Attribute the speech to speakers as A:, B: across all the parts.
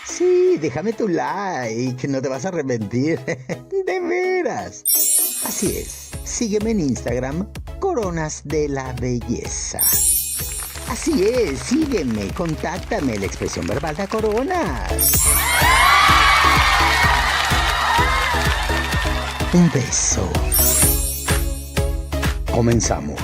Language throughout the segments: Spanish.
A: Sí, déjame tu like, no te vas a arrepentir. De veras. Así es, sígueme en Instagram, Coronas de la Belleza. Así es, sígueme, contáctame, la expresión verbal de Coronas. Un beso. Comenzamos.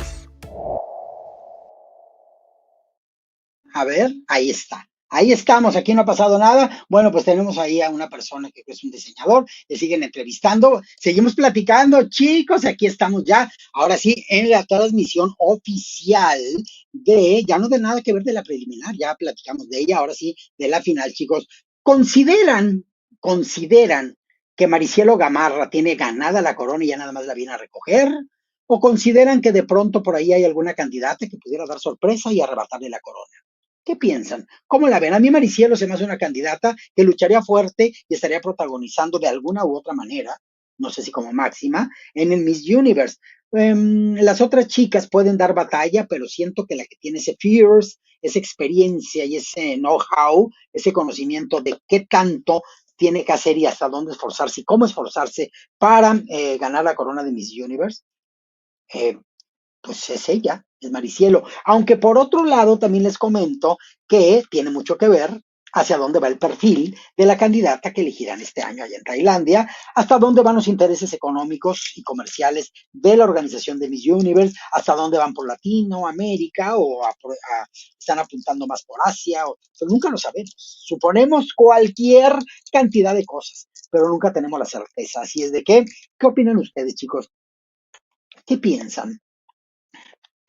A: A ver, ahí está. Ahí estamos, aquí no ha pasado nada. Bueno, pues tenemos ahí a una persona que es un diseñador, le siguen entrevistando, seguimos platicando, chicos, aquí estamos ya, ahora sí, en la transmisión oficial ya no de nada que ver de la preliminar, ya platicamos de ella, ahora sí, de la final, chicos. ¿Consideran que Maricielo Gamarra tiene ganada la corona y ya nada más la viene a recoger? ¿O consideran que de pronto por ahí hay alguna candidata que pudiera dar sorpresa y arrebatarle la corona? ¿Qué piensan? ¿Cómo la ven? A mí Maricielo se me hace una candidata que lucharía fuerte y estaría protagonizando de alguna u otra manera, no sé si como máxima, en el Miss Universe. Las otras chicas pueden dar batalla, pero siento que la que tiene ese fierce, esa experiencia y ese know-how, ese conocimiento de qué tanto tiene que hacer y hasta dónde esforzarse y cómo esforzarse para ganar la corona de Miss Universe, eh, pues es ella, es Maricielo. Aunque por otro lado también les comento que tiene mucho que ver hacia dónde va el perfil de la candidata que elegirán este año allá en Tailandia, hasta dónde van los intereses económicos y comerciales de la organización de Miss Universe, hasta dónde van por Latinoamérica o están apuntando más por Asia, pero nunca lo sabemos. Suponemos cualquier cantidad de cosas, pero nunca tenemos la certeza. Así es de que, ¿qué opinan ustedes, chicos? ¿Qué piensan?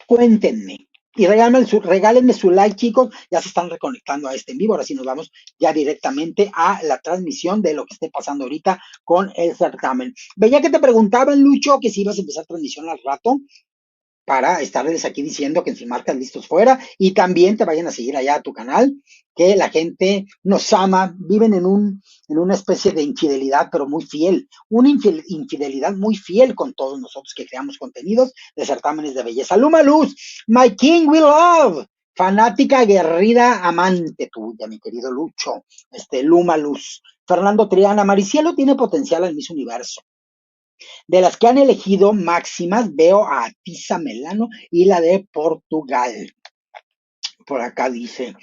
A: Cuéntenme. Y regálenme su like, chicos. Ya se están reconectando a este en vivo. Ahora sí nos vamos ya directamente a la transmisión de lo que esté pasando ahorita con el certamen. Veía que te preguntaban, Lucho, que si ibas a empezar transmisión al rato para estarles aquí diciendo que en si marcas listos fuera y también te vayan a seguir allá a tu canal, que la gente nos ama, viven en una especie de infidelidad, pero muy fiel, una infidelidad muy fiel con todos nosotros que creamos contenidos de certámenes de belleza. Luma Luz, my king we love, fanática, aguerrida, amante tuya, mi querido Lucho, Luma Luz. Fernando Triana, Maricielo tiene potencial al Miss Universo. De las que han elegido máximas, veo a Tisa Melano y la de Portugal. Por acá dice,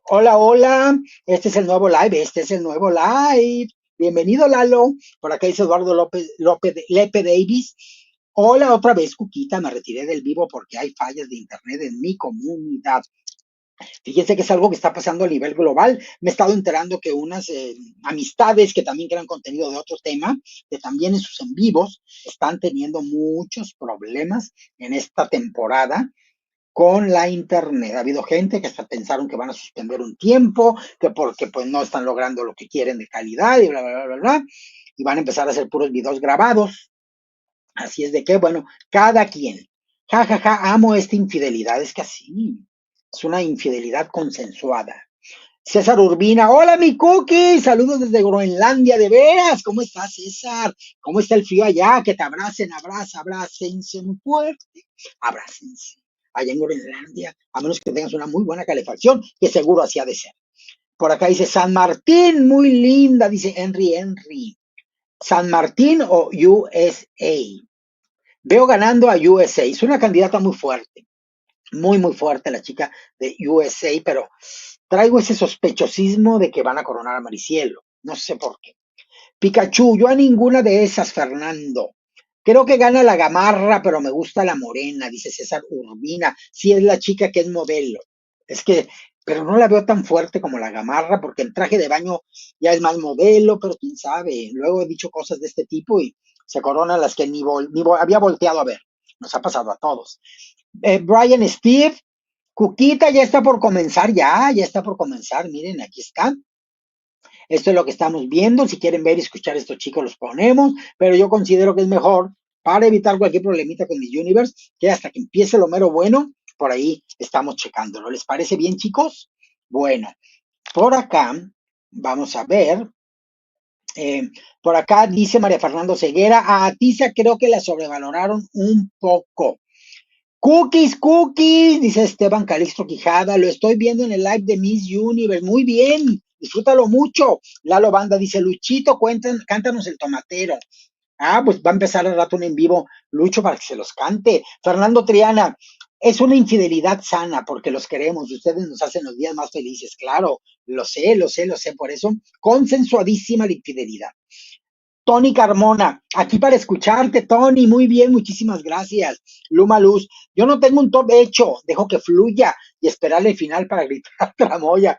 A: hola, hola, este es el nuevo live. Bienvenido, Lalo. Por acá dice Eduardo Lepe Davis. Hola, otra vez, Cuquita, me retiré del vivo porque hay fallas de internet en mi comunidad. Fíjense que es algo que está pasando a nivel global. Me he estado enterando que unas amistades que también crean contenido de otro tema, que también en sus en vivos están teniendo muchos problemas en esta temporada con la internet. Ha habido gente que hasta pensaron que van a suspender un tiempo, que porque pues no están logrando lo que quieren de calidad y bla, bla, bla, bla, y van a empezar a hacer puros videos grabados. Así es de que, bueno, cada quien. Ja, ja, ja, amo esta infidelidad. Es que así, es una infidelidad consensuada. César Urbina, hola mi cookie, saludos desde Groenlandia, de veras, ¿cómo estás, César? ¿Cómo está el frío allá? Que te abracen, abrácense muy fuerte, abrácense, allá en Groenlandia, a menos que tengas una muy buena calefacción, que seguro así ha de ser. Por acá dice San Martín, muy linda, dice Henry. San Martín o USA. Veo ganando a USA, es una candidata muy fuerte, muy fuerte la chica de USA, pero traigo ese sospechosismo de que van a coronar a Maricielo, no sé por qué. Pikachu, yo a ninguna de esas, Fernando. Creo que gana la Gamarra, pero me gusta la morena, dice César Urbina. Sí, es la chica que es modelo. Es que, pero no la veo tan fuerte como la Gamarra, porque el traje de baño ya es más modelo, pero quién sabe. Luego he dicho cosas de este tipo y se coronan las que había volteado a ver. Nos ha pasado a todos. Brian Steve, Cuquita ya está por comenzar, ya está por comenzar. Miren, aquí está. Esto es lo que estamos viendo. Si quieren ver y escuchar a estos chicos, los ponemos. Pero yo considero que es mejor, para evitar cualquier problemita con Miss Universe, que hasta que empiece lo mero bueno, por ahí estamos checándolo. ¿Les parece bien, chicos? Bueno, por acá vamos a ver Eh, por acá dice María Fernando Ceguera, a Tiza creo que la sobrevaloraron un poco. Cookies, cookies, dice Esteban Calixto Quijada, lo estoy viendo en el live de Miss Universe, muy bien, disfrútalo mucho. Lalo Banda dice, Luchito, cántanos el tomatero. Ah, pues va a empezar al rato un en vivo, Lucho, para que se los cante. Fernando Triana, es una infidelidad sana porque los queremos, ustedes nos hacen los días más felices, claro, lo sé, lo sé, lo sé, por eso, consensuadísima la infidelidad. Tony Carmona, aquí para escucharte, Tony, muy bien, muchísimas gracias. Luma Luz, yo no tengo un top hecho, dejo que fluya y esperar el final para gritar tramoya.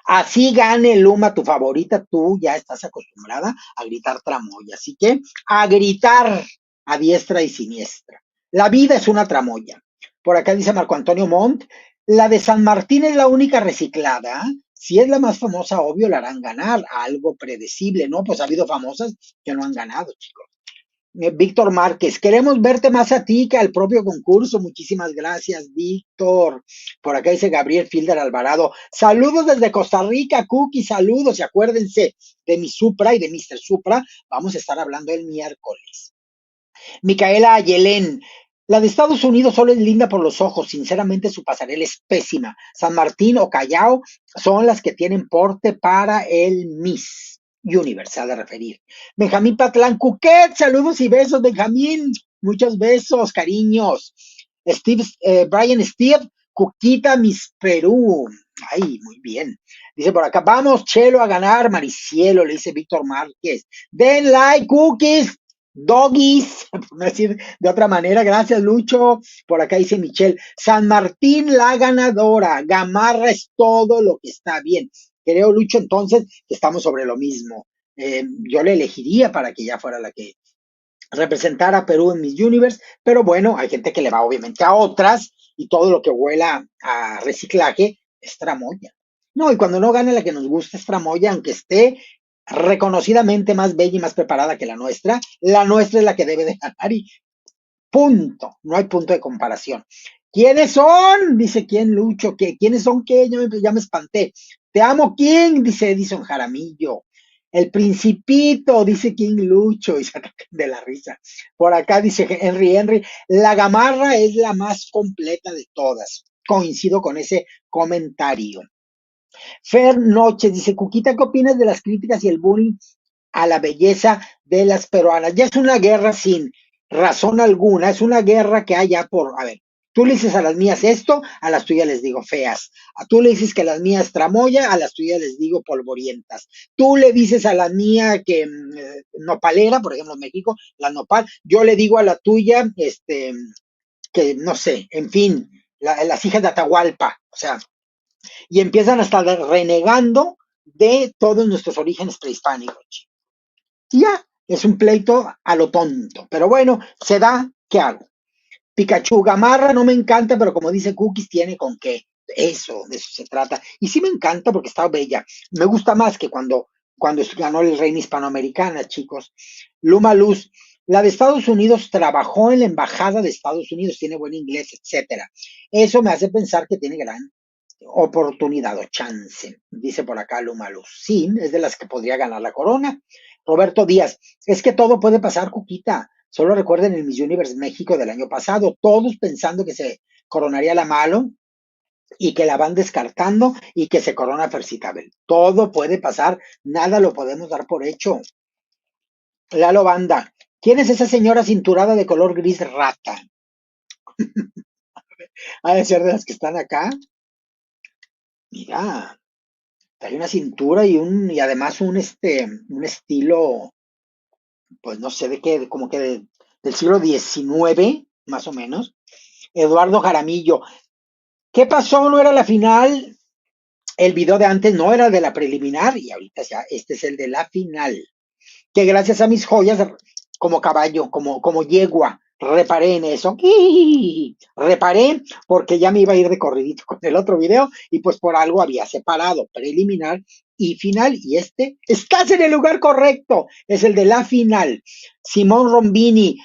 A: Así gane Luma, tu favorita, tú ya estás acostumbrada a gritar tramoya, así que a gritar a diestra y siniestra. La vida es una tramoya. Por acá dice Marco Antonio Montt, la de San Martín es la única reciclada. Si es la más famosa, obvio la harán ganar, algo predecible, ¿no? Pues ha habido famosas que no han ganado, chicos. Víctor Márquez, queremos verte más a ti que al propio concurso. Muchísimas gracias, Víctor. Por acá dice Gabriel Filder Alvarado. Saludos desde Costa Rica, Cookie, saludos. Y acuérdense de mi Supra y de Mr. Supra. Vamos a estar hablando el miércoles. Micaela Ayelén. La de Estados Unidos solo es linda por los ojos, sinceramente su pasarela es pésima. San Martín o Callao son las que tienen porte para el Miss Universe, a de referir. Benjamín Patlán Cuquet, saludos y besos, Benjamín, muchos besos, cariños. Brian Steve, Cuquita Miss Perú. Ay, muy bien. Dice por acá, vamos, Chelo, a ganar, Maricielo, le dice Víctor Márquez. Den like, cookies, doggies, por decir de otra manera, gracias Lucho, por acá dice Michelle, San Martín la ganadora, Gamarra es todo lo que está bien, creo Lucho entonces que estamos sobre lo mismo, yo le elegiría para que ya fuera la que representara a Perú en Miss Universe, pero bueno, hay gente que le va obviamente a otras y todo lo que huela a reciclaje es tramoya. No, y cuando no gana la que nos gusta es tramoya, aunque esté reconocidamente más bella y más preparada que la nuestra es la que debe de ganar y punto, no hay punto de comparación. ¿Quiénes son? Dice quién Lucho, ¿quiénes son qué? Ya me espanté. Te amo, ¿quién? Dice Edison Jaramillo. El Principito, dice King Lucho, y se atacan de la risa. Por acá dice Henry, la Gamarra es la más completa de todas. Coincido con ese comentario. Fer Noche dice, Cuquita, ¿qué opinas de las críticas y el bullying a la belleza de las peruanas? Ya es una guerra sin razón alguna, es una guerra que hay ya por, a ver, tú le dices a las mías esto, a las tuyas les digo feas. A tú le dices que a las mías tramoya, a las tuyas les digo polvorientas. Tú le dices a la mía que nopalera, por ejemplo en México, la nopal, yo le digo a la tuya, que no sé, en fin, las hijas de Atahualpa, o sea, y empiezan a estar renegando de todos nuestros orígenes prehispánicos. Y ya, es un pleito a lo tonto. Pero bueno, se da, ¿qué hago? Pikachu Gamarra no me encanta, pero como dice Cookies, tiene con qué. Eso, de eso se trata. Y sí me encanta porque está bella. Me gusta más que cuando ganó el Reina Hispanoamericana, chicos. Luma Luz, la de Estados Unidos trabajó en la embajada de Estados Unidos, tiene buen inglés, etcétera. Eso me hace pensar que tiene gran oportunidad o chance, dice por acá Luma Luz. Sí, es de las que podría ganar la corona. Roberto Díaz, es que todo puede pasar, Cuquita. Solo recuerden el Miss Universe México del año pasado, todos pensando que se coronaría la Malo y que la van descartando y que se corona Fercitabel. Todo puede pasar, nada lo podemos dar por hecho. Lalo Banda, ¿quién es esa señora cinturada de color gris rata? Ha de ser de las que están acá. Mira, hay una cintura y además un estilo, pues no sé de qué, como que del siglo XIX, más o menos. Eduardo Jaramillo, ¿qué pasó? ¿No era la final? El video de antes no era de la preliminar y ahorita ya este es el de la final. Que gracias a mis joyas, como caballo, como yegua, reparé en eso. Reparé porque ya me iba a ir de corridito con el otro video y pues por algo había separado preliminar y final y estás en el lugar correcto, es el de la final. Simón Rombini,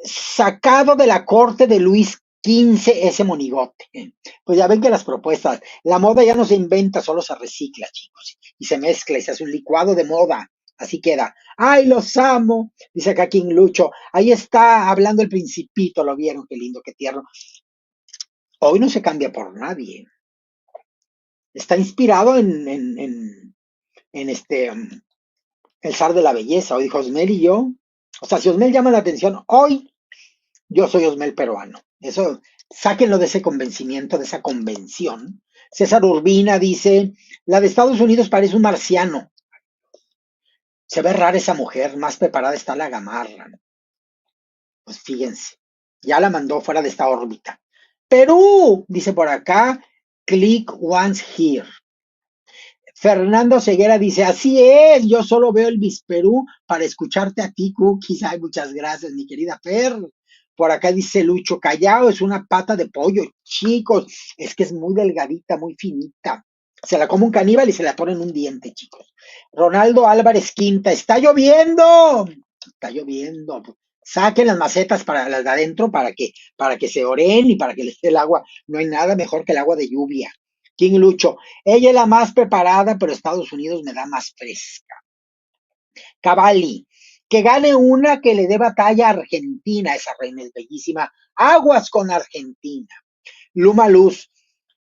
A: sacado de la corte de Luis XV ese monigote. Pues ya ven que las propuestas, la moda ya no se inventa, solo se recicla, chicos, y se mezcla y se hace un licuado de moda Así queda. ¡Ay, los amo! Dice acá King Lucho. Ahí está hablando el principito, lo vieron, qué lindo, qué tierno. Hoy no se cambia por nadie. Está inspirado en el zar de la belleza. Hoy dijo Osmel y yo. O sea, si Osmel llama la atención, hoy yo soy Osmel peruano. Eso, sáquenlo de ese convencimiento, de esa convención. César Urbina dice, la de Estados Unidos parece un marciano. Se ve rara esa mujer, más preparada está la gamarra. Pues fíjense, ya la mandó fuera de esta órbita. Perú, dice por acá, click once here. Fernando Ceguera dice, así es, yo solo veo el Bisperú para escucharte a ti, Cookies. Ay, muchas gracias, mi querida Fer. Por acá dice Lucho, Callao es una pata de pollo, chicos, es que es muy delgadita, muy finita. Se la come un caníbal y se la pone en un diente, chicos. Ronaldo Álvarez Quinta, está lloviendo. Está lloviendo. Saquen las macetas para las de adentro para que se oren y para que les dé el agua. No hay nada mejor que el agua de lluvia. King Lucho, ella es la más preparada, pero Estados Unidos me da más fresca. Cavalli, que gane una que le dé batalla a Argentina, esa reina es bellísima. Aguas con Argentina. Luma Luz,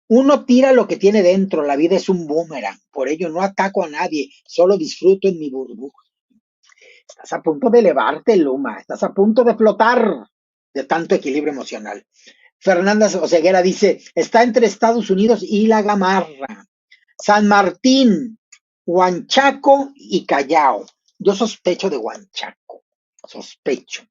A: uno tira lo que tiene dentro, la vida es un boomerang, por ello no ataco a nadie, solo disfruto en mi burbuja. Estás a punto de elevarte, Luma, estás a punto de flotar de tanto equilibrio emocional. Fernanda Oseguera dice, está entre Estados Unidos y la Gamarra. San Martín, Huanchaco y Callao. Yo sospecho de Huanchaco. Sospecho.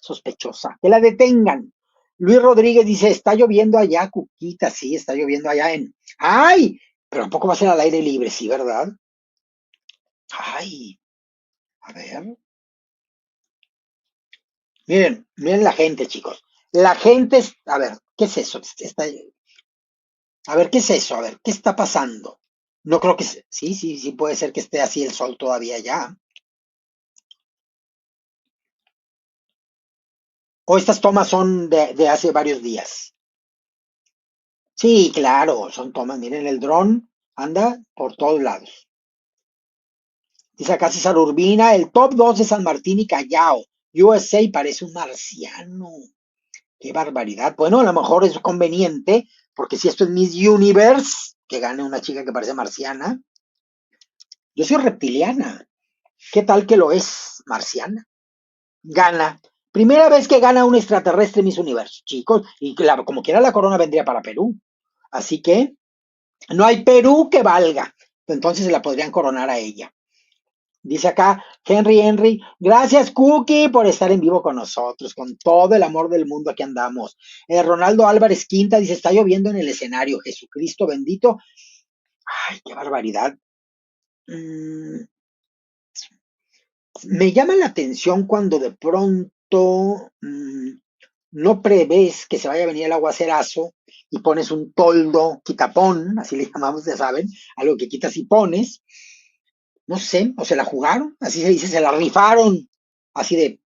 A: Sospechosa. Que la detengan. Luis Rodríguez dice, está lloviendo allá, Cuquita. Sí, está lloviendo allá en... ¡Ay! Pero tampoco va a ser al aire libre, sí, ¿verdad? ¡Ay! A ver. Miren, miren la gente, chicos. La gente, a ver, ¿qué es eso? A ver, ¿qué es eso? A ver, ¿qué está pasando? No creo que, sí, sí, sí puede ser que esté así el sol todavía ya. O estas tomas son de hace varios días. Sí, claro, son tomas. Miren, el dron anda por todos lados. Dice acá César Urbina, el top 2 de San Martín y Callao. USA parece un marciano. Qué barbaridad. Bueno, a lo mejor es conveniente, porque si esto es Miss Universe, que gane una chica que parece marciana. Yo soy reptiliana. ¿Qué tal que lo es marciana? Gana. Primera vez que gana un extraterrestre Miss Universo, chicos. Y como quiera la corona vendría para Perú. Así que no hay Perú que valga. Entonces se la podrían coronar a ella. Dice acá Henry, gracias Cookie por estar en vivo con nosotros, con todo el amor del mundo aquí andamos. Ronaldo Álvarez Quinta dice, está lloviendo en el escenario, Jesucristo bendito. Ay, qué barbaridad. Mm, Me llama la atención cuando de pronto no prevés que se vaya a venir el aguacerazo y pones un toldo quitapón, así le llamamos, ya saben, algo que quitas y pones, no sé, o se la jugaron, así se dice, se la rifaron, así de,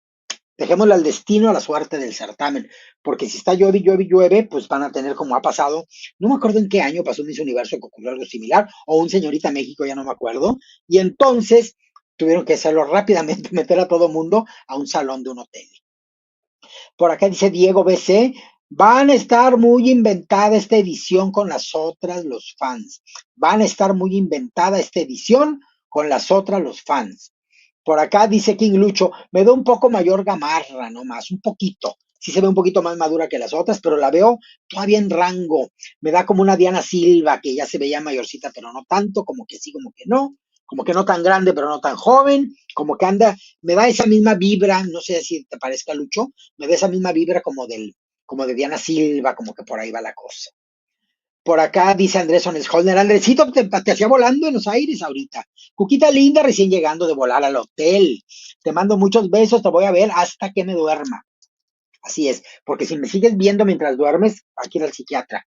A: dejémosle al destino, a la suerte del certamen, porque si está llueve, llueve, llueve, pues van a tener como ha pasado, no me acuerdo en qué año pasó Miss Universo que ocurrió algo similar, o un señorita México, ya no me acuerdo, y entonces tuvieron que hacerlo rápidamente, meter a todo mundo a un salón de un hotel. Por acá dice Diego BC, van a estar muy inventada esta edición con las otras, los fans. Van a estar muy inventada esta edición con las otras, los fans. Por acá dice King Lucho, me da un poco mayor gamarra, nomás, un poquito. Sí se ve un poquito más madura que las otras, pero la veo todavía en rango. Me da como una Diana Silva, que ya se veía mayorcita, pero no tanto, como que sí, como que no tan grande, pero no tan joven, como que anda, me da esa misma vibra, no sé si te parezca Lucho, me da esa misma vibra como de Diana Silva, como que por ahí va la cosa. Por acá dice Andrés Onesholner, Andresito, te hacía volando en los aires ahorita. Cuquita linda, recién llegando de volar al hotel. Te mando muchos besos, te voy a ver hasta que me duerma. Así es, porque si me sigues viendo mientras duermes, aquí ir al psiquiatra.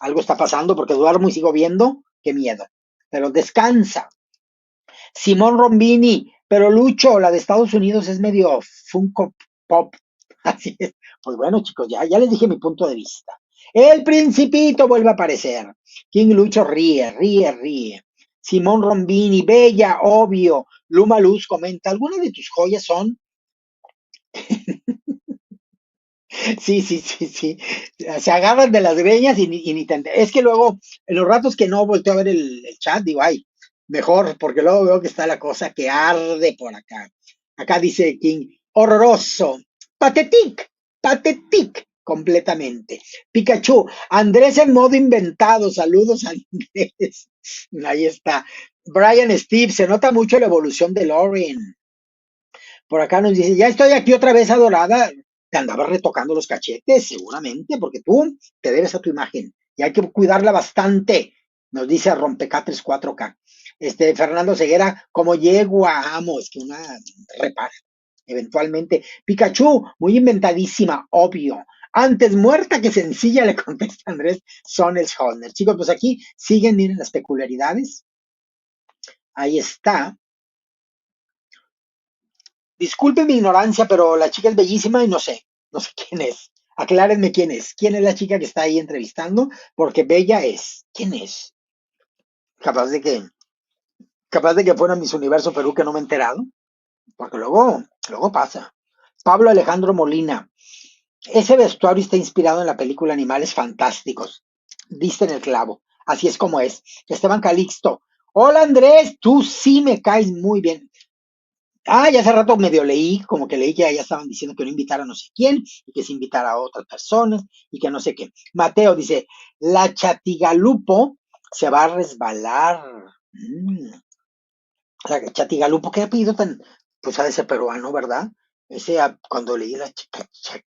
A: Algo está pasando porque duermo y sigo viendo, qué miedo. Pero descansa. Simón Rombini, pero Lucho, la de Estados Unidos es medio Funko Pop. Así es. Pues bueno, chicos, ya les dije mi punto de vista. El Principito vuelve a aparecer. King Lucho ríe, ríe, ríe. Simón Rombini, Bella, obvio. Luma Luz comenta, ¿algunas de tus joyas son? Sí, sí, sí, sí. Se agarran de las greñas y ni te Es que luego, en los ratos que no volteo a ver el chat, digo, ay, mejor, porque luego veo que está la cosa que arde por acá. Acá dice King, horroroso, patetic, patetic, completamente. Pikachu, Andrés en modo inventado, saludos Andrés. Ahí está. Brian Steve, se nota mucho la evolución de Lauren. Por acá nos dice, ya estoy aquí otra vez adorada. Te andabas retocando los cachetes, seguramente, porque tú te debes a tu imagen y hay que cuidarla bastante. Nos dice Rompecatres 4K. Fernando Ceguera, como yegua, amo, es que una repara, eventualmente. Pikachu, muy inventadísima, obvio. Antes muerta que sencilla, le contesta Andrés Sonels Horner. Chicos, pues aquí siguen, miren las peculiaridades. Ahí está. Disculpe mi ignorancia, pero la chica es bellísima y no sé quién es. Aclárenme quién es. ¿Quién es la chica que está ahí entrevistando? Porque bella es. ¿Quién es? Capaz de que, capaz de que fuera Miss Universo Perú que no me he enterado. Porque luego pasa. Pablo Alejandro Molina. Ese vestuario está inspirado en la película Animales Fantásticos. Diste en el clavo. Así es como es. Esteban Calixto. Hola Andrés, tú sí me caes muy bien. Ah, ya hace rato medio leí, como que leí que ya estaban diciendo que no invitara a no sé quién y que se invitara a otras personas y que no sé qué. Mateo dice, la Chatigalupo se va a resbalar. Mm, la Chatigalupo, qué apellido tan, pues ha de ser peruano, ¿verdad? Cuando leí la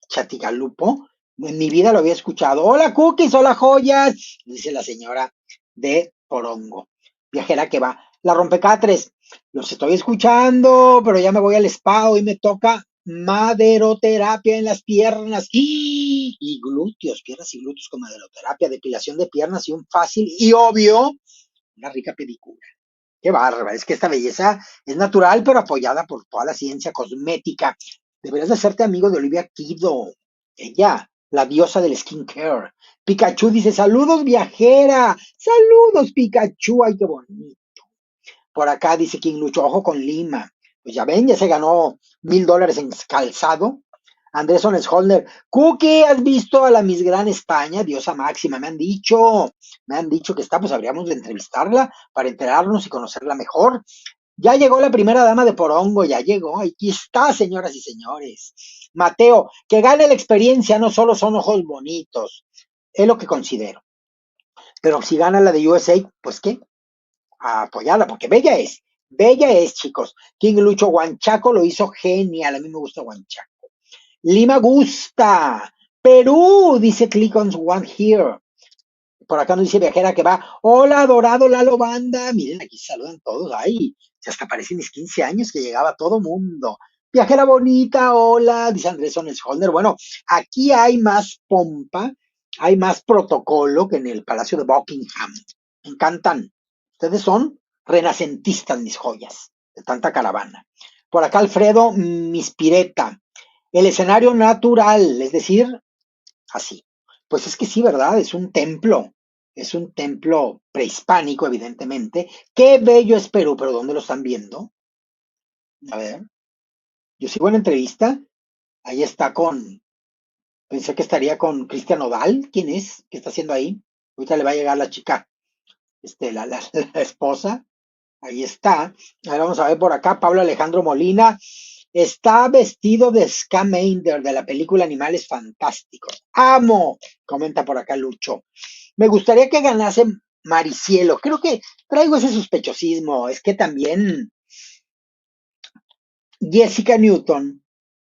A: Chatigalupo, en mi vida lo había escuchado. Hola cookies, hola joyas, dice la señora de Porongo. Viajera que va. La rompecatres, los estoy escuchando, pero ya me voy al spa, hoy me toca maderoterapia en las piernas y glúteos, piernas y glúteos con maderoterapia, depilación de piernas y un fácil y obvio, una rica pedicura. Qué bárbara, es que esta belleza es natural, pero apoyada por toda la ciencia cosmética. Deberías de hacerte amigo de Olivia Kido, ella, la diosa del skincare. Pikachu dice, saludos viajera, saludos Pikachu, ay qué bonito. Por acá dice King Lucho, ojo con Lima. Pues ya ven, ya se ganó $1,000 en calzado. Andrés Holner, Cookie, ¿has visto a la Miss Gran España? Diosa máxima, me han dicho que está, pues habríamos de entrevistarla para enterarnos y conocerla mejor. Ya llegó la primera dama de Porongo, ya llegó, aquí está, señoras y señores. Mateo, que gane la experiencia, no solo son ojos bonitos, es lo que considero. Pero si gana la de USA, pues qué, a apoyarla, porque bella es, chicos. King Lucho Huanchaco lo hizo genial, a mí me gusta Huanchaco. Lima gusta. Perú, dice Click on One Here. Por acá nos dice viajera que va. Hola, Dorado Lalo Banda. Miren, aquí saludan todos. Ay, ya hasta parecen mis 15 años que llegaba todo mundo. Viajera bonita, hola, dice Andrés Holner. Bueno, aquí hay más pompa, hay más protocolo que en el Palacio de Buckingham. Me encantan. Ustedes son renacentistas, mis joyas, de tanta caravana. Por acá Alfredo Mispireta. El escenario natural, es decir, así. Pues es que sí, ¿verdad? Es un templo prehispánico, evidentemente. Qué bello es Perú, pero ¿dónde lo están viendo? A ver, yo sigo en entrevista, ahí está pensé que estaría con Cristian Nodal, ¿quién es? ¿Qué está haciendo ahí? Ahorita le va a llegar la chica, la esposa, ahí está. Ahora vamos a ver por acá, Pablo Alejandro Molina, está vestido de Scamander de la película Animales Fantásticos. ¡Amo! Comenta por acá Lucho. Me gustaría que ganase Maricielo. Creo que traigo ese sospechosismo. Es que también Jessica Newton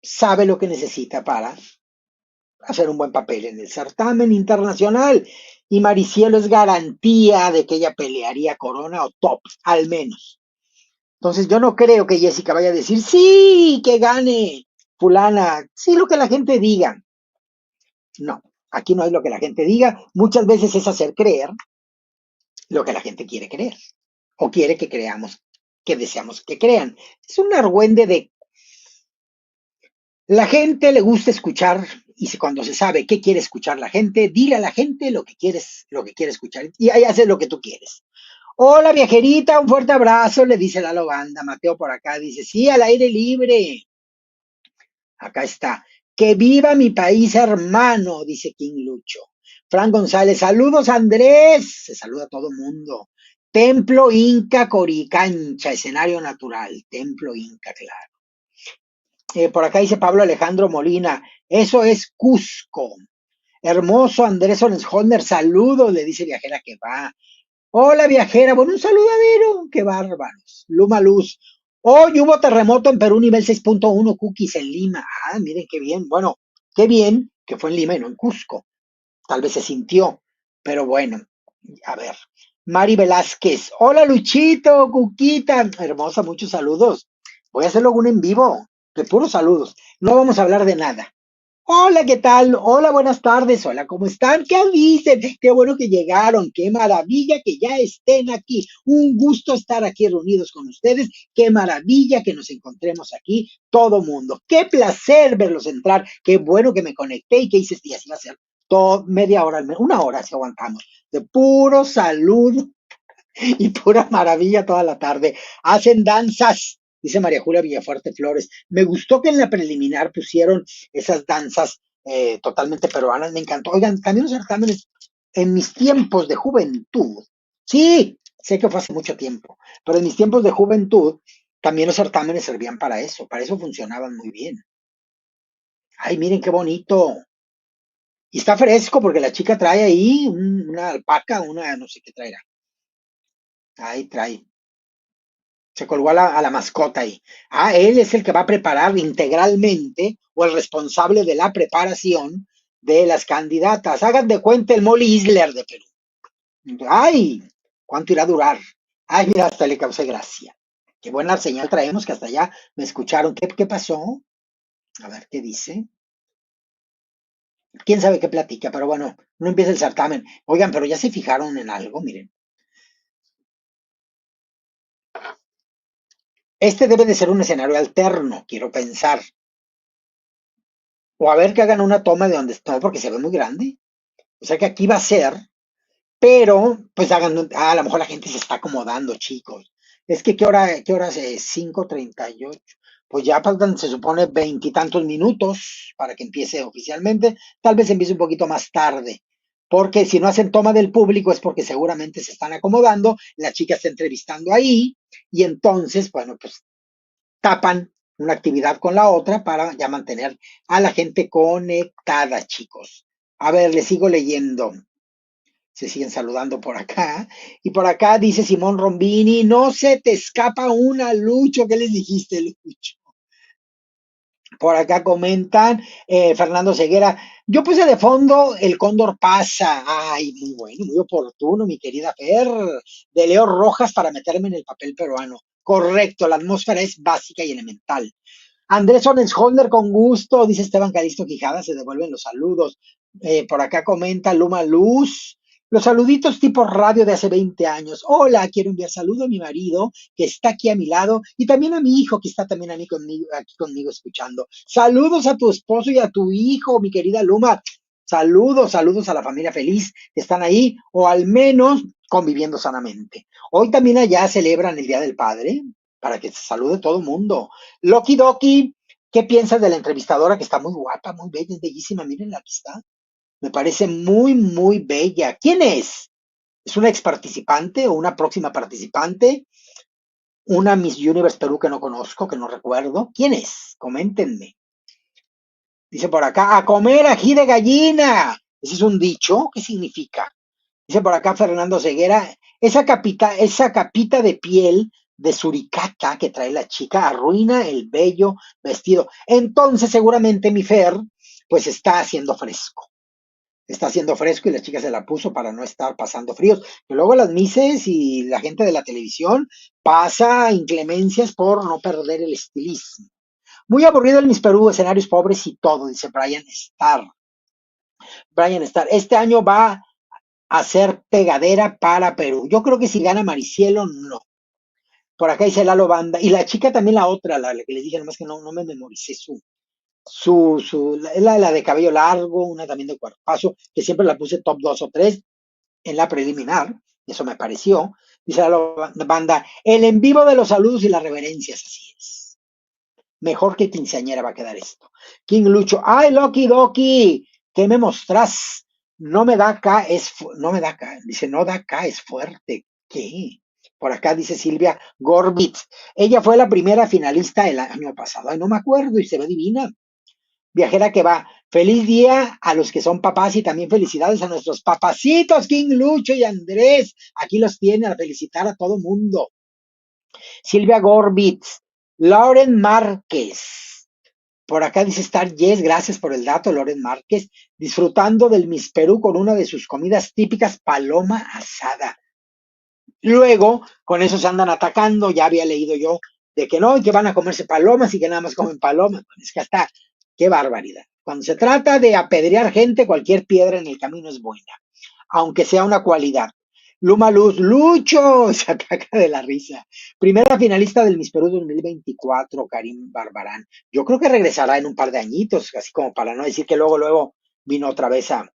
A: sabe lo que necesita para hacer un buen papel en el certamen internacional. Y Maricielo es garantía de que ella pelearía corona o top, al menos. Entonces yo no creo que Jessica vaya a decir, sí, que gane fulana, sí lo que la gente diga. No, aquí no es lo que la gente diga. Muchas veces es hacer creer lo que la gente quiere creer o quiere que creamos, que deseamos que crean. Es un argüende de la gente le gusta escuchar y cuando se sabe qué quiere escuchar la gente, dile a la gente lo que quiere escuchar y ahí haces lo que tú quieres. Hola viajerita, un fuerte abrazo, le dice Lalo Banda. Mateo por acá dice, sí, al aire libre. Acá está. Que viva mi país hermano, dice King Lucho. Fran González, saludos Andrés. Se saluda a todo mundo. Templo Inca Coricancha, escenario natural. Templo Inca, claro. Por acá dice Pablo Alejandro Molina, eso es Cusco. Hermoso Andrés Holmer, saludos, le dice viajera que va. Hola viajera, bueno, un saludadero, qué bárbaros. Luma Luz. Hoy hubo terremoto en Perú nivel 6.1, cookies en Lima. Ah, miren qué bien. Bueno, qué bien que fue en Lima y no en Cusco. Tal vez se sintió, pero bueno, a ver. Mari Velázquez. Hola Luchito, Cuquita. Hermosa, muchos saludos. Voy a hacerlo un en vivo, de puros saludos. No vamos a hablar de nada. Hola, ¿qué tal? Hola, buenas tardes. Hola, ¿cómo están? ¿Qué dicen? Qué bueno que llegaron. Qué maravilla que ya estén aquí. Un gusto estar aquí reunidos con ustedes. Qué maravilla que nos encontremos aquí todo mundo. Qué placer verlos entrar. Qué bueno que me conecté y que hice este día. Así va a ser todo, media hora, una hora si aguantamos. De puro salud y pura maravilla toda la tarde. Hacen danzas, dice María Julia Villafuerte Flores. Me gustó que en la preliminar pusieron esas danzas totalmente peruanas, me encantó. Oigan, también los certámenes en mis tiempos de juventud, sí, sé que fue hace mucho tiempo, pero en mis tiempos de juventud también los certámenes servían para eso funcionaban muy bien. Ay, miren qué bonito. Y está fresco porque la chica trae ahí una alpaca, una no sé qué traerá. Ahí trae. Se colgó a la mascota ahí. Ah, él es el que va a preparar integralmente o el responsable de la preparación de las candidatas. Hagan de cuenta el Molly Isler de Perú. Ay, ¿cuánto irá a durar? Ay, mira, hasta le causé gracia. Qué buena señal traemos que hasta allá me escucharon. ¿Qué pasó? A ver, ¿qué dice? ¿Quién sabe qué platica? Pero bueno, no empieza el certamen. Oigan, pero ya se fijaron en algo, miren. Este debe de ser un escenario alterno, quiero pensar. O a ver que hagan una toma de donde está, porque se ve muy grande. O sea que aquí va a ser, pero pues hagan, a lo mejor la gente se está acomodando, chicos. Es que qué hora es 5:38. Pues ya faltan, se supone, veintitantos minutos para que empiece oficialmente. Tal vez empiece un poquito más tarde. Porque si no hacen toma del público es porque seguramente se están acomodando, la chica está entrevistando ahí, y entonces, bueno, pues tapan una actividad con la otra para ya mantener a la gente conectada, chicos. A ver, les sigo leyendo. Se siguen saludando por acá. Y por acá dice Simón Rombini, no se te escapa una, Lucho. ¿Qué les dijiste, Lucho? Por acá comentan, Fernando Ceguera, yo puse de fondo El Cóndor pasa. Ay, muy bueno, muy oportuno, mi querida Fer, de Leo Rojas para meterme en el papel peruano. Correcto, la atmósfera es básica y elemental. Andrés Holder con gusto, dice Esteban Calisto Quijada, se devuelven los saludos. Por acá comenta Luma Luz. Los saluditos tipo radio de hace 20 años. Hola, quiero enviar saludo a mi marido que está aquí a mi lado y también a mi hijo que está también a mí conmigo, aquí conmigo escuchando. Saludos a tu esposo y a tu hijo, mi querida Luma. Saludos, saludos a la familia feliz que están ahí o al menos conviviendo sanamente. Hoy también allá celebran el Día del Padre para que se salude todo el mundo. Loki Doki, ¿qué piensas de la entrevistadora que está muy guapa, muy bella, es bellísima? Miren, aquí está. Me parece muy, muy bella. ¿Quién es? ¿Es una ex participante o una próxima participante? Una Miss Universe Perú que no conozco, que no recuerdo. ¿Quién es? Coméntenme. Dice por acá, a comer ají de gallina. ¿Ese es un dicho? ¿Qué significa? Dice por acá Fernando Ceguera, esa capita de piel de suricata que trae la chica arruina el bello vestido. Entonces seguramente mi Fer pues está haciendo fresco. Está haciendo fresco y la chica se la puso para no estar pasando fríos. Que luego las mises y la gente de la televisión pasa inclemencias por no perder el estilismo. Muy aburrido el Miss Perú, escenarios pobres y todo, dice Brian Starr. Brian Starr, este año va hacer pegadera para Perú. Yo creo que si gana Maricielo, no. Por acá dice Lalo Banda. Y la chica también, la otra, la que les dije, nomás que no me memoricé la de cabello largo, una también de cuerpazo, que siempre la puse top 2 o 3 en la preliminar. Eso me pareció. Dice la banda, el en vivo de los saludos y las reverencias, así es. Mejor que quinceañera va a quedar esto. King Lucho, ay, Loki Doki, ¿qué me mostrás? No me da acá, no me da acá. Dice, no da acá, es fuerte. ¿Qué? Por acá dice Silvia Gorbitz. Ella fue la primera finalista el año pasado. Ay, no me acuerdo y se ve divina. Viajera que va. Feliz día a los que son papás y también felicidades a nuestros papacitos, King Lucho y Andrés. Aquí los tiene a felicitar a todo mundo. Silvia Gorbitz, Lauren Márquez. Por acá dice Star Yes, gracias por el dato, Lauren Márquez. Disfrutando del Miss Perú con una de sus comidas típicas, paloma asada. Luego, con eso se andan atacando, ya había leído yo de que no, y que van a comerse palomas y que nada más comen palomas. Es que hasta, qué barbaridad. Cuando se trata de apedrear gente, cualquier piedra en el camino es buena, aunque sea una cualidad. Luma Luz, Lucho, se ataca de la risa. Primera finalista del Miss Perú 2024, Karim Barbarán. Yo creo que regresará en un par de añitos, así como para no decir que luego vino otra vez a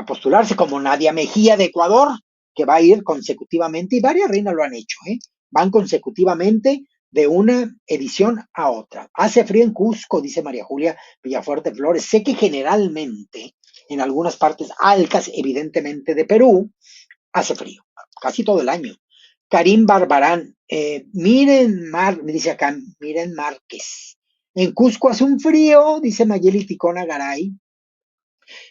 A: postularse, como Nadia Mejía de Ecuador, que va a ir consecutivamente, y varias reinas lo han hecho, ¿eh? Van consecutivamente de una edición a otra. Hace frío en Cusco, dice María Julia Villafuerte Flores. Sé que generalmente en algunas partes altas, evidentemente de Perú, hace frío, casi todo el año. Karim Barbarán, me dice acá, miren Márquez. En Cusco hace un frío, dice Mayeli Ticona Garay.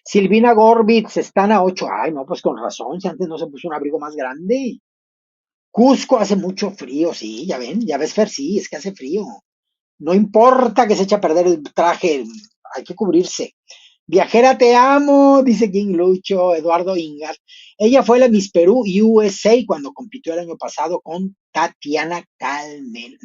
A: Silvina Gorbitz están a 8. Ay, no, pues con razón, si antes no se puso un abrigo más grande. Cusco hace mucho frío, sí, ya ves, Fer, sí, es que hace frío. No importa que se eche a perder el traje, hay que cubrirse. Viajera, te amo, dice King Lucho, Eduardo Ingar. Ella fue la Miss Perú USA cuando compitió el año pasado con Tatiana Calmen.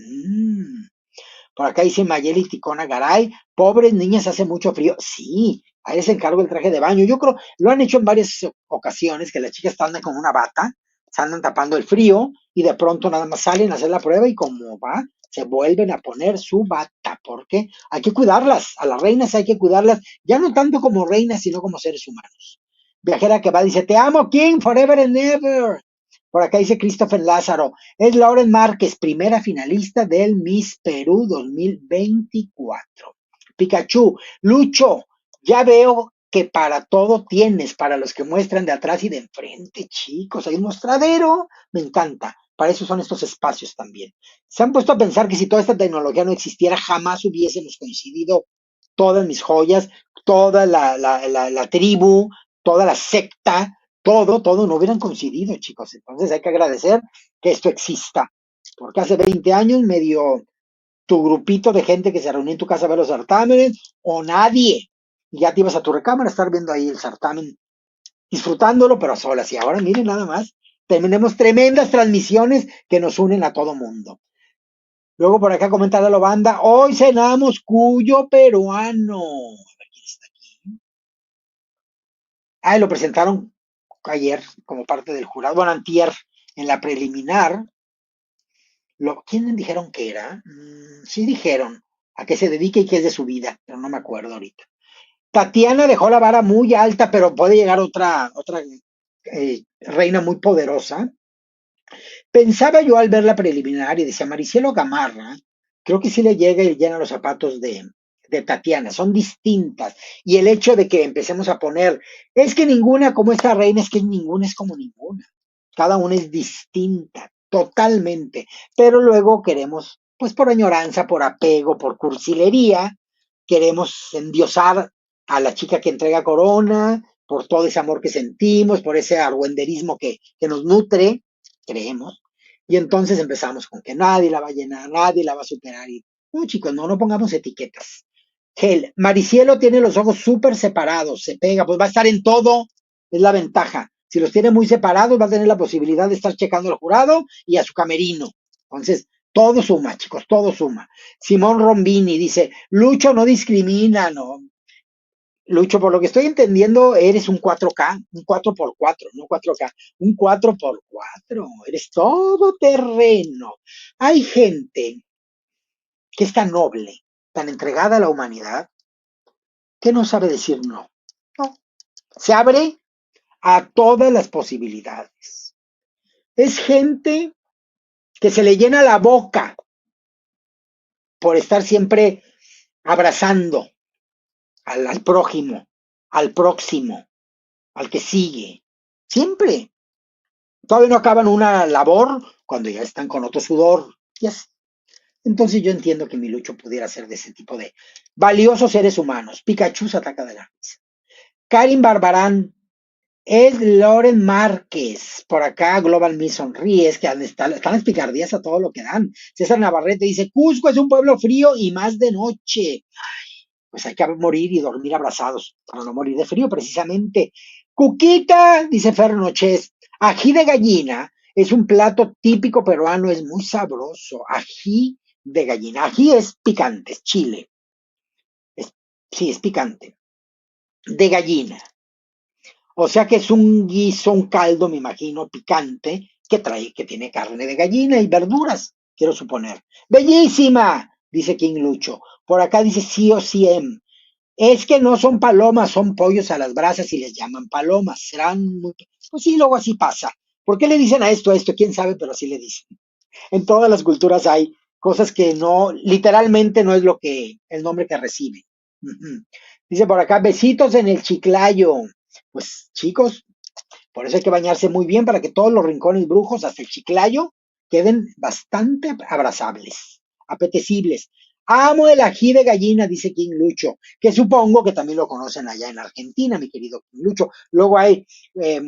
A: Por acá dice Mayeli Ticona Garay, pobres niñas, hace mucho frío. Sí, a él se encargo el traje de baño. Yo creo, lo han hecho en varias ocasiones, que las chicas están con una bata, se andan tapando el frío y de pronto nada más salen a hacer la prueba y como va, se vuelven a poner su bata, porque hay que cuidarlas, a las reinas hay que cuidarlas, ya no tanto como reinas, sino como seres humanos. Viajera que va, dice, te amo, King, forever and ever. Por acá dice Christopher Lázaro, es Lauren Márquez, primera finalista del Miss Perú 2024. Pikachu, Lucho, ya veo que para todo tienes, para los que muestran de atrás y de enfrente, chicos, hay un mostradero, me encanta. Para eso son estos espacios también. Se han puesto a pensar que si toda esta tecnología no existiera, jamás hubiésemos coincidido todas mis joyas, toda la tribu, toda la secta, todo no hubieran coincidido, chicos. Entonces hay que agradecer que esto exista. Porque hace 20 años me dio tu grupito de gente que se reunía en tu casa a ver los certámenes, o nadie. Y ya te ibas a tu recámara a estar viendo ahí el certamen, disfrutándolo, pero a solas. Y ahora miren nada más, tenemos tremendas transmisiones que nos unen a todo mundo. Luego por acá comenta la banda, hoy cenamos cuyo peruano. A ver quién está aquí. Ah, y lo presentaron ayer como parte del jurado, bueno, antier, en la preliminar. ¿Quién dijeron que era? Sí dijeron a qué se dedica y qué es de su vida, pero no me acuerdo ahorita. Tatiana dejó la vara muy alta, pero puede llegar otra reina muy poderosa. Pensaba yo al ver la preliminar y decía, Maricielo Gamarra, creo que sí le llega y llena los zapatos de Tatiana, son distintas. Y el hecho de que empecemos a poner, es que ninguna como esta reina, es que ninguna es como ninguna. Cada una es distinta, totalmente. Pero luego queremos, pues por añoranza, por apego, por cursilería, queremos endiosar a la chica que entrega corona, por todo ese amor que sentimos, por ese argüenderismo que nos nutre, creemos. Y entonces empezamos con que nadie la va a llenar, nadie la va a superar. Y, no, chicos, no pongamos etiquetas. Gel, Maricielo tiene los ojos súper separados, se pega, pues va a estar en todo, es la ventaja. Si los tiene muy separados, va a tener la posibilidad de estar checando al jurado y a su camerino. Entonces, todo suma, chicos, todo suma. Simón Rombini dice, Lucho no discrimina, no. Lucho, por lo que estoy entendiendo, eres un 4K, un 4x4, no 4K, un 4x4, eres todo terreno. Hay gente que es tan noble, tan entregada a la humanidad, que no sabe decir no. No. Se abre a todas las posibilidades. Es gente que se le llena la boca por estar siempre abrazando al prójimo, al próximo, al que sigue. Siempre. Todavía no acaban una labor cuando ya están con otro sudor. Yes. Entonces yo entiendo que mi Lucho pudiera ser de ese tipo de valiosos seres humanos. Pikachu se ataca de la risa. Karin Barbarán es Loren Márquez. Por acá Global Me sonríe. Es que están las picardías a todo lo que dan. César Navarrete dice, Cusco es un pueblo frío y más de noche. Pues hay que morir y dormir abrazados para no morir de frío precisamente. Cuquita, dice Fer Noches, ají de gallina es un plato típico peruano, es muy sabroso. Ají de gallina. Ají es picante, es chile. Es, sí, es picante. De gallina. O sea que es un guiso, un caldo, me imagino, picante, que trae, que tiene carne de gallina y verduras, quiero suponer. Bellísima, dice King Lucho. Por acá dice sí o sí em. Es que no son palomas, son pollos a las brasas y les llaman palomas. Serán muy... Pues sí, luego así pasa. ¿Por qué le dicen a esto, a esto? ¿Quién sabe? Pero así le dicen. En todas las culturas hay cosas que no, literalmente no es lo que, el nombre que recibe. Ujú. Dice por acá, besitos en el chiclayo. Pues chicos, por eso hay que bañarse muy bien para que todos los rincones brujos, hasta el chiclayo, queden bastante abrazables, apetecibles. Amo el ají de gallina, dice King Lucho, que supongo que también lo conocen allá en Argentina, mi querido King Lucho. Luego hay eh,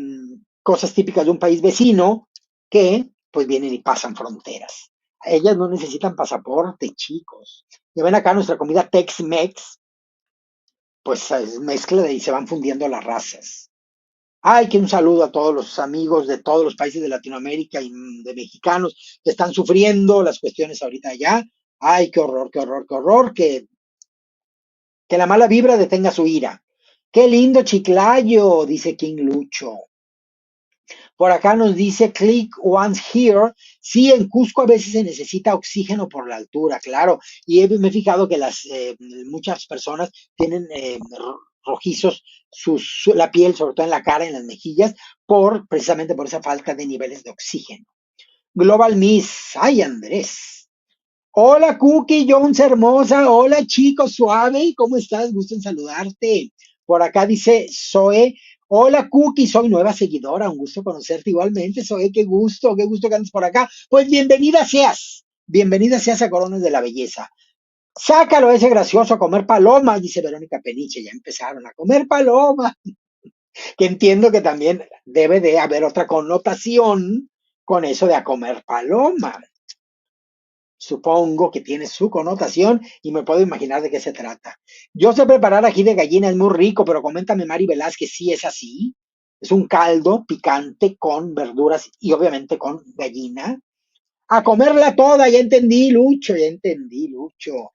A: cosas típicas de un país vecino que pues vienen y pasan fronteras. Ellas no necesitan pasaporte, chicos. Ya ven acá nuestra comida Tex-Mex, pues es mezcla y se van fundiendo las razas. Ay, que un saludo a todos los amigos de todos los países de Latinoamérica y de mexicanos que están sufriendo las cuestiones ahorita allá. Ay, qué horror, qué horror, qué horror, que la mala vibra detenga su ira. Qué lindo Chiclayo, dice King Lucho. Por acá nos dice Click Once Here. Sí, en Cusco a veces se necesita oxígeno por la altura, claro. Y me he fijado que muchas personas tienen rojizos la piel, sobre todo en la cara, en las mejillas, precisamente por esa falta de niveles de oxígeno. Global Miss. Ay, Andrés. Hola, Cookie Jones hermosa. Hola, chicos, suave. ¿Cómo estás? Gusto en saludarte. Por acá dice Zoe. Hola, Cookie, soy nueva seguidora. Un gusto conocerte igualmente, Zoe. Qué gusto que andes por acá. Pues bienvenida seas. Bienvenida seas a Coronas de la Belleza. Sácalo ese gracioso a comer palomas, dice Verónica Peniche. Ya empezaron a comer palomas. Que entiendo que también debe de haber otra connotación con eso de a comer palomas. Supongo que tiene su connotación y me puedo imaginar de qué se trata. Yo sé preparar ají de gallina, es muy rico, pero coméntame Mari Velázquez si es así. Es un caldo picante con verduras y obviamente con gallina. A comerla toda, ya entendí, Lucho, ya entendí, Lucho.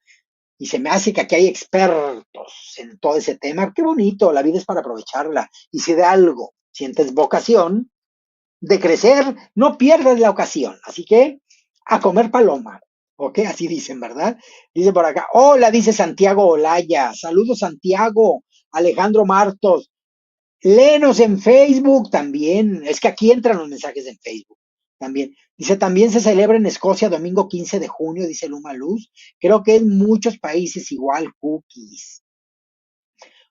A: Y se me hace que aquí hay expertos en todo ese tema. Qué bonito, la vida es para aprovecharla. Y si de algo sientes vocación, de crecer, no pierdas la ocasión. Así que a comer paloma. ¿Ok? Así dicen, ¿verdad? Dice por acá, hola, dice Santiago Olaya. Saludos, Santiago. Alejandro Martos. Léenos en Facebook también. Es que aquí entran los mensajes en Facebook también. Dice, también se celebra en Escocia domingo 15 de junio, dice Luma Luz. Creo que en muchos países igual, cookies.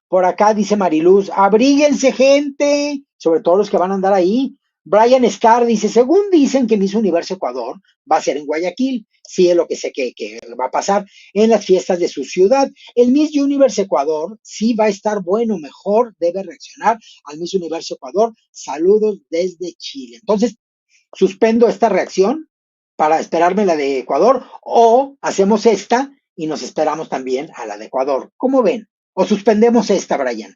A: Por acá dice Mariluz, abríguense gente, sobre todo los que van a andar ahí. Brian Starr dice, según dicen que Miss Universo Ecuador va a ser en Guayaquil, sí es lo que sé que va a pasar en las fiestas de su ciudad. El Miss Universo Ecuador sí va a estar bueno, mejor debe reaccionar al Miss Universo Ecuador. Saludos desde Chile. Entonces, suspendo esta reacción para esperarme la de Ecuador o hacemos esta y nos esperamos también a la de Ecuador. ¿Cómo ven? O suspendemos esta, Brian.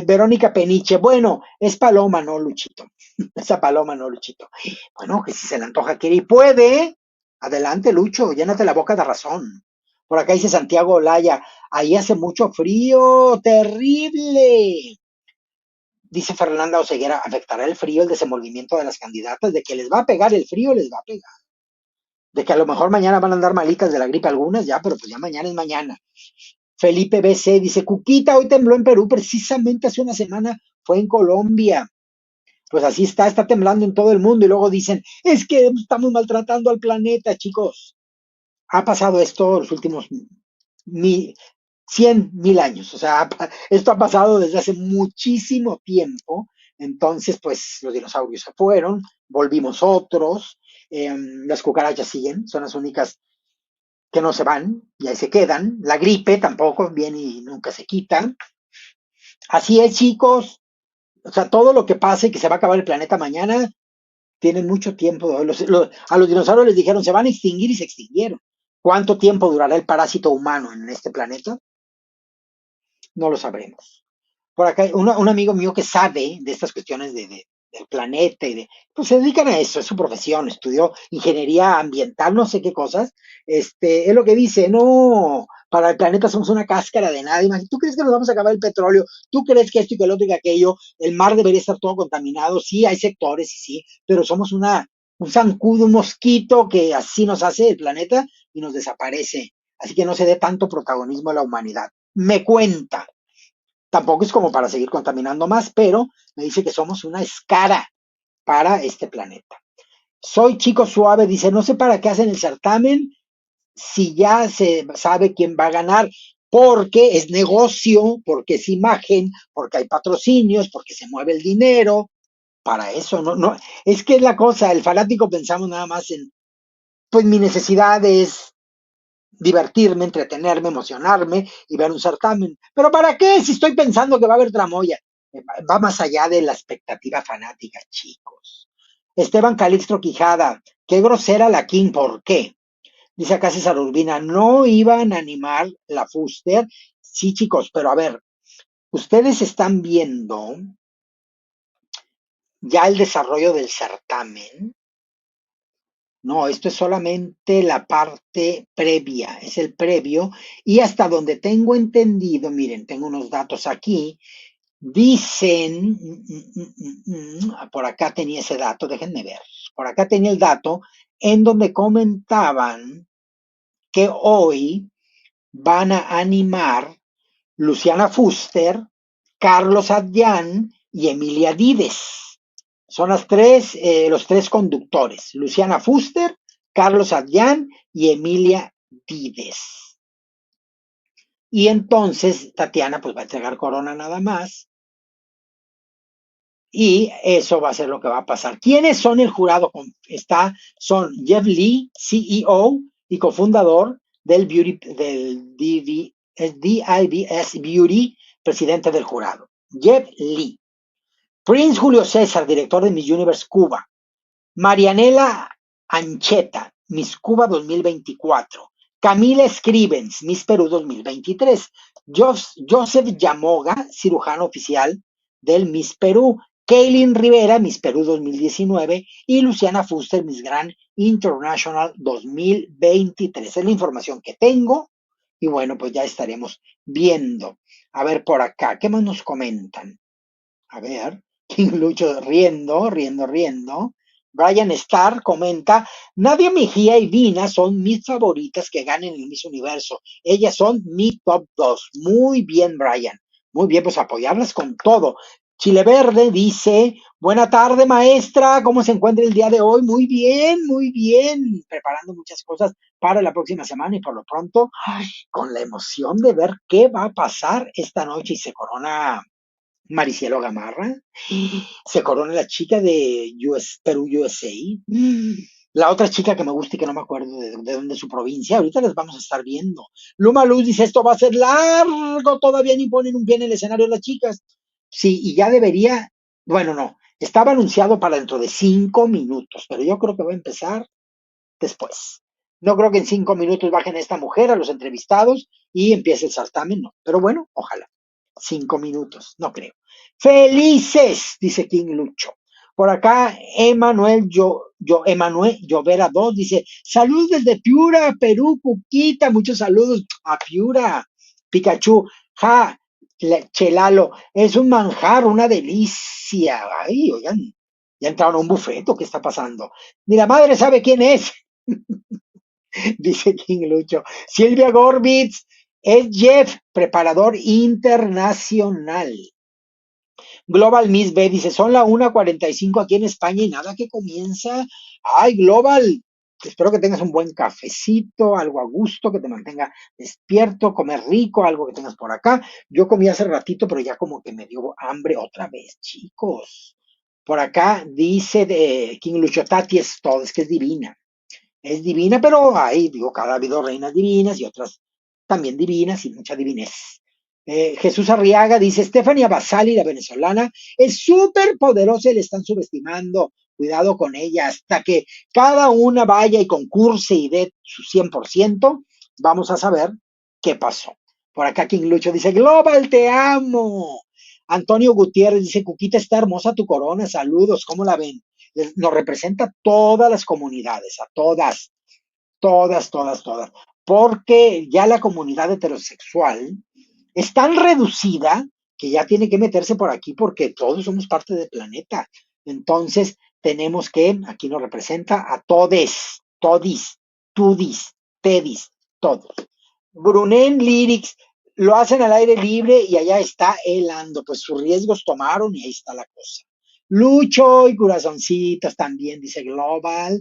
A: Verónica Peniche, bueno, es Paloma, no Luchito. Esa Paloma, no Luchito. Bueno, que si se le antoja quiere y puede, adelante, Lucho, llénate la boca de razón. Por acá dice Santiago Olaya, ahí hace mucho frío, terrible. Dice Fernanda Oseguera, afectará el frío el desenvolvimiento de las candidatas, de que les va a pegar el frío, les va a pegar. De que a lo mejor mañana van a andar malitas de la gripe algunas, ya, pero pues ya mañana es mañana. Felipe BC dice, Cuquita, hoy tembló en Perú, precisamente hace una semana fue en Colombia. Pues así está temblando en todo el mundo y luego dicen, es que estamos maltratando al planeta, chicos. Ha pasado esto los últimos mi- 100.000 años, o sea, esto ha pasado desde hace muchísimo tiempo. Entonces, pues los dinosaurios se fueron, volvimos otros, las cucarachas siguen, son las únicas que no se van y ahí se quedan. La gripe tampoco viene y nunca se quita. Así es, chicos. O sea, todo lo que pase, que se va a acabar el planeta mañana, tienen mucho tiempo. A los dinosaurios les dijeron, se van a extinguir y se extinguieron. ¿Cuánto tiempo durará el parásito humano en este planeta? No lo sabremos. Por acá, un amigo mío que sabe de estas cuestiones del planeta y pues se dedican a eso, es su profesión, estudió ingeniería ambiental, no sé qué cosas, es lo que dice, no, para el planeta somos una cáscara de nada, ¿tú crees que nos vamos a acabar el petróleo? ¿Tú crees que esto y que lo otro y que aquello? El mar debería estar todo contaminado, sí, hay sectores y sí, pero somos un zancudo, un mosquito que así nos hace el planeta y nos desaparece, así que no se dé tanto protagonismo a la humanidad. Me cuenta, tampoco es como para seguir contaminando más, pero me dice que somos una escara para este planeta. Soy chico suave, dice, no sé para qué hacen el certamen si ya se sabe quién va a ganar, porque es negocio, porque es imagen, porque hay patrocinios, porque se mueve el dinero, para eso, no, es que es la cosa, el fanático pensamos nada más en, pues mi necesidad es divertirme, entretenerme, emocionarme y ver un certamen. ¿Pero para qué si estoy pensando que va a haber tramoya? Va más allá de la expectativa fanática, chicos. Esteban Calixto Quijada, qué grosera la King, ¿por qué? Dice acá César Urbina, no iban a animar la Fuster. Sí, chicos, pero a ver, ustedes están viendo ya el desarrollo del certamen. No, esto es solamente la parte previa, es el previo. Y hasta donde tengo entendido, miren, tengo unos datos aquí, dicen, por acá tenía ese dato, déjenme ver, por acá tenía el dato en donde comentaban que hoy van a animar Luciana Fuster, Carlos Adrián y Emilia Dides. Son los tres conductores, Luciana Fuster, Carlos Adrián y Emilia Dides. Y entonces Tatiana pues va a entregar corona nada más y eso va a ser lo que va a pasar. ¿Quiénes son el jurado? Son Jeff Lee, CEO y cofundador del DIBS Beauty, presidente del jurado. Jeff Lee. Prince Julio César, director de Miss Universe Cuba. Marianela Ancheta, Miss Cuba 2024. Camila Scrivens, Miss Perú 2023. Joseph Yamoga, cirujano oficial del Miss Perú. Kaylin Rivera, Miss Perú 2019. Y Luciana Fuster, Miss Grand International 2023. Es la información que tengo. Y bueno, pues ya estaremos viendo. A ver por acá, ¿qué más nos comentan? A ver, King Lucho riendo. Brian Starr comenta, Nadia Mejía y Vina son mis favoritas que ganen el Miss Universo. Ellas son mi top 2. Muy bien, Brian. Muy bien, pues apoyarlas con todo. Chile Verde dice, buena tarde, maestra. ¿Cómo se encuentra el día de hoy? Muy bien, muy bien. Preparando muchas cosas para la próxima semana y por lo pronto, ay, con la emoción de ver qué va a pasar esta noche y se corona Maricielo Gamarra, se corona la chica de Perú USA. La otra chica que me gusta y que no me acuerdo de dónde es su provincia, ahorita les vamos a estar viendo. Luma Luz dice, esto va a ser largo, todavía ni ponen un pie en el escenario las chicas. Sí, y ya debería, bueno, no, estaba anunciado para dentro de 5 minutos, pero yo creo que va a empezar después. No creo que en 5 minutos bajen a esta mujer, a los entrevistados, y empiece el certamen, no. Pero bueno, ojalá. 5 minutos, no creo. Felices, dice King Lucho. Por acá, Emanuel Llovera 2 dice, saludos desde Piura, Perú, Cuquita, muchos saludos a Piura. Pikachu, Chelalo, es un manjar, una delicia. Ay, oigan, ya entraron a un bufeto, ¿qué está pasando? Ni la madre sabe quién es, dice King Lucho. Silvia Gorbitz es Jeff, preparador internacional. Global Miss B dice, son la 1:45 aquí en España y nada que comienza. Ay, Global, espero que tengas un buen cafecito, algo a gusto, que te mantenga despierto, comer rico, algo que tengas por acá. Yo comí hace ratito, pero ya como que me dio hambre otra vez, chicos. Por acá dice de King Lucho, Tati es todo, es que es divina, pero hay, digo, cada ha habido reinas divinas y otras también divinas y mucha divinez. Jesús Arriaga dice, Stephanie Abasali, la venezolana, es súper poderosa y le están subestimando. Cuidado con ella, hasta que cada una vaya y concurse y dé su 100%, vamos a saber qué pasó. Por acá King Lucho dice, Global, te amo. Antonio Gutiérrez dice, Cuquita, está hermosa tu corona, saludos, ¿cómo la ven? Nos representa a todas las comunidades, a todas, todas, todas, todas, porque ya la comunidad heterosexual es tan reducida que ya tiene que meterse por aquí porque todos somos parte del planeta. Entonces, tenemos que, aquí nos representa a todes, todis, tudis, tedis, todos. Brunen Lyrics lo hacen al aire libre y allá está helando, pues sus riesgos tomaron y ahí está la cosa. Lucho y corazoncitos también, dice Global.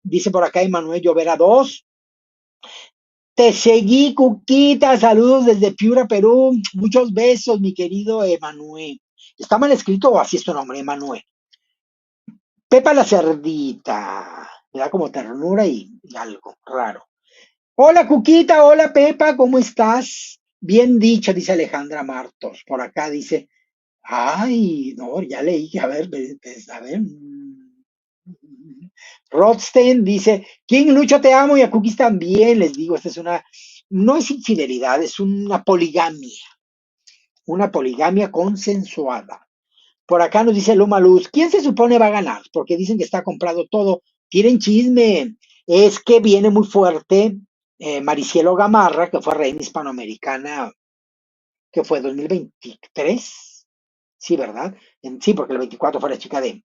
A: Dice por acá Emanuel Llovera 2. Te seguí, Cuquita. Saludos desde Piura, Perú. Muchos besos, mi querido Emanuel. ¿Está mal escrito o así es tu nombre, Emanuel? Pepa la cerdita. Me da como ternura y algo raro. Hola, Cuquita. Hola, Pepa. ¿Cómo estás? Bien dicho, dice Alejandra Martos. Por acá dice, ay, no, ya leí. A ver, a ver. Rodstein dice, King Lucho te amo y a Cookies también, les digo, esta es no es infidelidad, es una poligamia consensuada. Por acá nos dice Luma Luz, ¿quién se supone va a ganar? Porque dicen que está comprado todo. Tienen chisme. Es que viene muy fuerte Maricielo Gamarra, que fue reina hispanoamericana, que fue 2023. Sí, ¿verdad? Sí, porque el 24 fue la chica de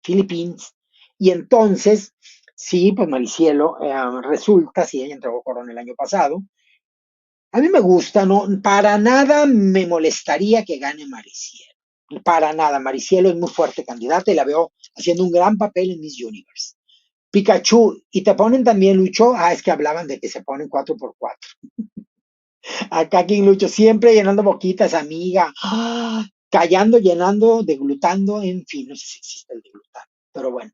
A: Philippines. Y entonces, sí, pues Maricielo, resulta, sí, ella entregó corona el año pasado. A mí me gusta, no, para nada me molestaría que gane Maricielo. Para nada, Maricielo es muy fuerte candidata y la veo haciendo un gran papel en Miss Universe. Pikachu, y te ponen también Lucho, es que hablaban de que se ponen 4x4. Acá King Lucho, siempre llenando boquitas, amiga, callando, llenando, deglutando, en fin, no sé si existe el deglutar, pero bueno.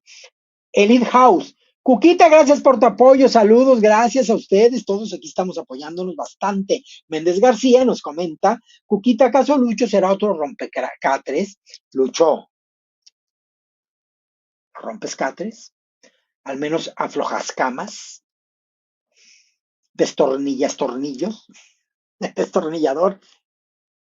A: Elite House, Cuquita, gracias por tu apoyo, saludos, gracias a ustedes, todos aquí estamos apoyándonos bastante. Méndez García nos comenta, Cuquita, ¿acaso Lucho será otro rompecatres? Lucho, ¿rompes catres? Al menos aflojas camas, destornillas tornillos, destornillador.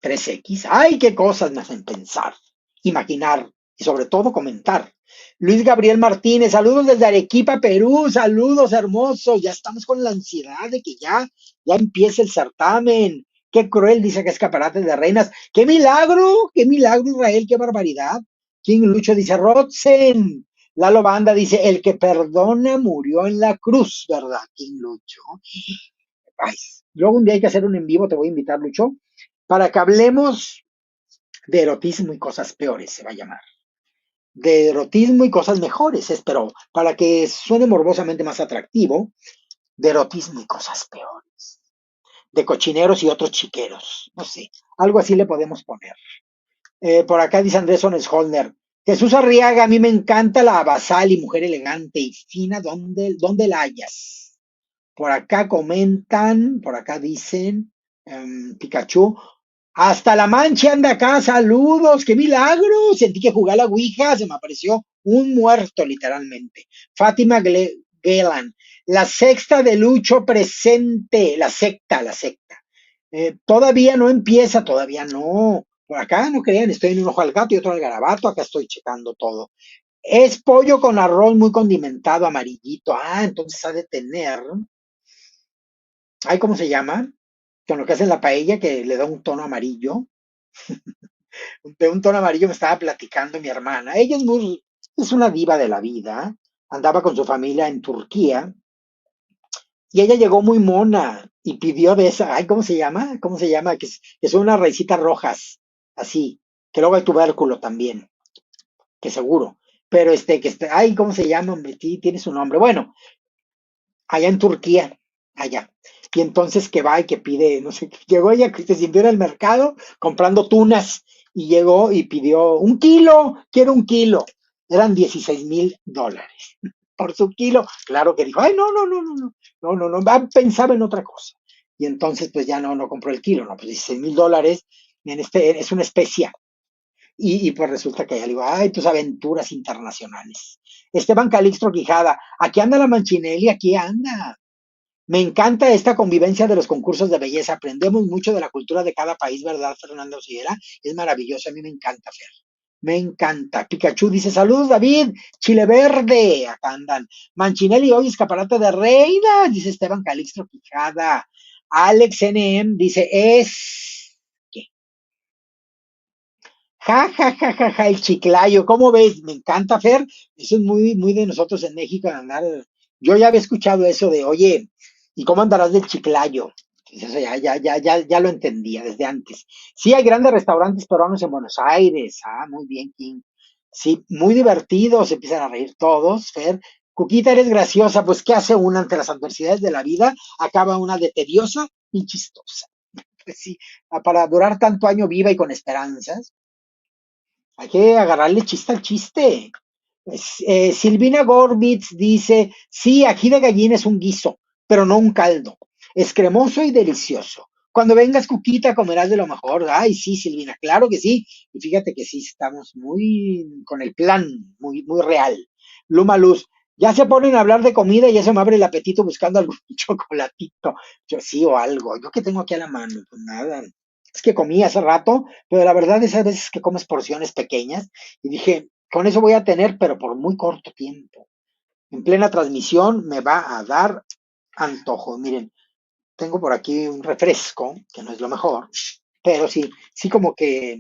A: 3X. ¡Ay, qué cosas me hacen pensar, imaginar y sobre todo comentar! Luis Gabriel Martínez, saludos desde Arequipa, Perú, saludos hermosos. Ya estamos con la ansiedad de que ya empiece el certamen. Qué cruel, dice que escaparate de reinas. Qué milagro, Israel, qué barbaridad! King Lucho dice, Rotzen. Lalo Banda dice, el que perdona murió en la cruz, ¿verdad, King Lucho? Ay, luego un día hay que hacer un en vivo, te voy a invitar, Lucho, para que hablemos de erotismo y cosas peores, se va a llamar. De erotismo y cosas mejores, pero para que suene morbosamente más atractivo, de erotismo y cosas peores. De cochineros y otros chiqueros, no sé, algo así le podemos poner. Por acá dice Andrés Holner. Jesús Arriaga, a mí me encanta la basal y mujer elegante y fina, ¿dónde la hayas? Por acá comentan, por acá dicen, Pikachu, hasta la mancha anda acá, saludos, qué milagro. Sentí que jugué a la Ouija, se me apareció un muerto literalmente. Fátima Gelan, la sexta de Lucho presente, la secta. Todavía no empieza, todavía no. Por acá no crean, estoy en un ojo al gato y otro al garabato, acá estoy checando todo. Es pollo con arroz muy condimentado, amarillito. Entonces ha de tener. Ay, ¿cómo se llama? Con lo que hacen la paella que le da un tono amarillo. De un tono amarillo me estaba platicando mi hermana. Ella es una diva de la vida. Andaba con su familia en Turquía y ella llegó muy mona y pidió de esa. Ay, ¿cómo se llama? ¿Cómo se llama? Que son unas raicitas rojas. Así. que luego hay tubérculo también, que seguro. Pero ay, ¿cómo se llama, hombre? Sí, tiene su nombre. Bueno, allá en Turquía, allá. Y entonces que va y que pide, no sé, llegó ella que se sintió en el mercado comprando tunas y llegó y pidió 1 kilo, quiero 1 kilo. Eran $16,000 por su kilo. Claro que dijo, ay, no, no, no, no, no, no, no, no, pensaba en otra cosa. Y entonces pues ya no compró el kilo, no, pues $16,000 es una especia. Y pues resulta que ya le digo, ay, tus aventuras internacionales. Esteban Calixto Quijada, aquí anda la Manchinelli, aquí anda. Me encanta esta convivencia de los concursos de belleza. Aprendemos mucho de la cultura de cada país, ¿verdad, Fernando Sierra? Es maravilloso. A mí me encanta, Fer. Me encanta. Pikachu dice, saludos, David. Chile verde. Acá andan. Manchinelli, hoy escaparate de reina, dice Esteban Calixto Quijada. Alex NM dice, ¿qué? Ja, ja, ja, ja, ja, el chiclayo. ¿Cómo ves? Me encanta, Fer. Eso es muy, muy de nosotros en México, de andar. Yo ya había escuchado eso de, oye, ¿y cómo andarás del chiclayo? Pues eso ya lo entendía desde antes. Sí, hay grandes restaurantes peruanos en Buenos Aires. Ah, muy bien, King. Sí, muy divertidos, se empiezan a reír todos, Fer. Cuquita, eres graciosa, pues ¿qué hace una ante las adversidades de la vida? Acaba una de tediosa y chistosa. Pues sí, para durar tanto año viva y con esperanzas, hay que agarrarle chiste al chiste. Silvina Gorbitz dice, sí, aquí de gallina es un guiso, pero no un caldo. Es cremoso y delicioso. Cuando vengas, Cuquita, comerás de lo mejor. Ay, sí, Silvina, claro que sí. Y fíjate que sí, estamos muy con el plan, muy, muy real. Luma Luz, ya se ponen a hablar de comida y ya se me abre el apetito buscando algún chocolatito. Yo sí, o algo. Yo que tengo aquí a la mano, pues nada. Es que comí hace rato, pero la verdad es a veces que comes porciones pequeñas y dije, con eso voy a tener, pero por muy corto tiempo. En plena transmisión me va a dar antojo. Miren, tengo por aquí un refresco, que no es lo mejor, pero sí, sí como que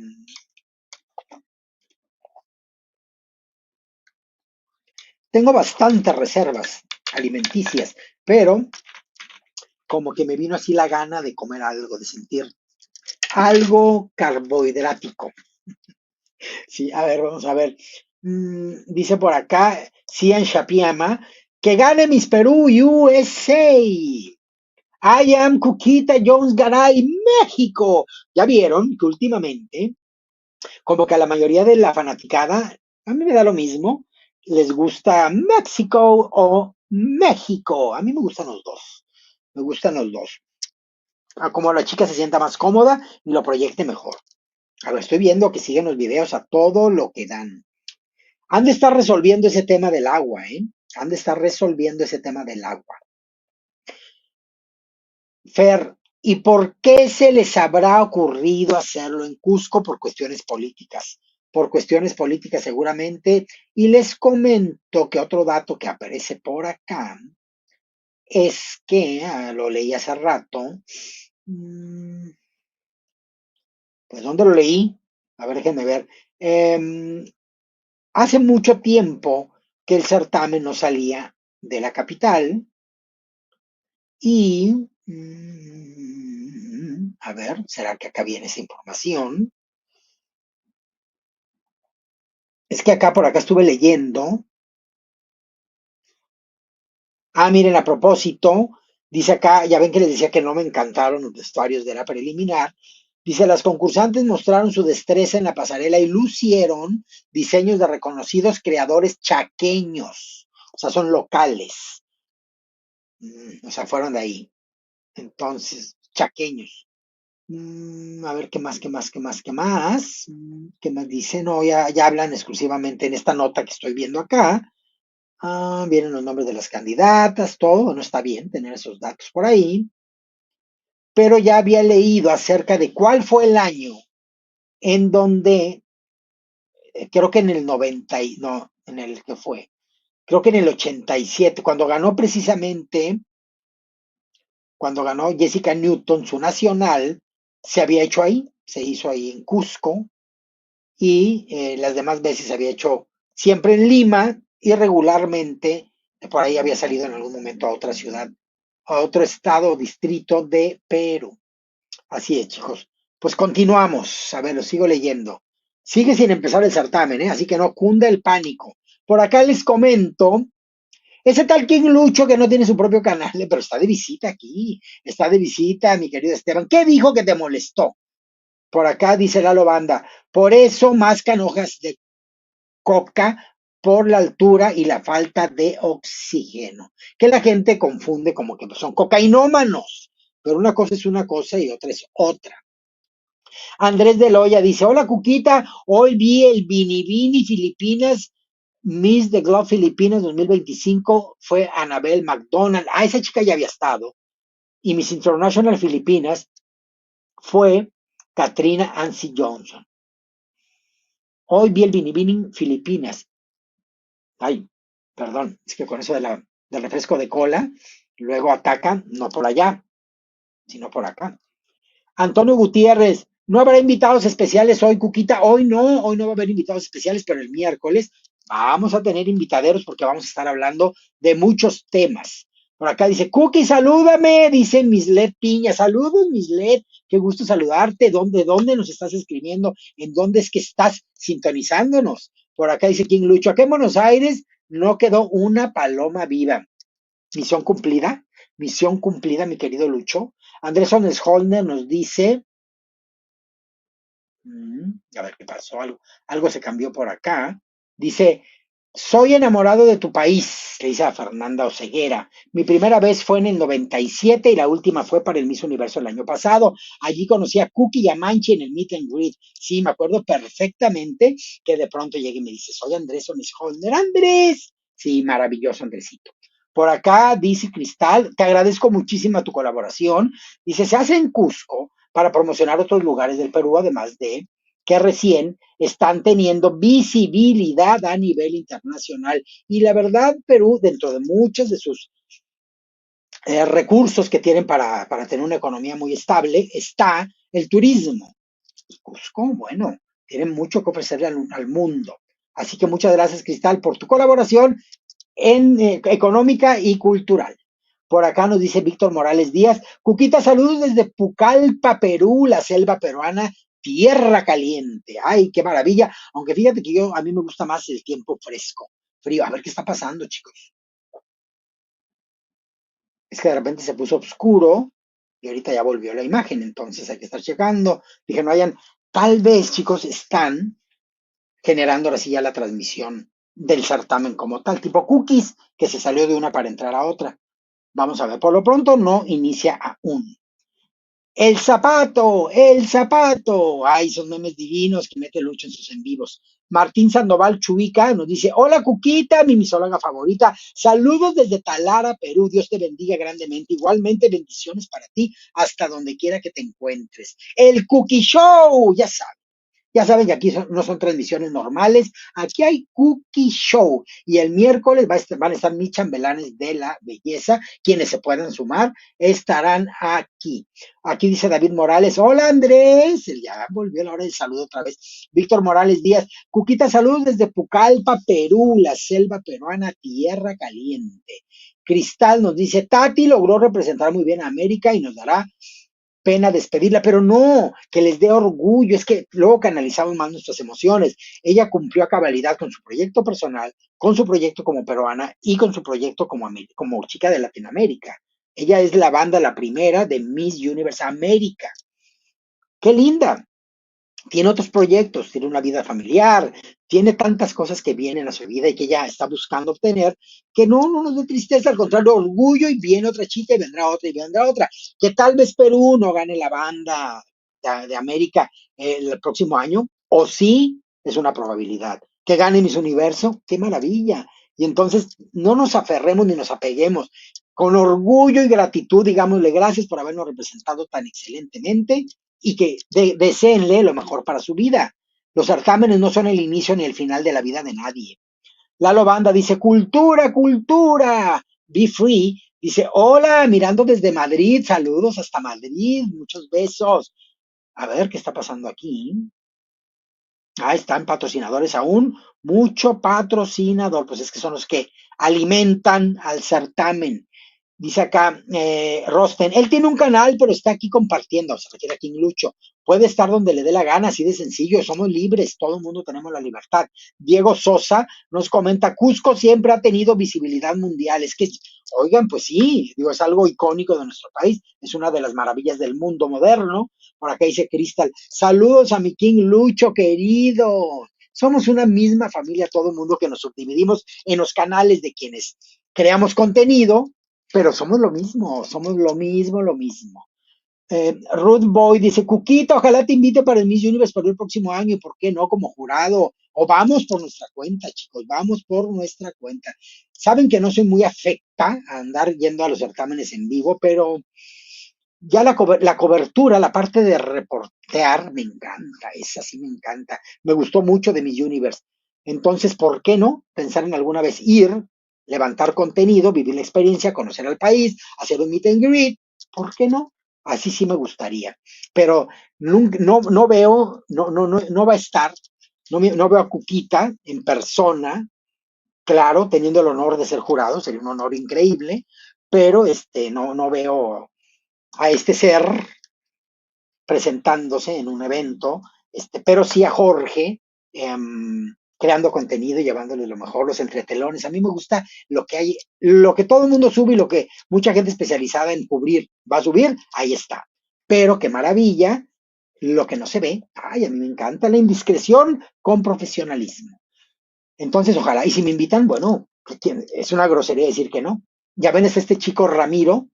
A: tengo bastantes reservas alimenticias, pero como que me vino así la gana de comer algo, de sentir algo carbohidrático. Sí, a ver, vamos a ver. Dice por acá, Cian Shapiama, que gane Miss Perú USA. I am Cuquita Jones Garay, México. Ya vieron que últimamente, como que a la mayoría de la fanaticada, a mí me da lo mismo, les gusta México o México. A mí me gustan los dos. Me gustan los dos. Como la chica se sienta más cómoda y lo proyecte mejor. A ver, estoy viendo que siguen los videos a todo lo que dan. Han de estar resolviendo ese tema del agua, ¿eh? Han de estar resolviendo ese tema del agua. Fer, ¿y por qué se les habrá ocurrido hacerlo en Cusco? Por cuestiones políticas. Por cuestiones políticas seguramente. Y les comento que otro dato que aparece por acá es que, lo leí hace rato, pues ¿dónde lo leí? A ver, déjenme ver. Hace mucho tiempo que el certamen no salía de la capital y, a ver, ¿será que acá viene esa información? Es que acá por acá estuve leyendo. Ah, miren, a propósito, dice acá, ya ven que les decía que no me encantaron los vestuarios de la preliminar. Dice, las concursantes mostraron su destreza en la pasarela y lucieron diseños de reconocidos creadores chaqueños. O sea, son locales. O sea, fueron de ahí. Entonces, chaqueños. A ver, ¿qué más, qué más, qué más, qué más? ¿Qué más dice? No, ya hablan exclusivamente en esta nota que estoy viendo acá. Vienen los nombres de las candidatas, todo. No está bien tener esos datos por ahí. Pero ya había leído acerca de cuál fue el año en donde, creo que en el 90, no, en el que fue, creo que en el 87, cuando ganó Jessica Newton su nacional, se había hecho ahí, se hizo ahí en Cusco, y las demás veces se había hecho siempre en Lima y regularmente por ahí había salido en algún momento a otra ciudad, a otro estado o distrito de Perú. Así es, chicos. Pues continuamos. A ver, lo sigo leyendo. Sigue sin empezar el certamen, ¿eh? Así que no cunda el pánico. Por acá les comento, ese tal King Lucho que no tiene su propio canal, pero está de visita aquí, está de visita, mi querido Esteban. ¿Qué dijo que te molestó? Por acá dice Lalo Banda, por eso mascan hojas de coca por la altura y la falta de oxígeno, que la gente confunde como que son cocainómanos, pero una cosa es una cosa y otra es otra. Andrés de Loya dice, hola Cuquita, hoy vi el Binibini Filipinas, Miss the Globe Filipinas 2025, fue Anabel McDonald, esa chica ya había estado, y Miss International Filipinas fue Katrina Ansi Johnson. Hoy vi el Binibini Filipinas, ay, perdón, es que con eso del refresco de cola, luego atacan, no por allá, sino por acá. Antonio Gutiérrez, no habrá invitados especiales hoy, Cuquita. Hoy no va a haber invitados especiales, pero el miércoles vamos a tener invitaderos porque vamos a estar hablando de muchos temas. Por acá dice, Cookie, salúdame, dice Mislet Piña. Saludos, Mislet, qué gusto saludarte. ¿Dónde nos estás escribiendo? ¿En dónde es que estás sintonizándonos? Por acá dice King Lucho, aquí en Buenos Aires no quedó una paloma viva. Misión cumplida, mi querido Lucho. Andrés Holner nos dice, a ver qué pasó, algo se cambió por acá. Dice, soy enamorado de tu país, le dice a Fernanda Oseguera. Mi primera vez fue en el 97 y la última fue para el Miss Universo el año pasado. Allí conocí a Cookie y a Manchi en el Meet and Greet. Sí, me acuerdo perfectamente que de pronto llegué y me dice, soy Andrés Holner. ¡Andrés! Sí, maravilloso, Andresito. Por acá dice Cristal, te agradezco muchísimo tu colaboración. Dice, se hace en Cusco para promocionar otros lugares del Perú, además de que recién están teniendo visibilidad a nivel internacional. Y la verdad, Perú, dentro de muchos de sus recursos que tienen para tener una economía muy estable, está el turismo. Y Cusco, bueno, tienen mucho que ofrecerle al mundo. Así que muchas gracias, Cristal, por tu colaboración económica y cultural. Por acá nos dice Víctor Morales Díaz. Cuquita, saludos desde Pucallpa, Perú, la selva peruana, tierra caliente. Ay, qué maravilla. Aunque fíjate que a mí me gusta más el tiempo fresco, frío. A ver qué está pasando, chicos. Es que de repente se puso oscuro y ahorita ya volvió la imagen, entonces hay que estar checando. Dije, no hayan, tal vez, chicos, están generando ahora sí ya la transmisión del certamen como tal, tipo cookies, que se salió de una para entrar a otra. Vamos a ver, por lo pronto no inicia aún. El zapato, el zapato. Ay, son memes divinos que mete Lucho en sus en vivos. Martín Sandoval Chubica nos dice, hola Cuquita, mi misóloga favorita. Saludos desde Talara, Perú. Dios te bendiga grandemente. Igualmente bendiciones para ti hasta donde quiera que te encuentres. El Cookie Show, ya sabes. Ya saben que aquí no son transmisiones normales, aquí hay Cookie Show y el miércoles van a estar mis chambelanes de la belleza, quienes se puedan sumar estarán aquí. Aquí dice David Morales, hola Andrés, ya volvió la hora del saludo otra vez. Víctor Morales Díaz, Cuquita, saludos desde Pucallpa, Perú, la selva peruana, tierra caliente. Cristal nos dice, Tati logró representar muy bien a América y nos dará pena despedirla, pero no, que les dé orgullo, es que luego canalizamos más nuestras emociones. Ella cumplió a cabalidad con su proyecto personal, con su proyecto como peruana y con su proyecto como chica de Latinoamérica. Ella es la banda, la primera de Miss Universe América. ¡Qué linda! Tiene otros proyectos, tiene una vida familiar, tiene tantas cosas que vienen a su vida y que ella está buscando obtener, que no nos dé tristeza, al contrario, orgullo y viene otra chica y vendrá otra y vendrá otra. Que tal vez Perú no gane la banda de América el próximo año, o sí, es una probabilidad. Que gane Miss Universo, qué maravilla. Y entonces no nos aferremos ni nos apeguemos. Con orgullo y gratitud, digámosle gracias por habernos representado tan excelentemente y que deseenle lo mejor para su vida. Los certámenes no son el inicio ni el final de la vida de nadie. Lalo Banda dice, cultura, cultura, be free. Dice, hola, mirando desde Madrid, saludos hasta Madrid, muchos besos. A ver qué está pasando aquí. Ah, están patrocinadores aún, mucho patrocinador, pues es que son los que alimentan al certamen. Dice acá Rosten, él tiene un canal, pero está aquí compartiendo, se refiere a King Lucho. puede estar donde le dé la gana, así de sencillo, somos libres, todo el mundo tenemos la libertad. Diego Sosa nos comenta, Cusco siempre ha tenido visibilidad mundial, es que, oigan, pues sí, digo, es algo icónico de nuestro país, es una de las maravillas del mundo moderno. Por acá dice Cristal, saludos a mi King Lucho, querido. Somos una misma familia, todo el mundo que nos subdividimos en los canales de quienes creamos contenido, pero somos lo mismo, lo mismo. Ruth Boy dice, Cuquita, ojalá te invite para el Miss Universe para el próximo año, y por qué no, como jurado, o vamos por nuestra cuenta, chicos, vamos por nuestra cuenta. Saben que no soy muy afecta a andar yendo a los certámenes en vivo, pero ya la cobertura, la parte de reportear, me encanta, esa sí me encanta. Me gustó mucho de Miss Universe. Entonces, ¿por qué no pensar en alguna vez ir, levantar contenido, vivir la experiencia, conocer al país, hacer un meet and greet? ¿Por qué no? Así sí me gustaría. Pero no veo, no va a estar, no veo a Cuquita en persona, claro, teniendo el honor de ser jurado, sería un honor increíble, pero no veo a este ser presentándose en un evento, pero sí a Jorge, creando contenido y llevándole lo mejor, los entretelones. A mí me gusta lo que hay, lo que todo el mundo sube y lo que mucha gente especializada en cubrir va a subir, ahí está. Pero qué maravilla, lo que no se ve, ay, a mí me encanta la indiscreción con profesionalismo. Entonces, ojalá, y si me invitan, bueno, es una grosería decir que no. Ya ven, es este chico Ramiro,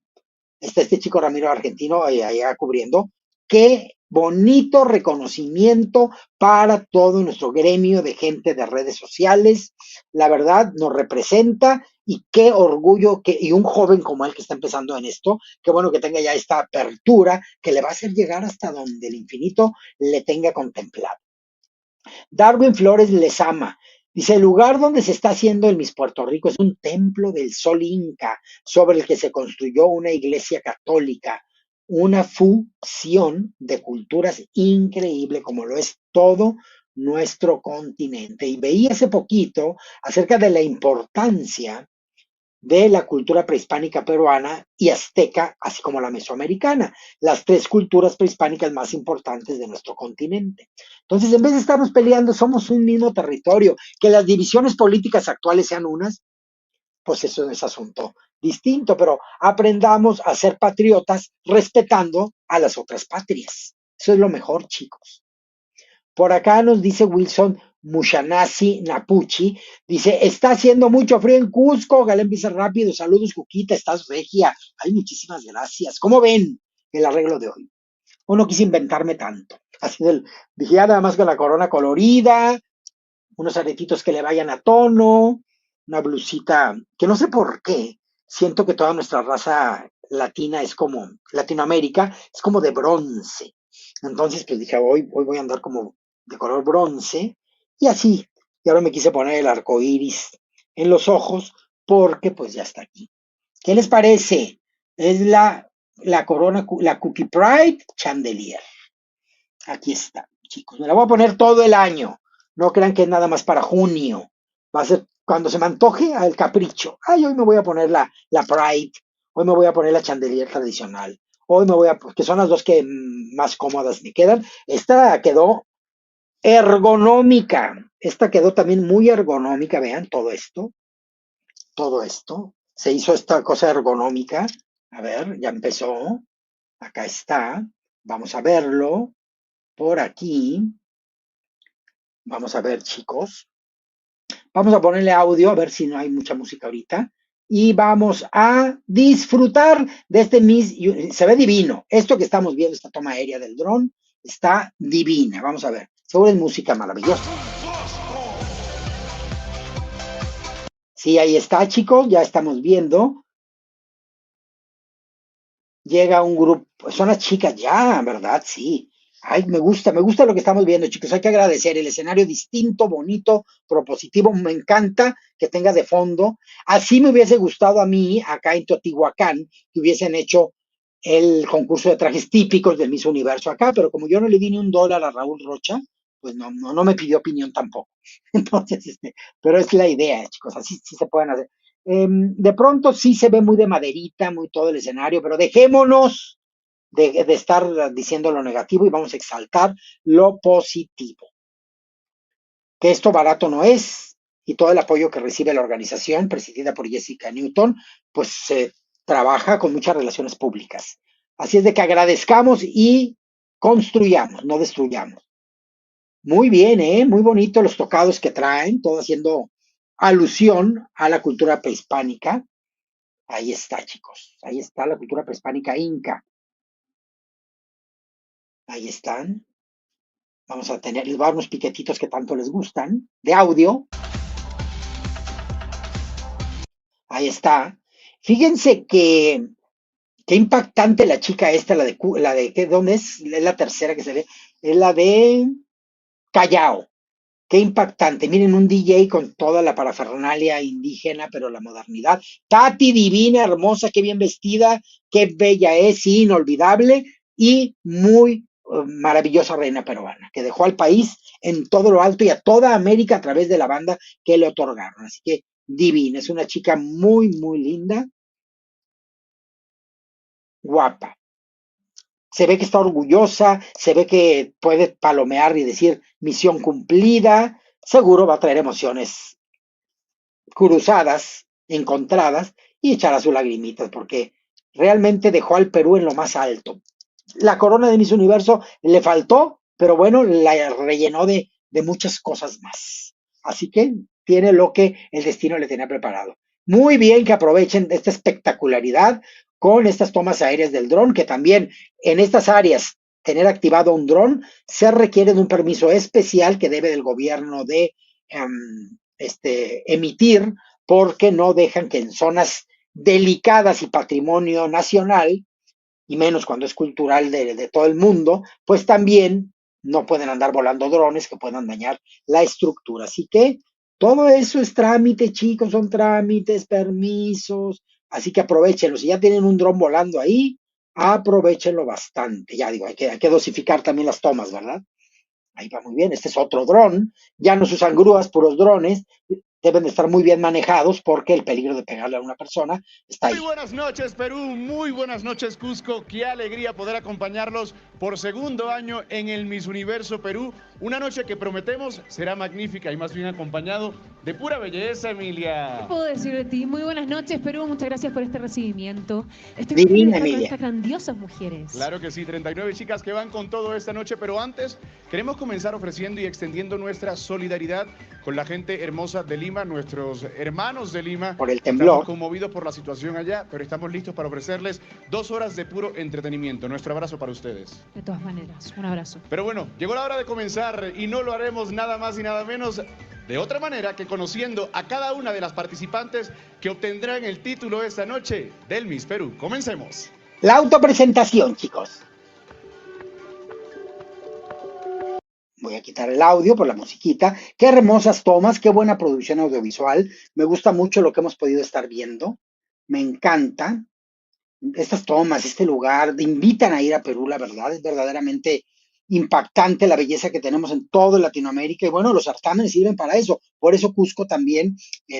A: está este chico Ramiro argentino allá cubriendo. Qué bonito reconocimiento para todo nuestro gremio de gente de redes sociales. La verdad, nos representa y qué orgullo y un joven como él que está empezando en esto, qué bueno que tenga ya esta apertura que le va a hacer llegar hasta donde el infinito le tenga contemplado. Darwin Flores les ama. Dice, el lugar donde se está haciendo el Miss Puerto Rico es un templo del sol inca sobre el que se construyó una iglesia católica, una fusión de culturas increíble como lo es todo nuestro continente. Y veía hace poquito acerca de la importancia de la cultura prehispánica peruana y azteca, así como la mesoamericana, las tres culturas prehispánicas más importantes de nuestro continente. Entonces, en vez de estarnos peleando, somos un mismo territorio, que las divisiones políticas actuales sean unas, pues eso es asunto distinto, pero aprendamos a ser patriotas respetando a las otras patrias. Eso es lo mejor, chicos. Por acá nos dice Wilson Mushanasi Napuchi, dice, está haciendo mucho frío en Cusco, ojalá empiece rápido, saludos Cuquita, estás regia, ay, muchísimas gracias. ¿Cómo ven el arreglo de hoy? O no quise inventarme tanto, así dije, ya nada más con la corona colorida, unos aretitos que le vayan a tono, una blusita, que no sé por qué, siento que toda nuestra raza latina es como, Latinoamérica, es como de bronce. Entonces, pues dije, hoy voy a andar como de color bronce, y así. Y ahora me quise poner el arco iris en los ojos, porque pues ya está aquí. ¿Qué les parece? Es la corona, la Cookie Pride Chandelier. Aquí está, chicos. Me la voy a poner todo el año. No crean que es nada más para junio. Va a ser cuando se me antoje al capricho. Ay, hoy me voy a poner la Pride. Hoy me voy a poner la chandelier tradicional. Hoy me voy a, que son las dos que más cómodas me quedan. Esta quedó ergonómica. Esta quedó también muy ergonómica. Vean todo esto. Todo esto. Se hizo esta cosa ergonómica. A ver, ya empezó. Acá está. Vamos a verlo por aquí. Vamos a ver, chicos. Vamos a ponerle audio, a ver si no hay mucha música ahorita. Y vamos a disfrutar de este Miss. Se ve divino. Esto que estamos viendo, esta toma aérea del dron, está divina. Vamos a ver. Seguro es música maravillosa. Sí, ahí está, chicos. Ya estamos viendo. Llega un grupo. Son las chicas ya, ¿verdad? Sí. Ay, me gusta lo que estamos viendo, chicos. Hay que agradecer el escenario distinto, bonito, propositivo. Me encanta que tenga de fondo. Así me hubiese gustado a mí, acá en Teotihuacán, que hubiesen hecho el concurso de trajes típicos del Miss Universo acá, pero como yo no le di ni un dólar a Raúl Rocha, pues no me pidió opinión tampoco. Entonces, pero es la idea, chicos. Así sí se pueden hacer. De pronto sí se ve muy de maderita, muy todo el escenario, pero dejémonos de estar diciendo lo negativo y vamos a exaltar lo positivo. Que esto barato no es y todo el apoyo que recibe la organización presidida por Jessica Newton, pues se trabaja con muchas relaciones públicas. Así es de que agradezcamos y construyamos, no destruyamos. Muy bien, ¿eh? Muy bonito los tocados que traen, todo haciendo alusión a la cultura prehispánica. Ahí está, chicos. Ahí está la cultura prehispánica inca. Ahí están. Vamos a tener, les voy a dar unos piquetitos que tanto les gustan de audio. Ahí está. Fíjense que qué impactante la chica esta, ¿dónde es? Es la tercera que se ve. Es la de Callao. Qué impactante. Miren, un DJ con toda la parafernalia indígena, pero la modernidad. Tati, divina, hermosa, qué bien vestida, qué bella es, inolvidable y muy maravillosa reina peruana, que dejó al país en todo lo alto y a toda América a través de la banda que le otorgaron. Así que divina, es una chica muy, muy linda, guapa. Se ve que está orgullosa, se ve que puede palomear y decir misión cumplida, seguro va a traer emociones cruzadas, encontradas, y echará sus lagrimitas, porque realmente dejó al Perú en lo más alto. La corona de Miss Universo le faltó, pero bueno, la rellenó de muchas cosas más. Así que tiene lo que el destino le tenía preparado. Muy bien que aprovechen esta espectacularidad con estas tomas aéreas del dron, que también en estas áreas tener activado un dron se requiere de un permiso especial que debe del gobierno de emitir, porque no dejan que en zonas delicadas y patrimonio nacional, y menos cuando es cultural de todo el mundo, pues también no pueden andar volando drones que puedan dañar la estructura. Así que todo eso es trámite, chicos, son trámites, permisos, así que aprovechenlo. Si ya tienen un dron volando ahí, aprovechenlo bastante. Ya digo, hay que dosificar también las tomas, ¿verdad? Ahí va muy bien, este es otro dron, ya no se usan grúas, puros drones, deben de estar muy bien manejados porque el peligro de pegarle a una persona está
B: Muy
A: ahí.
B: buenas noches Perú, muy buenas noches Cusco, qué alegría poder acompañarlos por segundo año en el Miss Universo Perú, una noche que prometemos será magnífica y más bien acompañado de pura belleza, Emilia.
C: ¿Qué puedo decir de ti? Muy buenas noches, Perú. Muchas gracias por este recibimiento. Estoy muy feliz de
A: Divina
C: estar con
A: Emilia.
C: estas grandiosas mujeres.
B: Claro que sí, 39 chicas que van con todo esta noche, pero antes queremos comenzar ofreciendo y extendiendo nuestra solidaridad con la gente hermosa de Lima, nuestros hermanos de Lima.
A: Por el
B: Estamos
A: temblor.
B: conmovidos por la situación allá, pero estamos listos para ofrecerles 2 horas de puro entretenimiento. Nuestro abrazo para ustedes.
C: De todas maneras, un abrazo.
B: Pero bueno, llegó la hora de comenzar y no lo haremos nada más y nada menos de otra manera que conociendo a cada una de las participantes que obtendrán el título esta noche del Miss Perú. Comencemos.
A: La autopresentación, chicos. Voy a quitar el audio por la musiquita. Qué hermosas tomas, qué buena producción audiovisual. Me gusta mucho lo que hemos podido estar viendo. Me encanta. Estas tomas, este lugar, invitan a ir a Perú, la verdad, es verdaderamente impactante la belleza que tenemos en toda Latinoamérica y bueno, los certámenes sirven para eso, por eso Cusco también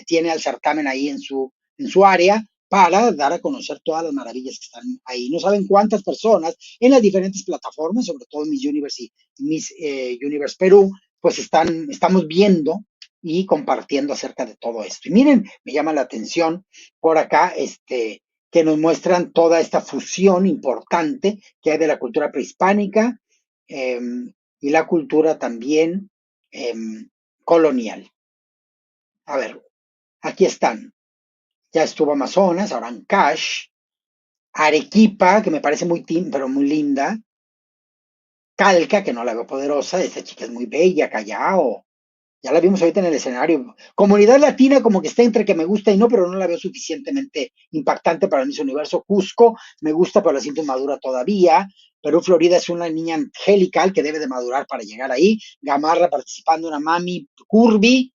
A: tiene al certamen ahí en su área para dar a conocer todas las maravillas que están ahí. No saben cuántas personas en las diferentes plataformas, sobre todo Miss Universe y Miss Universe Perú, pues estamos viendo y compartiendo acerca de todo esto. Y miren, me llama la atención por acá, que nos muestran toda esta fusión importante que hay de la cultura prehispánica eh, y la cultura también eh, colonial. A ver, aquí están. Ya estuvo Amazonas, ahora Ancash, Arequipa, que me parece muy pero muy linda, Calca, que no la veo poderosa, esta chica es muy bella, Callao, ya la vimos ahorita en el escenario. Comunidad Latina como que está entre que me gusta y no, pero no la veo suficientemente impactante para Miss Universo. Cusco me gusta, pero la siento madura todavía. Perú Florida es una niña angelical que debe de madurar para llegar ahí. Gamarra participando, una mami curvy.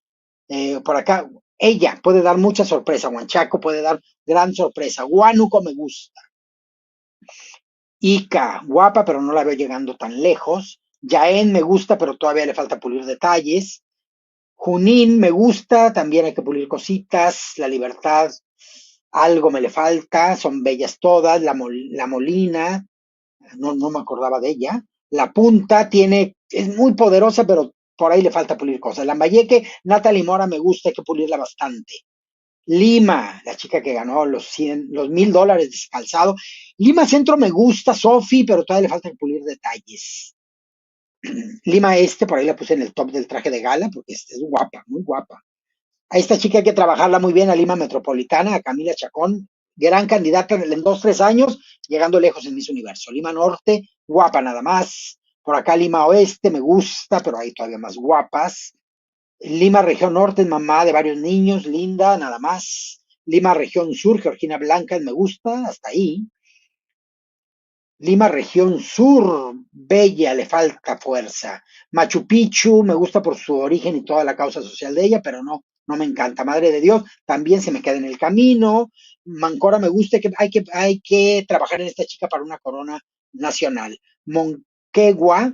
A: Por acá, ella puede dar mucha sorpresa. Huanchaco puede dar gran sorpresa. Huánuco me gusta. Ica, guapa, pero no la veo llegando tan lejos. Yaén me gusta, pero todavía le falta pulir detalles. Junín me gusta, también hay que pulir cositas, la libertad, algo me le falta, son bellas todas, la Molina, no me acordaba de ella. La punta es muy poderosa, pero por ahí le falta pulir cosas. Lambayeque, Natalie Mora me gusta, hay que pulirla bastante. Lima, la chica que ganó los $1,000 descalzado. Lima Centro me gusta, Sofi, pero todavía le falta pulir detalles. Lima Este, por ahí la puse en el top del traje de gala, porque es guapa, muy guapa. A esta chica hay que trabajarla muy bien, a Lima Metropolitana, a Camila Chacón, gran candidata en 2, 3 años, llegando lejos en Miss Universo. Lima Norte, guapa nada más. Por acá Lima Oeste, me gusta, pero hay todavía más guapas. Lima Región Norte, mamá de varios niños, linda, nada más. Lima Región Sur, Georgina Blanca, me gusta, hasta ahí. Lima Región Sur, bella, le falta fuerza. Machu Picchu, me gusta por su origen y toda la causa social de ella, pero no me encanta. Madre de Dios, también se me queda en el camino. Mancora me gusta, hay que trabajar en esta chica para una corona nacional. Monquegua,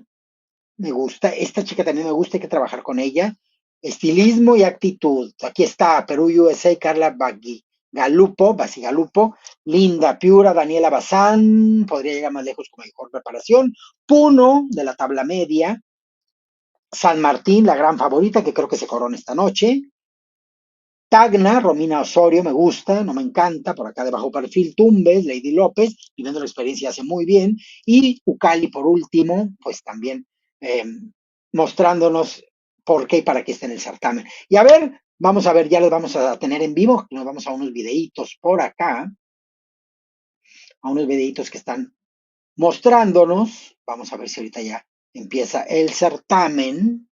A: me gusta. Esta chica también me gusta, hay que trabajar con ella. Estilismo y actitud. Aquí está, Perú USA, Carla Basigalupo, Linda Piura, Daniela Bazán, podría llegar más lejos con mejor preparación. Puno, de la tabla media. San Martín, la gran favorita, que creo que se corona esta noche. Tacna, Romina Osorio, me gusta, no me encanta, por acá de bajo perfil, Tumbes, Lady López, viviendo la experiencia hace muy bien, y Ucali por último, pues también eh, mostrándonos por qué y para qué está en el certamen. Y a ver, vamos a ver, ya los vamos a tener en vivo, nos vamos a unos videitos por acá, a unos videitos que están mostrándonos, vamos a ver si ahorita ya empieza el certamen.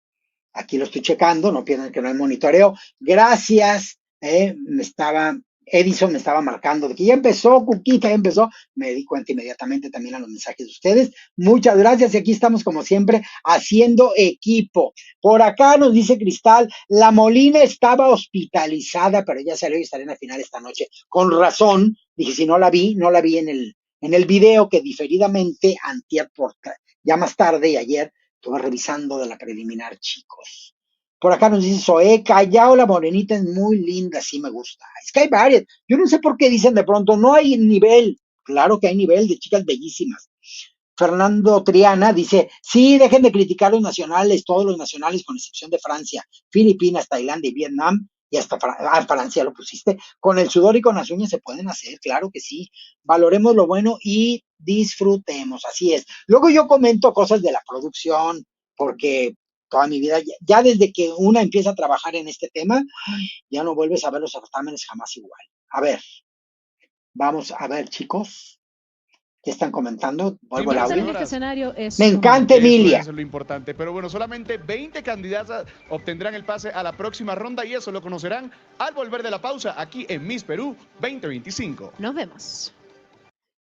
A: Aquí lo estoy checando, no pierdan que no hay monitoreo. Gracias, Edison me estaba marcando de que ya empezó, Cuquita, ya empezó. Me di cuenta inmediatamente también a los mensajes de ustedes. Muchas gracias y aquí estamos como siempre haciendo equipo. Por acá nos dice Cristal, la Molina estaba hospitalizada, pero ya salió y estará en la final esta noche. Con razón, dije, si no la vi en el video que diferidamente antier ya más tarde y ayer estuve revisando de la preliminar, chicos. Por acá nos dice Zoe, Callao, la morenita es muy linda, sí me gusta. Es que hay varias. Yo no sé por qué dicen de pronto, no hay nivel. Claro que hay nivel de chicas bellísimas. Fernando Triana dice, sí, dejen de criticar los nacionales, todos los nacionales, con excepción de Francia, Filipinas, Tailandia y Vietnam, y hasta Francia lo pusiste, con el sudor y con las uñas se pueden hacer, claro que sí. Valoremos lo bueno y disfrutemos, así es. Luego yo comento cosas de la producción, porque toda mi vida, ya desde que una empieza a trabajar en este tema, ya no vuelves a ver los certámenes jamás igual. A ver, vamos a ver, chicos. ¿Qué están comentando? Vuelvo al
C: Quien sale
A: audio.
C: en este escenario
A: Me
C: es
A: encanta,
C: Romina.
B: Eso
A: Emilia.
B: es lo importante. Pero bueno, solamente 20 candidatas obtendrán el pase a la próxima ronda y eso lo conocerán al volver de la pausa aquí en Miss Perú 2025.
C: Nos vemos.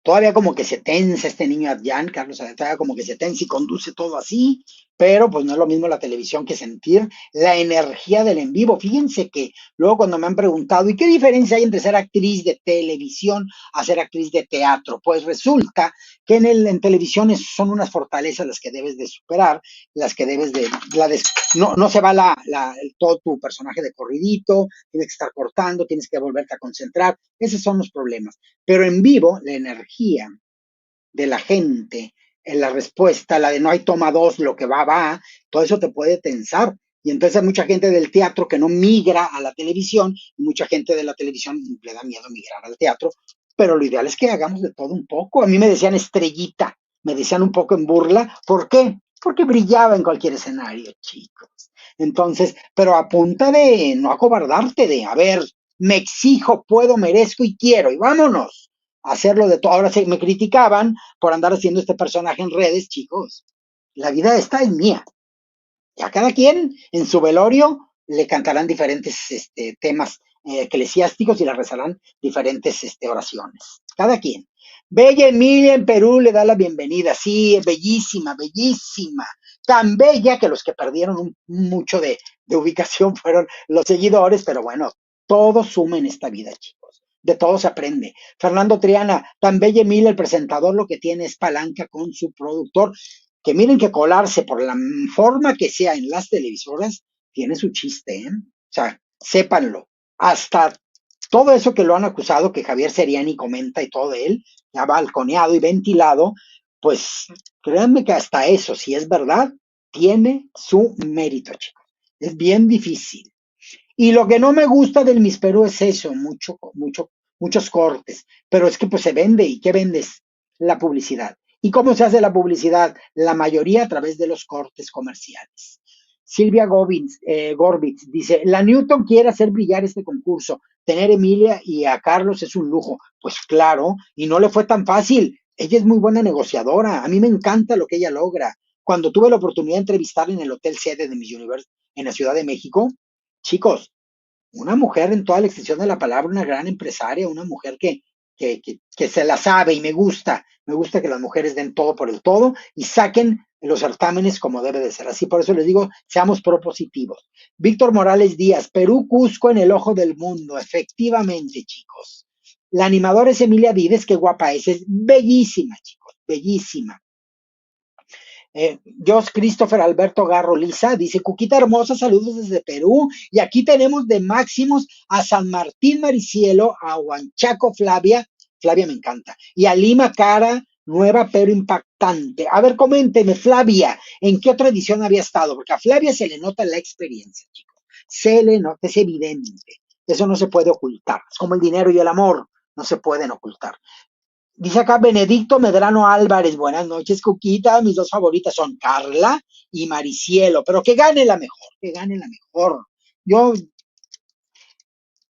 A: Todavía como que se tensa este niño Adrián, Carlos todavía como que se tensa y conduce todo así, pero pues no es lo mismo la televisión que sentir la energía del en vivo. Fíjense que luego cuando me han preguntado, ¿y qué diferencia hay entre ser actriz de televisión a ser actriz de teatro? Pues resulta que en televisión son unas fortalezas las que debes de superar, las que debes de, no se va todo tu personaje de corridito, tienes que estar cortando, tienes que volverte a concentrar, esos son los problemas. Pero en vivo, la energía de la gente, en la respuesta, la de no hay toma dos, lo que va, todo eso te puede tensar. Y entonces hay mucha gente del teatro que no migra a la televisión, y mucha gente de la televisión le da miedo migrar al teatro, pero lo ideal es que hagamos de todo un poco. A mí me decían estrellita, me decían un poco en burla. ¿Por qué? Porque brillaba en cualquier escenario, chicos. Entonces, pero a punta de no acobardarte, de, a ver, me exijo, puedo, merezco y quiero, y vámonos a hacerlo de todo. Ahora me criticaban por andar haciendo este personaje en redes, chicos. La vida esta es mía. Y a cada quien en su velorio le cantarán diferentes temas eclesiásticos y le rezarán diferentes oraciones. Cada quien. Bella Emilia en Perú le da la bienvenida. Sí, es bellísima, bellísima. Tan bella que los que perdieron mucho de ubicación fueron los seguidores, pero bueno, todo suma en esta vida, chicos. De todo se aprende. Fernando Triana, tan bella Emilia, el presentador lo que tiene es palanca con su productor, que miren que colarse por la forma que sea en las televisoras tiene su chiste, ¿eh? O sea, sépanlo. Hasta todo eso que lo han acusado, que Javier Seriani comenta y todo de él, ya balconeado y ventilado, pues créanme que hasta eso, si es verdad, tiene su mérito, chicos. Es bien difícil. Y lo que no me gusta del Miss Perú es eso, muchos cortes. Pero es que pues se vende. ¿Y qué vendes? La publicidad. ¿Y cómo se hace la publicidad? La mayoría a través de los cortes comerciales. Silvia Gorbitz dice, la Newton quiere hacer brillar este concurso. Tener a Emilia y a Carlos es un lujo. Pues claro, y no le fue tan fácil. Ella es muy buena negociadora. A mí me encanta lo que ella logra. Cuando tuve la oportunidad de entrevistarla en el hotel sede de Miss Universe en la Ciudad de México, chicos, una mujer en toda la extensión de la palabra, una gran empresaria, una mujer que se la sabe y me gusta que las mujeres den todo por el todo y saquen los certámenes como debe de ser. Así por eso les digo, seamos propositivos. Víctor Morales Díaz, Perú, Cusco en el ojo del mundo, efectivamente, chicos. La animadora es Emilia Vives, qué guapa es bellísima, chicos, bellísima. Josh Christopher Alberto Garro Lisa dice, Cuquita hermosa, saludos desde Perú. Y aquí tenemos de máximos a San Martín Maricielo, a Huanchaco Flavia, Flavia me encanta, y a Lima Cara, nueva pero impactante. A ver, coménteme, Flavia, ¿en qué otra edición había estado? Porque a Flavia se le nota la experiencia, chicos. Se le nota, es evidente. Eso no se puede ocultar. Es como el dinero y el amor, no se pueden ocultar. Dice acá Benedicto Medrano Álvarez, buenas noches, Cuquita. Mis dos favoritas son Carla y Maricielo, pero que gane la mejor, que gane la mejor. Yo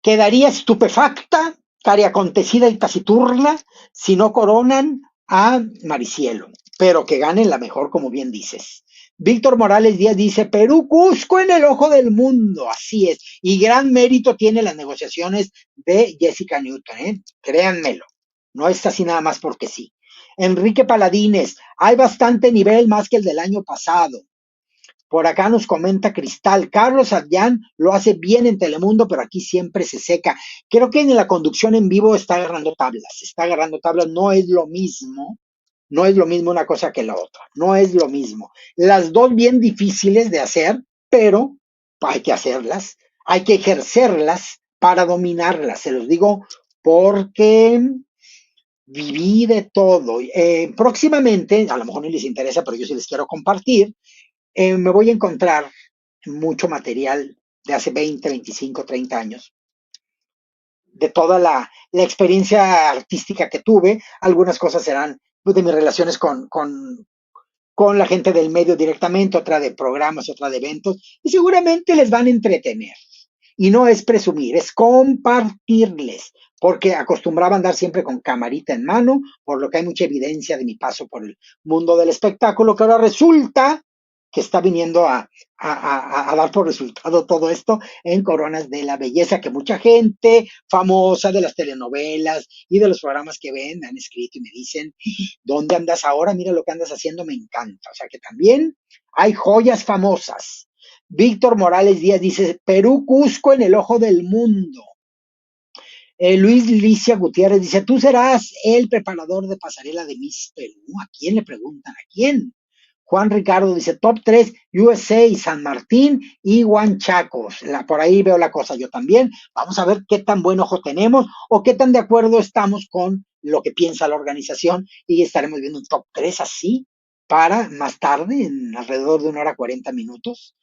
A: quedaría estupefacta, cariacontecida y taciturna si no coronan a Maricielo, pero que gane la mejor, como bien dices. Víctor Morales Díaz dice, Perú, Cusco en el ojo del mundo, así es, y gran mérito tiene las negociaciones de Jessica Newton, créanmelo. No es así nada más porque sí. Enrique Paladines, hay bastante nivel más que el del año pasado. Por acá nos comenta Cristal, Carlos Adrián lo hace bien en Telemundo, pero aquí siempre se seca. Creo que en la conducción en vivo está agarrando tablas, no es lo mismo, no es lo mismo una cosa que la otra, no es lo mismo. Las dos bien difíciles de hacer, pero hay que hacerlas, hay que ejercerlas para dominarlas, se los digo porque viví de todo. Próximamente, a lo mejor no les interesa, pero yo sí les quiero compartir, me voy a encontrar mucho material de hace 20, 25, 30 años, de toda la experiencia artística que tuve. Algunas cosas serán pues, de mis relaciones con la gente del medio directamente, otra de programas, otra de eventos, y seguramente les van a entretener. Y no es presumir, es compartirles, porque acostumbraba a andar siempre con camarita en mano, por lo que hay mucha evidencia de mi paso por el mundo del espectáculo, que ahora resulta que está viniendo a dar por resultado todo esto en Coronas de la Belleza, que mucha gente famosa de las telenovelas y de los programas que ven me han escrito y me dicen, ¿dónde andas ahora? Mira lo que andas haciendo, me encanta. O sea que también hay joyas famosas. Víctor Morales Díaz dice, Perú, Cusco en el ojo del mundo. Luis Licia Gutiérrez dice, tú serás el preparador de pasarela de Miss Perú. ¿A quién le preguntan? ¿A quién? Juan Ricardo dice, top 3, USA, San Martín y Huanchacos. Por ahí veo la cosa yo también. Vamos a ver qué tan buen ojo tenemos o qué tan de acuerdo estamos con lo que piensa la organización y estaremos viendo un top 3 así para más tarde, en alrededor de 1 hora 40 minutos.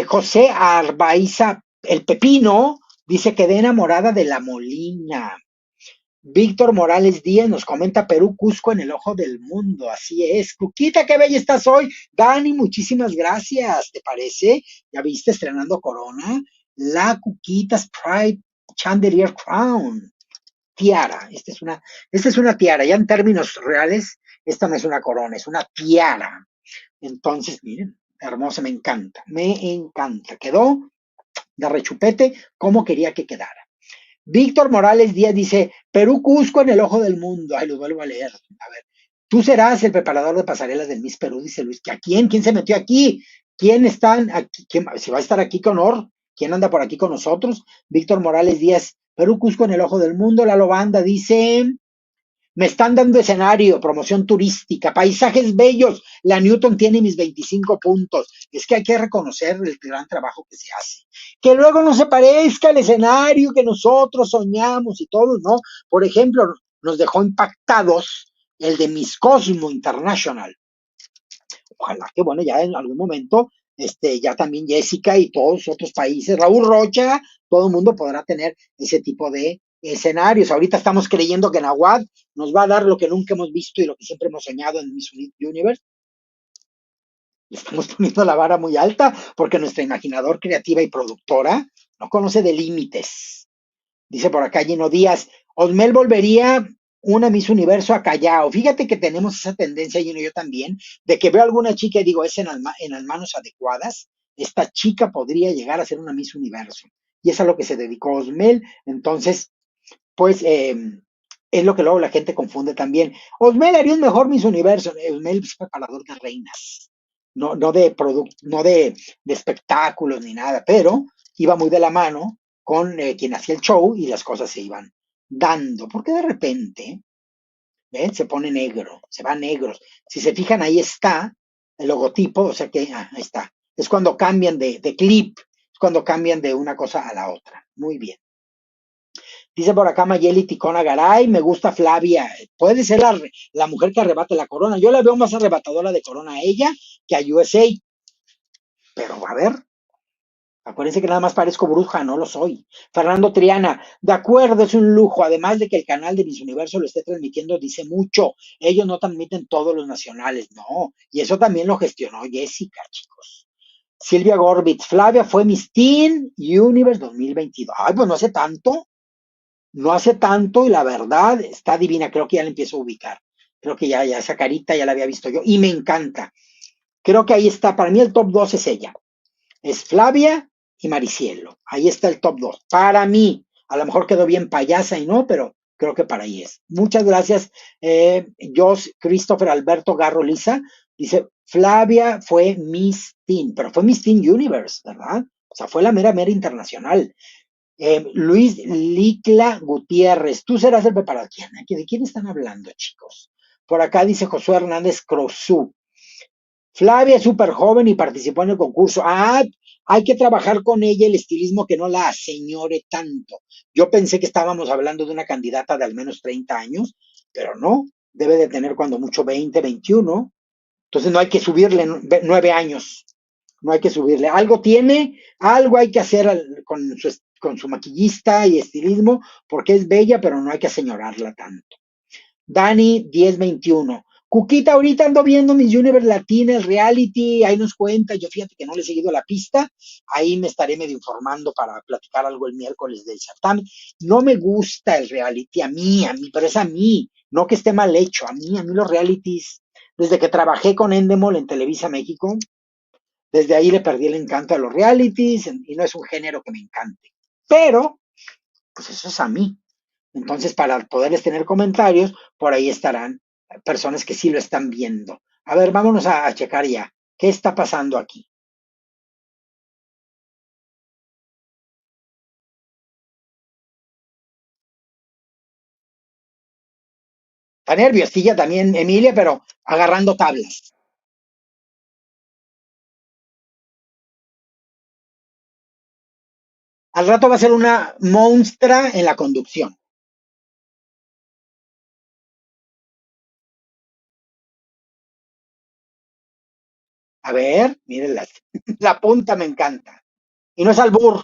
A: José Arbaiza, el Pepino, dice que quedé enamorada de la Molina. Víctor Morales Díaz nos comenta Perú, Cusco en el ojo del mundo. Así es. Cuquita, qué bella estás hoy. Dani, muchísimas gracias. ¿Te parece? Ya viste estrenando Corona. La Cuquita's Pride Chandelier Crown. Tiara. Esta es una tiara. Ya en términos reales, esta no es una corona, es una tiara. Entonces, miren, hermosa, me encanta. Me encanta. Quedó de rechupete como quería que quedara. Víctor Morales Díaz dice, Perú, Cusco en el ojo del mundo. Ay, lo vuelvo a leer. A ver, tú serás el preparador de pasarelas del Miss Perú, dice Luis. ¿A quién? ¿Quién se metió aquí? ¿Quién está aquí? Si va a estar aquí, qué honor. ¿Quién anda por aquí con nosotros? Víctor Morales Díaz, Perú, Cusco en el ojo del mundo. Lalo Banda dice, me están dando escenario, promoción turística, paisajes bellos. La Newton tiene mis 25 puntos. Es que hay que reconocer el gran trabajo que se hace. Que luego no se parezca al escenario que nosotros soñamos y todo, ¿no? Por ejemplo, nos dejó impactados el de Miss Cosmo International. Ojalá que, bueno, ya en algún momento, ya también Jessica y todos los otros países, Raúl Rocha, todo el mundo podrá tener ese tipo de escenarios. Ahorita estamos creyendo que Nahuatl nos va a dar lo que nunca hemos visto y lo que siempre hemos soñado en Miss Universe. Le estamos poniendo la vara muy alta porque nuestra imaginador creativa y productora no conoce de límites. Dice por acá Gino Díaz, Osmel volvería una Miss Universo a Callao. Fíjate que tenemos esa tendencia, Gino y yo también, de que veo a alguna chica y digo, es en las manos adecuadas, esta chica podría llegar a ser una Miss Universo. Y es a lo que se dedicó Osmel. Entonces, pues es lo que luego la gente confunde también. Osmel haría un mejor Miss Universo. Osmel es preparador de reinas, no de no de espectáculos ni nada, pero iba muy de la mano con quien hacía el show y las cosas se iban dando, porque de repente ¿ven? Se pone negro, se va negros. Si se fijan, ahí está el logotipo, o sea que ahí está. Es cuando cambian de clip, es cuando cambian de una cosa a la otra. Muy bien. Dice por acá Mayeli Ticona Garay, me gusta Flavia. Puede ser la mujer que arrebate la corona. Yo la veo más arrebatadora de corona a ella que a USA. Pero a ver, acuérdense que nada más parezco bruja, no lo soy. Fernando Triana, de acuerdo, es un lujo. Además de que el canal de Miss Universo lo esté transmitiendo, dice mucho. Ellos no transmiten todos los nacionales, no. Y eso también lo gestionó Jessica, chicos. Silvia Gorbitz, Flavia fue Miss Teen Universe 2022. Ay, pues no hace tanto. No hace tanto y la verdad está divina. Creo que ya la empiezo a ubicar. Creo que ya esa carita ya la había visto yo y me encanta. Creo que ahí está. Para mí el top 2 es ella. Es Flavia y Maricielo. Ahí está el top 2. Para mí, a lo mejor quedó bien payasa y no, pero creo que para ahí es. Muchas gracias, Josh Christopher Alberto Garro Lisa. Dice, Flavia fue Miss Teen, pero fue Miss Teen Universe, ¿verdad? O sea, fue la mera internacional. Luis Licla Gutiérrez, tú serás el preparador. ¿De quién están hablando, chicos? Por acá dice Josué Hernández Crozú. Flavia es súper joven y participó en el concurso. Ah, hay que trabajar con ella el estilismo que no la aseñore tanto. Yo pensé que estábamos hablando de una candidata de al menos 30 años, pero no, debe de tener cuando mucho 20, 21. Entonces no hay que subirle 9 años. No hay que subirle. Algo tiene, algo hay que hacer con su maquillista y estilismo, porque es bella, pero no hay que aseñorarla tanto. Dani 1021. Cuquita, ahorita ando viendo Miss Universe Latina, el reality, ahí nos cuenta, yo fíjate que no le he seguido la pista, ahí me estaré medio informando para platicar algo el miércoles del certamen. No me gusta el reality, a mí, pero es a mí, no que esté mal hecho, a mí los realities, desde que trabajé con Endemol en Televisa México, desde ahí le perdí el encanto a los realities y no es un género que me encante. Pero, pues eso es a mí. Entonces, para poderles tener comentarios, por ahí estarán personas que sí lo están viendo. A ver, vámonos a checar ya. ¿Qué está pasando aquí? Está nerviosilla también Emilia, pero agarrando tablas. Al rato va a ser una monstrua en la conducción. A ver, miren la punta me encanta. Y no es albur.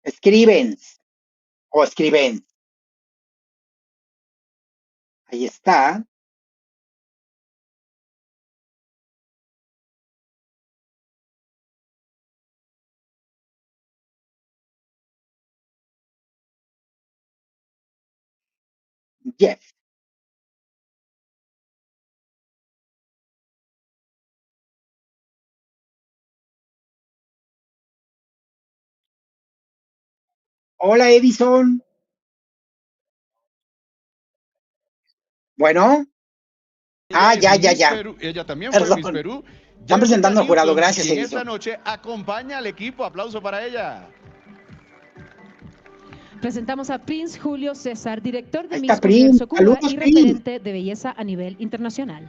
A: Escriben o escriben. Ahí está. Jeff. Hola Edison. Bueno.
B: Ella es
A: Ya, ya,
B: Miss
A: ya.
B: Perú, ella también fue Miss
A: Perdón.
B: Perú.
A: Están
B: Jessica
A: presentando al jurado.
B: Newton,
A: Gracias,
B: quien esta
A: Edison.
B: noche acompaña al equipo. Aplauso para ella.
C: Presentamos a Prince Julio César, director de
A: Ahí
C: Miss
A: está Prince.
C: Universo Cuba
A: Saludos,
C: y
A: Prince.
C: referente de belleza a nivel internacional.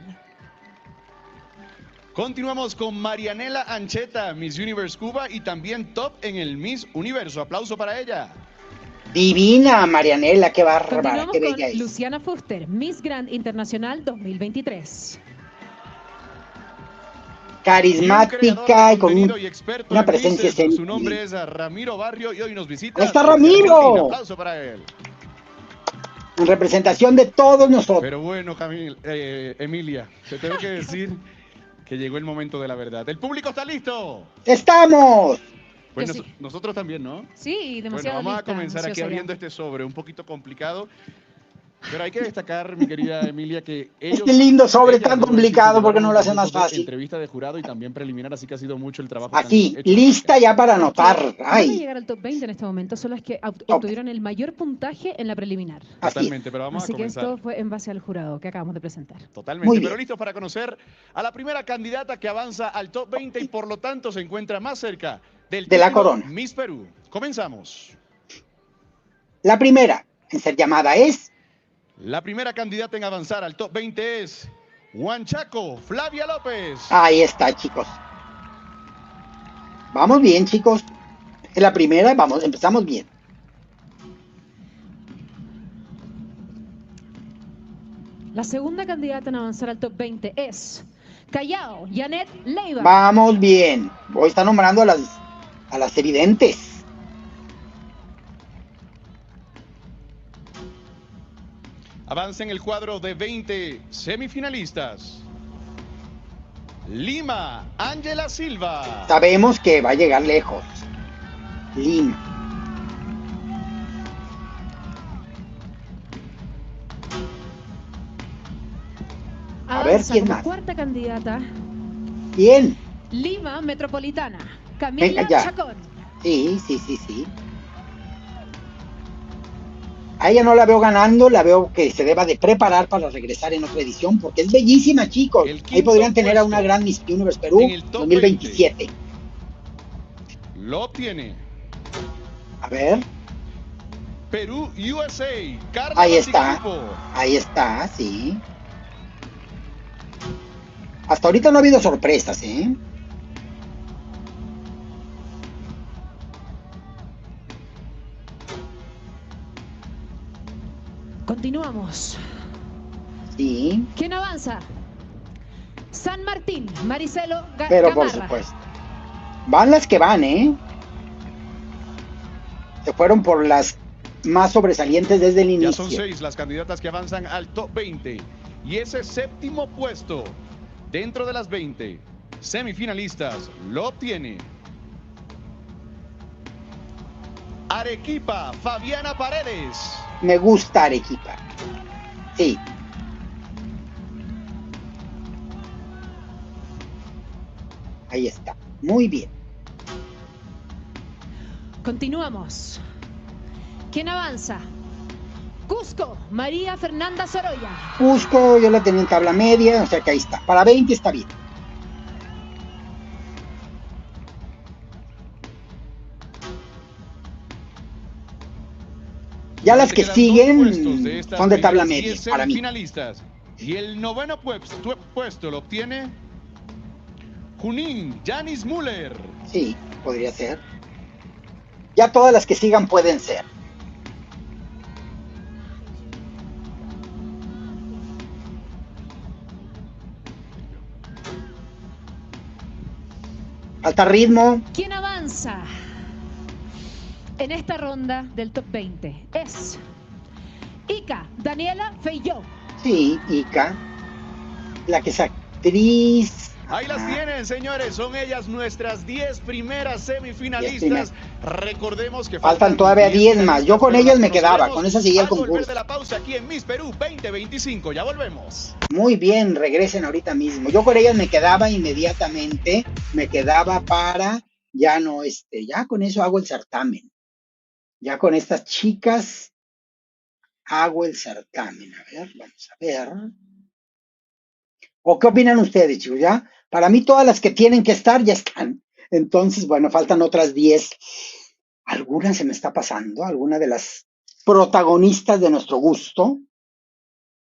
B: Continuamos con Marianela Ancheta, Miss Universe Cuba y también top en el Miss Universo. Aplauso para ella.
A: Divina Marianela, qué bárbara,
C: Continuamos
A: qué
C: con
A: bella es.
C: Luciana Fuster, Miss Grand Internacional 2023.
A: Carismática y con
B: y experto
A: una
B: en
A: presencia
B: Misses. Su
A: escénica.
B: nombre es Ramiro Barrio y hoy nos visita.
A: Ahí está
B: desde
A: Ramiro.
B: Argentina. Aplauso para él.
A: En representación de todos nosotros.
B: Pero bueno, Emilia, te tengo que decir que llegó el momento de la verdad. ¿El público está listo?
A: ¡Estamos!
B: Pues
C: Yo sí.
B: nosotros también, ¿no?
C: Sí, demasiado
B: Bueno, vamos a
C: lista,
B: comenzar aquí
C: ansiosa
B: abriendo
C: ya.
B: este sobre, un poquito complicado. Pero hay que destacar, mi querida Emilia, que ellos...
A: Este lindo sobre
B: ellas,
A: tan
B: debo decir,
A: complicado,
B: se
A: ¿por qué no
B: llevaron
A: lo
B: un
A: hace más
B: proceso de
A: fácil?
B: entrevista de jurado y también preliminar, así que ha sido mucho el trabajo.
A: Así,
B: que han hecho
A: lista ya para
C: Las que
A: anotar.
C: van a
A: Ay,
C: llegar al top 20 en este momento son las que obtuvieron el mayor puntaje en la preliminar.
A: así es.
B: Totalmente, pero vamos
C: Así
B: a
C: que
B: comenzar.
C: esto fue en base al jurado que acabamos de presentar.
B: Totalmente,
A: Muy
B: pero
A: bien.
B: listos para conocer a la primera candidata que avanza al top 20 y por lo tanto se encuentra más cerca del
A: De la
B: título
A: corona.
B: Miss Perú. Comenzamos.
A: La primera en ser llamada es
B: La primera candidata en avanzar al top 20 es Huanchaco Flavia López.
A: Ahí está, chicos. Vamos bien, chicos. Es la primera, vamos, empezamos bien.
C: La segunda candidata en avanzar al top 20 es Callao Janet Leiva.
A: Vamos bien. Hoy está nombrando a las evidentes.
B: Avanza en el cuadro de 20 semifinalistas. Lima, Ángela Silva.
A: Sabemos que va a llegar lejos. Lima. A ver,
C: Avanza
A: ¿quién
C: como
A: más?
C: cuarta candidata
A: ¿Quién?
C: Lima Metropolitana.
A: Venga
C: Camila
A: ya.
C: Chacón.
A: Sí, sí, sí, sí. A ella no la veo ganando, la veo que se deba de preparar para regresar en otra edición, porque es bellísima, chicos.
B: El quinto
A: Ahí podrían tener a
B: puesto
A: una gran Miss Universe Perú
B: en el top
A: 2027.
B: Lo obtiene
A: A ver,
B: Perú USA. Carla
A: ahí está,
B: Basigalupo.
A: ahí está, sí. Hasta ahorita no ha habido sorpresas, ¿eh?
C: Continuamos.
A: Sí,
C: ¿Quién avanza? San Martín, Maricelo
A: pero por
C: Gamarra.
A: supuesto. Van las que van, ¿eh? Se fueron por las más sobresalientes desde el
B: Ya son
A: inicio.
B: 6 las candidatas que avanzan al top 20. Y ese séptimo puesto dentro de las 20 semifinalistas lo obtiene Arequipa, Fabiana Paredes.
A: Me gusta Arequipa. Sí. Ahí está. Muy bien.
C: Continuamos. ¿Quién avanza? Cusco, María Fernanda Sorolla.
A: Cusco, yo la tenía en tabla media, o sea que ahí está. Para 20 está bien. Ya las que
B: Quedan dos puestos
A: siguen
B: de estas
A: son de tabla
B: primeras
A: media
B: 10
A: para mí.
B: semifinalistas. Y el noveno puesto lo obtiene Junín, Janis Müller.
A: Sí, podría ser. Ya todas las que sigan pueden ser. Falta ritmo.
C: ¿Quién avanza en esta ronda del top 20? Es Ica Daniela Feijó.
A: Sí, Ica. La que es actriz.
B: Ahí las
A: Ajá.
B: tienen, señores. Son ellas nuestras 10 primeras
A: 10
B: semifinalistas. Recordemos que
A: Faltan todavía 10 más. Yo con
B: pero
A: ellas me
B: nos
A: quedaba.
B: veremos
A: Con esa seguía el
B: al volver
A: concurso.
B: de la pausa aquí en Miss Perú 2025. Ya volvemos.
A: Muy bien, regresen ahorita mismo. Yo con ellas me quedaba inmediatamente. Me quedaba para. Ya no, ya con eso hago el certamen. Ya con estas chicas hago el certamen. A ver, vamos a ver. ¿O qué opinan ustedes, chicos? ¿Ya? Para mí todas las que tienen que estar ya están. Entonces, bueno, faltan otras 10. alguna se me está pasando, alguna de las protagonistas de nuestro gusto,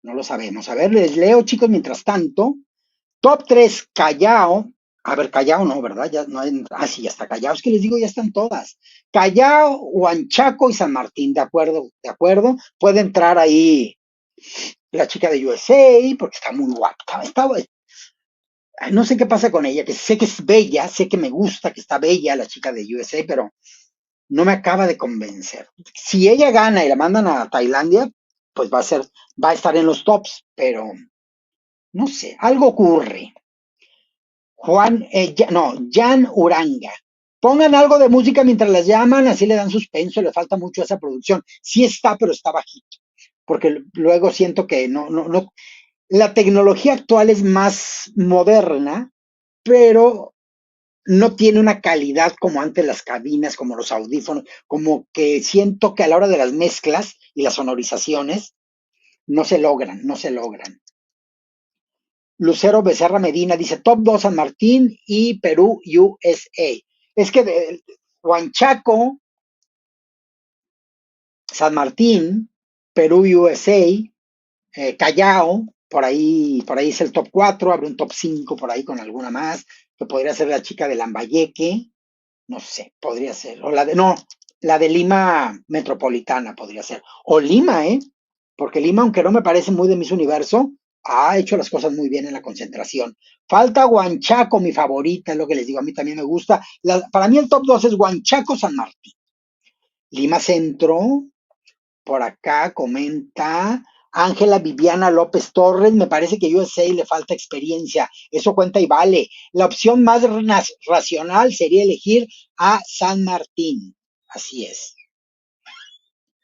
A: no lo sabemos. A ver, les leo, chicos, mientras tanto. Top 3, Callao. A ver, Callao no, ¿verdad? Ya no hay, sí, ya está Callao. Es que les digo, ya están todas. Callao, Huanchaco y San Martín, de acuerdo, de acuerdo. Puede entrar ahí la chica de USA, porque está muy guapa. No sé qué pasa con ella, que sé que es bella, sé que me gusta, que está bella la chica de USA, pero no me acaba de convencer. Si ella gana y la mandan a Tailandia, pues va a estar en los tops, pero no sé, algo ocurre. Jan Uranga. Pongan algo de música mientras las llaman, así le dan suspenso, le falta mucho a esa producción. Sí está, pero está bajito, porque luego siento que no. La tecnología actual es más moderna, pero no tiene una calidad como antes las cabinas, como los audífonos, como que siento que a la hora de las mezclas y las sonorizaciones no se logran. Lucero Becerra Medina dice top 2 San Martín y Perú USA. Es que de Huanchaco, San Martín, Perú USA, Callao, por ahí es el top 4, abre un top 5 por ahí con alguna más, que podría ser la chica de Lambayeque, no sé, podría ser, o la de Lima Metropolitana podría ser, o Lima, porque Lima, aunque no me parece muy de Miss Universo, ha hecho las cosas muy bien en la concentración. Falta Huanchaco, mi favorita, es lo que les digo, a mí también me gusta. Para mí el top 2 es Huanchaco, San Martín. Lima Centro, por acá comenta Ángela Viviana López Torres, me parece que USA le falta experiencia, eso cuenta y vale. La opción más racional sería elegir a San Martín, así es.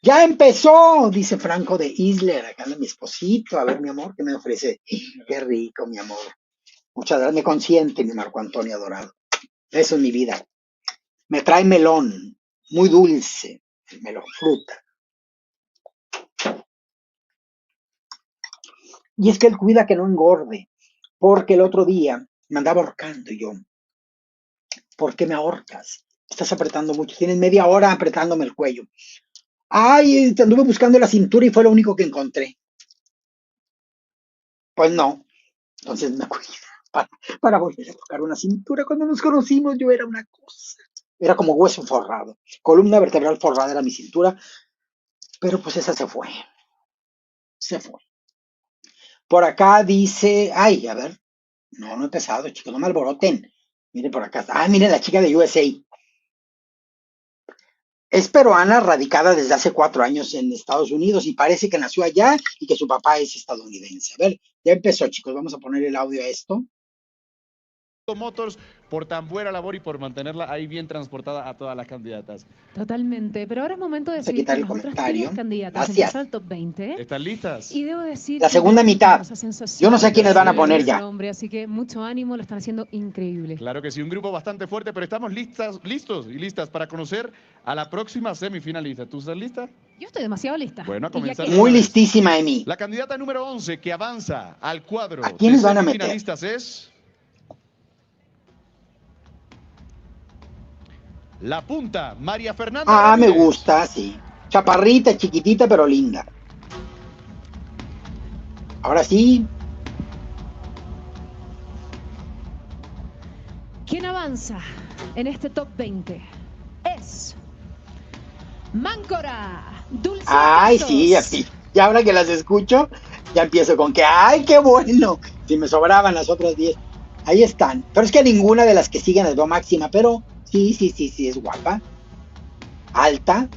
A: Ya empezó, dice Franco de Isler, acá anda mi esposito, a ver mi amor, ¿qué me ofrece? Qué rico, mi amor. Muchas gracias, me consiente mi Marco Antonio adorado. Eso es mi vida. Me trae melón, muy dulce, el melón, fruta. Y es que él cuida que no engorde, porque el otro día me andaba ahorcando y yo, ¿por qué me ahorcas? Estás apretando mucho, tienes media hora apretándome el cuello. Ay, te anduve buscando la cintura y fue lo único que encontré. Pues no, entonces me cuido para volver a tocar una cintura. Cuando nos conocimos yo era una cosa, era como hueso forrado, columna vertebral forrada era mi cintura, pero pues esa se fue. Por acá dice, ay, a ver, no he empezado, chicos, no me alboroten. Miren por acá. Miren la chica de USA. Es peruana, radicada desde hace 4 años en Estados Unidos y parece que nació allá y que su papá es estadounidense. A ver, ya empezó, chicos. Vamos a poner el audio a esto.
B: Motors por tan buena labor y por mantenerla ahí bien transportada a todas las candidatas.
C: Totalmente, pero ahora es momento de seguir
A: quitar
C: con
A: el
C: las otras
A: comentario.
C: 3 candidatas
A: Gracias.
C: al top 20.
B: ¿Están listas?
C: Y debo decir
A: La segunda mitad. Yo no sé a quiénes van a poner
C: ese
A: ya.
C: hombre, así que mucho ánimo, lo están haciendo increíble.
B: Claro que sí, un grupo bastante fuerte, pero estamos listos y listas para conocer a la próxima semifinalista. ¿Tú estás lista?
C: Yo estoy demasiado lista.
B: Bueno, a comenzar.
A: Muy listísima, Emi.
B: La candidata número 11 que avanza al cuadro
A: ¿A quiénes
B: de
A: van a meter?
B: semifinalistas es la punta, María Fernanda
A: me
B: Ramírez.
A: gusta, sí. Chaparrita, chiquitita, pero linda. Ahora sí.
C: ¿Quién avanza en este top 20? Es Máncora, Dulce Pasos.
A: Sí, así. Y ahora que las escucho, ya empiezo con que, ¡ay, qué bueno! Si me sobraban las otras 10. Ahí están. Pero es que ninguna de las que siguen es lo máxima, pero sí, es guapa. Alta,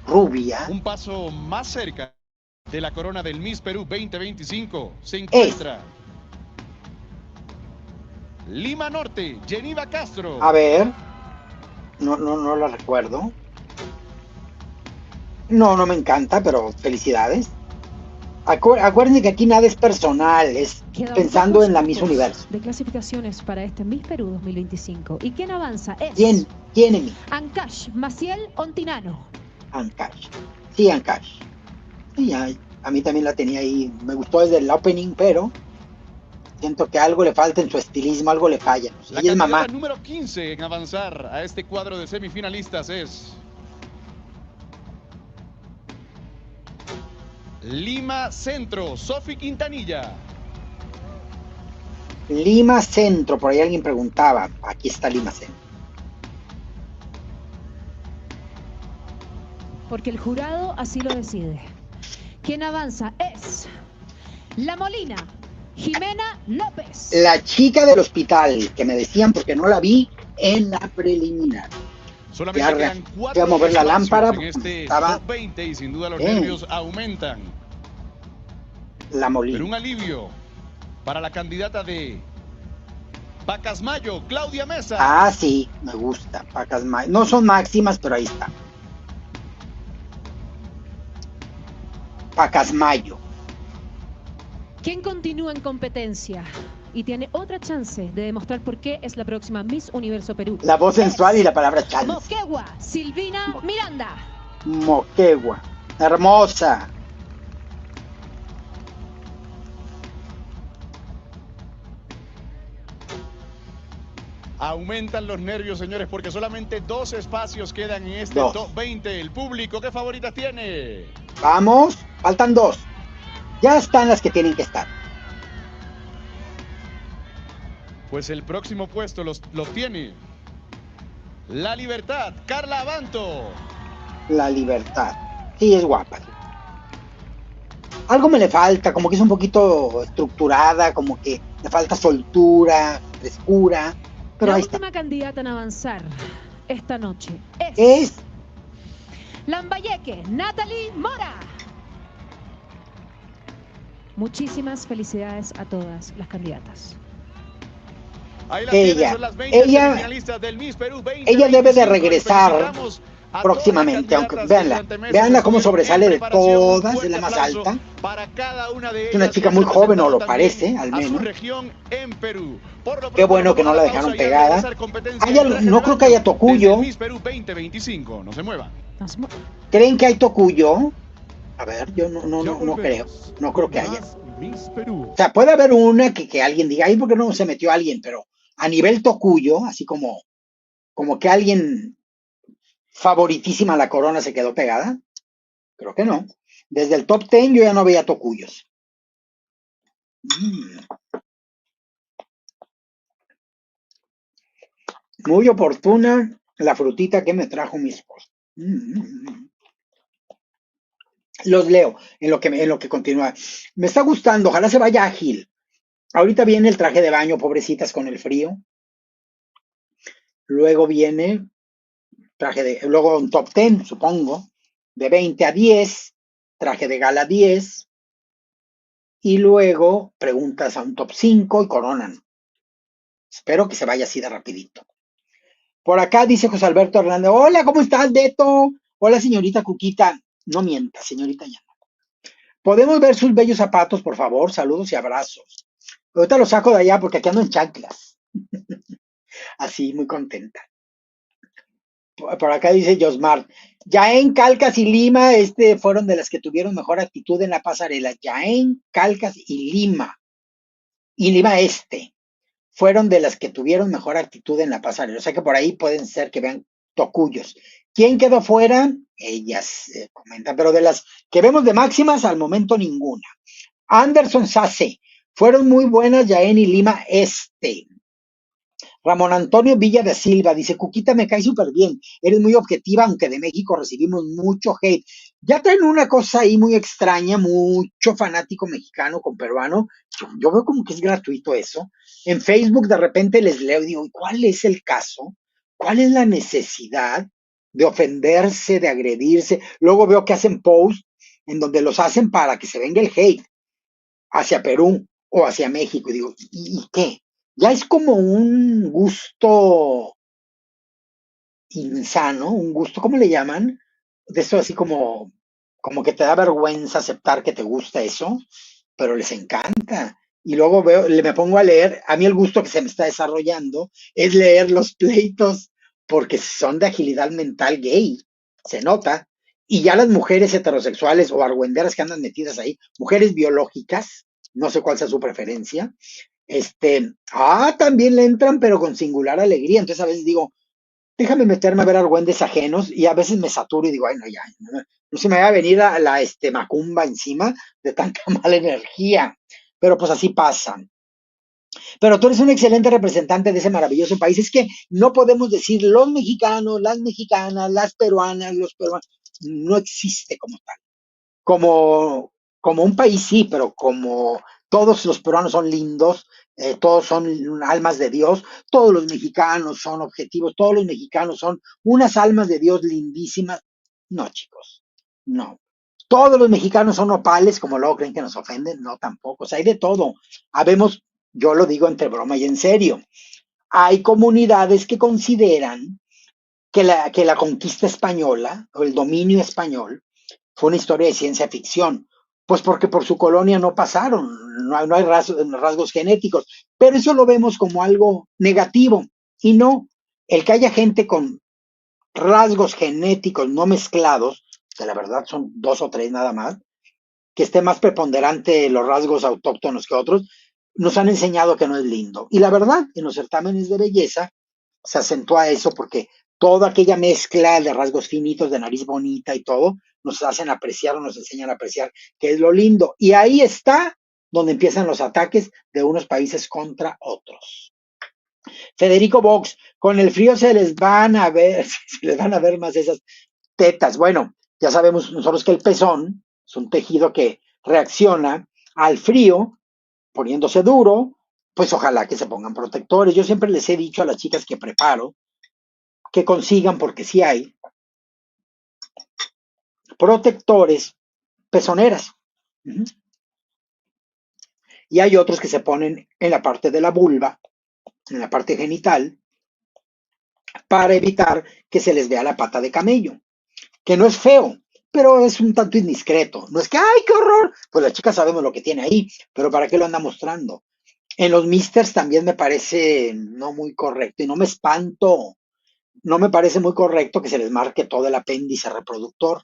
A: rubia.
B: Un paso más cerca de la corona del Miss Perú 2025 se encuentra Lima Norte, Geneva Castro.
A: A ver, no la recuerdo. No me encanta, pero felicidades. Acuérdense que aquí nada es personal, es
C: Quedan
A: pensando en la
C: pocos
A: Miss
C: cupos
A: Universo.
C: de clasificaciones para este Miss Perú 2025. ¿Y quién avanza? Es
A: ¿Quién, Emi?
C: Ancash Maciel Ontinano.
A: Ancash. Sí, Ancash. Sí, a mí también la tenía ahí. Me gustó desde el opening, pero siento que algo le falta en su estilismo, algo le falla.
B: La
A: Ella es mamá.
B: candidata número 15 en avanzar a este cuadro de semifinalistas es Lima Centro, Sofi Quintanilla.
A: Lima Centro, por ahí alguien preguntaba. Aquí está Lima Centro.
C: Porque el jurado así lo decide. Quien avanza es La Molina, Jimena López.
A: La chica del hospital, que me decían porque no la vi en la preliminar.
B: Solamente
A: Ya
B: quedan
A: voy
B: 4
A: a mover la
B: espacios
A: lámpara
B: en
A: porque
B: este
A: estaba
B: top 20 y sin duda los
A: bien.
B: nervios aumentan.
A: La Molina.
B: Pero un alivio para la candidata de Pacasmayo, Claudia Mesa.
A: Ah, sí, me gusta. Pacasmayo. No son máximas, pero ahí está. Pacasmayo.
C: Quien continúa en competencia y tiene otra chance de demostrar por qué es la próxima Miss Universo Perú.
A: La voz sensual y la palabra chance.
C: Moquegua, Silvina Miranda.
A: Moquegua. Hermosa.
B: Aumentan los nervios, señores, porque solamente 2 espacios quedan en este
A: Dos.
B: top 20. El público, ¿qué favoritas tiene?
A: Vamos, faltan 2. Ya están las que tienen que estar.
B: Pues el próximo puesto los tiene La Libertad, Carla Abanto.
A: La Libertad. Sí, es guapa. Algo me le falta, como que es un poquito estructurada, como que le falta soltura, frescura. Pero
C: La
A: ahí está.
C: última candidata en avanzar esta noche
A: Es
C: Lambayeque, Natalie Mora. Muchísimas felicidades a todas las candidatas.
B: Ahí las tienen, son las 20
A: ella
B: semifinalistas del Miss Perú 2025.
A: ella debe de regresar
B: Felicitamos a
A: próximamente,
B: todas las
A: aunque
B: candidatas que
A: véanla,
B: durante meses
A: véanla cómo
B: estuvieron
A: sobresale
B: en
A: de
B: preparación. Un
A: todas, es
B: fuerte
A: la más
B: aplauso
A: alta.
B: para cada una de
A: Es una
B: ellas
A: chica
B: que
A: muy
B: han
A: joven, o lo
B: representado
A: parece,
B: también
A: al
B: a su
A: menos.
B: región en Perú. Por lo
A: Qué
B: pronto,
A: bueno
B: nos
A: que no
B: vamos
A: la
B: a
A: dejaron
B: pausa y al
A: pegada.
B: regresar, competencia en traje
A: No
B: de
A: creo que
B: baño
A: haya tocuyo.
B: desde el Miss Perú 2025. No se muevan.
A: ¿Creen que hay tocuyo? A ver, yo no creo.
B: volvemos
A: No creo
B: con
A: que haya.
B: más Miss Perú.
A: O sea, puede haber una que alguien diga, ay, ¿por qué no se metió alguien? Pero a nivel tocuyo, así como que alguien favoritísima a la corona se quedó pegada, creo que no. Desde el top 10 yo ya no veía tocuyos. Muy oportuna la frutita que me trajo mi esposo. Los leo en lo que continúa. Me está gustando, ojalá se vaya ágil. Ahorita viene el traje de baño, pobrecitas con el frío. Luego viene luego un top 10, supongo, de 20 a 10, traje de gala 10, y luego preguntas a un top 5 y coronan. Espero que se vaya así de rapidito. Por acá dice José Alberto Hernández, hola, ¿cómo estás, Beto? Hola, señorita Cuquita. No mienta, señorita ya. ¿Podemos ver sus bellos zapatos, por favor? Saludos y abrazos. Ahorita los saco de allá porque aquí ando en chanclas. Así, muy contenta. Por acá dice Josmar, Jaén, Calcas y Lima, fueron de las que tuvieron mejor actitud en la pasarela. Jaén, Calcas y Lima fueron de las que tuvieron mejor actitud en la pasarela. O sea que por ahí pueden ser que vean tocuyos. ¿Quién quedó fuera? Ellas comentan, pero de las que vemos de máximas, al momento ninguna. Anderson Sase, fueron muy buenas Jaén y Lima Ramón Antonio Villa de Silva dice, Cuquita, me cae súper bien, eres muy objetiva, aunque de México recibimos mucho hate. Ya traen una cosa ahí muy extraña, mucho fanático mexicano con peruano. Yo veo como que es gratuito eso. En Facebook de repente les leo y digo, ¿cuál es el caso? ¿Cuál es la necesidad de ofenderse, de agredirse? Luego veo que hacen posts en donde los hacen para que se venga el hate hacia Perú o hacia México. Y digo, ¿y qué? Ya es como un gusto insano, un gusto, ¿cómo le llaman? De eso así como que te da vergüenza aceptar que te gusta eso, pero les encanta. Y luego me pongo a leer, a mí el gusto que se me está desarrollando es leer los pleitos, porque son de agilidad mental gay, se nota. Y ya las mujeres heterosexuales o argüenderas que andan metidas ahí, mujeres biológicas, no sé cuál sea su preferencia, también le entran, pero con singular alegría. Entonces a veces digo, déjame meterme a ver argüendes ajenos y a veces me saturo y digo, ay, no, ya, no se me va a venir la macumba encima de tanta mala energía. Pero pues así pasa. Pero tú eres un excelente representante de ese maravilloso país. Es que no podemos decir los mexicanos, las mexicanas, las peruanas, los peruanos. No existe como tal. Como un país sí, pero como todos los peruanos son lindos, todos son almas de Dios, todos los mexicanos son objetivos, todos los mexicanos son unas almas de Dios lindísimas. No, chicos, no. Todos los mexicanos son opales, como luego creen que nos ofenden, no tampoco. O sea, hay de todo. Habemos, yo lo digo entre broma y en serio, hay comunidades que consideran que la conquista española o el dominio español fue una historia de ciencia ficción. Pues porque por su colonia no pasaron, no hay rasgos genéticos, pero eso lo vemos como algo negativo. Y no, el que haya gente con rasgos genéticos no mezclados, que la verdad son dos o tres nada más, que esté más preponderante los rasgos autóctonos que otros, nos han enseñado que no es lindo. Y la verdad, en los certámenes de belleza se acentúa eso porque toda aquella mezcla de rasgos finitos, de nariz bonita y todo, nos hacen apreciar o nos enseñan a apreciar qué es lo lindo. Y ahí está donde empiezan los ataques de unos países contra otros. Federico Vox, con el frío se les van a ver, se les van a ver más esas tetas. Bueno, ya sabemos nosotros que el pezón es un tejido que reacciona al frío poniéndose duro, pues ojalá que se pongan protectores. Yo siempre les he dicho a las chicas que preparo que consigan, porque sí hay, protectores pezoneras. Y hay otros que se ponen en la parte de la vulva, en la parte genital, para evitar que se les vea la pata de camello, que no es feo, pero es un tanto indiscreto. No es que, ¡ay, qué horror! Pues la chica sabemos lo que tiene ahí, pero ¿para qué lo anda mostrando? En los misters también me parece no muy correcto y no me espanto. No me parece muy correcto que se les marque todo el apéndice reproductor,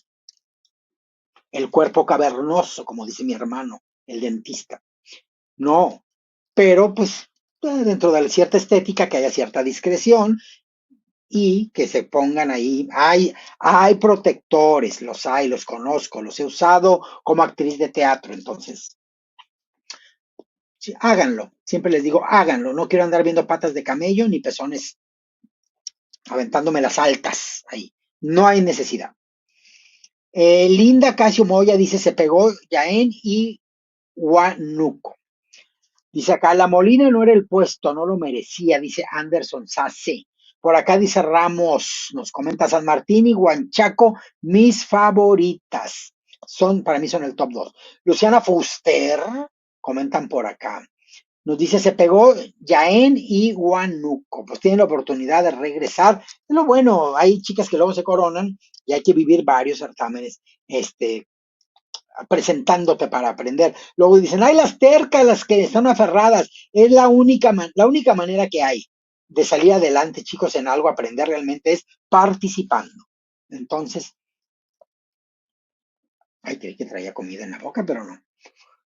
A: el cuerpo cavernoso, como dice mi hermano, el dentista. No, pero pues dentro de cierta estética que haya cierta discreción y que se pongan ahí. Hay protectores, los hay, los conozco, los he usado como actriz de teatro, entonces sí, háganlo. Siempre les digo, háganlo. No quiero andar viendo patas de camello ni pezones aventándome las altas ahí. No hay necesidad. Linda Casio Moya dice, se pegó Yaén y Huánuco. Dice acá, la Molina no era el puesto, no lo merecía, dice Anderson Sasse. Por acá dice Ramos, nos comenta San Martín y Huanchaco, mis favoritas. Para mí son el top 2. Luciana Fuster, comentan por acá. Nos dice, se pegó Yaén y Huánuco. Pues tienen la oportunidad de regresar. Es lo bueno, hay chicas que luego se coronan y hay que vivir varios certámenes presentándote para aprender. Luego dicen, hay las tercas, las que están aferradas. Es la única manera que hay de salir adelante, chicos, en algo, aprender realmente es participando. Entonces, ay, creí que traía comida en la boca, pero no.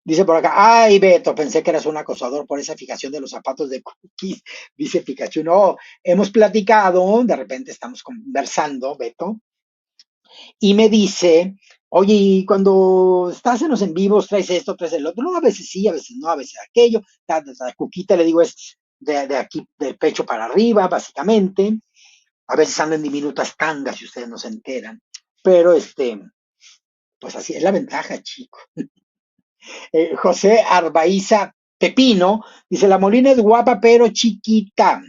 A: Dice por acá, ay, Beto, pensé que eras un acosador por esa fijación de los zapatos de cookies. Dice Pikachu, no, hemos platicado, de repente estamos conversando, Beto, y me dice, oye, y cuando estás en los en vivos, traes esto, traes el otro. No, a veces sí, a veces no, a veces aquello. Cuquita le digo es de aquí, del pecho para arriba, básicamente. A veces ando en diminutas tangas, si ustedes no se enteran. Pero pues así es la ventaja, chico. José Arbaiza Pepino dice, la Molina es guapa, pero chiquita.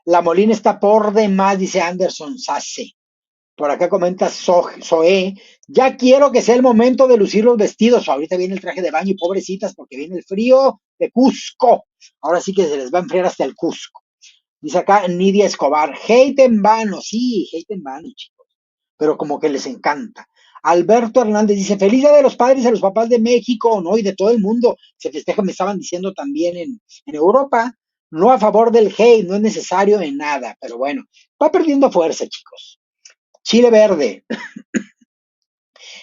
A: La Molina está por demás, dice Anderson Sasse. Por acá comenta Zoe, ya quiero que sea el momento de lucir los vestidos. Ahorita viene el traje de baño y pobrecitas porque viene el frío de Cusco. Ahora sí que se les va a enfriar hasta el Cusco. Dice acá Nidia Escobar, hate en vano, sí, hate en vano, chicos, pero como que les encanta. Alberto Hernández dice, feliz día de los padres a los papás de México, ¿no? Y de todo el mundo. Se festeja, me estaban diciendo también en Europa, no a favor del hate, no es necesario en nada, pero bueno, va perdiendo fuerza, chicos. Chile Verde,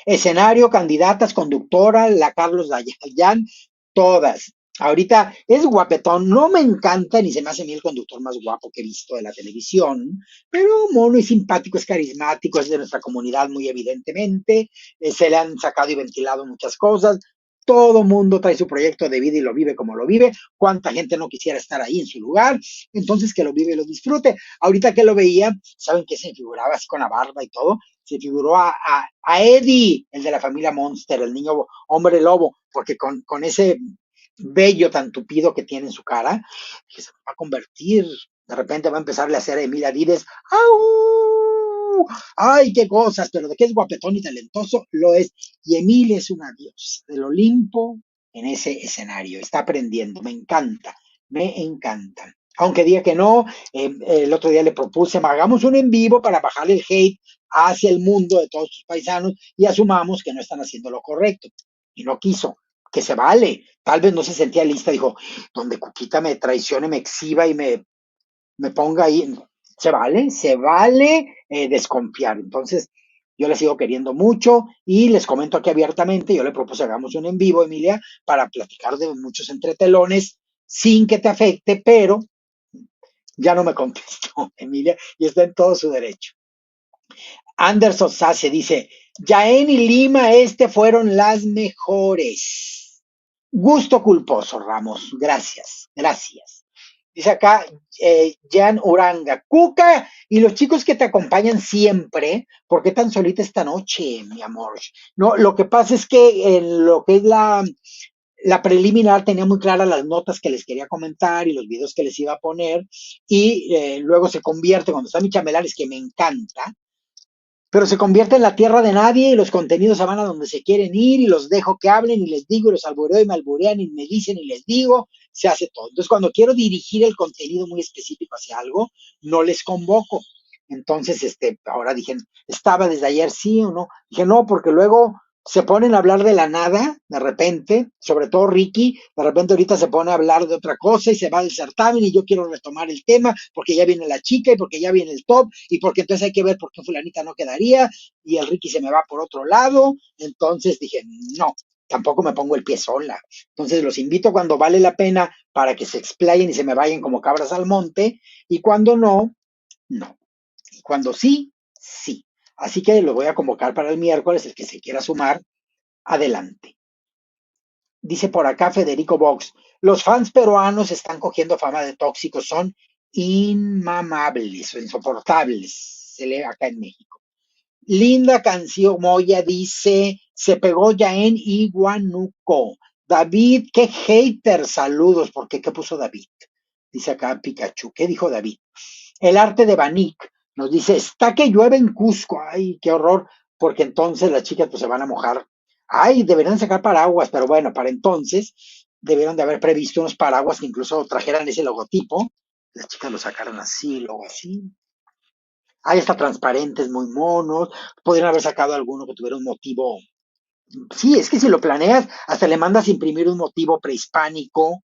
A: escenario, candidatas, conductora, la Carlos Dayan, todas. Ahorita es guapetón, no me encanta ni se me hace a mí el conductor más guapo que he visto de la televisión, pero mono y simpático, es carismático, es de nuestra comunidad muy evidentemente, se le han sacado y ventilado muchas cosas, todo mundo trae su proyecto de vida y lo vive como lo vive, cuánta gente no quisiera estar ahí en su lugar, entonces que lo vive y lo disfrute. Ahorita que lo veía, ¿saben qué se figuraba así con la barba y todo? Se figuró a Eddie, el de la familia Monster, el niño hombre lobo, porque con ese bello tan tupido que tiene en su cara, que se va a convertir, de repente va a empezarle a hacer a Emilia Dides, ¡au! ¡Ay, qué cosas! Pero de que es guapetón y talentoso, lo es. Y Emilia es una diosa del Olimpo en ese escenario. Está aprendiendo, me encanta, me encanta. Aunque diga que no, el otro día le propuse, hagamos un en vivo para bajarle el hate hacia el mundo de todos sus paisanos y asumamos que no están haciendo lo correcto. Y no quiso, que se vale. Tal vez no se sentía lista, dijo, donde Cuquita me traicione, me exhiba y me ponga ahí, se vale desconfiar. Entonces, yo le sigo queriendo mucho y les comento aquí abiertamente, yo le propuse hagamos un en vivo, Emilia, para platicar de muchos entretelones sin que te afecte, pero ya no me contestó, Emilia, y está en todo su derecho. Anderson Sase dice, Jaén y Lima fueron las mejores. Gusto culposo, Ramos. Gracias, gracias. Dice acá Jan Uranga. Cuca y los chicos que te acompañan siempre, ¿por qué tan solita esta noche, mi amor? No, lo que pasa es que en lo que es la preliminar tenía muy claras las notas que les quería comentar y los videos que les iba a poner y luego se convierte, cuando está mi Chamelares, que me encanta, pero se convierte en la tierra de nadie y los contenidos se van a donde se quieren ir y los dejo que hablen y les digo y los albureo y me alburean y me dicen y les digo, se hace todo. Entonces, cuando quiero dirigir el contenido muy específico hacia algo, no les convoco. Entonces, ahora dije, ¿estaba desde ayer sí o no? Dije, no, porque luego se ponen a hablar de la nada, de repente, sobre todo Ricky, de repente ahorita se pone a hablar de otra cosa y se va del certamen y yo quiero retomar el tema porque ya viene la chica y porque ya viene el top y porque entonces hay que ver por qué fulanita no quedaría y el Ricky se me va por otro lado. Entonces dije, no, tampoco me pongo el pie sola. Entonces los invito cuando vale la pena para que se explayen y se me vayan como cabras al monte y cuando no, no. Y cuando sí, sí. Así que lo voy a convocar para el miércoles, el que se quiera sumar, adelante. Dice por acá Federico Vox, los fans peruanos están cogiendo fama de tóxicos, son inmamables o insoportables, se lee acá en México. Linda canción, Moya dice, se pegó ya en Iguanuco. David, qué hater, saludos, porque ¿qué puso David? Dice acá Pikachu, ¿qué dijo David? El arte de Banik nos dice, está que llueve en Cusco, ay, qué horror, porque entonces las chicas pues se van a mojar. Ay, deberían sacar paraguas, pero bueno, para entonces debieron de haber previsto unos paraguas que incluso trajeran ese logotipo. Las chicas lo sacaron así, luego así. Hay hasta transparentes muy monos. Podrían haber sacado alguno que tuviera un motivo. Sí, es que si lo planeas, hasta le mandas imprimir un motivo prehispánico,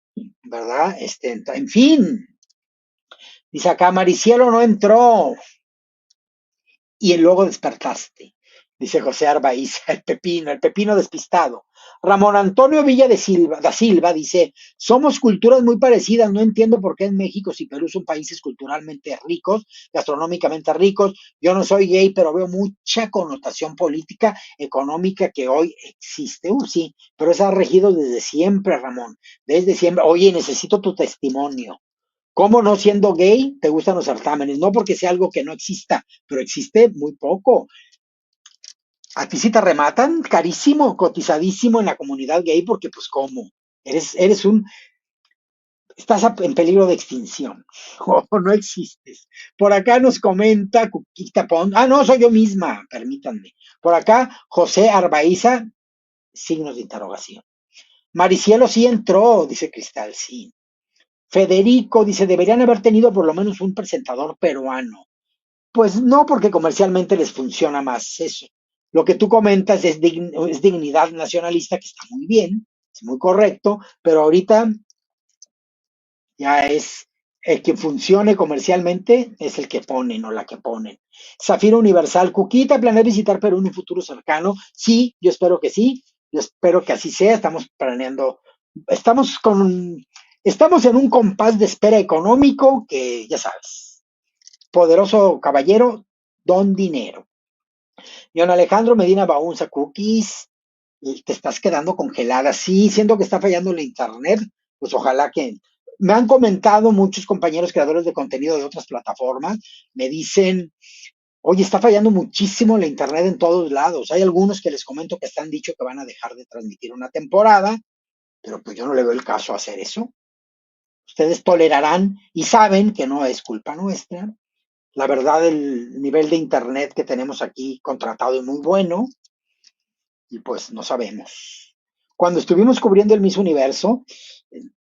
A: ¿verdad? En fin. Dice acá, Maricielo no entró y luego despertaste. Dice José Arbaiza, el pepino despistado. Ramón Antonio Villa de Silva, da Silva dice, somos culturas muy parecidas, no entiendo por qué en México, si Perú son países culturalmente ricos, gastronómicamente ricos, yo no soy gay, pero veo mucha connotación política, económica que hoy existe. Sí, pero eso ha regido desde siempre, Ramón, desde siempre. Oye, necesito tu testimonio. ¿Cómo no siendo gay te gustan los certámenes? No porque sea algo que no exista, pero existe muy poco. A ti sí te rematan carísimo, cotizadísimo en la comunidad gay, porque pues cómo, eres estás en peligro de extinción, o no existes. Por acá nos comenta Cuquita Pon, no, soy yo misma, permítanme. Por acá, José Arbaiza, signos de interrogación. Maricielo sí entró, dice Cristal, sí. Federico dice, deberían haber tenido por lo menos un presentador peruano. Pues no, porque comercialmente les funciona más eso. Lo que tú comentas es dignidad nacionalista, que está muy bien, es muy correcto, pero ahorita ya es el que funcione comercialmente, es el que ponen o la que ponen. Zafiro Universal, Cuquita, ¿planea visitar Perú en un futuro cercano? Sí, yo espero que sí, yo espero que así sea, estamos planeando estamos estamos en un compás de espera económico que, ya sabes, poderoso caballero, don dinero. Don Alejandro Medina Baunza Cookies, y te estás quedando congelada. Sí, siento que está fallando el internet, pues ojalá que... Me han comentado muchos compañeros creadores de contenido de otras plataformas, me dicen, oye, está fallando muchísimo la internet en todos lados. Hay algunos que les comento que están dicho que van a dejar de transmitir una temporada, pero pues yo no le veo el caso a hacer eso. Ustedes tolerarán y saben que no es culpa nuestra. La verdad, el nivel de internet que tenemos aquí contratado es muy bueno y pues no sabemos. Cuando estuvimos cubriendo el Miss Universo,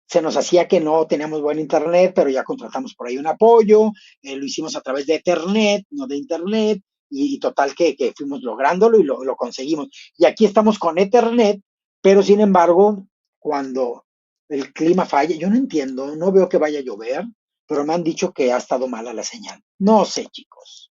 A: se nos hacía que no teníamos buen internet, pero ya contratamos por ahí un apoyo, lo hicimos a través de Ethernet, no de internet, y total que fuimos lográndolo y lo conseguimos. Y aquí estamos con Ethernet, pero sin embargo, cuando el clima falla, yo no entiendo, no veo que vaya a llover, pero me han dicho que ha estado mala la señal. No sé, chicos.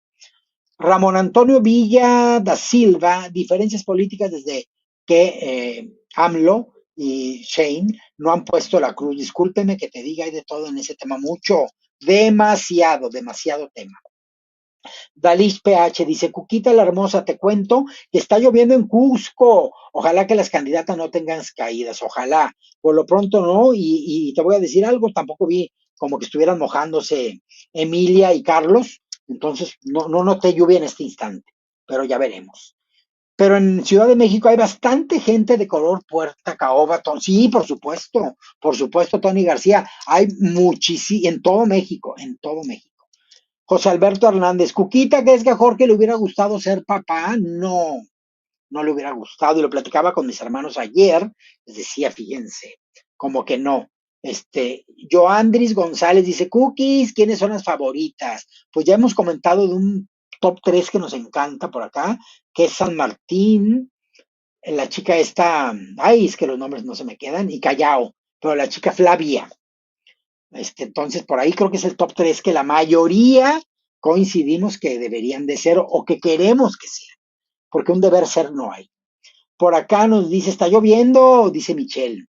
A: Ramón Antonio Villa da Silva, diferencias políticas desde que AMLO y Shane no han puesto la cruz. Discúlpeme que te diga, hay de todo en ese tema, mucho, demasiado, demasiado tema. Dalish PH dice, Cuquita la hermosa, te cuento que está lloviendo en Cusco. Ojalá que las candidatas no tengan caídas, ojalá. Por lo pronto no, y te voy a decir algo, tampoco vi como que estuvieran mojándose Emilia y Carlos, entonces no noté lluvia en este instante, pero ya veremos. Pero en Ciudad de México hay bastante gente de color puerta, caoba, sí, por supuesto, Tony García, hay muchísimo, en todo México. José Alberto Hernández, Cuquita, ¿que es que a Jorge le hubiera gustado ser papá? No, no le hubiera gustado. Y lo platicaba con mis hermanos ayer, les decía, fíjense, como que no. Joandris González dice, Cookies, ¿quiénes son las favoritas? Pues ya hemos comentado de un top 3 que nos encanta por acá, que es San Martín, la chica esta, ay, es que los nombres no se me quedan, y Callao, pero la chica Flavia, entonces, por ahí creo que es el top 3 que la mayoría coincidimos que deberían de ser o que queremos que sean, porque un deber ser no hay. Por acá nos dice, está lloviendo, dice Michelle.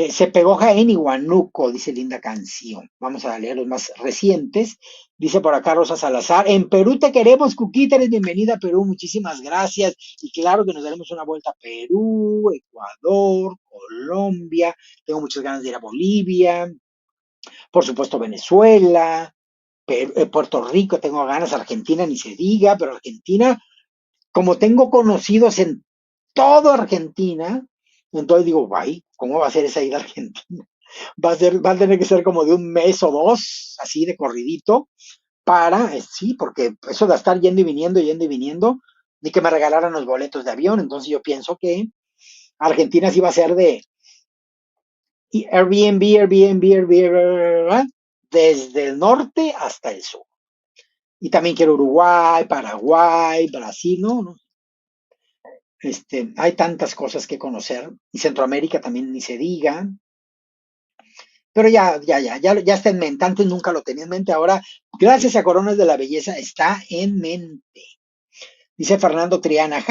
A: Se pegó Jaén y Huanuco, dice linda canción. Vamos a leer los más recientes. Dice por acá Rosa Salazar, en Perú te queremos, Cuquita, eres bienvenida a Perú, muchísimas gracias. Y claro que nos daremos una vuelta a Perú, Ecuador, Colombia. Tengo muchas ganas de ir a Bolivia, por supuesto Venezuela, Puerto Rico, tengo ganas, Argentina ni se diga, pero Argentina, como tengo conocidos en toda Argentina, entonces digo, ay, ¿cómo va a ser esa ida a Argentina? Va a tener que ser como de un mes o dos, así de corridito, sí, porque eso de estar yendo y viniendo, ni que me regalaran los boletos de avión, entonces yo pienso que Argentina sí va a ser de Airbnb, desde el norte hasta el sur. Y también quiero Uruguay, Paraguay, Brasil, ¿no? Hay tantas cosas que conocer. Y Centroamérica también ni se diga. Pero ya está en mente. Antes nunca lo tenía en mente. Ahora, gracias a Coronas de la Belleza, está en mente. Dice Fernando Triana,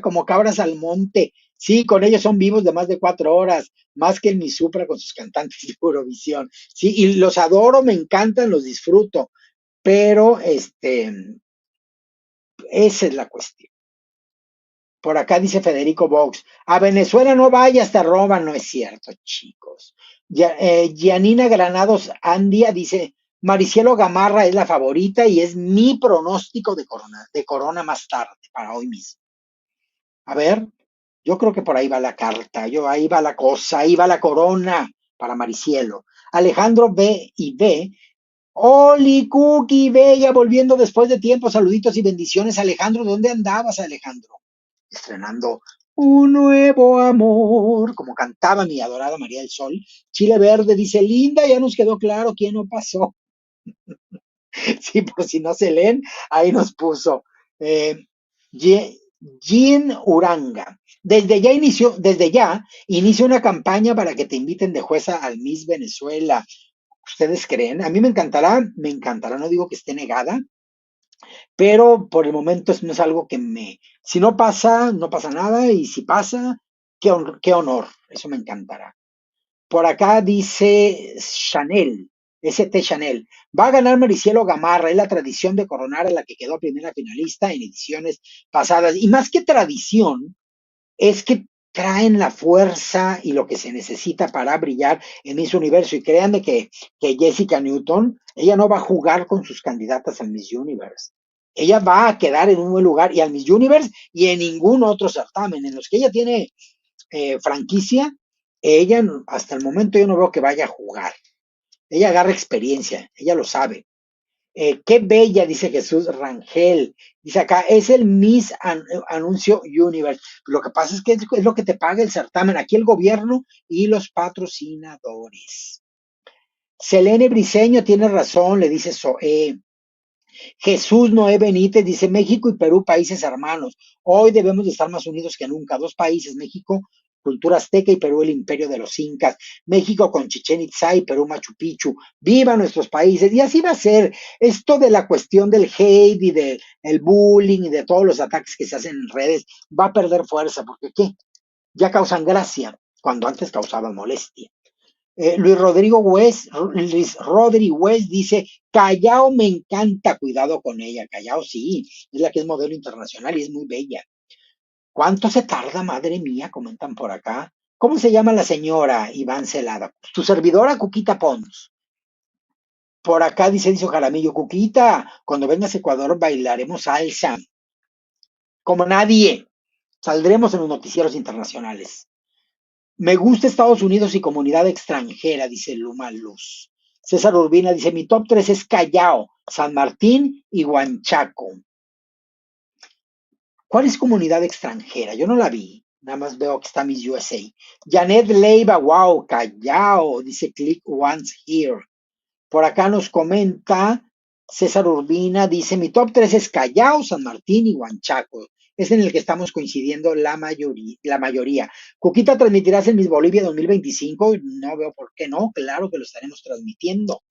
A: como cabras al monte. Sí, con ellos son vivos de más de 4 horas, más que el Mi Supra con sus cantantes de Eurovisión. Sí, y los adoro, me encantan, los disfruto. Pero, esa es la cuestión. Por acá dice Federico Vox, a Venezuela no vayas, te roban. No es cierto, chicos. Gianina Granados Andia dice, Maricielo Gamarra es la favorita y es mi pronóstico de corona más tarde, para hoy mismo. A ver, yo creo que por ahí va la carta, ahí va la cosa, ahí va la corona para Maricielo. Alejandro B y B. Oli, Cookie, Bella, volviendo después de tiempo. Saluditos y bendiciones, Alejandro. ¿Dónde andabas, Alejandro? Estrenando un nuevo amor, como cantaba mi adorada María del Sol. Chile Verde dice, linda, ya nos quedó claro quién no pasó. Sí, por si no se leen, ahí nos puso. Jean Uranga. Desde ya inició una campaña para que te inviten de jueza al Miss Venezuela. ¿Ustedes creen? A mí me encantará, no digo que esté negada, pero por el momento no es algo si no pasa, no pasa nada, y si pasa, qué honor, eso me encantará. Por acá dice Chanel, ST Chanel. Va a ganar Maricielo Gamarra, es la tradición de coronar a la que quedó primera finalista en ediciones pasadas. Y más que tradición, es que traen la fuerza y lo que se necesita para brillar en Miss Universo. Y créanme que Jessica Newton, ella no va a jugar con sus candidatas al Miss Universe. Ella va a quedar en un buen lugar y al Miss Universe y en ningún otro certamen en los que ella tiene franquicia. Ella hasta el momento yo no veo que vaya a jugar. Ella agarra experiencia, ella lo sabe. Qué bella, dice Jesús Rangel. Dice acá, es el Miss Anuncio Universe. Lo que pasa es que es lo que te paga el certamen. Aquí el gobierno y los patrocinadores. Selene Briseño tiene razón, le dice Zoe. Jesús Noé Benítez dice México y Perú, países hermanos. Hoy debemos de estar más unidos que nunca. Dos países, México, cultura azteca y Perú, el imperio de los incas. México con Chichén Itzá y Perú, Machu Picchu. ¡Viva nuestros países! Y así va a ser. Esto de la cuestión del hate y del bullying y de todos los ataques que se hacen en redes va a perder fuerza. ¿Porque qué? Ya causan gracia cuando antes causaban molestia. Luis Rodrigo West dice, Callao me encanta, cuidado con ella. Callao sí, es la que es modelo internacional y es muy bella. ¿Cuánto se tarda, madre mía? Comentan por acá. ¿Cómo se llama la señora Iván Celada? Tu servidora, Cuquita Pons. Por acá dice Jaramillo, Cuquita, cuando vengas a Ecuador bailaremos salsa. Como nadie. Saldremos en los noticieros internacionales. Me gusta Estados Unidos y comunidad extranjera, dice Luma Luz. César Urbina dice, mi top 3 es Callao, San Martín y Huanchaco. ¿Cuál es comunidad extranjera? Yo no la vi. Nada más veo que está Miss USA. Janet Leiva, wow, Callao, dice click once here. Por acá nos comenta César Urbina, dice, mi top 3 es Callao, San Martín y Huanchaco. Es en el que estamos coincidiendo la mayoría. Cuquita, ¿transmitirás el Miss Bolivia 2025? No veo por qué no, claro que lo estaremos transmitiendo.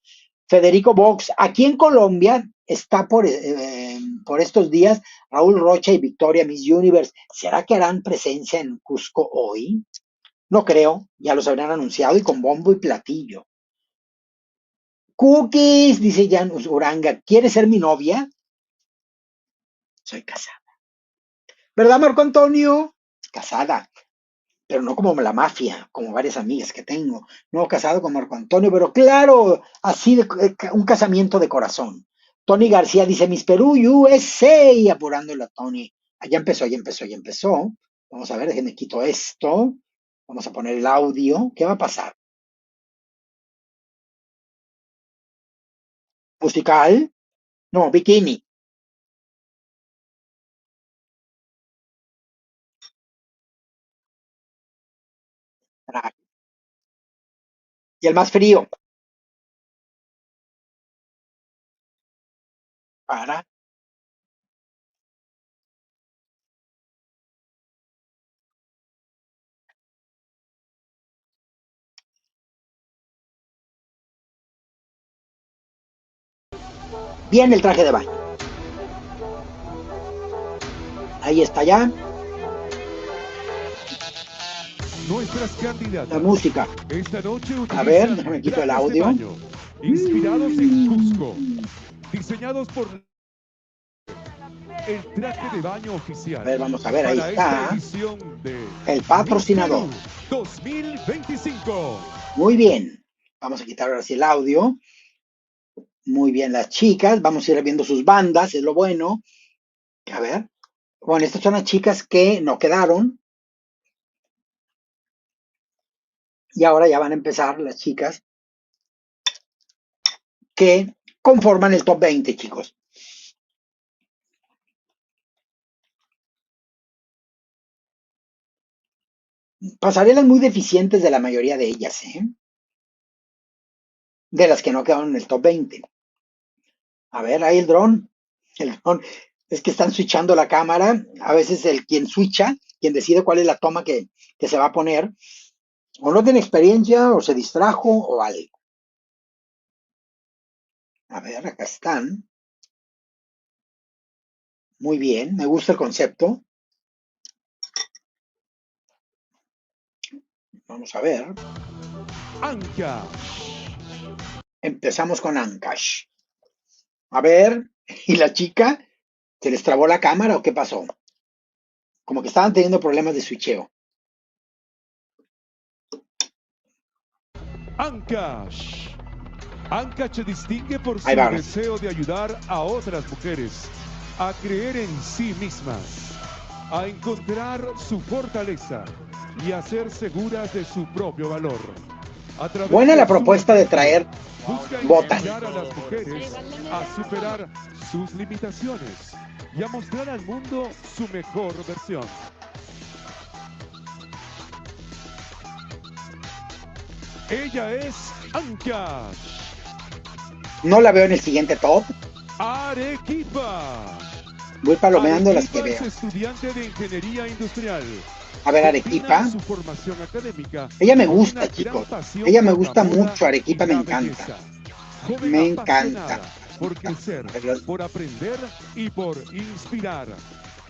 A: Federico Vox, aquí en Colombia está por estos días Raúl Rocha y Victoria Miss Universe. ¿Será que harán presencia en Cusco hoy? No creo, ya los habrán anunciado y con bombo y platillo. Cookies, dice Jan Uranga, ¿quieres ser mi novia? Soy casada. ¿Verdad, Marco Antonio? Casada, pero no como la mafia, como varias amigas que tengo. No casado con Marco Antonio, pero claro, así de un casamiento de corazón. Tony García dice, Miss Perú, USA, apurándolo a Tony. Ya empezó, ya empezó, ya empezó. Vamos a ver, déjenme quito esto. Vamos a poner el audio. ¿Qué va a pasar? ¿Musical? No, bikini. Y el más frío. Para. Viene el traje de baño. Ahí está ya.
D: Nuestras candidatas.
A: La música.
D: Esta noche
A: a ver, déjame quito el audio.
D: Baño, inspirados en Cusco. Diseñados por el traje de baño oficial.
A: A ver, vamos a ver, ahí está.
D: De
A: el patrocinador.
D: 2025.
A: Muy bien. Vamos a quitar ahora sí el audio. Muy bien, las chicas. Vamos a ir viendo sus bandas, es lo bueno. A ver. Bueno, estas son las chicas que no quedaron. Y ahora ya van a empezar las chicas que conforman el top 20, chicos. Pasarelas muy deficientes de la mayoría de ellas, ¿eh? De las que no quedaron en el top 20. A ver, ahí el dron. El dron. Es que están switchando la cámara. A veces quien switcha, quien decide cuál es la toma que se va a poner, o no tiene experiencia, o se distrajo, o algo. A ver, acá están. Muy bien, me gusta el concepto. Vamos a ver.
D: Ancash.
A: Empezamos con Ancash. A ver, ¿y la chica? ¿Se les trabó la cámara o qué pasó? Como que estaban teniendo problemas de switcheo.
D: Ancash. Ancash se distingue por su
A: Ahí va.
D: deseo de ayudar a otras mujeres a creer en sí mismas, a encontrar su fortaleza y a ser seguras de su propio valor.
A: Buena la propuesta de traer botas.
D: Busca inspirar a las mujeres a superar sus limitaciones y a mostrar al mundo su mejor versión. Ella es Ancash.
A: No la veo en el siguiente top.
D: Arequipa.
A: Voy palomeando las que
D: Arequipa
A: veo.
D: es estudiante de ingeniería industrial.
A: A ver, Arequipa.
D: Combina su formación académica
A: Ella me
D: con
A: gusta,
D: una gran
A: chicos.
D: pasión
A: Ella me
D: por
A: gusta
D: la moda
A: mucho. Arequipa
D: y
A: me
D: la
A: encanta.
D: belleza. Joven
A: Me
D: apasionada
A: encanta.
D: por crecer, por aprender y por inspirar.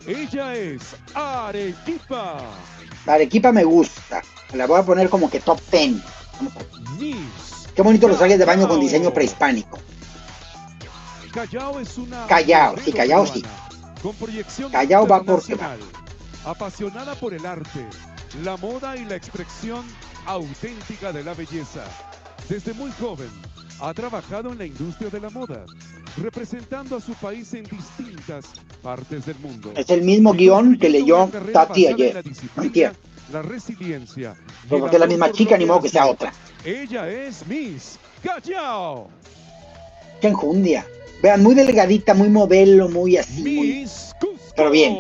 D: Ella es Arequipa.
A: Arequipa me gusta. La voy a poner como que top 10. Vamos a ver.
D: Miss
A: Qué bonito los trajes de baño con
D: Callao.
A: diseño prehispánico.
D: Callao es una
A: Callao,
D: modelo
A: sí, Callao sí.
D: peruana, con proyección
A: Callao va porque va.
D: internacional, apasionada por el arte, la moda y la expresión auténtica de la belleza. Desde muy joven ha trabajado en la industria de la moda, representando a su país en distintas partes del mundo.
A: Es el mismo
D: Y
A: guión que
D: construyendo
A: leyó
D: una carrera
A: Tati
D: basada en
A: ayer.
D: la disciplina,
A: Antier.
D: la resiliencia. y
A: Pero
D: el
A: porque es la
D: amor
A: misma
D: por
A: chica,
D: lo
A: ni
D: que
A: modo que sea
D: hace.
A: otra.
D: Ella es Miss Callao.
A: Qué enjundia. Vean, muy delgadita, muy modelo, muy así. Muy...
D: Miss Cusco.
A: Pero bien.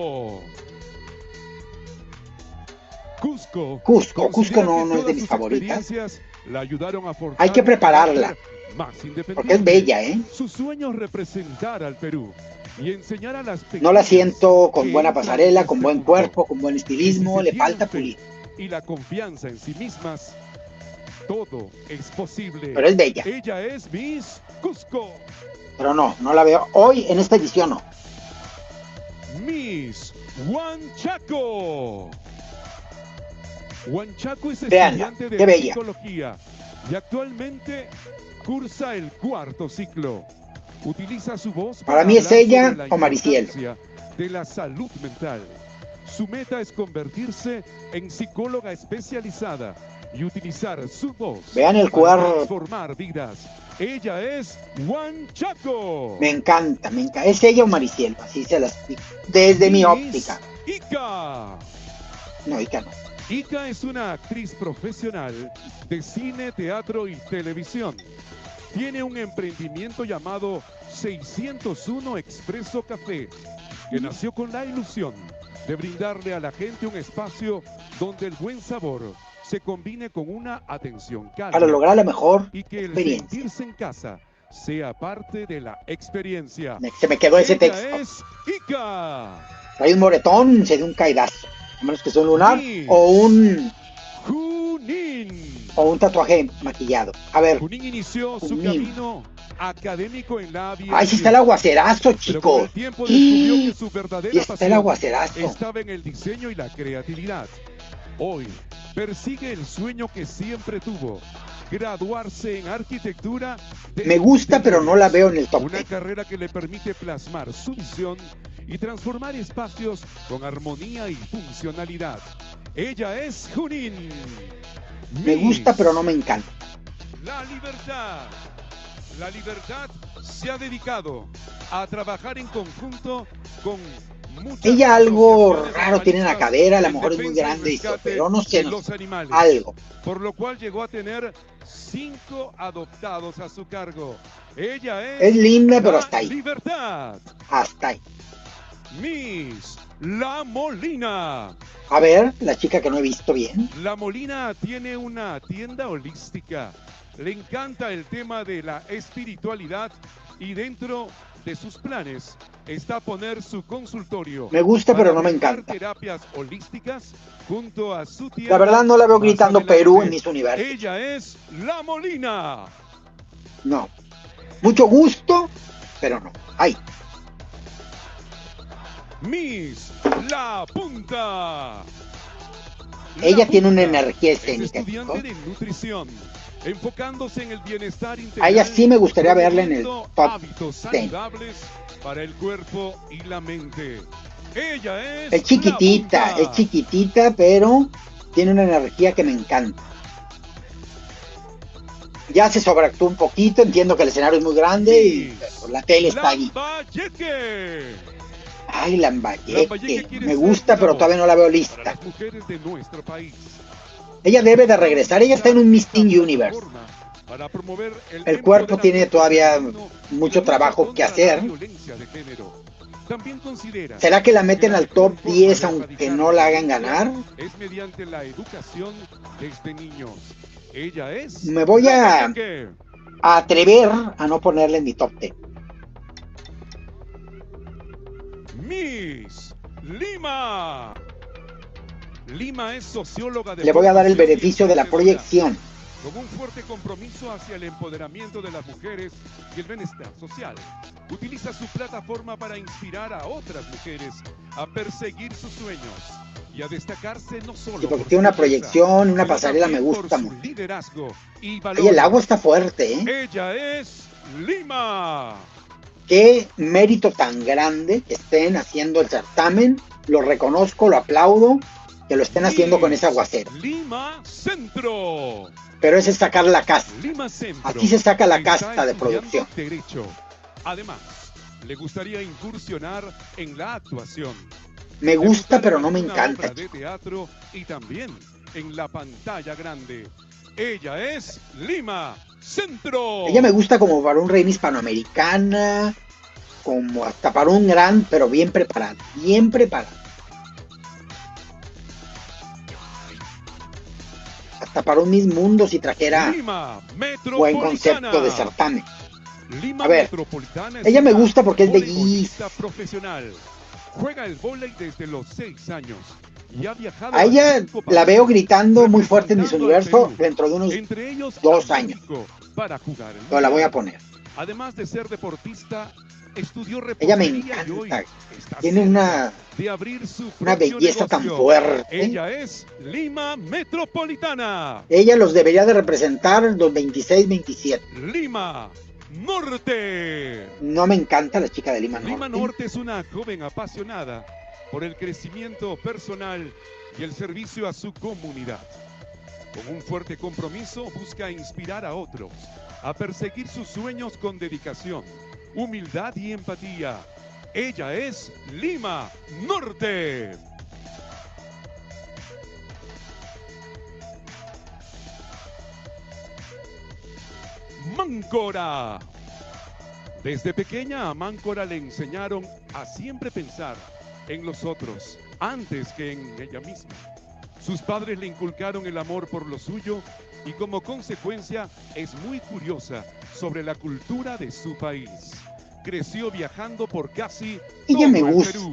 D: Cusco.
A: Cusco no es de
D: todas
A: mis
D: sus
A: favoritas.
D: experiencias la ayudaron a forjar
A: Hay que
D: un
A: prepararla.
D: carácter más independiente.
A: Porque es bella, ¿eh?
D: Su sueño es representar al Perú y enseñar a las
A: No la
D: pequeñas
A: siento con
D: que
A: buena
D: entran
A: pasarela,
D: en
A: con
D: este
A: buen
D: mundo.
A: cuerpo, con buen
D: Que si
A: estilismo.
D: se
A: Le
D: tienen
A: falta
D: fe
A: pulir.
D: y la confianza en sí mismas, todo es posible.
A: Pero es bella.
D: Ella es Miss Cusco.
A: Pero no la veo. Hoy, en esta edición, no.
D: Miss Huanchaco. Huanchaco es
A: Veanla,
D: estudiante de
A: qué bella.
D: psicología y actualmente cursa el 4º ciclo. Utiliza su voz
A: Para mí es
D: hablar
A: ella
D: sobre la
A: o Maricielo.
D: importancia de la salud mental. Su meta es convertirse en psicóloga especializada y utilizar su voz
A: Vean el
D: para
A: cuadro.
D: transformar vidas. Ella es Huanchaco.
A: Me encanta. ¿Es ella o Maricielo? Así se las explico. Desde mi
D: Miss
A: óptica.
D: Ica.
A: No, Ica no.
D: Ica es una actriz profesional de cine, teatro y televisión. Tiene un emprendimiento llamado 601 Expreso Café, que nació con la ilusión de brindarle a la gente un espacio donde el buen sabor se combine con una atención
A: Para
D: cálida
A: lograr la mejor
D: y que el
A: experiencia.
D: sentirse en casa sea parte de la experiencia.
A: Se me quedó ese
D: Ella
A: texto.
D: es Ica.
A: Trae un moretón, se dio un caidazo. A menos que sea un lunar
D: Miss
A: o un
D: Junín.
A: tatuaje maquillado. A ver.
D: Junín inició su
A: Junín.
D: camino académico en la aviación.
A: Ay, sí está el aguacerazo,
D: Pero con el
A: chicos.
D: tiempo descubrió que su
A: Y
D: verdadera
A: está el
D: pasión
A: aguacerazo.
D: estaba en el diseño y la creatividad. Hoy persigue el sueño que siempre tuvo, graduarse en arquitectura.
A: Me gusta, pero no la veo en el top
D: Una
A: 10.
D: carrera que le permite plasmar su visión y transformar espacios con armonía y funcionalidad. Ella es Junín.
A: Me gusta,
D: Miss
A: pero no me encanta.
D: La Libertad. La Libertad se ha dedicado a trabajar en conjunto con muchas
A: Ella algo
D: asociaciones
A: raro tiene en la
D: animalistas
A: cadera, a lo
D: en
A: mejor es muy
D: defensa y
A: grande, dice,
D: rescate
A: pero no sé,
D: de
A: no
D: los
A: sé.
D: animales,
A: Algo.
D: por lo cual llegó a tener 5 adoptados a su cargo. Ella
A: Es linda, pero
D: la
A: hasta ahí.
D: Libertad.
A: Hasta ahí.
D: Miss La Molina.
A: A ver, la chica que no he visto bien.
D: La Molina tiene una tienda holística. Le encanta el tema de la espiritualidad y dentro de sus planes está poner su consultorio.
A: Me gusta, pero
D: para
A: no me
D: brindar
A: encanta.
D: terapias holísticas junto a su tienda.
A: La verdad no la veo
D: más
A: gritando
D: adelante.
A: Perú en Miss Universo.
D: Ella es La Molina.
A: No. Mucho gusto, pero no. Ay,
D: Miss La Punta.
A: ella
D: La
A: tiene una
D: Punta
A: energía
D: es
A: escénica,
D: estudiante
A: chicos.
D: de nutrición. enfocándose en el bienestar integral.
A: A ella sí me gustaría verla en el top
D: hábitos
A: 10.
D: saludables para el cuerpo y la mente. Ella
A: Es chiquitita, pero tiene una energía que me encanta. Ya se sobreactúa un poquito, entiendo que el escenario es muy grande y la tele está ahí. Ay, Lambayeque, me gusta, pero todavía no la veo lista.
D: Las mujeres de nuestro país.
A: Ella debe de regresar, ella está en un Miss Teen Universe.
D: Para promover
A: El cuerpo tiene todavía mucho trabajo que hacer.
D: También considera
A: ¿Será que la meten al top 10 aunque no la hagan ganar?
D: Es mediante la educación desde niños. Ella es...
A: Me voy a atrever a no ponerle en mi top 10.
D: Miss Lima. Lima es socióloga de...
A: Le voy a dar el beneficio de la proyección.
D: Con un fuerte compromiso hacia el empoderamiento de las mujeres y el bienestar social. Utiliza su plataforma para inspirar a otras mujeres a perseguir sus sueños y a destacarse no solo
A: sí, porque tiene una proyección, una pasarela, me gusta mucho.
D: Liderazgo y
A: Oye, el agua está fuerte, ¿eh?
D: Ella es Lima.
A: Qué mérito tan grande que estén haciendo el certamen. Lo reconozco, lo aplaudo, que lo estén haciendo con ese aguacero.
D: Lima Centro.
A: Pero ese es sacar la casta.
D: Lima Centro.
A: Aquí se saca la casta de producción.
D: Derecho. Además, le gustaría incursionar en la actuación.
A: Me gusta, pero no me encanta.
D: De teatro y también en la pantalla grande. Ella es Lima Centro.
A: Ella me gusta como para un reina hispanoamericana, como hasta para un gran, pero bien preparada. Bien preparada. Hasta para un Miss Mundo si trajera buen concepto de certamen. A ver, ella me gusta porque es bellísima.
D: Profesional. Juega el vóley desde los 6 años. Y ha viajado
A: a ella la veo gritando muy fuerte en Miss Universo dentro de unos 2 años.
D: Para jugar
A: pero la voy a poner.
D: Además de ser deportista, estudió repostería.
A: Ella me encanta. Tiene una belleza tan fuerte.
D: Ella es Lima Metropolitana.
A: Ella los debería de representar los 26-27.
D: Lima Norte.
A: No me encanta la chica de Lima Norte.
D: Lima Norte es una joven apasionada por el crecimiento personal y el servicio a su comunidad. Con un fuerte compromiso busca inspirar a otros a perseguir sus sueños con dedicación, humildad y empatía. Ella es Lima Norte. Máncora. Desde pequeña a Máncora le enseñaron a siempre pensar en los otros antes que en ella misma. Sus padres le inculcaron el amor por lo suyo y como consecuencia es muy curiosa sobre la cultura de su país. Creció viajando por casi
A: ella me gusta,
D: Perú.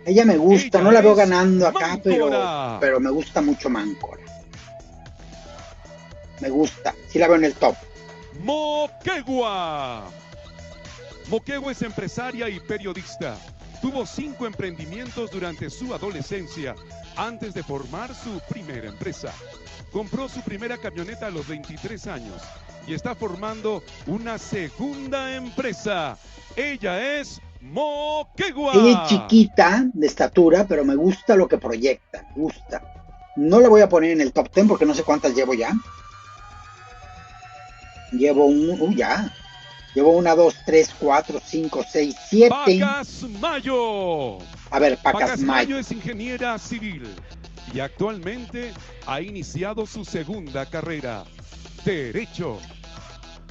A: Ella me gusta,
D: Ella
A: no la veo
D: es
A: ganando acá,
D: Máncora.
A: pero me gusta mucho Máncora. Me gusta, sí la veo en el top.
D: Moquegua. Moquegua es empresaria y periodista. Tuvo 5 emprendimientos durante su adolescencia antes de formar su primera empresa. Compró su primera camioneta a los 23 años y está formando una segunda empresa. Ella es Moquegua.
A: Ella es chiquita de estatura, pero me gusta lo que proyecta, me gusta. No la voy a poner en el top 10 porque no sé cuántas llevo ya. Llevo Llevo 1, 2, 3, 4, 5, 6, 7.
D: Pacas Mayo.
A: A ver,
D: Pacas Mayo es ingeniera civil y actualmente ha iniciado su segunda carrera, Derecho.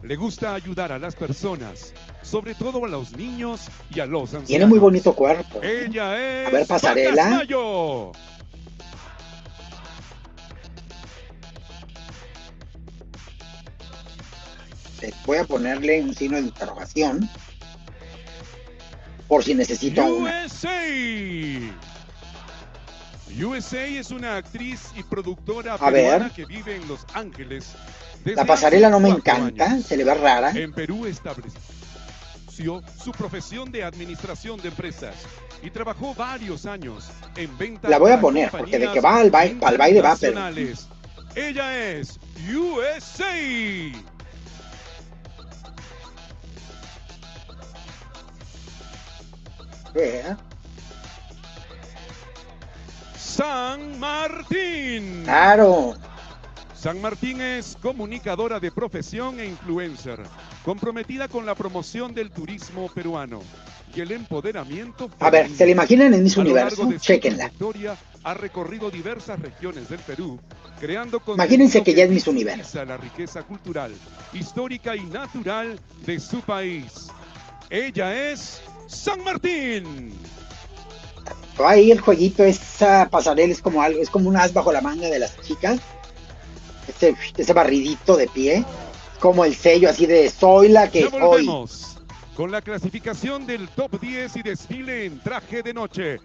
D: Le gusta ayudar a las personas, sobre todo a los niños y a los ancianos.
A: Tiene muy bonito cuerpo.
D: Ella es
A: a ver, pasarela.
D: Pacas Mayo.
A: Voy a ponerle un signo de interrogación por si necesito una.
D: USA es una actriz y productora
A: a
D: peruana
A: ver,
D: que vive en Los Ángeles.
A: La pasarela no me encanta, se le ve rara.
D: En Perú estableció su profesión de administración de empresas y trabajó varios años en ventas.
A: La voy a poner porque de que va al baile va, pero
D: Ella es USA.
A: Vea.
D: San Martín.
A: Claro.
D: San Martín es comunicadora de profesión e influencer, comprometida con la promoción del turismo peruano y el empoderamiento femenino.
A: A ver, ¿se la imaginan en Miss
D: A lo largo
A: Universo?
D: de su
A: Chéquenla.
D: trayectoria, ha recorrido diversas regiones del Perú, creando
A: Imagínense
D: contenido
A: que ya es Miss
D: visibiliza
A: Universo.
D: la riqueza cultural, histórica y natural de su país. Ella es San Martín.
A: Ahí el jueguito, esa pasarela es como algo, es como un as bajo la manga de las chicas. Ese barridito de pie, como el sello así de soy la que
D: Ya
A: soy.
D: volvemos con la clasificación del top 10 y desfile en traje de noche.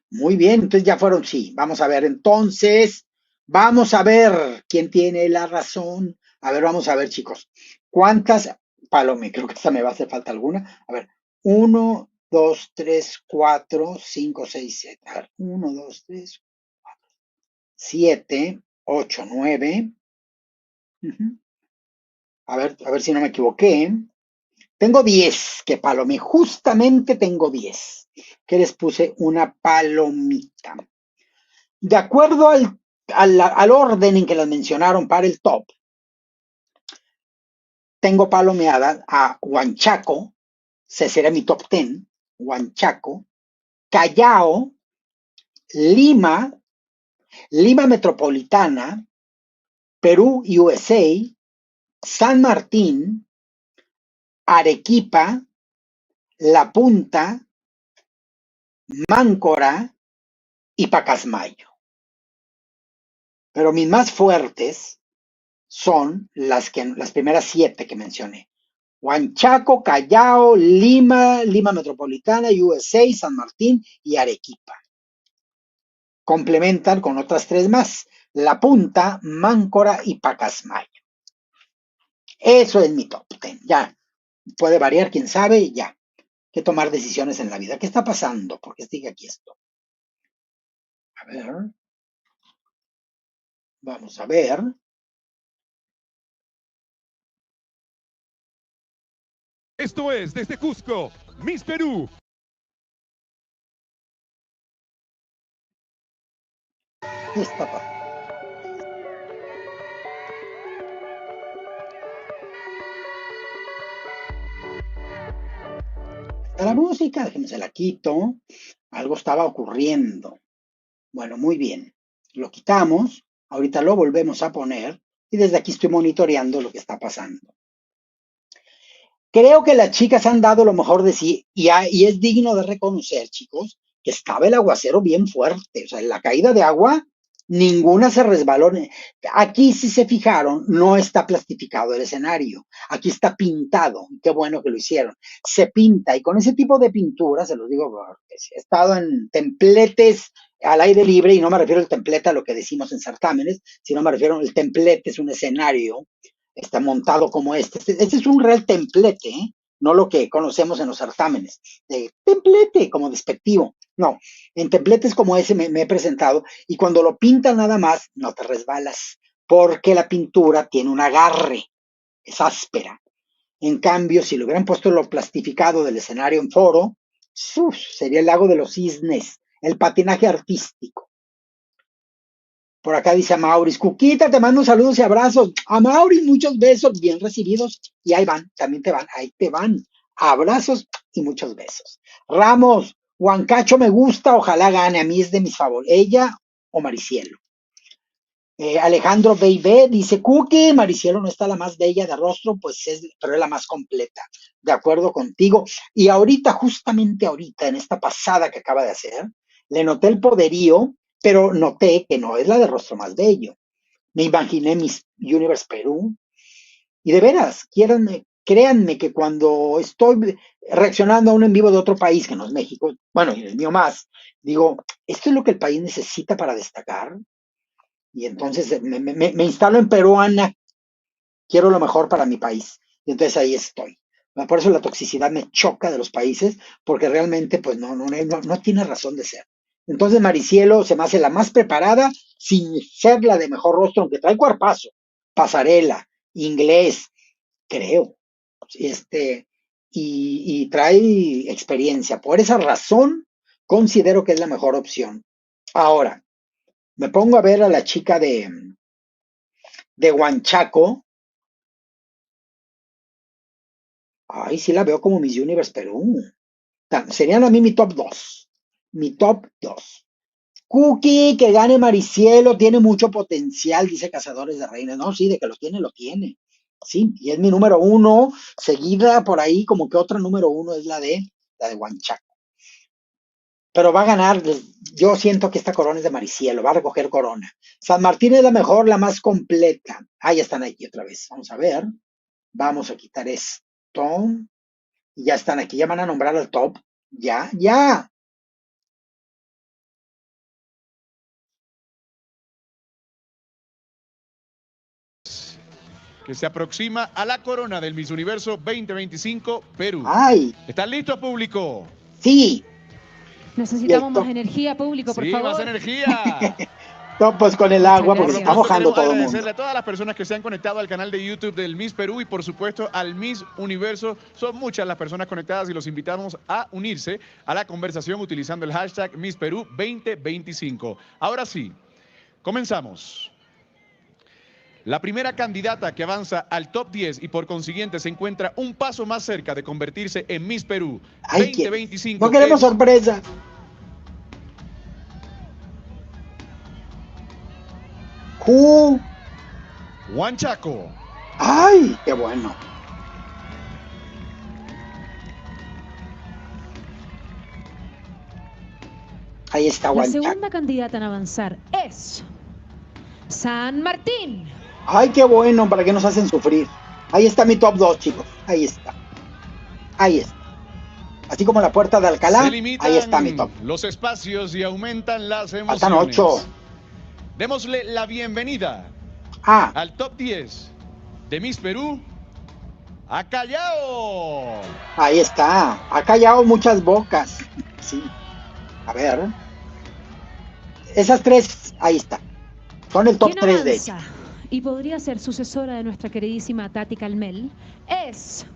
A: Muy bien, entonces ya fueron, sí. Vamos a ver, entonces, vamos a ver quién tiene la razón. A ver, vamos a ver, chicos. ¿Cuántas palomas? Creo que esta me va a hacer falta alguna. A ver, 1, 2, 3, 4, 5, 6, 7. A ver, 1, 2, 3, 7, 8, 9. A ver si no me equivoqué. Tengo 10 que palomé. Justamente tengo 10 que les puse una palomita. De acuerdo al orden en que las mencionaron para el top, tengo palomeada a Huanchaco, ese será mi top 10, Huanchaco, Callao, Lima, Lima Metropolitana, Perú, USA, San Martín, Arequipa, La Punta, Máncora y Pacasmayo. Pero mis más fuertes son las primeras 7 que mencioné. Huanchaco, Callao, Lima, Lima Metropolitana, USA, San Martín y Arequipa. Complementan con otras 3 más. La Punta, Máncora y Pacasmayo. Eso es mi top 10. Ya. Puede variar, quién sabe, ya. Hay que tomar decisiones en la vida. ¿Qué está pasando? ¿Por qué sigue aquí esto? A ver. Vamos a ver.
D: Esto es desde Cusco, Miss Perú.
A: ¿Qué está pasando? Está la música, déjenme se la quito. Algo estaba ocurriendo. Bueno, muy bien. Lo quitamos. Ahorita lo volvemos a poner. Y desde aquí estoy monitoreando lo que está pasando. Creo que las chicas han dado lo mejor de sí y es digno de reconocer, chicos, que estaba el aguacero bien fuerte. O sea, en la caída de agua, ninguna se resbaló. Aquí, si se fijaron, no está plastificado el escenario. Aquí está pintado. Qué bueno que lo hicieron. Se pinta y con ese tipo de pintura, se los digo, porque he estado en templetes al aire libre y no me refiero al templete a lo que decimos en certámenes, sino me refiero al templete es un escenario está montado como este. Este es un real templete, ¿eh? No lo que conocemos en los certámenes. Templete, como despectivo. No, en templetes como ese me he presentado y cuando lo pintan nada más, no te resbalas, porque la pintura tiene un agarre, es áspera. En cambio, si lo hubieran puesto lo plastificado del escenario en foro, sería el lago de los cisnes, el patinaje artístico. Por acá dice a Maurice, Cuquita, te mando saludos y abrazos. A Maurice, muchos besos bien recibidos. Y ahí van, también te van, ahí te van. Abrazos y muchos besos. Ramos, Huancacho me gusta, ojalá gane. A mí es de mis favoritos. Ella o Maricielo. Alejandro Beibe dice, Cookie, Maricielo no está la más bella de rostro, pero es la más completa. De acuerdo contigo. Y ahorita, justamente ahorita, en esta pasada que acaba de hacer, le noté el poderío, pero noté que no es la de rostro más bello. Me imaginé Miss Universe Perú. Y de veras, créanme que cuando estoy reaccionando a un en vivo de otro país, que no es México, bueno, y el mío más, digo, esto es lo que el país necesita para destacar. Y entonces me instalo en peruana, quiero lo mejor para mi país. Y entonces ahí estoy. Por eso la toxicidad me choca de los países, porque realmente pues no tiene razón de ser. Entonces Maricielo se me hace la más preparada, sin ser la de mejor rostro, aunque trae cuerpazo, pasarela, inglés, creo, y trae experiencia. Por esa razón, considero que es la mejor opción. Ahora, me pongo a ver a la chica de Huanchaco. Ay, sí la veo como Miss Universe Perú. Serían a mí mi top 2. Mi top 2. Cookie, que gane Maricielo, tiene mucho potencial, dice Cazadores de Reinas. No, sí, de que lo tiene, lo tiene. Sí, y es mi número 1, seguida por ahí, como que otra número 1 es la de Huanchaco. Pero va a ganar, yo siento que esta corona es de Maricielo, va a recoger corona. San Martín es la mejor, la más completa. Ah, ya están aquí otra vez. Vamos a ver. Vamos a quitar esto. Y ya están aquí, ya van a nombrar al top. Ya, ya.
B: Que se aproxima a la corona del Miss Universo 2025 Perú.
A: Ay.
B: ¿Están listos, público?
A: Sí.
C: Necesitamos más energía, público, por favor.
B: Sí, más energía.
A: No, pues con el agua, porque se está mojando todo el mundo.
B: Agradecerle a todas las personas que se han conectado al canal de YouTube del Miss Perú y por supuesto al Miss Universo. Son muchas las personas conectadas y los invitamos a unirse a la conversación utilizando el hashtag Miss Perú 2025. Ahora sí, comenzamos. La primera candidata que avanza al top 10 y por consiguiente se encuentra un paso más cerca de convertirse en Miss Perú 2025.
A: No queremos sorpresa.
B: Huanchaco.
A: ¡Ay, qué bueno! Ahí está Huanchaco.
C: La segunda candidata en avanzar es San Martín.
A: ¡Ay, qué bueno! ¿Para qué nos hacen sufrir? Ahí está mi top 2, chicos. Ahí está. Ahí está. Así como la puerta de Alcalá, ahí está mi top.
B: Los espacios y aumentan las emociones.
A: Faltan 8.
B: Démosle la bienvenida al top 10 de Miss Perú a Callao.
A: Ahí está. Ha callado muchas bocas. Sí. A ver. Esas 3, ahí está. Son el top 3 de hecho.
C: Y podría ser sucesora de nuestra queridísima Tati Calmel. Es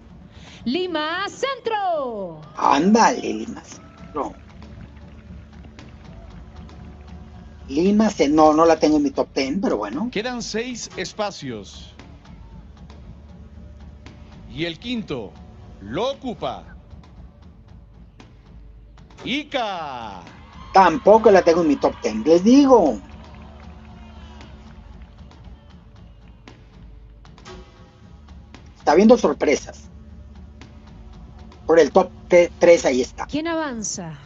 C: Lima Centro.
A: Ándale, Lima Centro. Lima Centro. No la tengo en mi top 10, pero bueno.
B: Quedan 6 espacios. Y el quinto lo ocupa Ica.
A: Tampoco la tengo en mi top 10, les digo. Está viendo sorpresas. Por el top 3 ahí está.
C: ¿Quién avanza?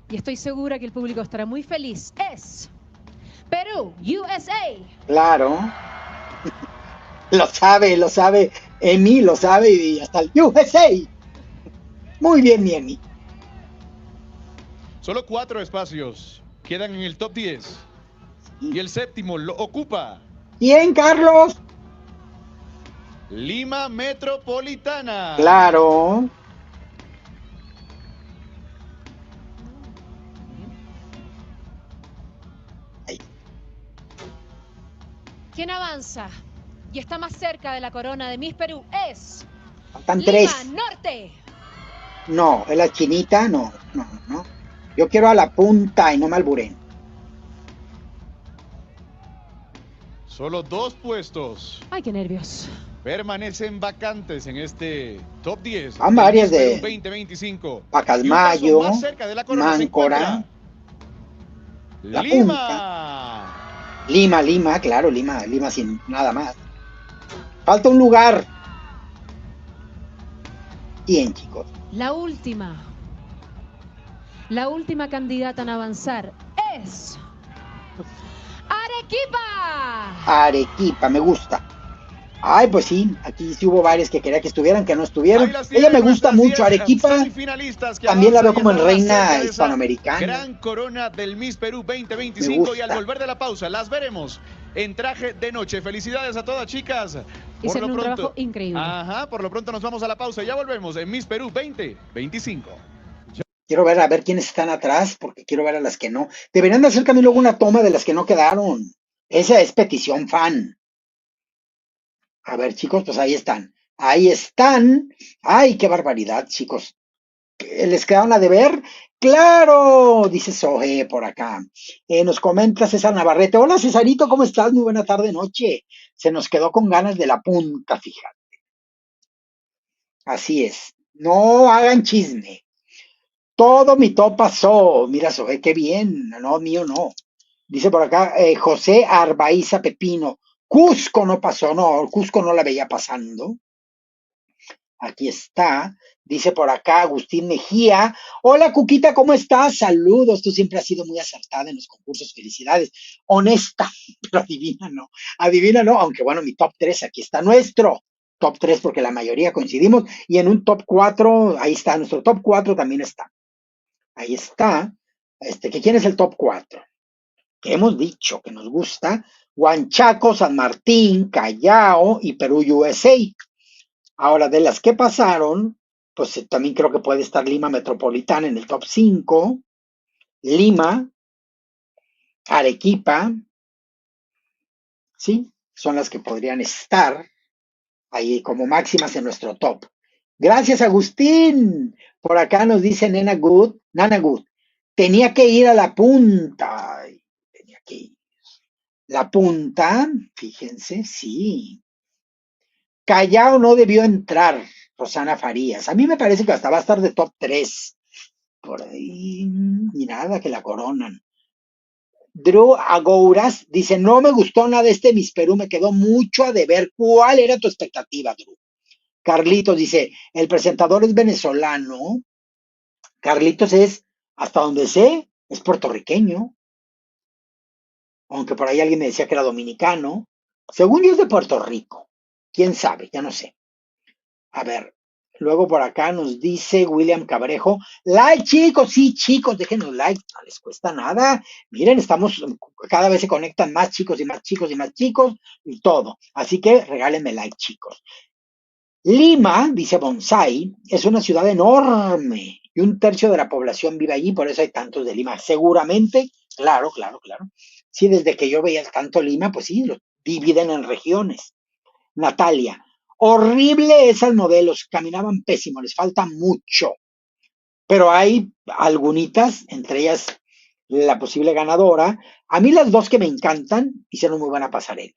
C: Y estoy segura que el público estará muy feliz. Es Perú, USA.
A: Claro. Lo sabe. Emi lo sabe y hasta el USA. Muy bien, mi Emi.
B: Solo 4 espacios quedan en el top 10. Y el séptimo lo ocupa.
A: ¿Quién, Carlos?
B: Lima Metropolitana.
A: Claro. Ahí.
C: ¿Quién avanza? Y está más cerca de la corona de Miss Perú es
A: Faltan
C: Lima
A: 3.
C: Norte.
A: No, es la chinita, no. Yo quiero a la punta y no me alburen.
B: Solo 2 puestos.
C: Ay, qué nervios.
B: Permanecen vacantes en este top 10.
A: Van varias de
B: 2025.
A: Pacasmayo,
B: más cerca de la corona
A: Máncora,
B: La
A: Lima, claro, Lima sin nada más. Falta un lugar. Bien, chicos.
C: La última candidata en avanzar es
A: Arequipa, me gusta. Ay, pues sí, aquí sí hubo varias que quería que estuvieran, que no estuvieron. Ella me gusta mucho, Arequipa. También la veo como en reina hispanoamericana.
B: Gran corona del Miss Perú 2025 y al volver de la pausa las veremos en traje de noche. Felicidades a todas, chicas.
C: Hicieron un trabajo increíble.
B: Por lo pronto nos vamos a la pausa y ya volvemos en Miss Perú 2025.
A: Quiero ver a ver quiénes están atrás, porque quiero ver a las que no. Deberían de hacer también luego una toma de las que no quedaron. Esa es petición fan. A ver, chicos, pues ahí están. Ahí están. Ay, qué barbaridad, chicos. ¿Les quedaron a deber? Claro, dice Soje por acá. Nos comenta César Navarrete. Hola, Cesarito, ¿cómo estás? Muy buena tarde, noche. Se nos quedó con ganas de la punta, fíjate. Así es. No hagan chisme. Todo mi top pasó. Mira, Soje, qué bien. No, mío no. Dice por acá José Arbaiza Pepino. Cusco no pasó, no, Cusco no la veía pasando. Aquí está. Dice por acá Agustín Mejía. Hola, Cuquita, ¿cómo estás? Saludos. Tú siempre has sido muy acertada en los concursos. Felicidades. Honesta, pero adivina no. Adivina no, aunque bueno, mi top 3 aquí está nuestro. Top 3 porque la mayoría coincidimos. Y en un top 4 ahí está. Nuestro top 4 también está. Ahí está. Que ¿quién es el top 4? Que hemos dicho que nos gusta, Huanchaco, San Martín, Callao y Perú USA. Ahora, de las que pasaron, pues también creo que puede estar Lima Metropolitana en el top 5, Lima, Arequipa, ¿sí? Son las que podrían estar ahí como máximas en nuestro top. Gracias, Agustín. Por acá nos dice Nana Good, tenía que ir a la punta. Ay, tenía que ir. La punta, fíjense, sí. Callao no debió entrar, Rosana Farías. A mí me parece que hasta va a estar de top 3. Por ahí, y nada, que la coronan. Drew Agouras dice, no me gustó nada Miss Perú, me quedó mucho a deber. ¿Cuál era tu expectativa, Drew? Carlitos dice, el presentador es venezolano. Carlitos es, hasta donde sé, es puertorriqueño. Aunque por ahí alguien me decía que era dominicano. Según yo es de Puerto Rico. ¿Quién sabe? Ya no sé. A ver, luego por acá nos dice William Cabrejo, like chicos, sí chicos, déjenos like, no les cuesta nada. Miren, cada vez se conectan más chicos y más chicos y más chicos y todo. Así que regálenme like chicos. Lima, dice Bonsai, es una ciudad enorme y un tercio de la población vive allí, por eso hay tantos de Lima. Seguramente, claro, claro, claro. Sí, desde que yo veía tanto Lima, pues sí, lo dividen en regiones. Natalia, horrible esas modelos, caminaban pésimo, les falta mucho, pero hay algunitas, entre ellas la posible ganadora. A mí las dos que me encantan hicieron muy buena pasarela.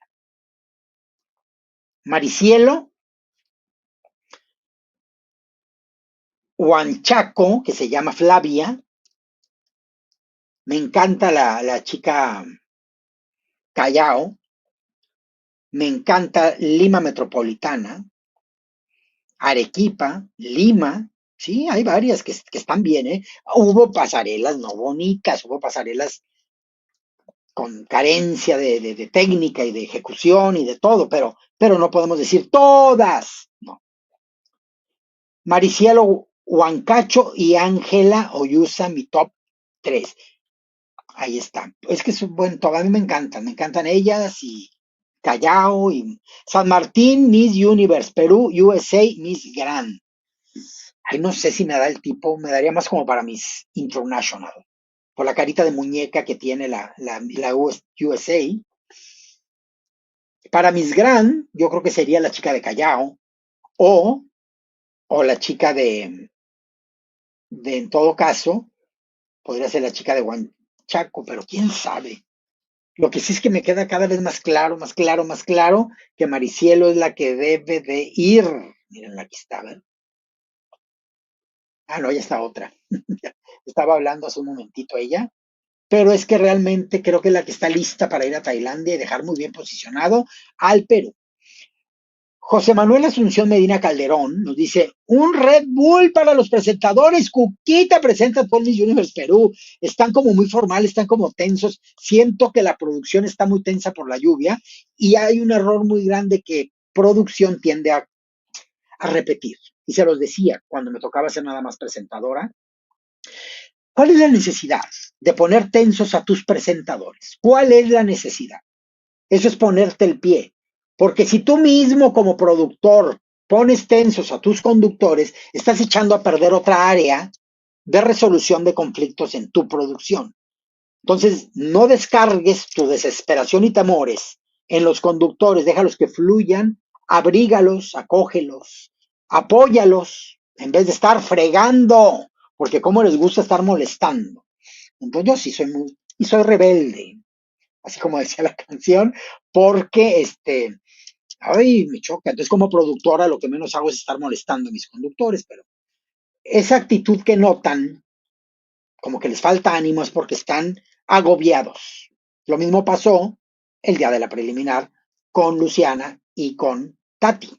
A: Maricielo, Huanchaco, que se llama Flavia, me encanta la chica Callao, me encanta Lima Metropolitana, Arequipa, Lima, sí, hay varias que están bien, ¿eh? Hubo pasarelas no bonitas, hubo pasarelas con carencia de técnica y de ejecución y de todo, pero no podemos decir todas, no. Maricielo Huancacho y Ángela Oyusa, mi top 3. Ahí está. Es que es un buen top, a mí me encantan ellas y Callao y San Martín, Miss Universe, Perú, USA, Miss Grand. Ay, no sé si me da el tipo, me daría más como para Miss International, por la carita de muñeca que tiene la USA. Para Miss Grand, yo creo que sería la chica de Callao o, o la chica en todo caso, podría ser la chica de Huanchaco, pero quién sabe. Lo que sí es que me queda cada vez más claro, más claro, más claro que Maricielo es la que debe de ir. Miren, aquí está, ¿ver? Ah, no, ya está otra. Estaba hablando hace un momentito ella, pero es que realmente creo que es la que está lista para ir a Tailandia y dejar muy bien posicionado al Perú. José Manuel Asunción Medina Calderón nos dice, un Red Bull para los presentadores, Cuquita presenta por Miss Universe Perú, están como muy formales, están como tensos, siento que la producción está muy tensa por la lluvia y hay un error muy grande que producción tiende a repetir. Y se los decía cuando me tocaba ser nada más presentadora, ¿cuál es la necesidad de poner tensos a tus presentadores? ¿Cuál es la necesidad? Eso es ponerte el pie. Porque si tú mismo como productor pones tensos a tus conductores, estás echando a perder otra área de resolución de conflictos en tu producción. Entonces, no descargues tu desesperación y temores en los conductores, déjalos que fluyan, abrígalos, acógelos, apóyalos, en vez de estar fregando, porque como les gusta estar molestando. Entonces yo sí soy rebelde, así como decía la canción, porque ay, me choca. Entonces como productora lo que menos hago es estar molestando a mis conductores, pero esa actitud que notan, como que les falta ánimo, es porque están agobiados. Lo mismo pasó el día de la preliminar con Luciana y con Tati.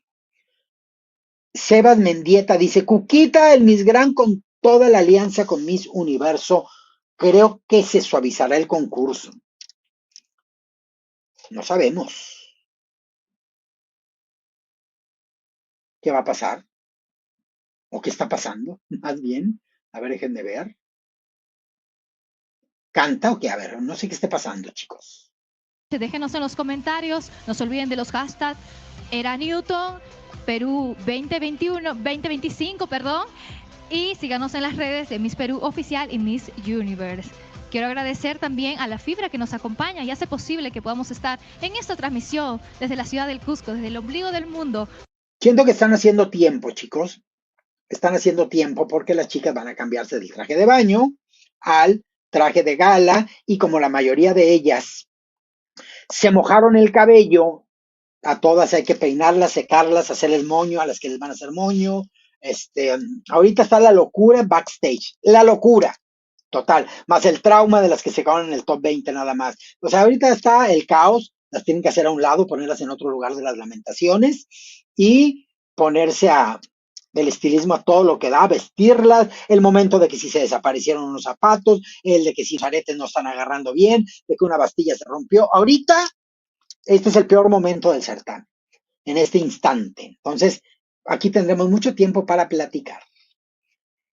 A: Sebas Mendieta dice, Cuquita, el Miss Gran con toda la alianza con Miss Universo, creo que se suavizará el concurso. No sabemos qué va a pasar o qué está pasando, más bien. A ver, déjenme ver. ¿Canta o qué? A ver, no sé qué esté pasando, chicos.
C: Déjenos en los comentarios, no se olviden de los hashtags Era Newton, Perú 2021, 2025, perdón, y síganos en las redes de Miss Perú Oficial y Miss Universe. Quiero agradecer también a la Fibra que nos acompaña y hace posible que podamos estar en esta transmisión desde la ciudad del Cusco, desde el ombligo del mundo.
A: Siento que están haciendo tiempo, chicos. Están haciendo tiempo porque las chicas van a cambiarse del traje de baño al traje de gala y como la mayoría de ellas se mojaron el cabello, a todas hay que peinarlas, secarlas, hacerles moño, a las que les van a hacer moño. Ahorita está la locura backstage, la locura total, más el trauma de las que se quedaron en el top 20 nada más. O sea, ahorita está el caos, las tienen que hacer a un lado, ponerlas en otro lugar de las lamentaciones y ponerse del estilismo a todo lo que da, vestirlas, el momento de que si se desaparecieron unos zapatos, el de que si los aretes no están agarrando bien, de que una bastilla se rompió. Ahorita, este es el peor momento del certamen, en este instante. Entonces, aquí tendremos mucho tiempo para platicar.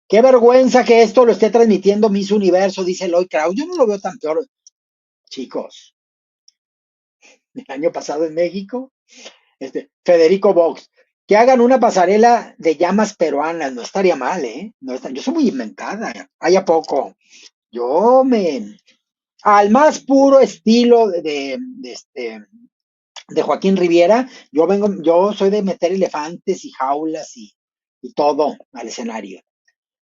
A: Qué vergüenza que esto lo esté transmitiendo Miss Universo, dice Eloy Kraus. Yo no lo veo tan peor, chicos. El año pasado en México, Federico Vox, que hagan una pasarela de llamas peruanas, no estaría mal, ¿eh? Yo soy muy inventada, hay a poco. Al más puro estilo de Joaquín Riviera, yo soy de meter elefantes y jaulas y todo al escenario.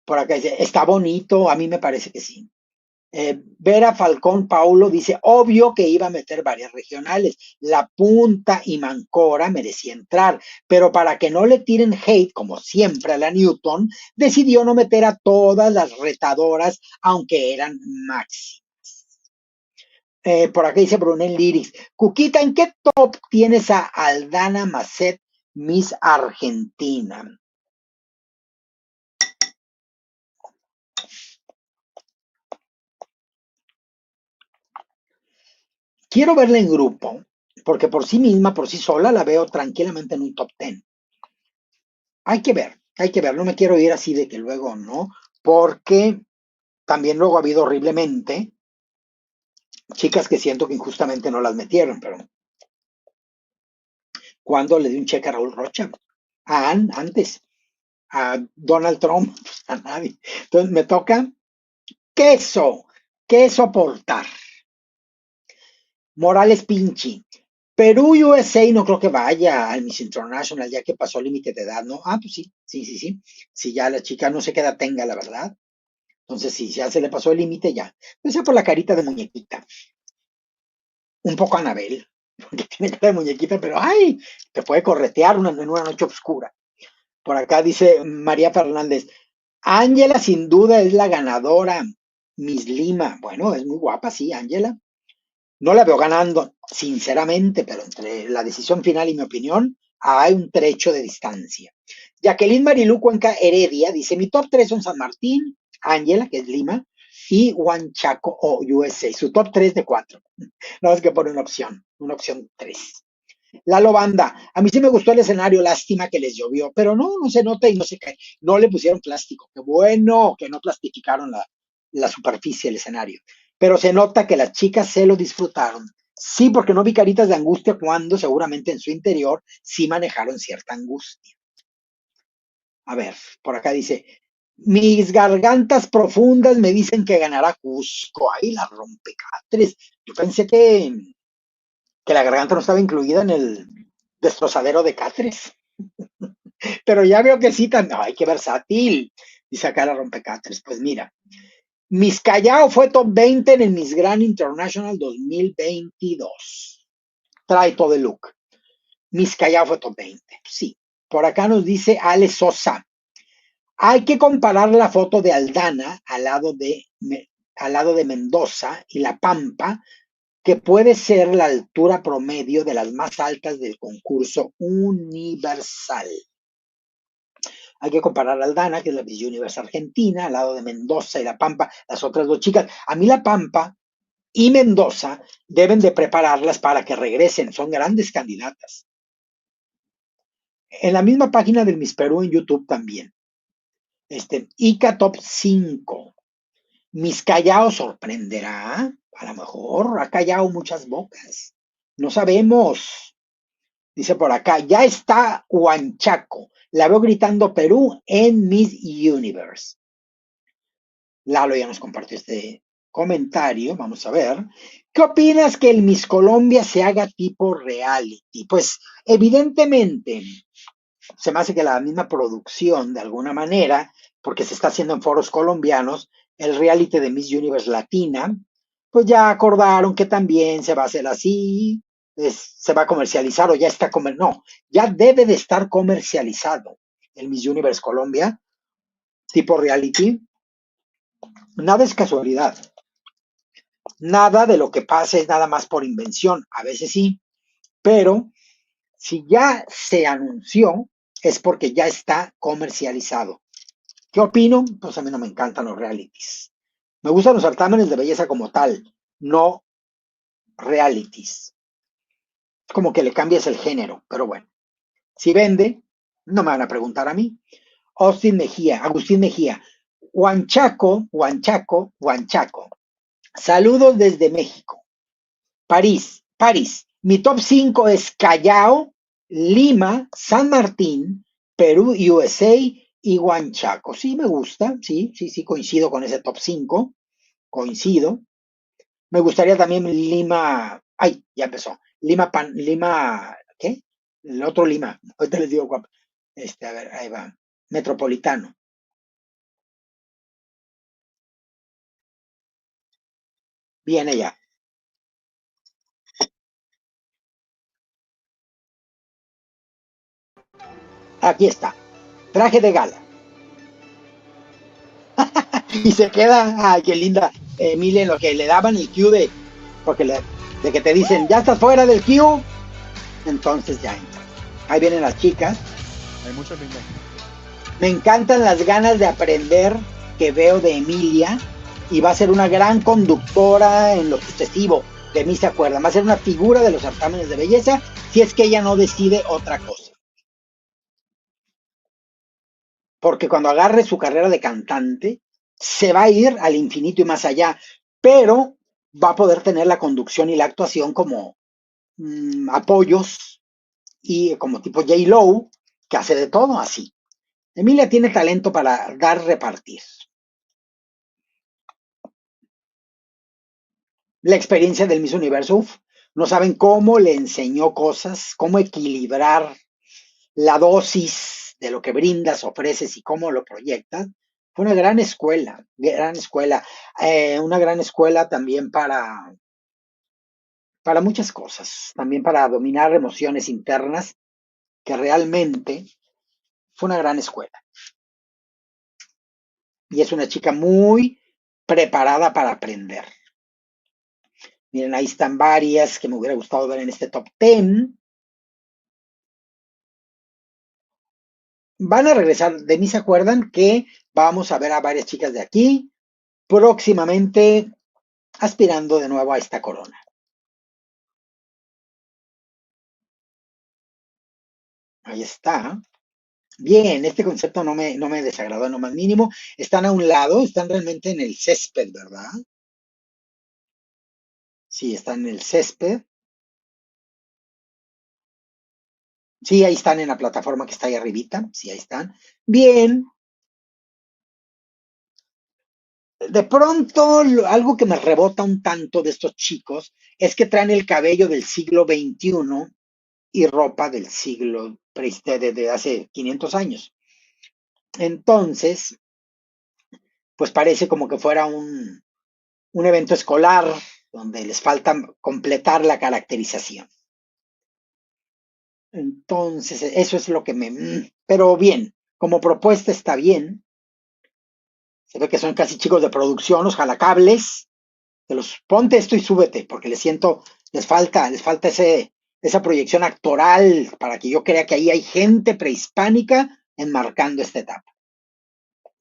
A: Por acá dice, está bonito, a mí me parece que sí. Vera Falcón Paulo dice, obvio que iba a meter varias regionales, La Punta y Mancora merecía entrar, pero para que no le tiren hate, como siempre a la Newton, decidió no meter a todas las retadoras, aunque eran máximas. Por acá dice Brunel Lyrics, Cuquita, ¿en qué top tienes a Aldana Macet, Miss Argentina? Quiero verla en grupo, porque por sí misma, por sí sola, la veo tranquilamente en un top 10. Hay que ver, no me quiero ir así de que luego no, porque también luego ha habido horriblemente chicas que siento que injustamente no las metieron, pero cuando le di un cheque a Raúl Rocha, a Ann antes, a Donald Trump, a nadie. Entonces me toca qué soportar. Morales Pinchi. Perú y USA no creo que vaya al Miss International ya que pasó límite de edad, ¿no? Ah, pues sí. Si ya la chica no sé qué edad tenga, la verdad. Entonces, si ya se le pasó el límite, ya. Empecé por la carita de muñequita. Un poco Anabel, porque tiene cara de muñequita, pero ¡ay! Te puede corretear en una noche oscura. Por acá dice María Fernández, Ángela sin duda es la ganadora. Miss Lima, bueno, es muy guapa, sí, Ángela. No la veo ganando, sinceramente, pero entre la decisión final y mi opinión, hay un trecho de distancia. Jacqueline Marilú Cuenca Heredia dice, mi top 3 son San Martín, Ángela, que es Lima, y Huanchaco o USA. Su top 3 de 4. No es que pone una opción 3. Lalo Banda, a mí sí me gustó el escenario, lástima que les llovió, pero no se nota y no se cae. No le pusieron plástico. Qué bueno que no plastificaron la superficie del escenario. Pero se nota que las chicas se lo disfrutaron. Sí, porque no vi caritas de angustia cuando seguramente en su interior sí manejaron cierta angustia. A ver, por acá dice, Mis gargantas profundas me dicen que ganará Cusco. Ahí la rompecatres. Yo pensé que la garganta no estaba incluida en el destrozadero de Catres. Pero ya veo que sí, también. Ay, qué versátil. Dice acá la rompecatres. Pues mira, Miss Callao fue top 20 en el Miss Grand International 2022. Trae todo el look. Miss Callao fue top 20. Sí. Por acá nos dice Ale Sosa. Hay que comparar la foto de Aldana al lado de Mendoza y La Pampa, que puede ser la altura promedio de las más altas del concurso universal. Hay que comparar a Aldana, que es la Miss Universe Argentina, al lado de Mendoza y La Pampa, las otras dos chicas. A mí La Pampa y Mendoza deben de prepararlas para que regresen, son grandes candidatas. En la misma página del Miss Perú en YouTube también. ICA Top 5. Miss Callao sorprenderá, a lo mejor ha callado muchas bocas. No sabemos. Dice por acá, ya está Huanchaco. La veo gritando Perú en Miss Universe. Lalo ya nos compartió este comentario. Vamos a ver. ¿Qué opinas que el Miss Colombia se haga tipo reality? Pues evidentemente se me hace que la misma producción, de alguna manera, porque se está haciendo en foros colombianos, el reality de Miss Universe Latina, pues ya acordaron que también se va a hacer así, se va a comercializar o ya está, no, ya debe de estar comercializado el Miss Universe Colombia, tipo reality. Nada es casualidad, nada de lo que pasa es nada más por invención, a veces sí, pero si ya se anunció es porque ya está comercializado. ¿Qué opino? Pues a mí no me encantan los realities. Me gustan los certámenes de belleza como tal, no realities. Como que le cambias el género, pero bueno. Si vende, no me van a preguntar a mí. Agustín Mejía. Huanchaco, Huanchaco, Huanchaco. Saludos desde México. París. Mi top 5 es Callao, Lima, San Martín, Perú, USA y Huanchaco. Sí, me gusta, sí, coincido con ese top 5. Coincido. Me gustaría también Lima. Ay, ya empezó. Lima, ¿qué? El otro Lima. Ahorita les digo cuál. A ver, ahí va. Metropolitano. Viene ya. Aquí está. Traje de gala. Y se queda, ay, qué linda, Emilia, en lo que le daban el cue porque de que te dicen, ya estás fuera del cue, entonces ya entra. Ahí vienen las chicas.
B: Hay mucho lindo.
A: Me encantan las ganas de aprender que veo de Emilia y va a ser una gran conductora en lo sucesivo. De mí se acuerda, va a ser una figura de los certámenes de belleza si es que ella no decide otra cosa. Porque cuando agarre su carrera de cantante, se va a ir al infinito y más allá, pero va a poder tener la conducción y la actuación como apoyos y como tipo J-Lo, que hace de todo así. Emilia tiene talento para dar, repartir. La experiencia del Miss Universo, no saben cómo le enseñó cosas, cómo equilibrar la dosis de lo que brindas, ofreces y cómo lo proyectas. Fue una gran escuela, una gran escuela también para muchas cosas, también para dominar emociones internas, que realmente fue una gran escuela. Y es una chica muy preparada para aprender. Miren, ahí están varias que me hubiera gustado ver en este top 10. Van a regresar, de mí se acuerdan que vamos a ver a varias chicas de aquí próximamente aspirando de nuevo a esta corona. Ahí está. Bien, este concepto no me desagradó en lo más mínimo. Están a un lado, están realmente en el césped, ¿verdad? Sí, están en el césped. Sí, ahí están en la plataforma que está ahí arribita. Sí, ahí están. Bien. De pronto, algo que me rebota un tanto de estos chicos es que traen el cabello del siglo XXI y ropa del siglo de hace 500 años. Entonces, pues parece como que fuera un evento escolar donde les falta completar la caracterización. Entonces, eso es lo que Pero bien, como propuesta está bien. Se ve que son casi chicos de producción, los jalacables. De los ponte esto y súbete, porque les falta esa proyección actoral para que yo crea que ahí hay gente prehispánica enmarcando esta etapa.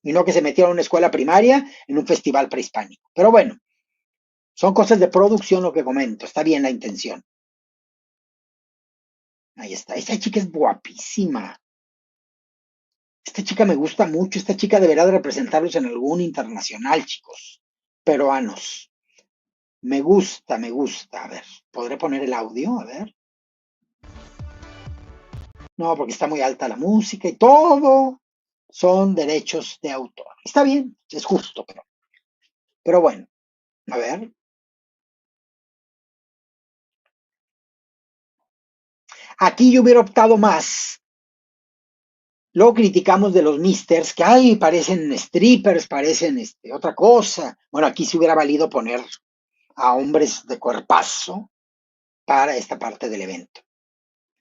A: Y no que se metieron a una escuela primaria en un festival prehispánico. Pero bueno, son cosas de producción lo que comento. Está bien la intención. Ahí está. Esta chica es guapísima. Esta chica me gusta mucho. Esta chica deberá de representarlos en algún internacional, chicos. Peruanos. Me gusta, me gusta. A ver, ¿podré poner el audio? A ver. No, porque está muy alta la música y todo son derechos de autor. Está bien, es justo, pero bueno, a ver. Aquí yo hubiera optado más. Luego criticamos de los misters que, ay, parecen strippers, parecen otra cosa. Bueno, aquí sí hubiera valido poner a hombres de cuerpazo para esta parte del evento.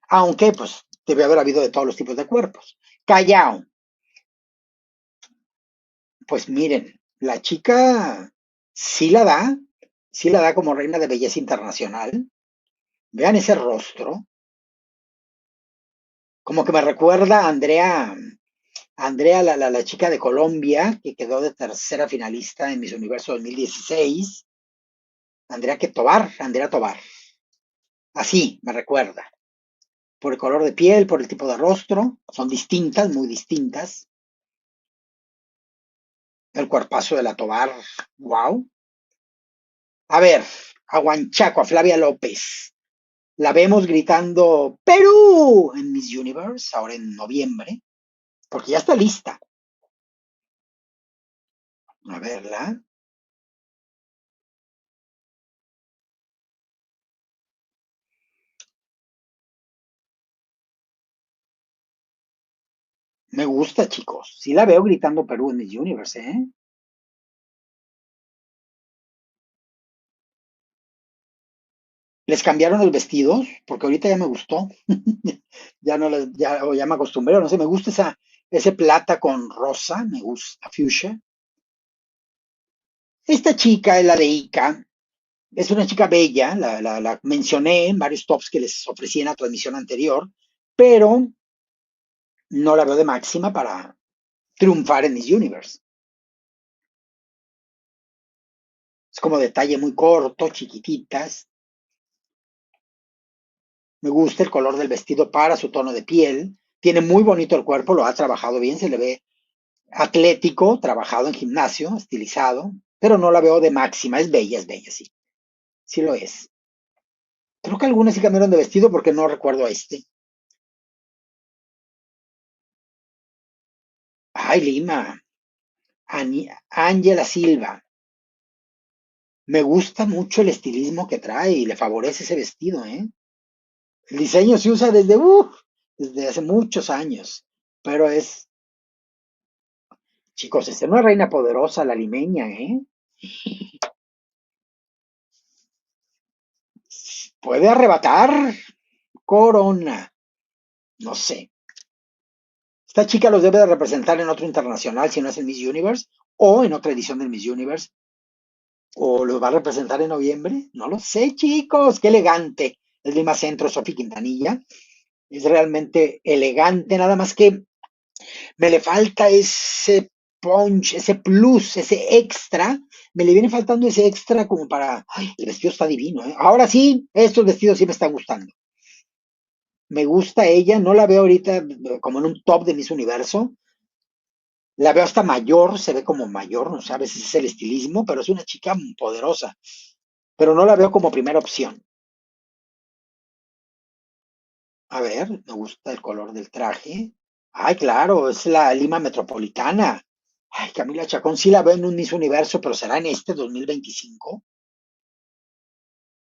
A: Aunque, pues, debe haber habido de todos los tipos de cuerpos. Callao. Pues miren, la chica sí la da como reina de belleza internacional. Vean ese rostro, como que me recuerda a Andrea, la chica de Colombia, que quedó de tercera finalista en Miss Universo 2016. Andrea Tobar. Así me recuerda. Por el color de piel, por el tipo de rostro, son distintas, muy distintas. El cuerpazo de la Tobar, wow. A ver, a Huanchaco, a Flavia López. La vemos gritando Perú en Miss Universe, ahora en noviembre, porque ya está lista. A verla. Me gusta, chicos. Sí la veo gritando Perú en Miss Universe, ¿eh? Les cambiaron el vestido, porque ahorita ya me gustó. Ya no ya me acostumbré, no sé, me gusta ese plata con rosa, me gusta, fuchsia. Esta chica es la de Ica, es una chica bella, la mencioné en varios tops que les ofrecí en la transmisión anterior, pero no la veo de máxima para triunfar en Miss Universe. Es como detalle muy corto, chiquititas. Me gusta el color del vestido para su tono de piel. Tiene muy bonito el cuerpo, lo ha trabajado bien, se le ve atlético, trabajado en gimnasio, estilizado, pero no la veo de máxima. Es bella, sí. Sí lo es. Creo que algunas sí cambiaron de vestido porque no recuerdo a este. Ay, Lima. Ángela Silva. Me gusta mucho el estilismo que trae y le favorece ese vestido, ¿eh? El diseño se usa desde hace muchos años, pero chicos, es una reina poderosa, la limeña, ¿eh? Puede arrebatar corona, no sé. Esta chica los debe de representar en otro internacional, si no es el Miss Universe, o en otra edición del Miss Universe, o los va a representar en noviembre. No lo sé, chicos, qué elegante. Es Lima Centro, Sofi Quintanilla. Es realmente elegante, nada más que me le falta ese punch, ese plus, ese extra. Me le viene faltando ese extra como para. Ay, el vestido está divino, ¿eh? Ahora sí, estos vestidos sí me están gustando. Me gusta ella, no la veo ahorita como en un top de Miss Universo. La veo hasta mayor, se ve como mayor, no sé, a veces es el estilismo, pero es una chica poderosa. Pero no la veo como primera opción. A ver, me gusta el color del traje. Ay, claro, es la Lima Metropolitana. Ay, Camila Chacón sí la veo en un Miss Universo, pero será en este 2025.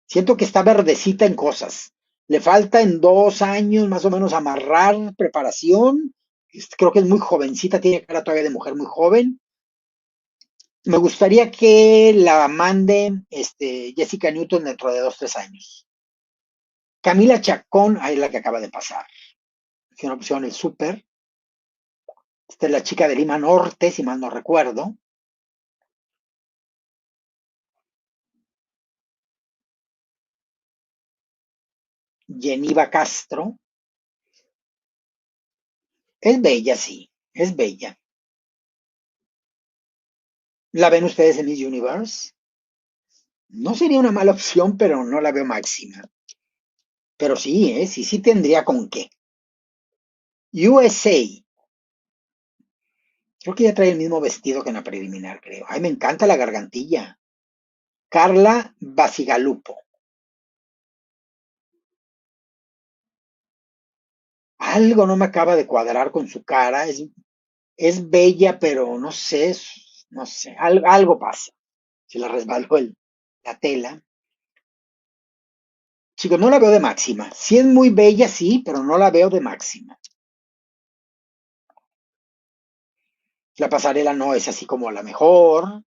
A: Siento que está verdecita en cosas. Le falta en 2 años más o menos amarrar preparación. Creo que es muy jovencita, tiene cara todavía de mujer muy joven. Me gustaría que la mande Jessica Newton dentro de 2, 3 años. Camila Chacón, ahí es la que acaba de pasar. Es una opción el súper. Esta es la chica de Lima Norte, si mal no recuerdo. Yeniva Castro. Es bella, sí, es bella. ¿La ven ustedes en Miss Universe? No sería una mala opción, pero no la veo máxima. Pero sí, sí tendría con qué. USA. Creo que ya trae el mismo vestido que en la preliminar, creo. Ay, me encanta la gargantilla. Carla Basigalupo. Algo no me acaba de cuadrar con su cara. Es bella, pero no sé, no sé, algo pasa. Se le resbaló la tela. Chicos, no la veo de máxima. Sí es muy bella, sí, pero no la veo de máxima. La pasarela no es así como la mejor.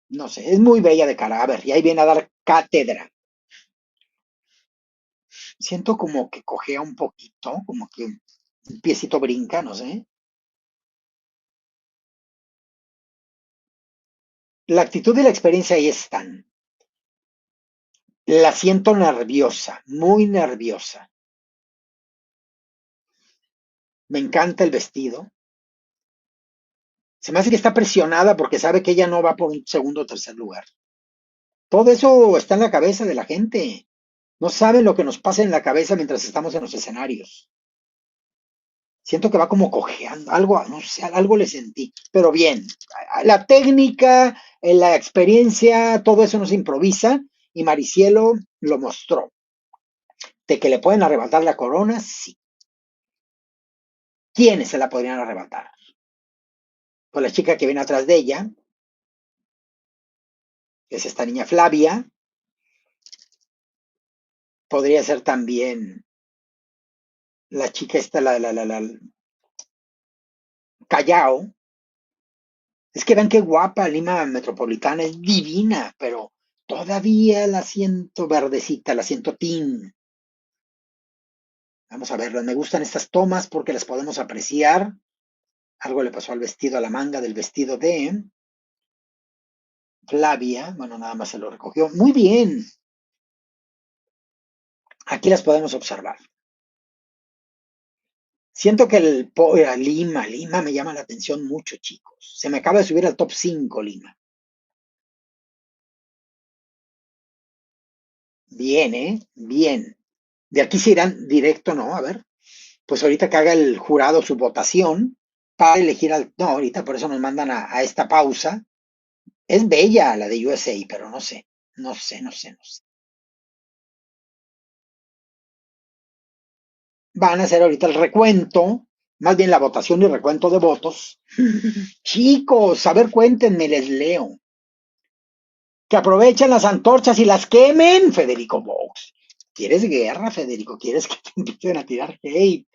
A: No sé, es muy bella de cara. A ver, y ahí viene a dar cátedra. Siento como que cojea un poquito, como que un piecito brinca, no sé. La actitud y la experiencia ahí están. La siento nerviosa, muy nerviosa. Me encanta el vestido. Se me hace que está presionada porque sabe que ella no va por un segundo o tercer lugar. Todo eso está en la cabeza de la gente. No saben lo que nos pasa en la cabeza mientras estamos en los escenarios. Siento que va como cojeando, algo, no sé, algo le sentí, pero bien. La técnica, la experiencia, todo eso no se improvisa y Maricielo lo mostró. De que le pueden arrebatar la corona, sí. ¿Quiénes se la podrían arrebatar? Pues la chica que viene atrás de ella, que es esta niña Flavia, podría ser también la chica esta, la Callao. Es que ven qué guapa, Lima Metropolitana es divina, pero todavía la siento verdecita, la siento teen. Vamos a verlas, me gustan estas tomas porque las podemos apreciar. Algo le pasó al vestido, a la manga del vestido de Flavia. Bueno, nada más se lo recogió. Muy bien, aquí las podemos observar. Siento que Lima me llama la atención mucho, chicos. Se me acaba de subir al top 5, Lima. Bien, bien. De aquí se irán directo, ¿no? A ver. Pues ahorita que haga el jurado su votación para elegir al... No, ahorita por eso nos mandan a esta pausa. Es bella la de USA, pero no sé, no sé, no sé, no sé. Van a hacer ahorita el recuento, más bien la votación y recuento de votos. Chicos, a ver, cuéntenme, les leo. Que aprovechen las antorchas y las quemen, Federico Vox. ¿Quieres guerra, Federico? ¿Quieres que te empiecen a tirar hate?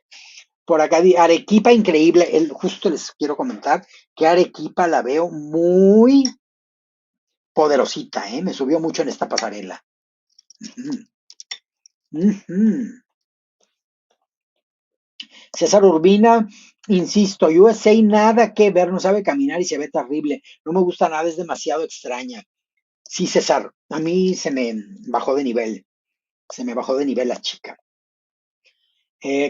A: Por acá, Arequipa increíble. Justo les quiero comentar que Arequipa la veo muy poderosita, ¿eh? Me subió mucho en esta pasarela. César Urbina, insisto, USA nada que ver, no sabe caminar y se ve terrible. No me gusta nada, es demasiado extraña. Sí, César, a mí se me bajó de nivel. Se me bajó de nivel la chica.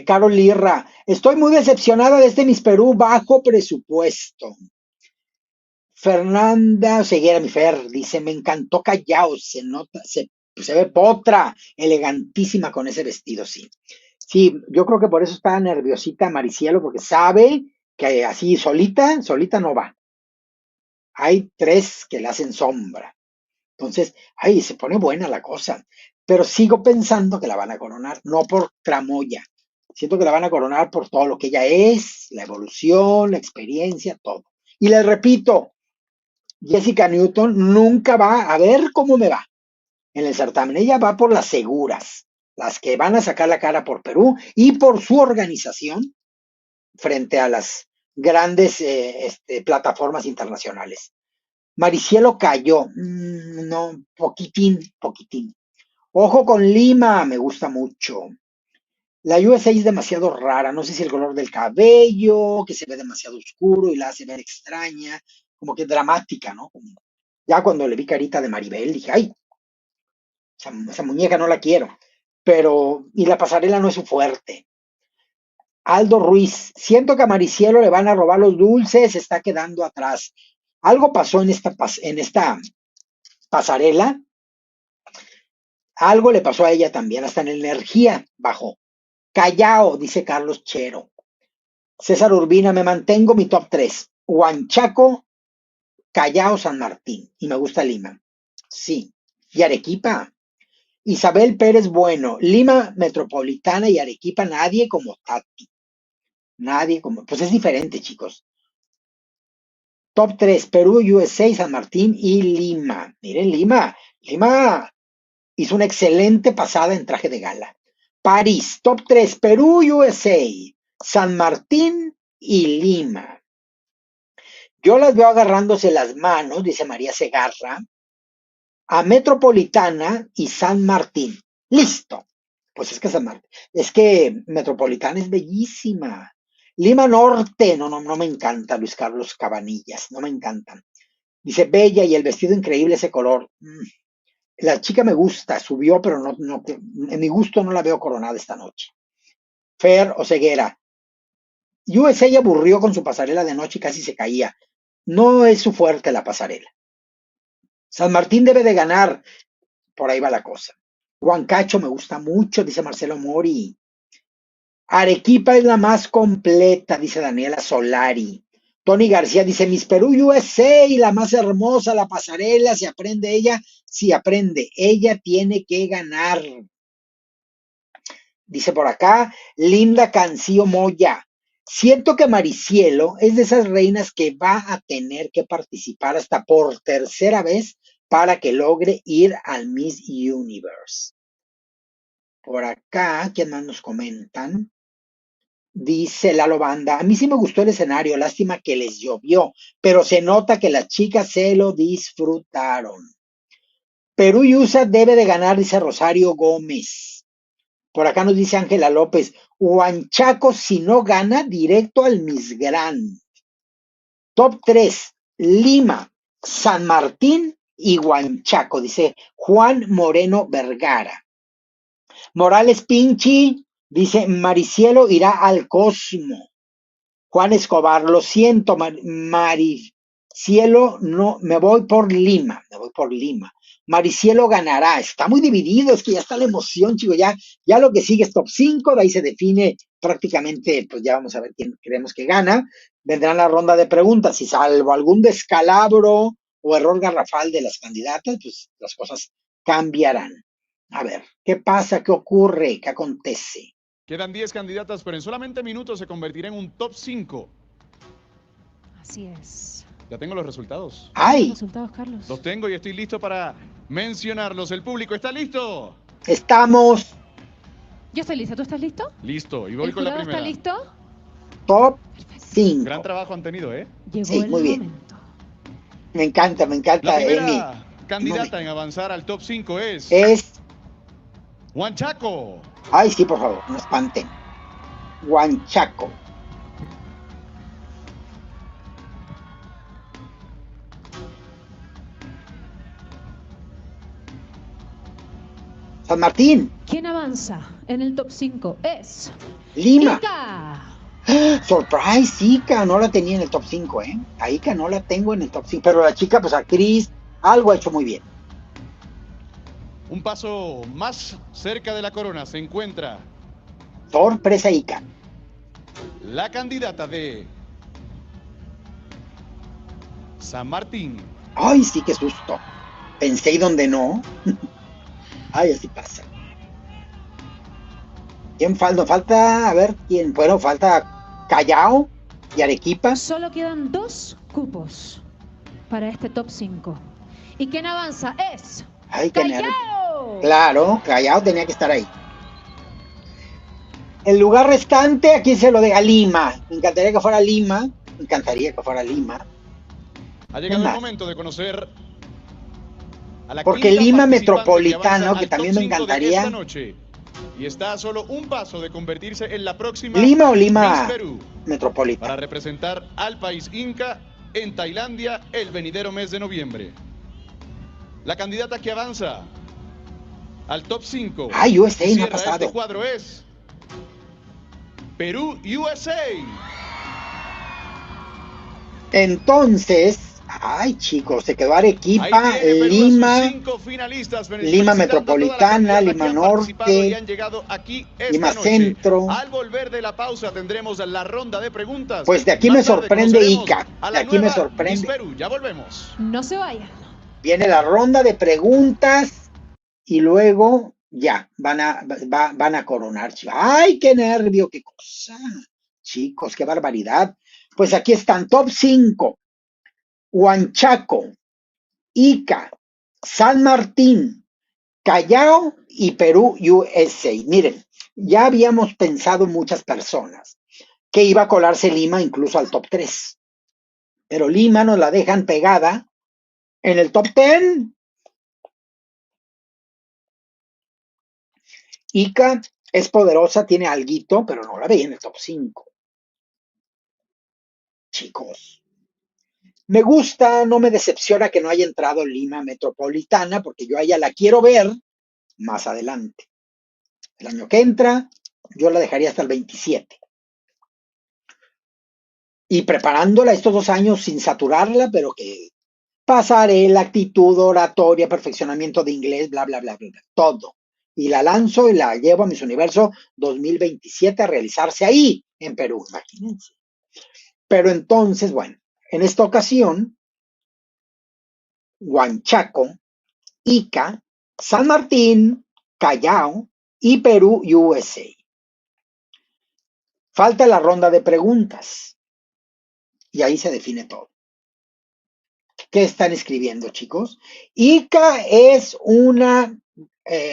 A: Carol Lirra, estoy muy decepcionada de este Miss Perú bajo presupuesto. Fernanda Ceguera, mi Fer, dice, me encantó Callao, se nota, se ve potra, elegantísima con ese vestido, sí. Sí, yo creo que por eso está nerviosita Maricielo, porque sabe que así solita, solita no va. Hay 3 que le hacen sombra. Entonces, ay, se pone buena la cosa. Pero sigo pensando que la van a coronar, no por tramoya. Siento que la van a coronar por todo lo que ella es, la evolución, la experiencia, todo. Y les repito, Jessica Newton nunca va a ver cómo me va en el certamen. Ella va por las seguras, las que van a sacar la cara por Perú y por su organización frente a las grandes plataformas internacionales. Maricielo cayó, no, poquitín. Ojo con Lima, me gusta mucho. La USA es demasiado rara, no sé si el color del cabello, que se ve demasiado oscuro y la hace ver extraña, como que dramática, ¿no? Ya cuando le vi carita de Maribel, dije, ay, esa muñeca no la quiero. Pero, y la pasarela no es su fuerte. Aldo Ruiz, siento que a Maricielo le van a robar los dulces, se está quedando atrás. Algo pasó en esta pasarela, algo le pasó a ella también, hasta en la energía bajó. Callao, dice Carlos Chero. César Urbina, me mantengo mi top 3. Huanchaco, Callao, San Martín. Y me gusta Lima. Sí. Y Arequipa. Isabel Pérez Bueno, Lima Metropolitana y Arequipa, nadie como Tati. Nadie como. Pues es diferente, chicos. Top 3, Perú, USA, San Martín y Lima. Miren, Lima hizo una excelente pasada en traje de gala. París, top 3, Perú, USA, San Martín y Lima. Yo las veo agarrándose las manos, dice María Segarra, a Metropolitana y San Martín. Listo. Pues es que Metropolitana es bellísima. Lima Norte, no me encanta Luis Carlos Cabanillas, no me encantan. Dice bella y el vestido increíble, ese color. La chica me gusta, subió, pero no, en mi gusto no la veo coronada esta noche. Fer Oseguera. USA aburrió con su pasarela de noche y casi se caía. No es su fuerte la pasarela. San Martín debe de ganar. Por ahí va la cosa. Huancacho me gusta mucho, dice Marcelo Mori. Arequipa es la más completa, dice Daniela Solari. Tony García dice, Miss Perú USA, la más hermosa, la pasarela, si aprende ella tiene que ganar. Dice por acá, Linda Cancillo Moya. Siento que Maricielo es de esas reinas que va a tener que participar hasta por tercera vez para que logre ir al Miss Universe. Por acá, ¿quién más nos comentan? Dice Lalo Banda, a mí sí me gustó el escenario, lástima que les llovió, pero se nota que las chicas se lo disfrutaron. Perú y USA debe de ganar, dice Rosario Gómez. Por acá nos dice Ángela López, Huanchaco si no gana, directo al Miss Grand. Top 3, Lima, San Martín y Huanchaco, dice Juan Moreno Vergara. Morales Pinchi dice, Maricielo irá al Cosmo. Juan Escobar, lo siento, Maricielo, no, me voy por Lima. Maricielo ganará, está muy dividido, es que ya está la emoción, chicos, ya lo que sigue es top 5, de ahí se define prácticamente, pues ya vamos a ver quién creemos que gana. Vendrá la ronda de preguntas y salvo algún descalabro o error garrafal de las candidatas, pues las cosas cambiarán. A ver, ¿qué pasa? ¿Qué ocurre? ¿Qué acontece?
B: Quedan 10 candidatas, pero en solamente minutos se convertirá en un top 5.
C: Así es.
B: Ya tengo los resultados.
A: ¡Ay!
C: Los resultados, Carlos.
B: Los tengo y estoy listo para mencionarlos. ¿El público está listo?
A: Estamos
C: Yo estoy lista. ¿Tú estás listo?
B: Listo, y voy
C: ¿El
B: con la
C: jurado
B: primera.
C: está listo?
A: top 5.
B: Gran trabajo han tenido, ¿eh?
C: Llegó
A: Sí,
C: el
A: muy bien.
C: momento.
A: Me encanta,
B: La primera
A: Amy.
B: candidata en avanzar al top 5 es
A: Es,
B: Huanchaco.
A: ay, sí, por favor, no espanten. Huanchaco. San Martín,
C: ¿Quién avanza en el top 5? Es...
A: Lima.
C: Ica.
A: Surprise, Ica, no la tenía en el top 5, ¿eh? A Ica no la tengo en el top 5, pero la chica, pues actriz, algo ha hecho muy bien.
B: Un paso más cerca de la corona se encuentra
A: Sorpresa, Ica.
B: la candidata de San Martín.
A: Ay, sí, qué susto. Pensé y donde no. Ay, así pasa. ¿Quién falta? Falta, a ver, ¿quién? Bueno, falta Callao, ¿Y Arequipa?
E: Solo quedan 2 cupos para este top 5. Y quien avanza es
A: Ay, qué nervio.
E: Callao.
A: Claro, Callao tenía que estar ahí. El lugar restante, aquí se lo deja Lima. Me encantaría que fuera Lima. Me encantaría que fuera Lima.
B: Ha llegado el
A: más?
B: momento de conocer a la
A: Porque
B: quinta
A: Lima
B: participante
A: Metropolitano,
B: avanza
A: que
B: al
A: también
B: top
A: me
B: 5 de
A: encantaría.
B: esta noche. Y está a solo un paso de convertirse en la próxima
A: ¿Lima o
B: Miss
A: Lima
B: Perú, para
A: Metropolitano?
B: representar al país Inca en Tailandia el venidero mes de noviembre. La candidata que avanza al top 5
A: Ay, USA
B: y
A: no ha
B: cierra
A: pasado.
B: este cuadro es Perú, USA.
A: Entonces, ay chicos, se quedó Arequipa,
B: Ahí tiene Perú a sus
A: Lima,
B: 5 finalistas,
A: Lima
B: felicitando a toda la
A: Metropolitana,
B: candidata
A: Lima
B: que han participado y
A: Norte,
B: han llegado aquí esta
A: Lima
B: noche.
A: Centro.
B: Al volver de la pausa tendremos la ronda de preguntas.
A: Pues de aquí
B: Más
A: me
B: tarde
A: sorprende
B: conoceremos
A: Ica,
B: a
A: de
B: la
A: aquí me
B: nueva
A: sorprende.
B: Miss Perú. Ya volvemos.
E: No se vayan.
A: Viene la ronda de preguntas y luego ya van a coronar. Ay, qué nervio, qué cosa. Chicos, qué barbaridad. Pues aquí están, top 5. Huanchaco, Ica, San Martín, Callao y Perú, USA. Miren, ya habíamos pensado muchas personas que iba a colarse Lima incluso al top 3. Pero Lima nos la dejan pegada en el top 10. Ica es poderosa, tiene alguito, pero no la veía en el top 5. Chicos, me gusta, no me decepciona que no haya entrado Lima Metropolitana, porque yo a ella la quiero ver más adelante. El año que entra, yo la dejaría hasta el 27. Y preparándola estos 2 años sin saturarla, pero que pasarela, actitud, oratoria, perfeccionamiento de inglés, bla, bla, bla, bla, bla, todo. Y la lanzo y la llevo a Miss Universo 2027 a realizarse ahí, en Perú, imagínense. Pero entonces, bueno, en esta ocasión, Huanchaco, Ica, San Martín, Callao y Perú, USA. Falta la ronda de preguntas. Y ahí se define todo. ¿Qué están escribiendo, chicos? Ica es una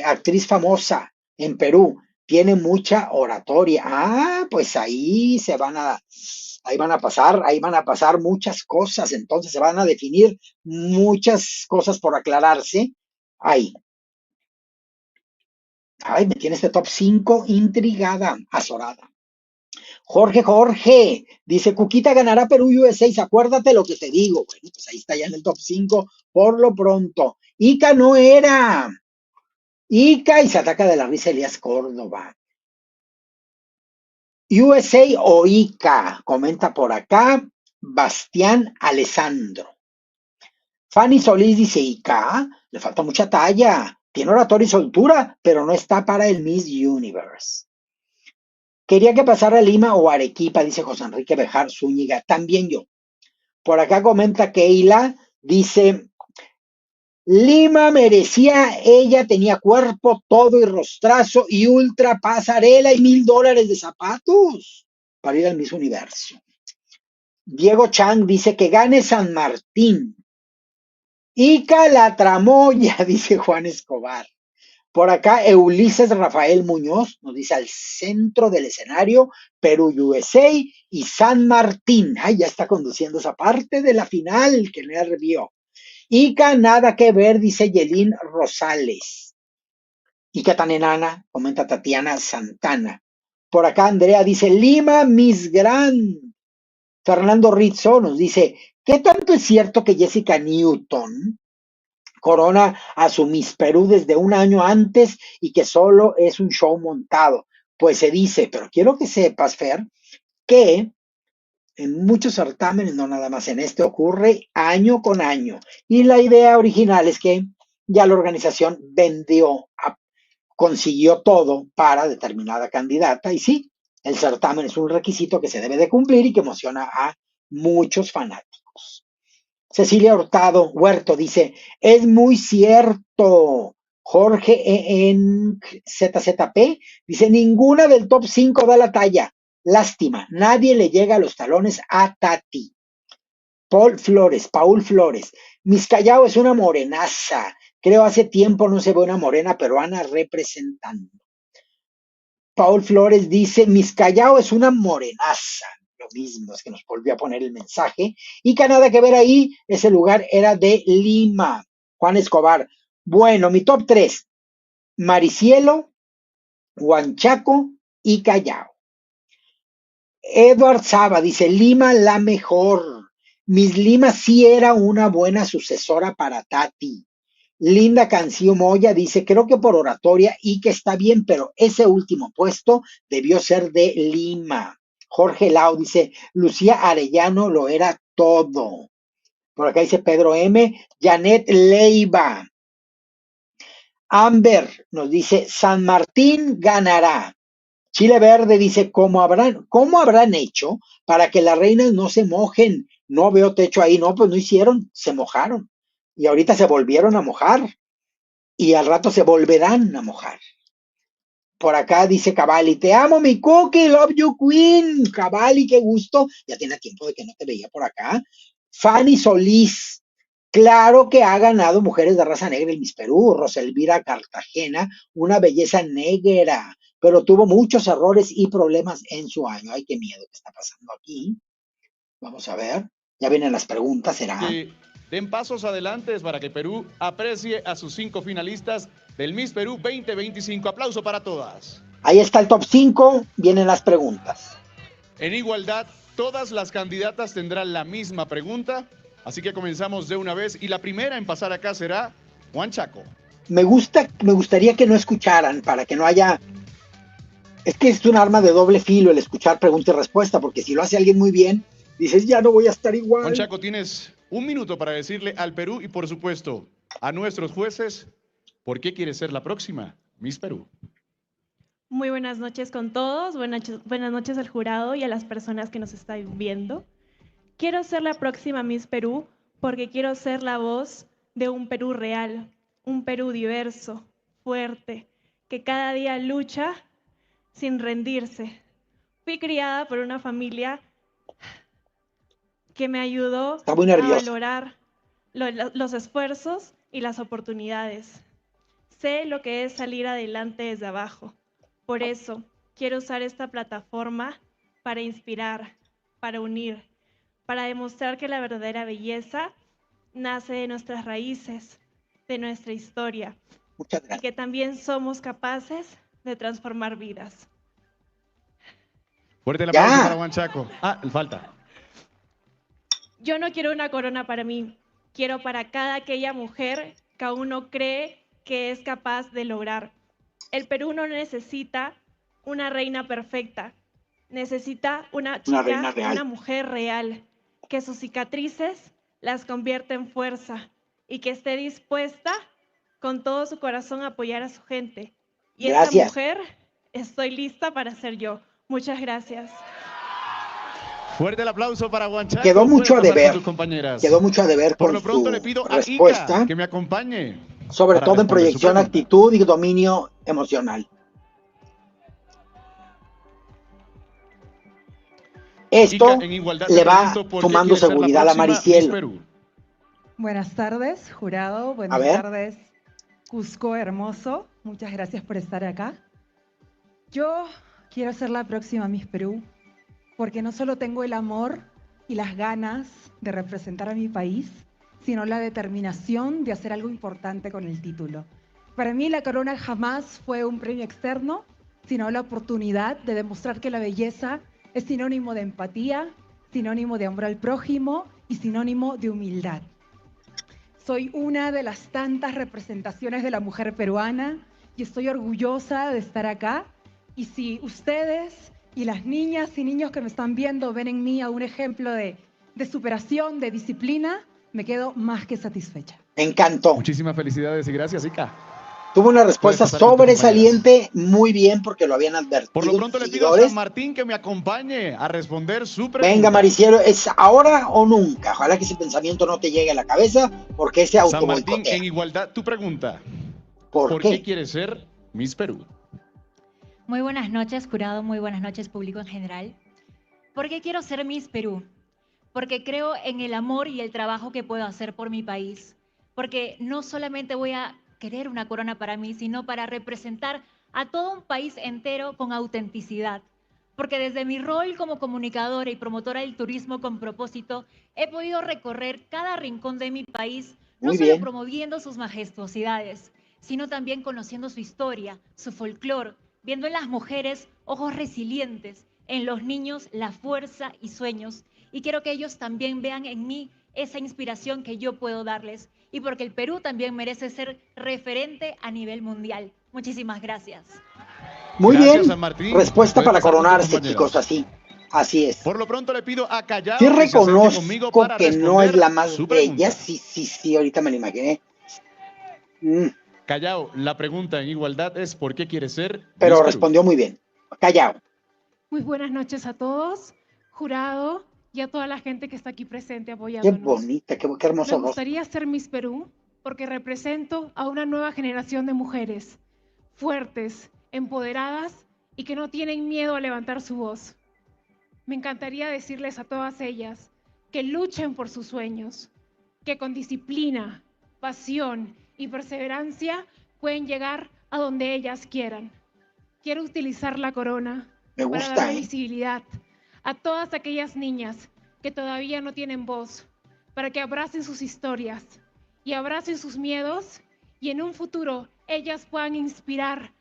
A: actriz famosa en Perú. Tiene mucha oratoria. Ah, pues ahí van a pasar muchas cosas. Entonces se van a definir muchas cosas por aclararse ahí. Ay, me tiene este top 5 intrigada, azorada. Jorge, dice, Cuquita ganará Perú USA, acuérdate lo que te digo. Bueno, pues ahí está ya en el top 5 por lo pronto. Ica no era. Ica y se ataca de la risa Elías Córdoba. USA o Ica, comenta por acá Bastián Alessandro. Fanny Solís dice, Ica, le falta mucha talla. Tiene oratoria y soltura, pero no está para el Miss Universe. Quería que pasara Lima o Arequipa, dice José Enrique Bejar Zúñiga. También yo. Por acá comenta Keila, dice, Lima merecía, ella tenía cuerpo, todo y rostrazo y ultra pasarela y $1,000 de zapatos para ir al Miss Universo. Diego Chang dice que gane San Martín. Ica la tramoya, dice Juan Escobar. Por acá, Ulises Rafael Muñoz nos dice al centro del escenario, Perú USA y San Martín. Ay, ya está conduciendo esa parte de la final, que nervio. Ica, nada que ver, dice Yelín Rosales. Ica tan enana, comenta Tatiana Santana. Por acá, Andrea dice, Lima, Miss Grand. Fernando Rizzo nos dice, ¿qué tanto es cierto que Jessica Newton corona a su Miss Perú desde un año antes y que solo es un show montado? Pues se dice, pero quiero que sepas, Fer, que en muchos certámenes, no nada más en este, ocurre año con año. Y la idea original es que ya la organización consiguió todo para determinada candidata. Y sí, el certamen es un requisito que se debe de cumplir y que emociona a muchos fanáticos. Cecilia Huerto dice, es muy cierto. Jorge en ZZP dice, ninguna del top 5 da la talla. Lástima, nadie le llega a los talones a Tati. Paul Flores. Miss Callao es una morenaza. Creo hace tiempo no se ve una morena peruana representando. Paul Flores dice, Miss Callao es una morenaza. Lo mismo, es que nos volvió a poner el mensaje. Y que nada que ver ahí, ese lugar era de Lima. Juan Escobar. Bueno, mi top 3. Maricielo, Huanchaco y Callao. Edward Saba dice, Lima la mejor. Miss Lima sí era una buena sucesora para Tati. Linda Canción Moya dice, creo que por oratoria y que está bien, pero ese último puesto debió ser de Lima. Jorge Lau dice, Lucía Arellano lo era todo. Por acá dice Pedro M. Janet Leiva. Amber nos dice, San Martín ganará. Chile Verde dice, ¿cómo habrán hecho para que las reinas no se mojen? No veo techo ahí. No, pues no hicieron, se mojaron. Y ahorita se volvieron a mojar. Y al rato se volverán a mojar. Por acá dice Cavalli, te amo mi cookie, love you queen. Cavalli, qué gusto. Ya tiene tiempo de que no te veía por acá. Fanny Solís, claro que ha ganado Mujeres de Raza Negra en Miss Perú. Roselvira Cartagena, una belleza negra, pero tuvo muchos errores y problemas en su año. Ay, qué miedo que está pasando aquí. Vamos a ver. Ya vienen las preguntas, ¿será?
B: Que den pasos adelante para que Perú aprecie a sus 5 finalistas del Miss Perú 2025. Aplauso para todas.
A: Ahí está el top 5, vienen las preguntas.
B: En igualdad, todas las candidatas tendrán la misma pregunta, así que comenzamos de una vez. Y la primera en pasar acá será Huanchaco.
A: Me gustaría que no escucharan para que no haya... Es que es un arma de doble filo el escuchar pregunta y respuesta, porque si lo hace alguien muy bien, dices, ya no voy a estar igual.
B: Huanchaco, tienes un minuto para decirle al Perú y, por supuesto, a nuestros jueces, ¿por qué quieres ser la próxima Miss Perú?
F: Muy buenas noches con todos, buenas noches al jurado y a las personas que nos están viendo. Quiero ser la próxima Miss Perú porque quiero ser la voz de un Perú real, un Perú diverso, fuerte, que cada día lucha sin rendirse. Fui criada por una familia que me ayudó a valorar los esfuerzos y las oportunidades. Sé lo que es salir adelante desde abajo. Por eso, quiero usar esta plataforma para inspirar, para unir, para demostrar que la verdadera belleza nace de nuestras raíces, de nuestra historia.
A: Muchas gracias.
F: Y que también somos capaces de transformar vidas.
B: Fuerte el aplauso para Huanchaco. Falta.
F: Yo no quiero una corona para mí, quiero para cada aquella mujer que aún no cree que es capaz de lograr. El Perú no necesita una reina perfecta, necesita una chica, una mujer real, que sus cicatrices las convierta en fuerza y que esté dispuesta con todo su corazón a apoyar a su gente. Y esta mujer, estoy lista para ser yo. Muchas gracias.
B: Fuerte el aplauso para Huanchaco.
A: Quedó mucho a deber.
B: Quedó mucho a
A: deber
B: por lo pronto le pido
A: respuesta,
B: a Ica que me acompañe.
A: Sobre todo en proyección, actitud y dominio emocional. Esto le va sumando seguridad a Maricielo.
G: Buenas tardes, jurado. Buenas tardes, Cusco hermoso. Muchas gracias por estar acá. Yo quiero ser la próxima Miss Perú porque no solo tengo el amor y las ganas de representar a mi país, sino la determinación de hacer algo importante con el título. Para mí la corona jamás fue un premio externo, sino la oportunidad de demostrar que la belleza es sinónimo de empatía, sinónimo de amor al prójimo y sinónimo de humildad. Soy una de las tantas representaciones de la mujer peruana y estoy orgullosa de estar acá. Y si ustedes y las niñas y niños que me están viendo ven en mí a un ejemplo de superación, de disciplina, me quedo más que satisfecha.
A: Me encantó.
B: Muchísimas felicidades y gracias, Ica.
A: Tuvo una respuesta sobresaliente, muy bien, porque lo habían advertido.
B: Por lo pronto le pido a San Martín que me acompañe a responder su pregunta.
A: Venga, Maricielo, ¿es ahora o nunca? Ojalá que ese pensamiento no te llegue a la cabeza, porque ese
B: San Martín, en igualdad, tu pregunta. ¿Por qué quieres ser Miss Perú?
H: Muy buenas noches, jurado, muy buenas noches, público en general. ¿Por qué quiero ser Miss Perú? Porque creo en el amor y el trabajo que puedo hacer por mi país. Porque no solamente voy a querer una corona para mí, sino para representar a todo un país entero con autenticidad. Porque desde mi rol como comunicadora y promotora del turismo con propósito, he podido recorrer cada rincón de mi país, no solo promoviendo sus majestuosidades, sino también conociendo su historia, su folclore, viendo en las mujeres ojos resilientes, en los niños la fuerza y sueños. Y quiero que ellos también vean en mí esa inspiración que yo puedo darles. Y porque el Perú también merece ser referente a nivel mundial. Muchísimas gracias.
A: Muy bien, respuesta para coronarse, chicos, así es.
B: Por lo pronto le pido a Callao
A: sí reconozco que no es la más bella, sí, ahorita me lo imaginé.
B: Callao, la pregunta en igualdad es ¿por qué quiere ser?
A: Pero respondió muy bien. Callao.
F: Muy buenas noches a todos, jurado y a toda la gente que está aquí presente apoyándonos.
A: Qué bonita, qué hermoso.
F: Me gustaría ser Miss Perú porque represento a una nueva generación de mujeres fuertes, empoderadas y que no tienen miedo a levantar su voz. Me encantaría decirles a todas ellas que luchen por sus sueños, que con disciplina, pasión y perseverancia pueden llegar a donde ellas quieran. Quiero utilizar la corona para dar visibilidad a todas aquellas niñas que todavía no tienen voz, para que abracen sus historias y abracen sus miedos y en un futuro ellas puedan inspirar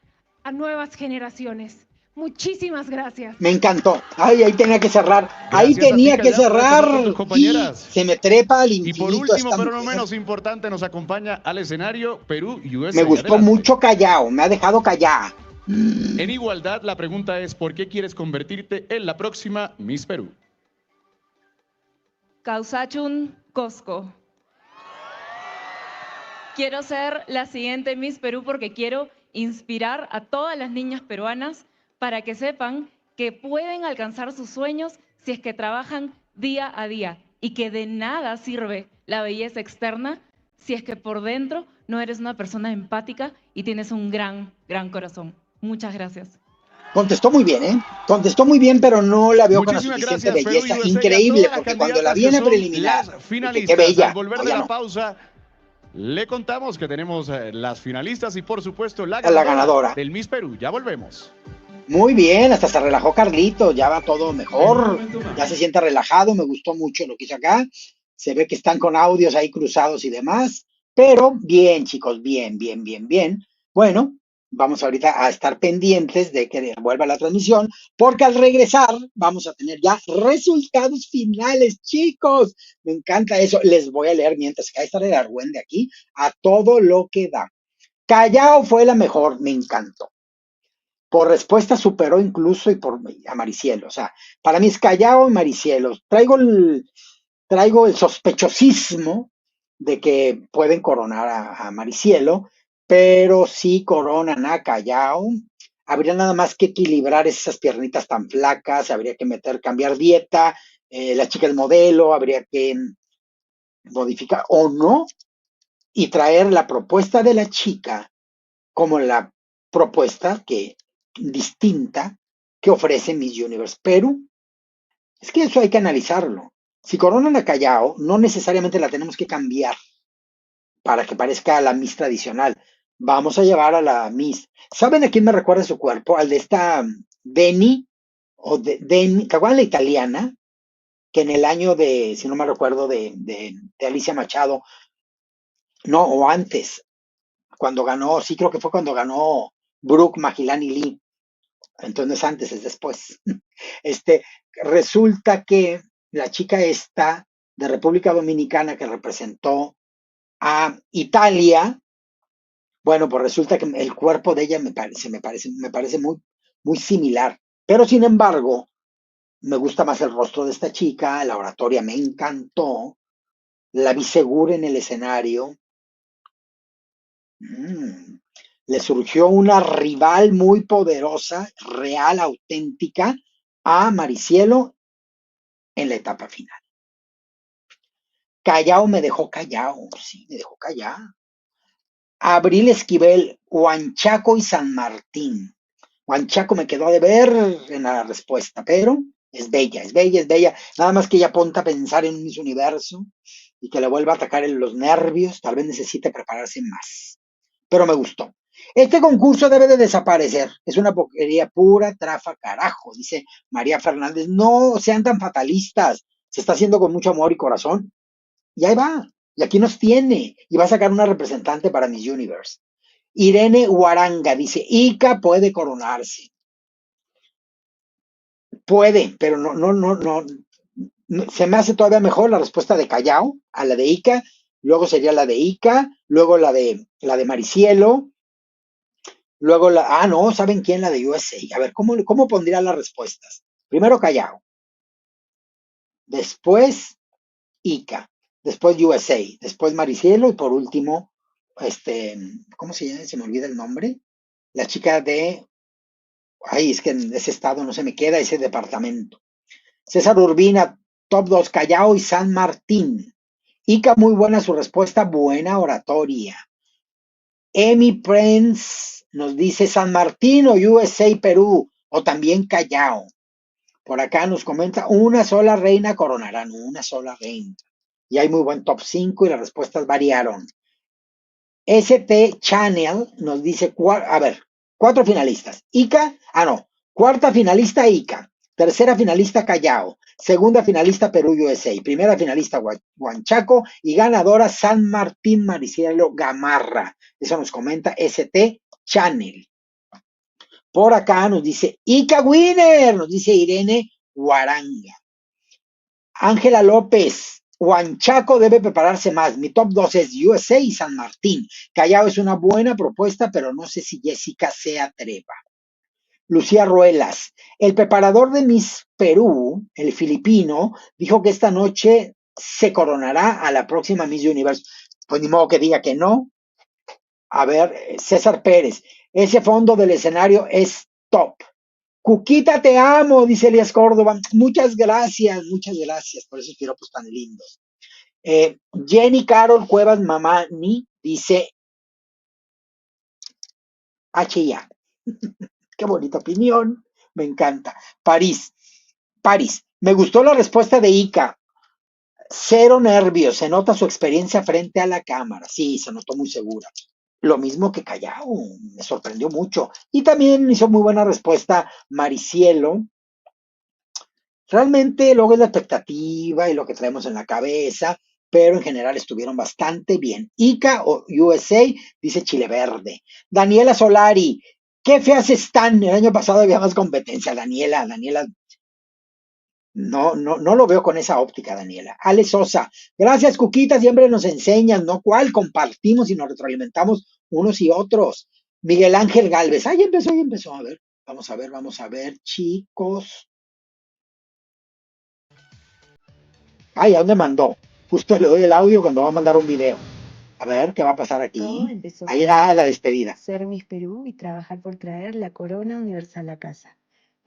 F: a nuevas generaciones. Muchísimas gracias.
A: Me encantó. Ay, ahí tenía que cerrar. Ahí tenía que cerrar. Y se me trepa al infinito.
B: Y por último, pero no menos importante, nos acompaña al escenario Perú y USA.
A: Me gustó mucho Callao, me ha dejado callar.
B: En igualdad, la pregunta es, ¿por qué quieres convertirte en la próxima Miss Perú?
I: Causachun Cosco. Quiero ser la siguiente Miss Perú porque quiero inspirar a todas las niñas peruanas para que sepan que pueden alcanzar sus sueños si es que trabajan día a día y que de nada sirve la belleza externa si es que por dentro no eres una persona empática y tienes un gran corazón. Muchas gracias.
A: Contestó muy bien, ¿eh? Contestó muy bien, pero no la veo con la suficiente belleza. Increíble, porque cuando la vi en preliminar, qué bella.
B: Al volver de la pausa, le contamos que tenemos las finalistas y, por supuesto, la ganadora del Miss Perú. Ya volvemos.
A: Muy bien, hasta se relajó Carlito, ya va todo mejor, ya se siente relajado, me gustó mucho lo que hizo acá. Se ve que están con audios ahí cruzados y demás, pero bien, chicos, bien. Bueno, vamos ahorita a estar pendientes de que vuelva la transmisión, porque al regresar vamos a tener ya resultados finales, chicos. Me encanta eso. Les voy a leer mientras que ahí está el argüende aquí, a todo lo que da. Callao fue la mejor, me encantó. Por respuesta superó incluso a Maricielo. O sea, para mí es Callao y Maricielo. Traigo el sospechosismo de que pueden coronar a Maricielo, pero sí coronan a Callao. Habría nada más que equilibrar esas piernitas tan flacas, habría que cambiar dieta, la chica del modelo, habría que modificar o no, y traer la propuesta de la chica como la propuesta distinta que ofrece Miss Universe Perú. Es que eso hay que analizarlo. Si coronan a Callao, no necesariamente la tenemos que cambiar para que parezca la Miss tradicional. Vamos a llevar a la Miss. ¿Saben a quién me recuerda su cuerpo? Al de esta Deni, ¿te acuerdan la italiana? Que en el año si no me recuerdo, de Alicia Machado, no, o antes, cuando ganó, sí creo que fue cuando ganó Brooke Magilani Lee. Entonces no es antes, es después. Resulta que la chica esta de República Dominicana que representó a Italia, bueno, pues resulta que el cuerpo de ella me parece muy similar, pero sin embargo, me gusta más el rostro de esta chica, la oratoria me encantó, la vi segura en el escenario. Le surgió una rival muy poderosa, real, auténtica, a Maricielo en la etapa final. Callao me dejó callado, sí, me dejó callado. Abril Esquivel, Huanchaco y San Martín. Huanchaco me quedó de ver en la respuesta, pero es bella, es bella, es bella. Nada más que ella ponte a pensar en Miss Universo y que le vuelva a atacar en los nervios, tal vez necesite prepararse más. Pero me gustó. Este concurso debe de desaparecer. Es una porquería pura, trafa, carajo, dice María Fernández. No sean tan fatalistas. Se está haciendo con mucho amor y corazón. Y ahí va. Y aquí nos tiene. Y va a sacar una representante para Miss Universe. Irene Huaranga dice, Ica puede coronarse. Puede, pero no. Se me hace todavía mejor la respuesta de Callao a la de Ica. Luego sería la de Ica. Luego la de Maricielo. Luego no, ¿saben quién? La de USA. A ver, ¿cómo pondría las respuestas? Primero Callao. Después Ica. Después USA. Después Maricielo. Y por último, ¿cómo se llama? Se me olvida el nombre. La chica de es que en ese estado no se me queda ese departamento. César Urbina, top 2, Callao y San Martín. Ica, muy buena su respuesta, buena oratoria. Emi Prince nos dice San Martín o USA Perú, o también Callao. Por acá nos comenta, una sola reina coronarán, una sola reina. Y hay muy buen top 5 y las respuestas variaron. ST Channel nos dice, a ver, 4 finalistas. Ica, cuarta finalista Ica, tercera finalista Callao, segunda finalista Perú USA, primera finalista Huanchaco y ganadora San Martín Maricielo Gamarra. Eso nos comenta ST Channel. Por acá nos dice Ica Winner, nos dice Irene Huaranga. Ángela López, Huanchaco debe prepararse más. Mi top 2 es USA y San Martín. Callao es una buena propuesta, pero no sé si Jessica se atreva. Lucía Ruelas, el preparador de Miss Perú, el filipino, dijo que esta noche se coronará a la próxima Miss Universe. Pues ni modo que diga que no. A ver, César Pérez, ese fondo del escenario es top. Cuquita, te amo, dice Elías Córdoba. Muchas gracias por esos piropos tan lindos. Jenny Carol Cuevas Mamani dice H&A. Qué bonita opinión, me encanta. París, me gustó la respuesta de Ica. Cero nervios, se nota su experiencia frente a la cámara. Sí, se notó muy segura. Lo mismo que Callao, me sorprendió mucho. Y también hizo muy buena respuesta Maricielo. Realmente luego es la expectativa y lo que traemos en la cabeza, pero en general estuvieron bastante bien. Ica o USA, dice Chile Verde. Daniela Solari, qué feas están. El año pasado había más competencia. Daniela, no lo veo con esa óptica, Daniela. Ale Sosa, gracias, Cuquita, siempre nos enseñan, ¿no? ¿Cuál? Compartimos y nos retroalimentamos unos y otros. Miguel Ángel Galvez, ya empezó. A ver, vamos a ver, chicos. ¿A dónde mandó? Justo le doy el audio cuando va a mandar un video. A ver, ¿qué va a pasar aquí? Ahí era la despedida.
J: Ser Miss Perú y trabajar por traer la corona universal a casa.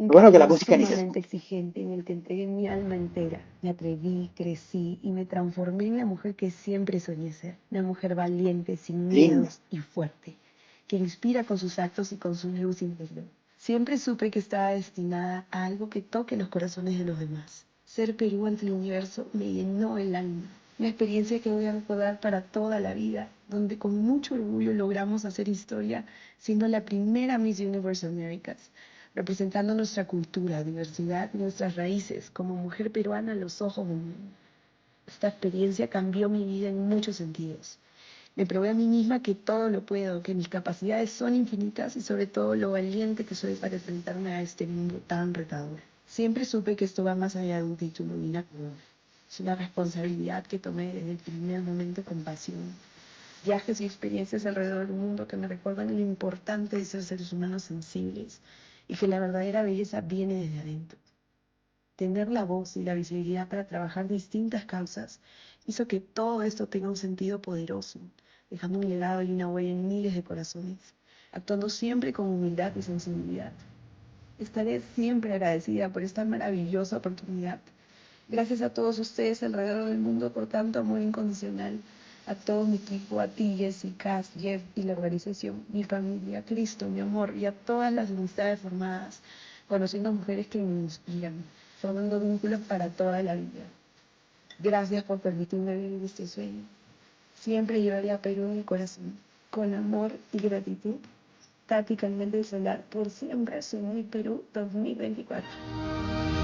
A: Bueno, que la música ni se
J: sumamente exigente en el que entregué mi alma entera. Me atreví, crecí y me transformé en la mujer que siempre soñé ser. Una mujer valiente, sin miedos y fuerte, que inspira con sus actos y con su luz interior. Siempre supe que estaba destinada a algo que toque los corazones de los demás. Ser Perú ante el universo me llenó el alma. Una experiencia que voy a recordar para toda la vida, donde con mucho orgullo logramos hacer historia siendo la primera Miss Universe Americas, representando nuestra cultura, diversidad y nuestras raíces como mujer peruana a los ojos del mundo. Esta experiencia cambió mi vida en muchos sentidos. Me probé a mí misma que todo lo puedo, que mis capacidades son infinitas y sobre todo lo valiente que soy para enfrentarme a este mundo tan retador. Siempre supe que esto va más allá de un título y una corona. Es una responsabilidad que tomé desde el primer momento con pasión. Viajes y experiencias alrededor del mundo que me recuerdan lo importante de ser seres humanos sensibles y que la verdadera belleza viene desde adentro. Tener la voz y la visibilidad para trabajar distintas causas hizo que todo esto tenga un sentido poderoso, dejando un legado y una huella en miles de corazones, actuando siempre con humildad y sensibilidad. Estaré siempre agradecida por esta maravillosa oportunidad. Gracias a todos ustedes alrededor del mundo por tanto amor incondicional, a todo mi equipo, a ti, Jessica, Jeff y la organización, mi familia, Cristo, mi amor, y a todas las amistades formadas, conociendo mujeres que me inspiran, formando vínculos para toda la vida. Gracias por permitirme vivir este sueño. Siempre llevaré a Perú en mi corazón, con amor y gratitud. Tati Carmel del Solar, por siempre soy mi Perú 2024.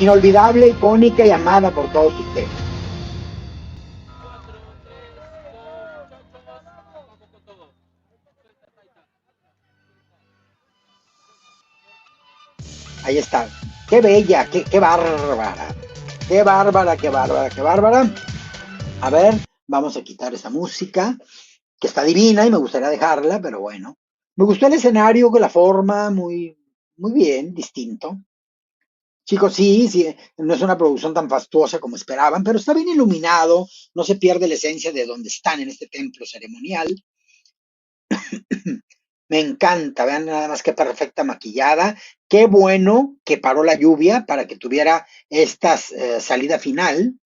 A: Inolvidable, icónica y amada por todos ustedes. Ahí está. Qué bella, qué bárbara. Qué bárbara, qué bárbara, qué bárbara. A ver, vamos a quitar esa música, que está divina y me gustaría dejarla, pero bueno. Me gustó el escenario, con la forma, muy bien, distinto. Chicos, sí, no es una producción tan fastuosa como esperaban, pero está bien iluminado, no se pierde la esencia de donde están en este templo ceremonial. Me encanta, vean nada más qué perfecta maquillada. Qué bueno que paró la lluvia para que tuviera esta salida final,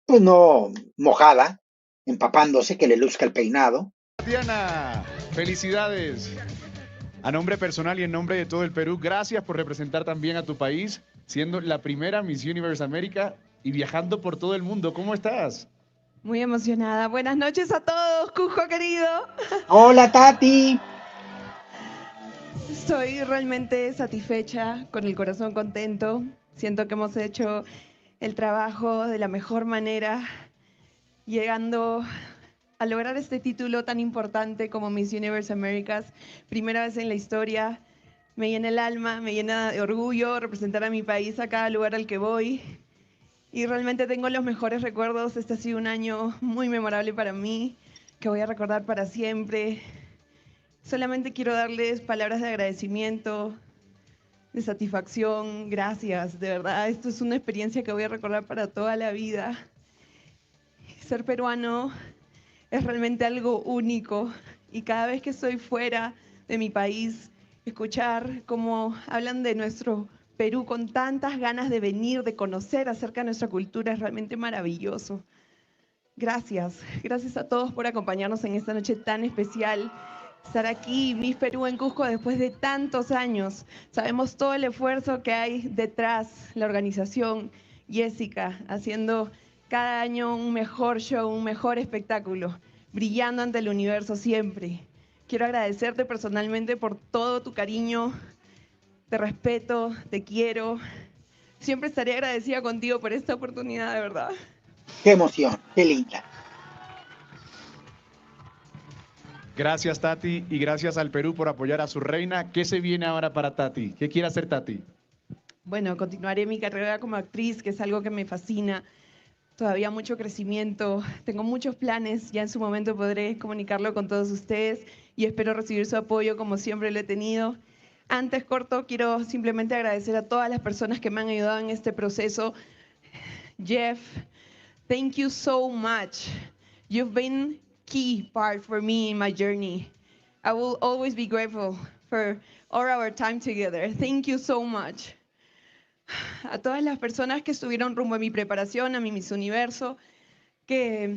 A: pues no mojada, empapándose, que le luzca el peinado.
B: Diana, felicidades. A nombre personal y en nombre de todo el Perú, gracias por representar también a tu país, siendo la primera Miss Universe América y viajando por todo el mundo. ¿Cómo estás?
K: Muy emocionada. Buenas noches a todos, Cusco querido.
A: Hola, Tati.
K: Estoy realmente satisfecha, con el corazón contento. Siento que hemos hecho el trabajo de la mejor manera, llegando a lograr este título tan importante como Miss Universe Americas. Primera vez en la historia. Me llena el alma, me llena de orgullo representar a mi país a cada lugar al que voy. Y realmente tengo los mejores recuerdos. Este ha sido un año muy memorable para mí, que voy a recordar para siempre. Solamente quiero darles palabras de agradecimiento, de satisfacción. Gracias, de verdad. Esto es una experiencia que voy a recordar para toda la vida. Ser peruano es realmente algo único. Y cada vez que estoy fuera de mi país, escuchar cómo hablan de nuestro Perú con tantas ganas de venir, de conocer acerca de nuestra cultura, es realmente maravilloso. Gracias, gracias a todos por acompañarnos en esta noche tan especial. Estar aquí, Miss Perú en Cusco, después de tantos años. Sabemos todo el esfuerzo que hay detrás, la organización, Jessica, haciendo cada año un mejor show, un mejor espectáculo, brillando ante el universo siempre. Quiero agradecerte personalmente por todo tu cariño. Te respeto, te quiero. Siempre estaré agradecida contigo por esta oportunidad, de verdad.
A: Qué emoción, qué linda.
B: Gracias, Tati, y gracias al Perú por apoyar a su reina. ¿Qué se viene ahora para Tati? ¿Qué quiere hacer Tati?
K: Bueno, continuaré mi carrera como actriz, que es algo que me fascina. Todavía mucho crecimiento. Tengo muchos planes. Ya en su momento podré comunicarlo con todos ustedes y espero recibir su apoyo como siempre lo he tenido. Antes, corto, quiero simplemente agradecer a todas las personas que me han ayudado en este proceso. Jeff, thank you so much. You've been key part for me in my journey. I will always be grateful for all our time together. Thank you so much. A todas las personas que estuvieron rumbo a mi preparación, a mi Miss Universo, que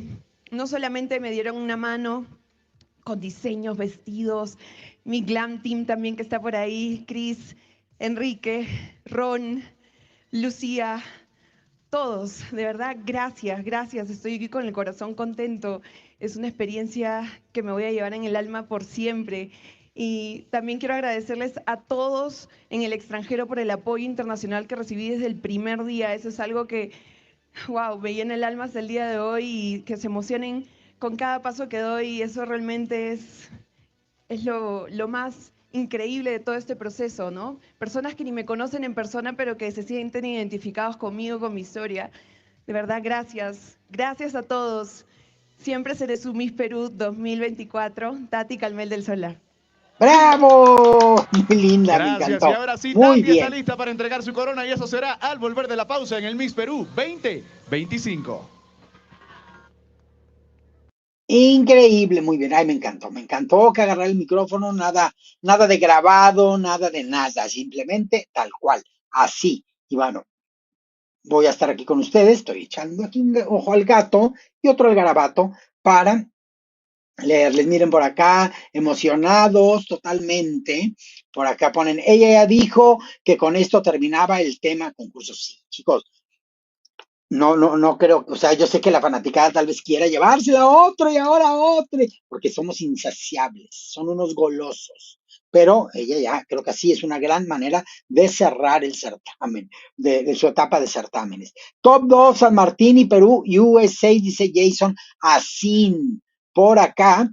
K: no solamente me dieron una mano con diseños, vestidos, mi glam team también que está por ahí, Chris, Enrique, Ron, Lucía, todos, de verdad, gracias, gracias. Estoy aquí con el corazón contento. Es una experiencia que me voy a llevar en el alma por siempre. Y también quiero agradecerles a todos en el extranjero por el apoyo internacional que recibí desde el primer día. Eso es algo que, wow, me llena el alma hasta el día de hoy y que se emocionen con cada paso que doy. Eso realmente es lo más increíble de todo este proceso, ¿no? Personas que ni me conocen en persona, pero que se sienten identificados conmigo, con mi historia. De verdad, gracias. Gracias a todos. Siempre seré su Miss Perú 2024, Tati Carmel del Solar.
A: ¡Bravo! Muy linda,
B: gracias,
A: me encantó.
B: Y ahora sí,
A: muy
B: Tati
A: bien.
B: está lista para entregar su corona y eso será al volver de la pausa en el Miss Perú 2025.
A: Increíble, muy bien. Ay, me encantó que agarrar el micrófono, nada de grabado, nada de nada, simplemente tal cual, así. Y bueno, voy a estar aquí con ustedes, estoy echando aquí un ojo al gato y otro al garabato para leerles. Miren por acá, emocionados totalmente. Por acá ponen, ella ya dijo que con esto terminaba el tema concurso. Sí, chicos, no creo, o sea, yo sé que la fanaticada tal vez quiera llevársela a otro y ahora a otro, porque somos insaciables, son unos golosos. Pero ella ya, creo que así es una gran manera de cerrar el certamen, de su etapa de certámenes. Top 2, San Martín y Perú, USA, dice Jason Asín. Por acá,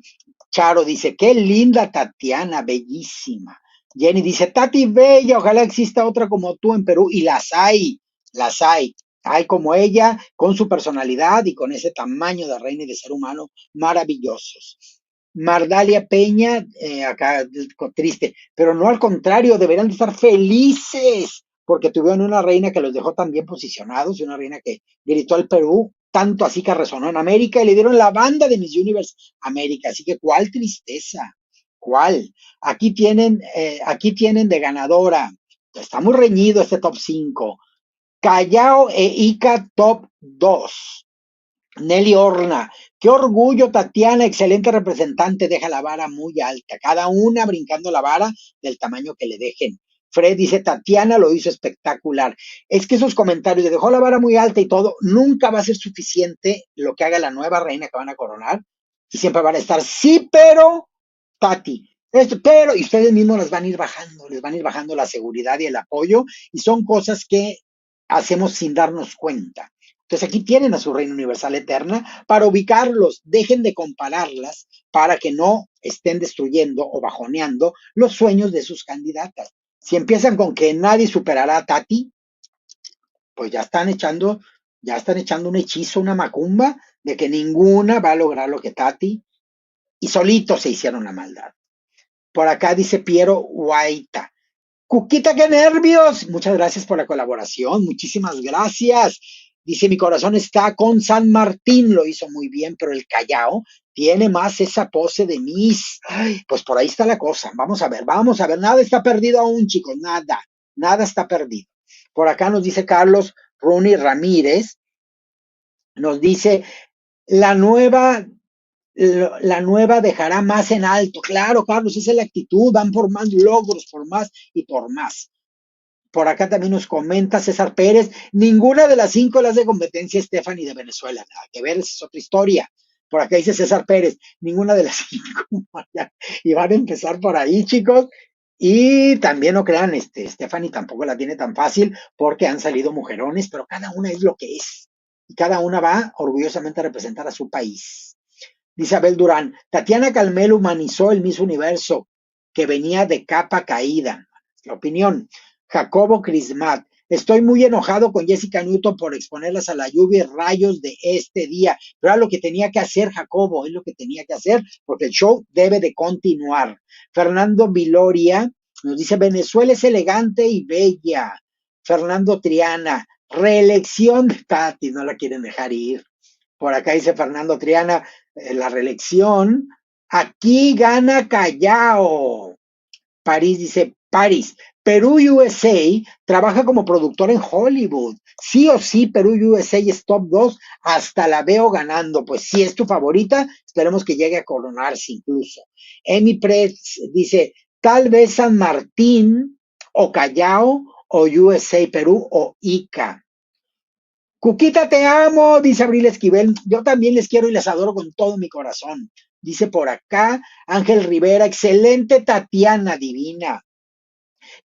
A: Charo dice, qué linda Tatiana, bellísima. Jenny dice, Tati bella, ojalá exista otra como tú en Perú, y las hay, las hay. Hay como ella, con su personalidad y con ese tamaño de reina y de ser humano maravillosos. Mardalia Peña, acá triste, pero no al contrario, deberían de estar felices porque tuvieron una reina que los dejó tan bien posicionados y una reina que gritó al Perú, tanto así que resonó en América y le dieron la banda de Miss Universe América. Así que, ¿cuál tristeza? ¿Cuál? Aquí tienen de ganadora. Está muy reñido este top 5. Callao e Ica top 2. Nelly Horna, qué orgullo Tatiana, excelente representante, deja la vara muy alta, cada una brincando la vara del tamaño que le dejen. Fred dice, Tatiana lo hizo espectacular. Es que esos comentarios de dejó la vara muy alta y todo, nunca va a ser suficiente lo que haga la nueva reina que van a coronar. Y siempre van a estar, sí, pero, Tati, esto, pero, y ustedes mismos les van a ir bajando, les van a ir bajando la seguridad y el apoyo, y son cosas que hacemos sin darnos cuenta. Entonces aquí tienen a su reina universal eterna para ubicarlos, dejen de compararlas para que no estén destruyendo o bajoneando los sueños de sus candidatas. Si empiezan con que nadie superará a Tati, pues ya están echando un hechizo, una macumba de que ninguna va a lograr lo que Tati, y solitos se hicieron la maldad. Por acá dice Piero Guaita. Cuquita, qué nervios. Muchas gracias por la colaboración. Muchísimas gracias. Dice, mi corazón está con San Martín. Lo hizo muy bien, pero el Callao tiene más esa pose de Miss. Ay, pues por ahí está la cosa. Vamos a ver, vamos a ver. Nada está perdido aún, chicos. Nada, nada está perdido. Por acá nos dice Carlos Rooney Ramírez. Nos dice, la nueva dejará más en alto. Claro, Carlos, esa es la actitud, van por más logros, por más y por más. Por acá también nos comenta César Pérez, ninguna de las 5 las de competencia Stephanie de Venezuela, nada que ver, es otra historia. Por acá dice César Pérez, ninguna de las 5, y van a empezar por ahí, chicos. Y también no crean, Stephanie tampoco la tiene tan fácil porque han salido mujerones, pero cada una es lo que es. Y cada una va orgullosamente a representar a su país. Dice Abel Durán, Tatiana Calmel humanizó el Miss Universo, que venía de capa caída. La opinión. Jacobo Crismat, estoy muy enojado con Jessica Newton por exponerlas a la lluvia y rayos de este día, pero era lo que tenía que hacer Jacobo, es lo que tenía que hacer, porque el show debe de continuar. Fernando Viloria nos dice, Venezuela es elegante y bella. Fernando Triana, reelección de Tati, no la quieren dejar ir. Por acá dice Fernando Triana, la reelección. Aquí gana Callao. París dice, París. Perú USA trabaja como productor en Hollywood. Sí o sí, Perú USA es top 2. Hasta la veo ganando. Pues si es tu favorita, esperemos que llegue a coronarse incluso. Emi Press dice, tal vez San Martín o Callao o USA Perú o Ica. Cuquita, te amo, dice Abril Esquivel. Yo también les quiero y les adoro con todo mi corazón. Dice por acá Ángel Rivera, excelente Tatiana, divina.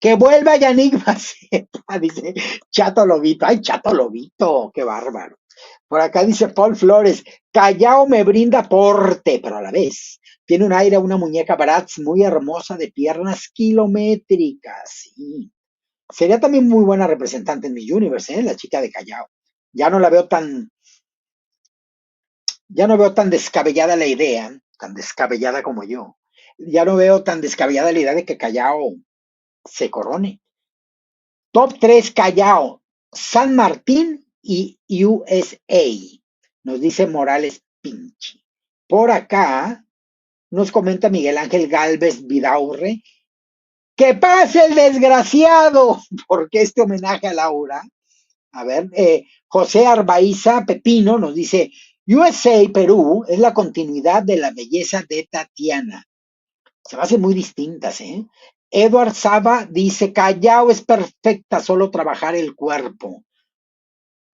A: Que vuelva Yannick Maceta, dice Chato Lobito. Ay, Chato Lobito, qué bárbaro. Por acá dice Paul Flores, Callao me brinda porte, pero a la vez tiene un aire, una muñeca Bratz muy hermosa de piernas kilométricas. Sí. Sería también muy buena representante en mi Universe, la chica de Callao. Ya no veo tan descabellada la idea, tan descabellada como yo. Ya no veo tan descabellada la idea de que Callao se corone. Top 3 Callao, San Martín y USA. Nos dice Morales Pinchi. Por acá nos comenta Miguel Ángel Galvez Vidaurre. ¡Que pase el desgraciado! Porque este homenaje a Laura. A ver, José Arbaiza Pepino nos dice, USA Perú es la continuidad de la belleza de Tatiana. Se me hacen muy distintas, ¿eh? Edward Saba dice, Callao es perfecta, solo trabajar el cuerpo.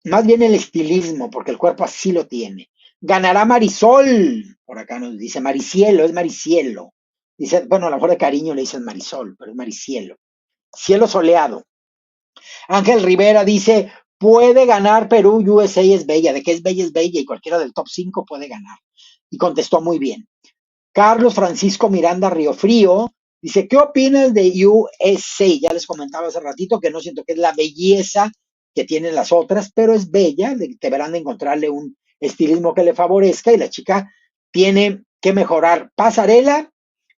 A: Más bien el estilismo, porque el cuerpo así lo tiene. Ganará Marisol, por acá nos dice, Maricielo, es Maricielo. Dice, bueno, a lo mejor de cariño le dicen Marisol, pero es Maricielo. Cielo soleado. Ángel Rivera dice, puede ganar Perú, USA es bella. De que es bella y cualquiera del top 5 puede ganar. Y contestó muy bien. Carlos Francisco Miranda Riofrío dice, ¿qué opinas de USA? Ya les comentaba hace ratito que no siento que es la belleza que tienen las otras, pero es bella, deberán de encontrarle un estilismo que le favorezca y la chica tiene que mejorar pasarela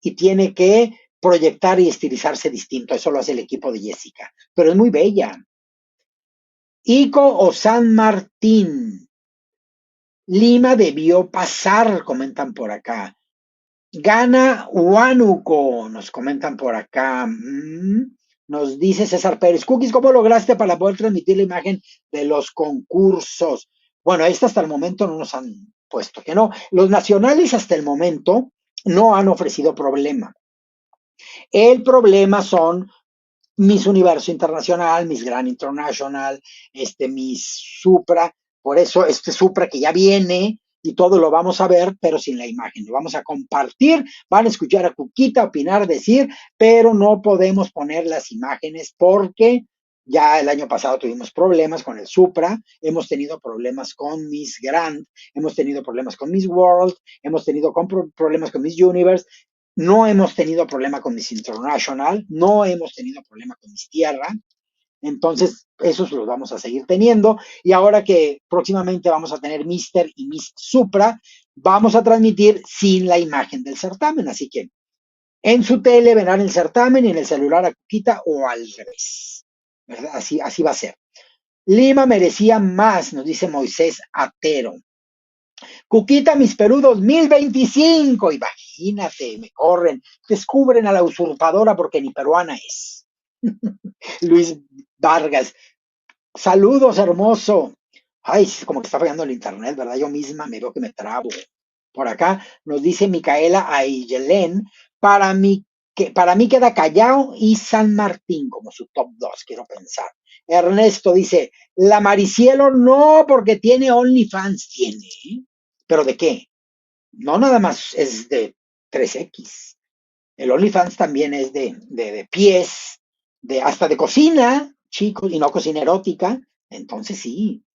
A: y tiene que proyectar y estilizarse distinto. Eso lo hace el equipo de Jessica, pero es muy bella. Ico o San Martín. Lima debió pasar, comentan por acá. Gana Huánuco, nos comentan por acá. Nos dice César Pérez, Cookies, ¿cómo lograste para poder transmitir la imagen de los concursos? Bueno, esta hasta el momento no nos han puesto que no. Los nacionales hasta el momento no han ofrecido problema. El problema son Miss Universo Internacional, Miss Grand International, Miss Supra, por eso este Supra que ya viene y todo lo vamos a ver, pero sin la imagen, lo vamos a compartir, van a escuchar a Cuquita opinar, decir, pero no podemos poner las imágenes porque ya el año pasado tuvimos problemas con el Supra, hemos tenido problemas con Miss Grand, hemos tenido problemas con Miss World, hemos tenido problemas con Miss Universe, no hemos tenido problema con Miss International, no hemos tenido problema con Miss Tierra, entonces esos los vamos a seguir teniendo y ahora que próximamente vamos a tener Mister y Miss Supra, vamos a transmitir sin la imagen del certamen, así que en su tele verán el certamen y en el celular a Cuquita o al revés, ¿verdad? Así va a ser. Lima merecía más, nos dice Moisés Atero. Cuquita Miss Perú 2025, imagínate, me corren, descubren a la usurpadora porque ni peruana es. Luis Vargas, saludos hermoso. Ay, como que está fallando el internet, ¿verdad? Yo misma me veo que me trabo. Por acá nos dice Micaela Ayelen, para mí queda Callao y San Martín como su top 2, quiero pensar. Ernesto dice, la Maricielo no, porque tiene OnlyFans, tiene, ¿eh? ¿Pero de qué? No nada más es de 3X. El OnlyFans también es de pies, hasta de cocina, chicos, y no cocina erótica. Entonces sí,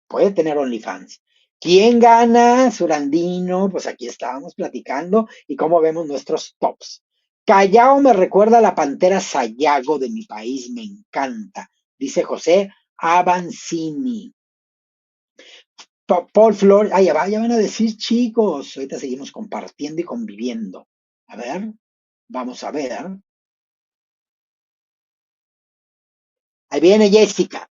A: puede tener OnlyFans. ¿Quién gana? Surandino, pues aquí estábamos platicando y cómo vemos nuestros tops. Callao me recuerda a la pantera Sayago de mi país, me encanta, dice José Avancini. Paul Flores, ya van a decir chicos, ahorita seguimos compartiendo y conviviendo. A ver, vamos a ver. Ahí viene Jessica.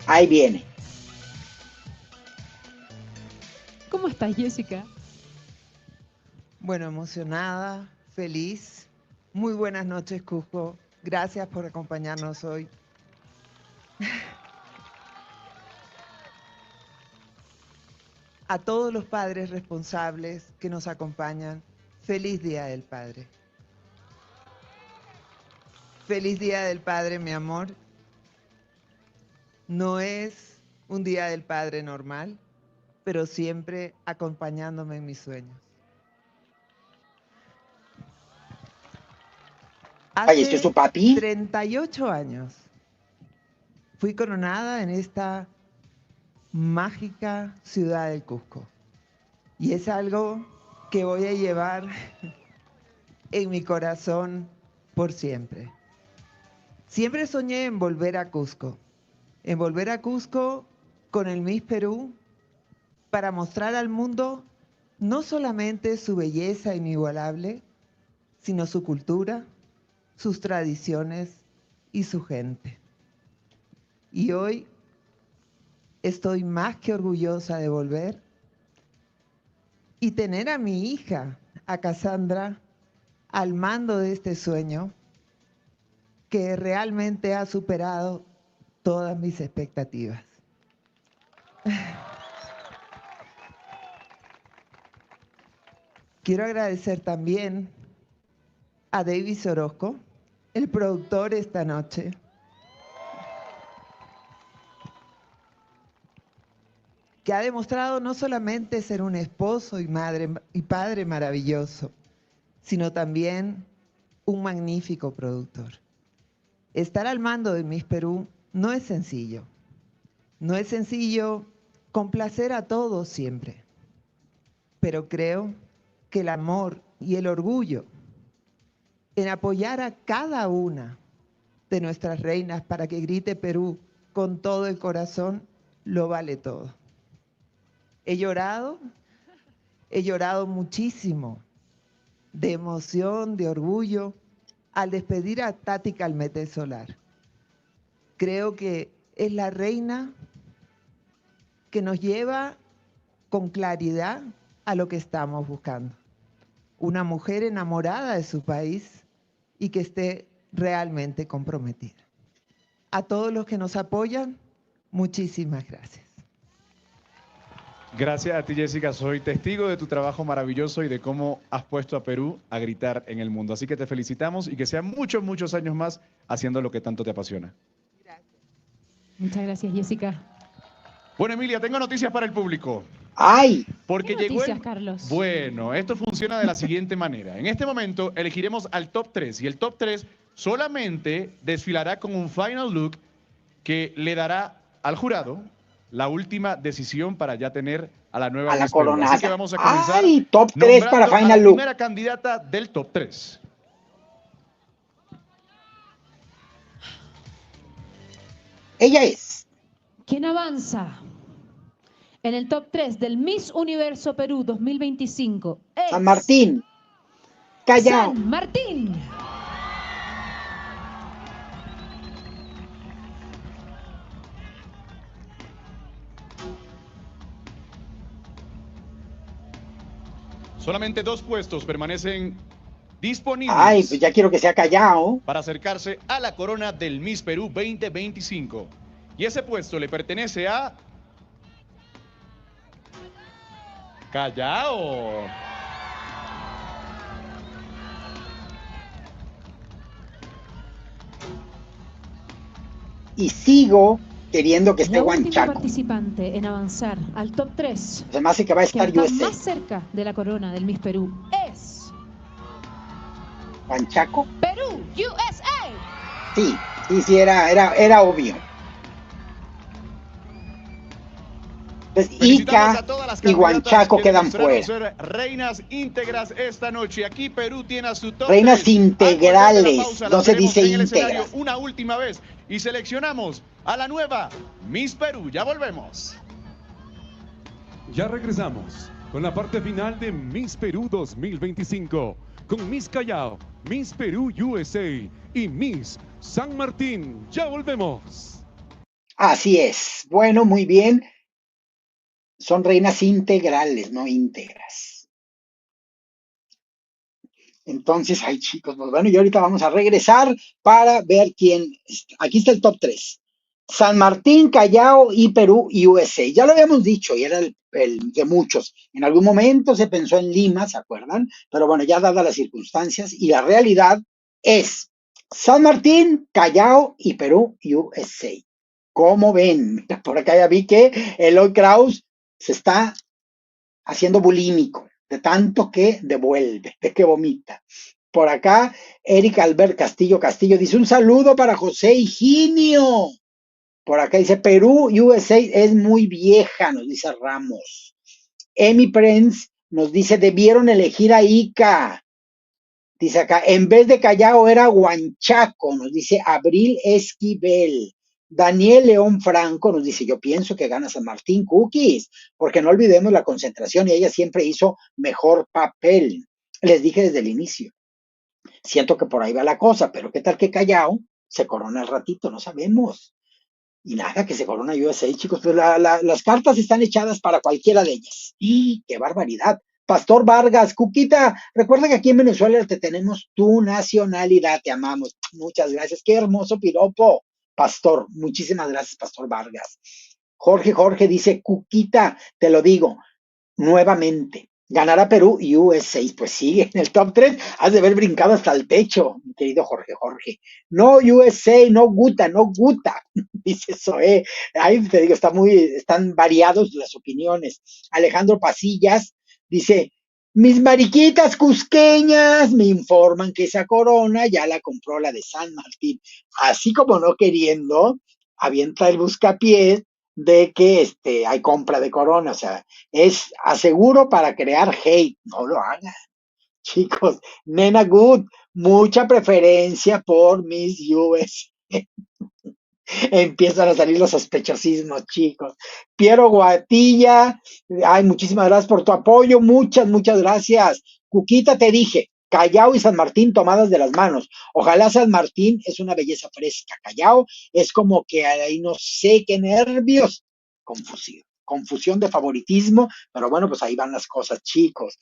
A: Ahí viene.
E: ¿Cómo estás, Jessica?
L: Bueno, emocionada, feliz. Muy buenas noches, Cusco. Gracias por acompañarnos hoy. A todos los padres responsables que nos acompañan, feliz Día del Padre. Feliz Día del Padre, mi amor. No es un Día del Padre normal, pero siempre acompañándome en mis sueños.
A: ¿Falleció su papi?
L: 38 años fui coronada en esta mágica ciudad del Cusco. Y es algo que voy a llevar en mi corazón por siempre. Siempre soñé en volver a Cusco con el Miss Perú para mostrar al mundo no solamente su belleza inigualable, sino su cultura, sus tradiciones y su gente. Y hoy estoy más que orgullosa de volver y tener a mi hija, a Cassandra, al mando de este sueño, que realmente ha superado todas mis expectativas. Quiero agradecer también a David Orozco, el productor esta noche, que ha demostrado no solamente ser un esposo y padre maravilloso, sino también un magnífico productor. Estar al mando de Miss Perú no es sencillo. No es sencillo complacer a todos siempre, pero creo que el amor y el orgullo en apoyar a cada una de nuestras reinas para que grite Perú con todo el corazón, lo vale todo. He llorado muchísimo de emoción, de orgullo, al despedir a Tati Calmete Solar. Creo que es la reina que nos lleva con claridad a lo que estamos buscando. Una mujer enamorada de su país y que esté realmente comprometida. A todos los que nos apoyan, muchísimas gracias.
B: Gracias a ti, Jessica. Soy testigo de tu trabajo maravilloso y de cómo has puesto a Perú a gritar en el mundo. Así que te felicitamos y que sean muchos, muchos años más haciendo lo que tanto te apasiona.
E: Muchas gracias, Jessica.
B: Bueno, Emilia, tengo noticias para el público.
A: ¡Ay!
B: Porque
E: ¿Qué
B: llegó
E: noticias, Carlos?
B: Bueno, esto funciona de la siguiente manera. En este momento elegiremos al top 3 y el top 3 solamente desfilará con un final look que le dará al jurado la última decisión para ya tener a la nueva Miss Perú.
A: coronada.
B: Así que vamos a comenzar.
A: ¡Ay! Top 3 para
B: nombrando
A: final
B: a la
A: look.
B: primera candidata del top 3.
A: Ella es.
E: ¿Quién avanza en el top 3 del Miss Universo Perú 2025? Es
A: San Martín. Callao.
E: San Martín.
B: Solamente 2 puestos permanecen disponibles.
A: Ay, pues ya quiero que sea Callao.
B: Para acercarse a la corona del Miss Perú 2025. Y ese puesto le pertenece a Callao.
A: Y sigo queriendo que esté
E: La última
A: Huanchaco.
E: participante en avanzar al top 3,
A: Se me hace que va a
E: que
A: estar
E: está
A: USA.
E: más cerca de la corona del Miss Perú, es
A: ¿Huanchaco?
E: Perú, USA.
A: Sí, era obvio. Pues
B: Felicitamos
A: Ica
B: a todas las
A: y
B: candidatas
A: Huanchaco
B: que
A: quedan
B: demostraron
A: fuera.
B: ser reinas íntegras esta noche. Aquí Perú tiene a su top
A: Reinas
B: 3.
A: integrales,
B: Antes de la pausa,
A: no
B: las
A: se
B: veremos
A: dice
B: en el escenario
A: íntegras.
B: una última vez y seleccionamos a la nueva Miss Perú. Ya volvemos.
D: Ya regresamos con la parte final de Miss Perú 2025, con Miss Callao, Miss Perú USA y Miss San Martín. Ya volvemos.
A: Así es. Bueno, muy bien. Son reinas integrales, no íntegras. Entonces, ay chicos, pues bueno, y ahorita vamos a regresar para ver quién. Aquí está el top 3. San Martín, Callao y Perú y USA. Ya lo habíamos dicho y era el de muchos. En algún momento se pensó en Lima, ¿se acuerdan? Pero bueno, ya dadas las circunstancias y la realidad es San Martín, Callao y Perú y USA. ¿Cómo ven? Por acá ya vi que Eloy Kraus se está haciendo bulímico, de tanto que devuelve, de que vomita. Por acá, Eric Albert Castillo dice, un saludo para José Higinio. Por acá dice, Perú, USA es muy vieja, nos dice Ramos. Emi Prince nos dice, debieron elegir a Ica. Dice acá, en vez de Callao era Huanchaco, nos dice Abril Esquivel. Daniel León Franco nos dice, yo pienso que gana San Martín Cookies, porque no olvidemos la concentración y ella siempre hizo mejor papel. Les dije desde el inicio. Siento que por ahí va la cosa, pero ¿qué tal que Callao se corona al ratito? No sabemos. Y nada, que se corona USA, chicos. Pues las cartas están echadas para cualquiera de ellas. ¡Y qué barbaridad! Pastor Vargas, Cuquita, recuerda que aquí en Venezuela te tenemos tu nacionalidad, te amamos. Muchas gracias, qué hermoso piropo, Pastor. Muchísimas gracias, Pastor Vargas. Jorge dice, Cuquita, te lo digo, nuevamente, ganará Perú y USA, pues sigue en el top 3, has de haber brincado hasta el techo, mi querido Jorge. No USA, no Guta, dice Zoe. Ahí te digo, están variados las opiniones. Alejandro Pasillas dice, mis mariquitas cusqueñas me informan que esa corona ya la compró la de San Martín. Así como no queriendo, avienta el buscapiés de que hay compra de corona, o sea, es aseguro para crear hate, no lo hagan, chicos. Nena Good, mucha preferencia por Miss US. Empiezan a salir los sospechosismos, chicos. Piero Guatilla, ay, muchísimas gracias por tu apoyo, muchas gracias. Cuquita, te dije, Callao y San Martín tomadas de las manos. Ojalá San Martín es una belleza fresca. Callao es como que ahí no sé qué nervios. Confusión de favoritismo, pero bueno, pues ahí van las cosas, chicos.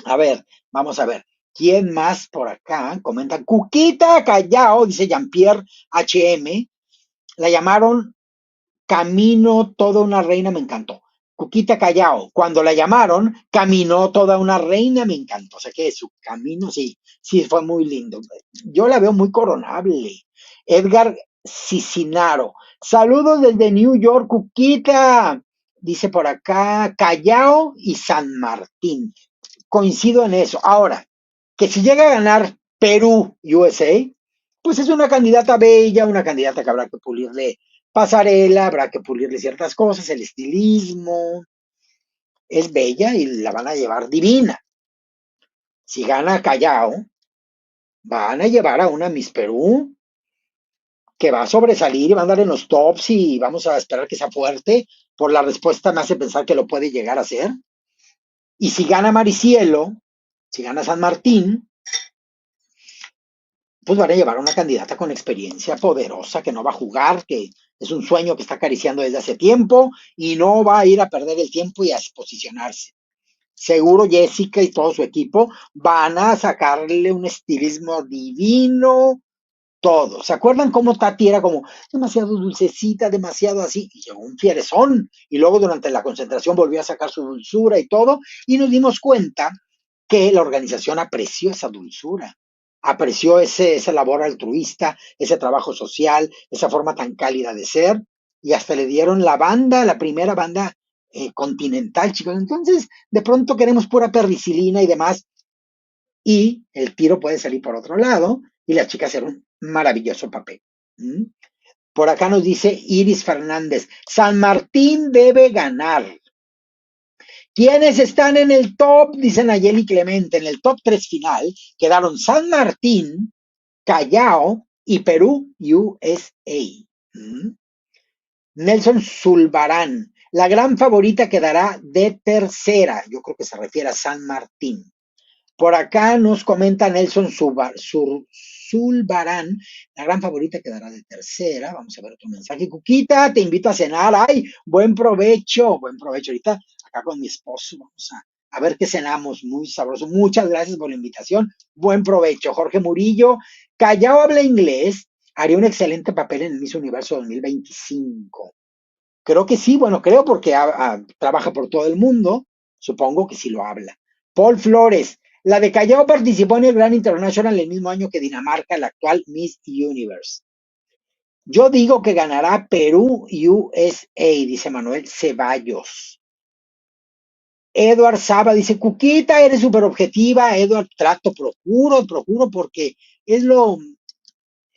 A: A ver, vamos a ver. ¿Quién más por acá? Comentan, Cuquita Callao, dice Jean-Pierre HM. La llamaron Camino toda una reina, me encantó. Cuquita Callao, cuando la llamaron, caminó toda una reina, me encantó. O sea que su camino, sí fue muy lindo. Yo la veo muy coronable. Edgar Cicinaro, saludos desde New York, Cuquita. Dice por acá, Callao y San Martín. Coincido en eso. Ahora, que si llega a ganar Perú, USA, pues es una candidata bella, una candidata que habrá que pulirle pasarela, habrá que pulirle ciertas cosas, el estilismo, es bella y la van a llevar divina. Si gana Callao, van a llevar a una Miss Perú que va a sobresalir y va a andar en los tops y vamos a esperar que sea fuerte. Por la respuesta me hace pensar que lo puede llegar a hacer. Y si gana Maricielo, si gana San Martín, pues van a llevar a una candidata con experiencia poderosa que no va a jugar, que es un sueño que está acariciando desde hace tiempo y no va a ir a perder el tiempo y a posicionarse. Seguro Jessica y todo su equipo van a sacarle un estilismo divino, todo. ¿Se acuerdan cómo Tati era como demasiado dulcecita, demasiado así? Y llegó un fierezón y luego durante la concentración volvió a sacar su dulzura y todo y nos dimos cuenta que la organización apreció esa dulzura, apreció esa labor altruista, ese trabajo social, esa forma tan cálida de ser, y hasta le dieron la primera banda continental, chicos. Entonces, de pronto queremos pura perricilina y demás, y el tiro puede salir por otro lado, y las chicas hicieron un maravilloso papel. Por acá nos dice Iris Fernández, San Martín debe ganar. ¿Quiénes están en el top? Dice Nayeli Clemente. En el top 3 final quedaron San Martín, Callao y Perú, USA. Nelson Zulbarán. La gran favorita quedará de tercera. Yo creo que se refiere a San Martín. Por acá nos comenta Nelson Zulbarán. La gran favorita quedará de tercera. Vamos a ver otro mensaje. Cuquita, te invito a cenar. ¡Ay! Buen provecho. Buen provecho. Ahorita acá con mi esposo vamos a ver qué cenamos. Muy sabroso. Muchas gracias por la invitación. Buen provecho. Jorge Murillo. Callao habla inglés. Haría un excelente papel en el Miss Universo 2025. Creo que sí. Bueno, creo porque trabaja por todo el mundo. Supongo que sí lo habla. Paul Flores. La de Callao participó en el Grand International el mismo año que Dinamarca, la actual Miss Universe. Yo digo que ganará Perú USA, dice Manuel Ceballos. Edward Saba dice, Cuquita, eres súper objetiva. Edward, procuro porque es lo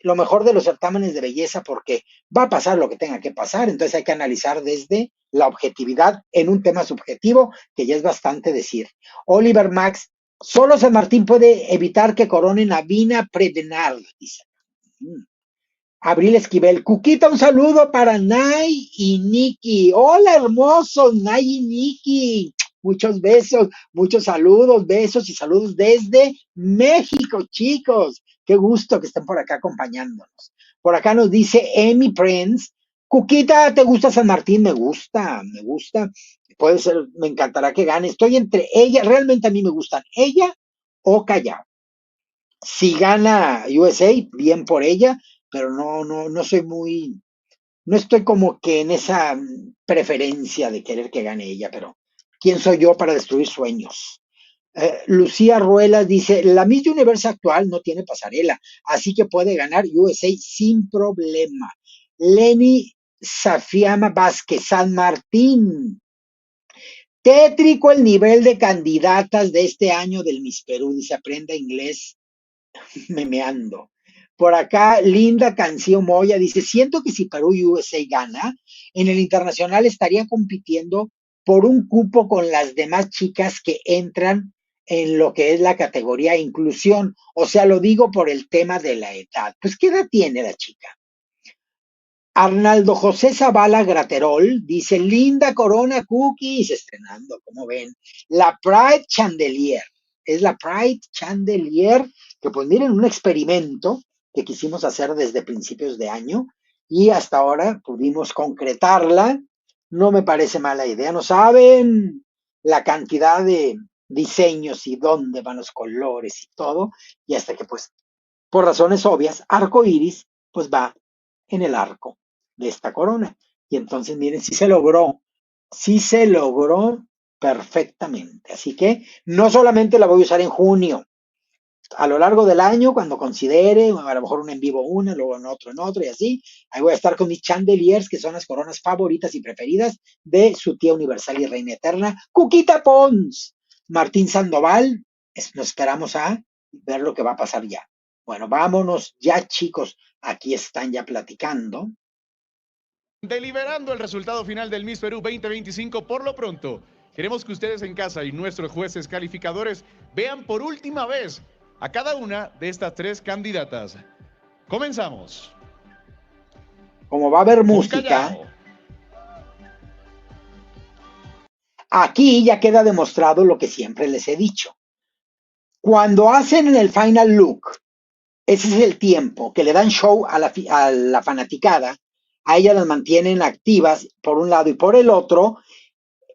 A: mejor de los certámenes de belleza, porque va a pasar lo que tenga que pasar, entonces hay que analizar desde la objetividad en un tema subjetivo, que ya es bastante decir. Oliver Max, solo San Martín puede evitar que coronen a Vina Predenard, dice. Abril Esquivel, Cuquita, un saludo para Nay y Nikki. Hola, hermosos, Nay y Nikki. Muchos besos, muchos saludos, besos y saludos desde México, chicos. Qué gusto que estén por acá acompañándonos. Por acá nos dice Amy Prince, Cuquita, ¿te gusta San Martín? Me gusta, me gusta. Puede ser, me encantará que gane. Estoy entre ella, realmente a mí me gustan ella o Callao. Si gana USA, bien por ella, pero no soy muy, no estoy como que en esa preferencia de querer que gane ella, pero ¿quién soy yo para destruir sueños? Lucía Ruelas dice, la Miss Universo actual no tiene pasarela, así que puede ganar USA sin problema. Lenny Safiama Vázquez, San Martín. Tétrico el nivel de candidatas de este año del Miss Perú, dice, aprenda inglés memeando. Por acá, Linda Cancio Moya dice, siento que si Perú y USA gana, en el internacional estaría compitiendo por un cupo con las demás chicas que entran en lo que es la categoría inclusión. O sea, lo digo por el tema de la edad. Pues, ¿qué edad tiene la chica? Arnaldo José Zavala Graterol dice, linda Corona Cookies, estrenando, como ven, la Pride Chandelier. Es la Pride Chandelier, que pues miren, un experimento que quisimos hacer desde principios de año y hasta ahora pudimos concretarla. No me parece mala idea, no saben la cantidad de diseños y dónde van los colores y todo, y hasta que pues, por razones obvias, arco iris, pues va en el arco de esta corona. Y entonces, miren, sí se logró perfectamente. Así que no solamente la voy a usar en junio, a lo largo del año, cuando considere, a lo mejor un en vivo una, luego en otro, y así, ahí voy a estar con mis chandeliers, que son las coronas favoritas y preferidas de su tía universal y reina eterna, Cuquita Pons. Martín Sandoval, nos esperamos a ver lo que va a pasar ya. Bueno, vámonos ya, chicos, aquí están ya platicando.
B: Deliberando el resultado final del Miss Perú 2025, por lo pronto, queremos que ustedes en casa y nuestros jueces calificadores vean por última vez a cada una de estas tres candidatas. Comenzamos.
A: Como va a haber música, aquí ya queda demostrado lo que siempre les he dicho. Cuando hacen el final look, ese es el tiempo que le dan show a la fanaticada, a ellas las mantienen activas por un lado y por el otro,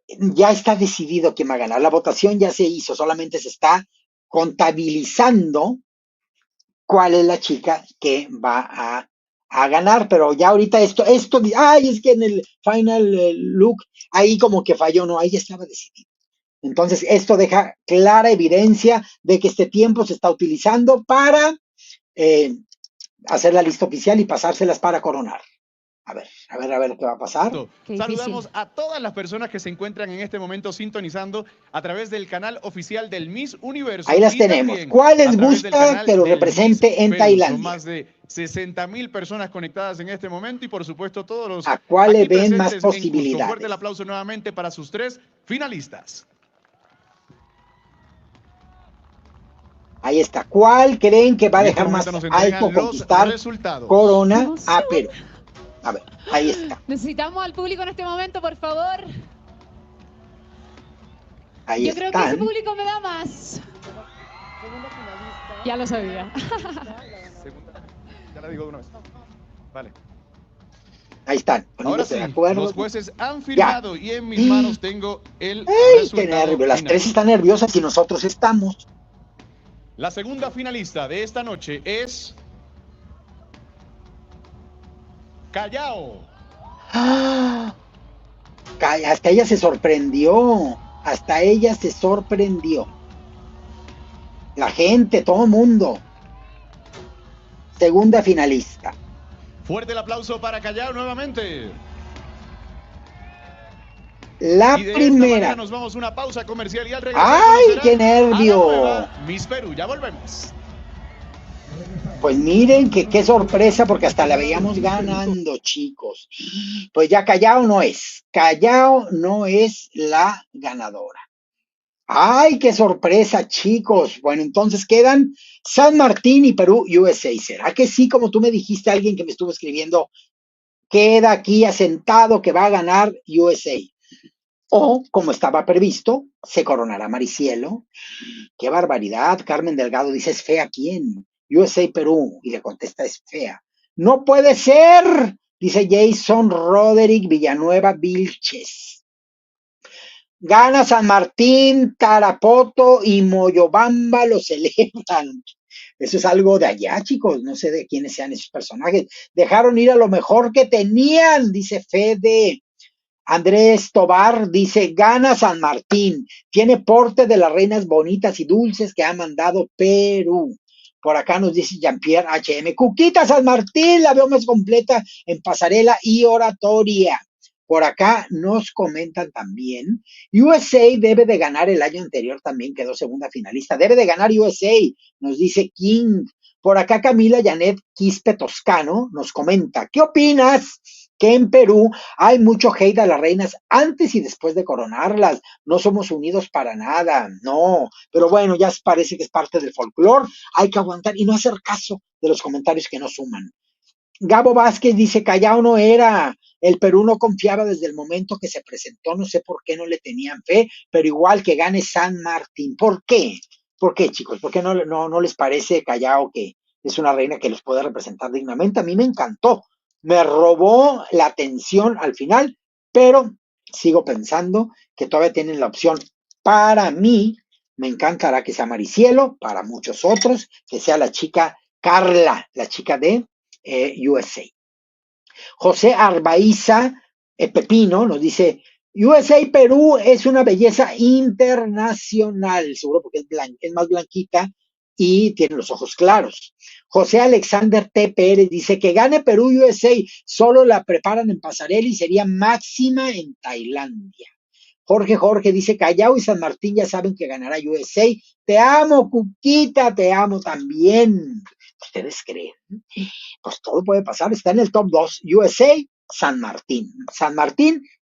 A: ya está decidido quién va a ganar. La votación ya se hizo, solamente se está contabilizando cuál es la chica que va a ganar, pero ya ahorita esto, ay, es que en el final look, ahí como que falló, no, ahí ya estaba decidido. Entonces, esto deja clara evidencia de que este tiempo se está utilizando para hacer la lista oficial y pasárselas para coronar. A ver qué va a pasar.
B: Saludamos a todas las personas que se encuentran en este momento sintonizando a través del canal oficial del Miss Universo.
A: Ahí las tenemos. ¿Cuál les gusta que lo represente en Tailandia?
B: Son más de 60,000 personas conectadas en este momento y por supuesto todos los
A: ¿a cuál le ven más posibilidades?
B: Fuerte el aplauso nuevamente para sus tres finalistas.
A: Ahí está. ¿Cuál creen que va a dejar más alto conquistar corona a Perú? A ver, ahí está.
E: Necesitamos al público en este momento, por favor.
A: Ahí
E: Yo creo que ese público me da más. Ya lo sabía.
B: Ya la digo de una vez. Vale.
A: Ahí están.
B: Ahora sí, los jueces han firmado y en mis manos tengo el resultado.
A: Qué nervio. Las tres están nerviosas y nosotros estamos.
B: La segunda finalista de esta noche es Callao.
A: Hasta ella se sorprendió. La gente, todo el mundo. Segunda finalista.
B: Fuerte el aplauso para Callao nuevamente.
A: La
B: y de
A: primera.
B: Esta nos vamos a una pausa comercial y al regreso.
A: ¡Ay, qué nervio!
B: Miss Perú, ya volvemos.
A: Pues miren que qué sorpresa, porque hasta la veíamos ganando, chicos. Pues ya Callao no es la ganadora. ¡Ay, qué sorpresa, chicos! Bueno, entonces quedan San Martín y Perú USA. ¿Será que sí, como tú me dijiste, alguien que me estuvo escribiendo, queda aquí asentado que va a ganar USA? O, como estaba previsto, se coronará Maricielo. ¡Qué barbaridad! Carmen Delgado dice, ¿es fea quién? USA Perú. Y le contesta, es fea. ¡No puede ser! Dice Jason Roderick Villanueva Vilches. Gana San Martín, Tarapoto y Moyobamba lo celebran. Eso es algo de allá, chicos. No sé de quiénes sean esos personajes. Dejaron ir a lo mejor que tenían, dice Fede. Andrés Tobar dice, gana San Martín. Tiene porte de las reinas bonitas y dulces que ha mandado Perú. Por acá nos dice Jean-Pierre HM. Cuquita San Martín, la veo más completa en pasarela y oratoria. Por acá nos comentan también, USA debe de ganar, el año anterior también quedó segunda finalista, debe de ganar USA, nos dice King. Por acá Camila Janet Quispe Toscano nos comenta, ¿qué opinas? Que en Perú hay mucho hate a las reinas antes y después de coronarlas, no somos unidos para nada, no, pero bueno, ya parece que es parte del folclore, hay que aguantar y no hacer caso de los comentarios que no suman. Gabo Vázquez dice, Callao no era, el Perú no confiaba desde el momento que se presentó, no sé por qué no le tenían fe, pero igual que gane San Martín. ¿Por qué? ¿Por qué, chicos? ¿Por qué no les parece Callao que es una reina que los puede representar dignamente? A mí me encantó, me robó la atención al final, pero sigo pensando que todavía tienen la opción. Para mí, me encantará que sea Maricielo, para muchos otros, que sea la chica Carla, la chica de USA. José Arbaiza Pepino nos dice, USA Perú es una belleza internacional, seguro porque es más blanquita y tiene los ojos claros. José Alexander T. Pérez dice que gane Perú USA, solo la preparan en pasarela y sería máxima en Tailandia. Jorge dice, Callao y San Martín ya saben que ganará USA. Te amo, Cuquita, te amo también. ¿Ustedes creen? Pues todo puede pasar, está en el top 2, USA, San Martín,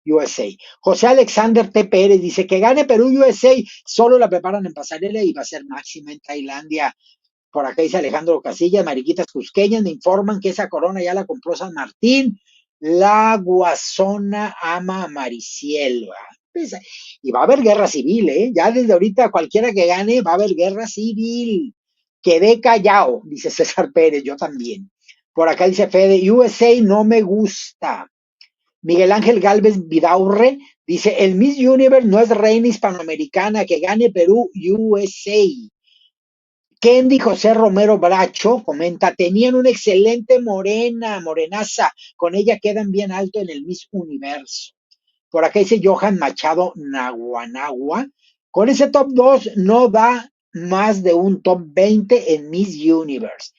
A: USA. José Alexander T. Pérez dice que gane Perú USA, solo la preparan en pasarela y va a ser máxima en Tailandia. Por acá dice Alejandro Casillas, mariquitas cusqueñas, me informan que esa corona ya la compró San Martín, la Guasona ama a Maricielo. Y va a haber guerra civil, ya desde ahorita cualquiera que gane va a haber guerra civil. Quedé callado, dice César Pérez, yo también. Por acá dice Fede, USA no me gusta. Miguel Ángel Galvez Vidaurre dice, el Miss Universe no es reina hispanoamericana, que gane Perú, USA. Kendi José Romero Bracho comenta, tenían una excelente morenaza, con ella quedan bien alto en el Miss Universo. Por acá dice Johan Machado Naguanagua, con ese top 2 no da más de un top 20 en Miss Universe.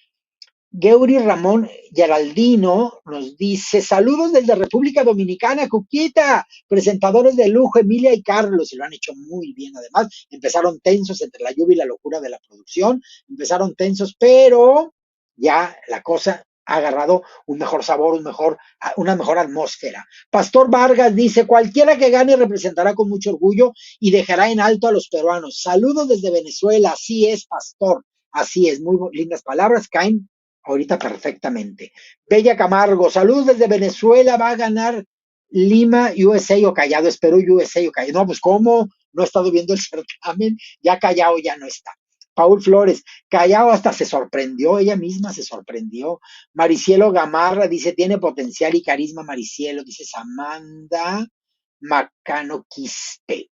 A: Geuri Ramón Geraldino nos dice, saludos desde República Dominicana, Cuquita, presentadores de lujo, Emilia y Carlos, y lo han hecho muy bien además, empezaron tensos entre la lluvia y la locura de la producción, empezaron tensos, pero ya la cosa ha agarrado un mejor sabor, una mejor atmósfera. Pastor Vargas dice, cualquiera que gane representará con mucho orgullo y dejará en alto a los peruanos. Saludos desde Venezuela, así es, Pastor, así es, muy lindas palabras, caen ahorita perfectamente. Bella Camargo, saludos desde Venezuela, va a ganar Lima, USA o Callao, es Perú, USA o Callao. No, pues ¿cómo? No he estado viendo el certamen, ya Callao ya no está. Paul Flores, Callao hasta se sorprendió, ella misma se sorprendió. Maricielo Gamarra dice, tiene potencial y carisma Maricielo, dice Samantha Macano Quispe.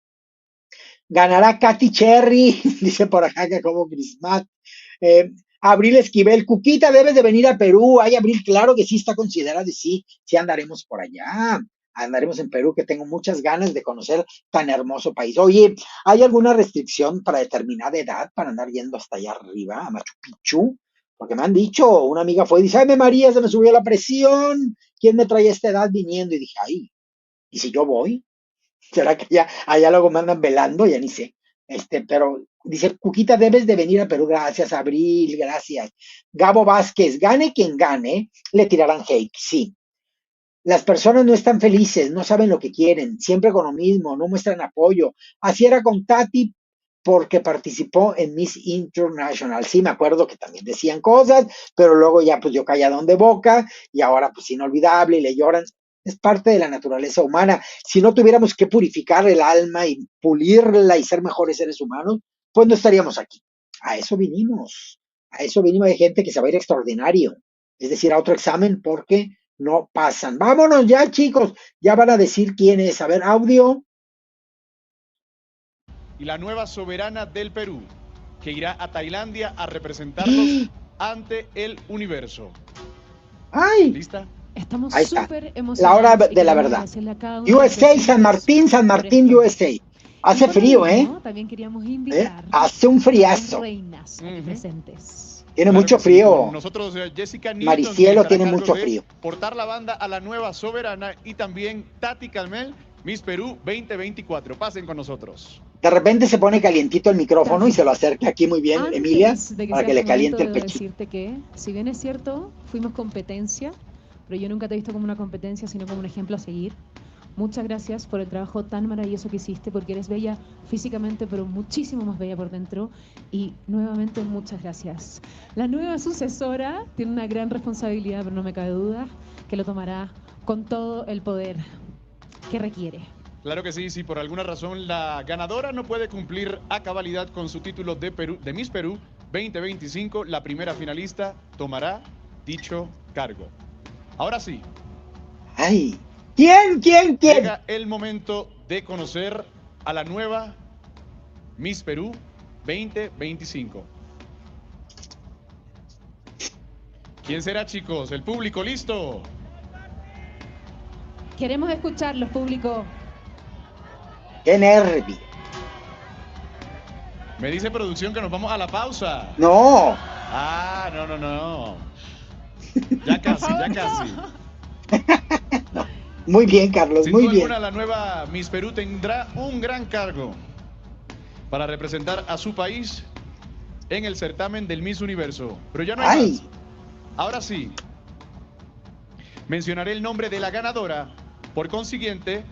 A: Ganará Katy Cherry, dice por acá que como Grismat. Abril Esquivel, Cuquita, debes de venir a Perú. Ay, Abril, claro que sí está considerado y sí andaremos por allá. Andaremos en Perú, que tengo muchas ganas de conocer tan hermoso país. Oye, ¿hay alguna restricción para determinada edad para andar yendo hasta allá arriba, a Machu Picchu? Porque me han dicho, una amiga fue y dice, ay, María, se me subió la presión. ¿Quién me trae a esta edad viniendo? Y dije, ay, ¿y si yo voy? ¿Será que allá luego me andan velando? Ya ni sé. Pero dice, Cuquita, debes de venir a Perú. Gracias, Abril, gracias. Gabo Vázquez, gane quien gane, le tirarán hate, sí. Las personas no están felices, no saben lo que quieren, siempre con lo mismo, no muestran apoyo. Así era con Tati porque participó en Miss International. Sí, me acuerdo que también decían cosas, pero luego ya pues yo calladón de boca y ahora pues inolvidable y le lloran. Es parte de la naturaleza humana. Si no tuviéramos que purificar el alma y pulirla y ser mejores seres humanos, pues no estaríamos aquí. A eso vinimos. A eso vinimos de gente que se va a ir extraordinario. Es decir, a otro examen porque no pasan. Vámonos ya, chicos. Ya van a decir quién es. A ver, audio.
B: Y la nueva soberana del Perú, que irá a Tailandia a representarlos ante el universo.
A: ¡Ay!
B: ¿Lista?
E: Estamos
A: Ahí está.
E: súper
A: La
E: emocionados.
A: hora de la
E: queremos
A: verdad.
E: agradecerle a cada uno de los
A: USA, San
E: presentes
A: Martín,
E: por esto.
A: USA.
E: Y
A: Hace
E: por lo
A: frío,
E: mismo, también queríamos invitar
A: Hace un
E: a las
A: friazo.
E: reinas aquí presentes.
A: Tiene
B: Claro
A: mucho
B: que sí.
A: frío.
B: Con nosotros, Jessica Newton,
A: Maricielo
B: quien estará
A: tiene
B: a cargo
A: mucho
B: de
A: frío.
B: portar la banda a la nueva soberana, y también Tati Calmel, Miss Perú 2024. Pasen con nosotros.
A: De repente se pone calientito el micrófono y se lo acerca aquí muy bien,
E: Antes
A: Emilia,
E: de que
A: para
E: sea
A: que le
E: tu momento,
A: caliente el
E: debo
A: pechito.
E: decirte que, si bien es cierto, fuimos competencia, pero yo nunca te he visto como una competencia, sino como un ejemplo a seguir. Muchas gracias por el trabajo tan maravilloso que hiciste, porque eres bella físicamente, pero muchísimo más bella por dentro. Y nuevamente, muchas gracias. La nueva sucesora tiene una gran responsabilidad, pero no me cabe duda que lo tomará con todo el poder que requiere.
B: Claro que sí, si por alguna razón la ganadora no puede cumplir a cabalidad con su título de Miss Perú 2025, la primera finalista tomará dicho cargo. Ahora sí.
A: ¡Ay! ¿Quién?
B: Llega el momento de conocer a la nueva Miss Perú 2025. ¿Quién será, chicos? ¿El público listo?
E: Queremos escucharlos, público.
A: ¡Qué nervio!
B: Me dice producción que nos vamos a la pausa.
A: ¡No!
B: Ah, no. Ya casi.
A: Muy bien, Carlos,
B: Sin
A: muy
B: duda
A: bien.
B: alguna, la nueva Miss Perú tendrá un gran cargo para representar a su país en el certamen del Miss Universo. Pero ya no hay más. Ahora sí, mencionaré el nombre de la ganadora. Por consiguiente,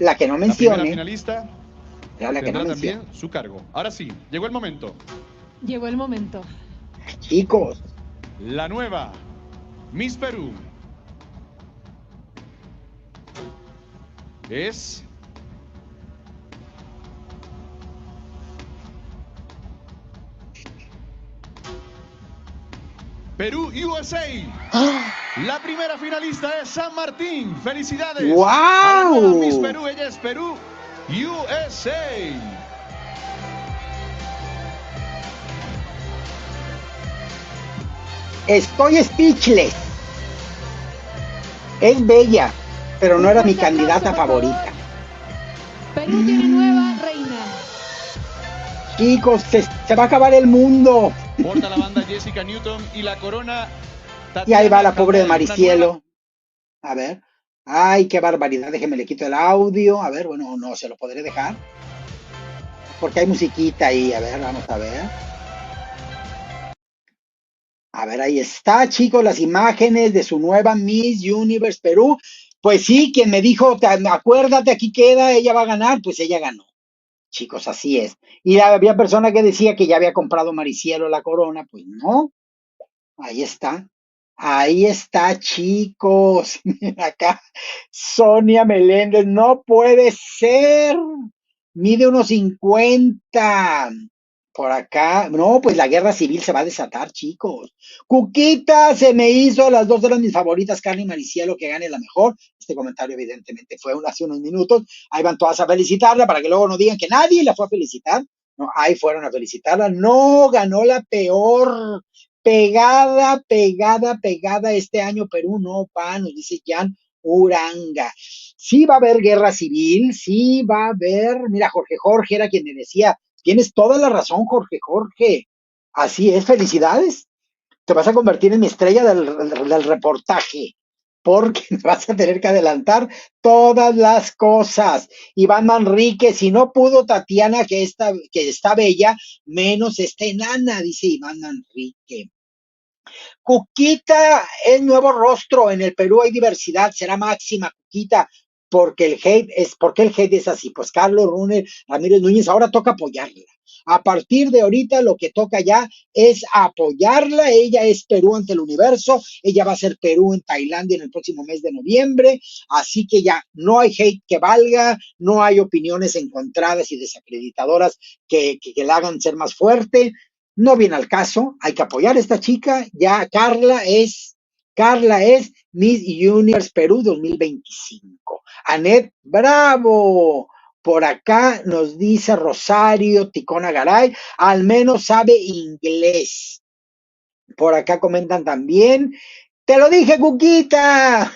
A: la que no
B: la
A: mencione.
B: primera finalista
A: la que
B: tendrá
A: no
B: también
A: mencione.
B: su cargo. Ahora sí, llegó el momento.
E: Llegó el momento.
A: Chicos.
B: La nueva Miss Perú es Perú USA. La primera finalista es San Martín. ¡Felicidades!
A: ¡Wow!
B: A la nueva Miss Perú, ella es Perú USA.
A: Estoy speechless. Es bella, pero no era mi candidata favorita.
E: Perú tiene nueva reina.
A: Chicos, se va a acabar el mundo.
B: Porta la banda Jessica Newton y la corona.
A: Y ahí va la pobre de
B: Calmel,
A: Maricielo. A ver. Ay, qué barbaridad. Déjeme le quito el audio. A ver, bueno, no, se lo podré dejar. Porque hay musiquita ahí. A ver, vamos a ver. A ver, ahí está, chicos, las imágenes de su nueva Miss Universe Perú. Pues sí, quien me dijo, acuérdate, aquí queda, ella va a ganar, pues ella ganó. Chicos, así es. Y había persona que decía que ya había comprado Maricielo la corona, pues no. Ahí está. Ahí está, chicos. Mira acá. Sonia Meléndez, no puede ser. Mide unos 50. Por acá, no, pues la guerra civil se va a desatar, chicos. Cuquita, se me hizo, las dos eran mis favoritas, Carla y Maricielo, que gane la mejor. Este comentario evidentemente fue hace unos minutos. Ahí van todas a felicitarla para que luego no digan que nadie la fue a felicitar. No, ahí fueron a felicitarla. No, ganó la peor. Pegada este año Perú, no, nos dice Jan Uranga. Sí va a haber guerra civil, sí va a haber, mira, Jorge era quien me decía, tienes toda la razón, Jorge. Así es, felicidades. Te vas a convertir en mi estrella del reportaje, porque vas a tener que adelantar todas las cosas. Iván Manrique, si no pudo Tatiana, que está bella, menos esta enana, dice Iván Manrique. Cuquita es nuevo rostro. En el Perú hay diversidad, será máxima, Cuquita. Porque el hate es así. Pues Carlos Ramírez Núñez, ahora toca apoyarla. A partir de ahorita lo que toca ya es apoyarla. Ella es Perú ante el universo. Ella va a ser Perú en Tailandia en el próximo mes de noviembre. Así que ya no hay hate que valga, no hay opiniones encontradas y desacreditadoras que la hagan ser más fuerte. No viene al caso, hay que apoyar a esta chica. Ya Carla es Carla es Miss Universe Perú 2025. Anet, bravo. Por acá nos dice Rosario Ticona Garay, al menos sabe inglés. Por acá comentan también, te lo dije, Cuquita.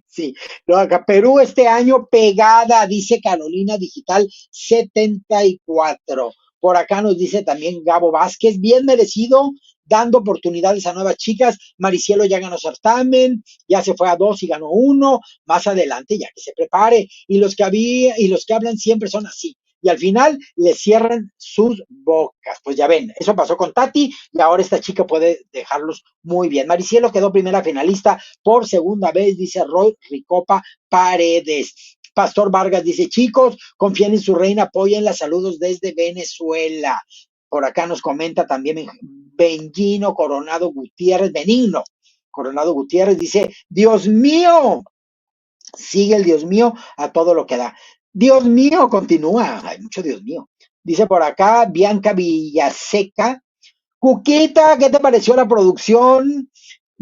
A: Sí, no, acá Perú este año pegada, dice Carolina Digital 74. Por acá nos dice también Gabo Vázquez, bien merecido, dando oportunidades a nuevas chicas. Maricielo ya ganó certamen, ya se fue a 2 y ganó 1. Más adelante, ya que se prepare. Y los que hablan siempre son así. Y al final le cierran sus bocas. Pues ya ven, eso pasó con Tati y ahora esta chica puede dejarlos muy bien. Maricielo quedó primera finalista por segunda vez, dice Roy Ricopa Paredes. Pastor Vargas dice, chicos, confíen en su reina, apóyenla, saludos desde Venezuela. Por acá nos comenta también Benigno Coronado Gutiérrez, Benigno Coronado Gutiérrez, dice, Dios mío, sigue el Dios mío a todo lo que da. Dios mío, continúa, hay mucho Dios mío. Dice por acá Bianca Villaseca, Cuquita, ¿qué te pareció la producción?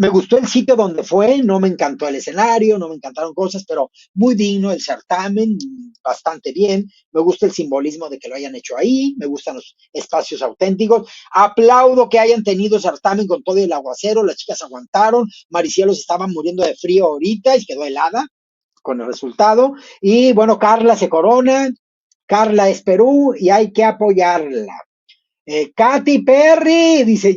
A: Me gustó el sitio donde fue, no me encantó el escenario, no me encantaron cosas, pero muy digno el certamen, bastante bien. Me gusta el simbolismo de que lo hayan hecho ahí, me gustan los espacios auténticos. Aplaudo que hayan tenido certamen con todo el aguacero, las chicas aguantaron, Maricielo se estaba muriendo de frío ahorita y quedó helada con el resultado. Y bueno, Carla se corona, Carla es Perú y hay que apoyarla. Katy Perry, dice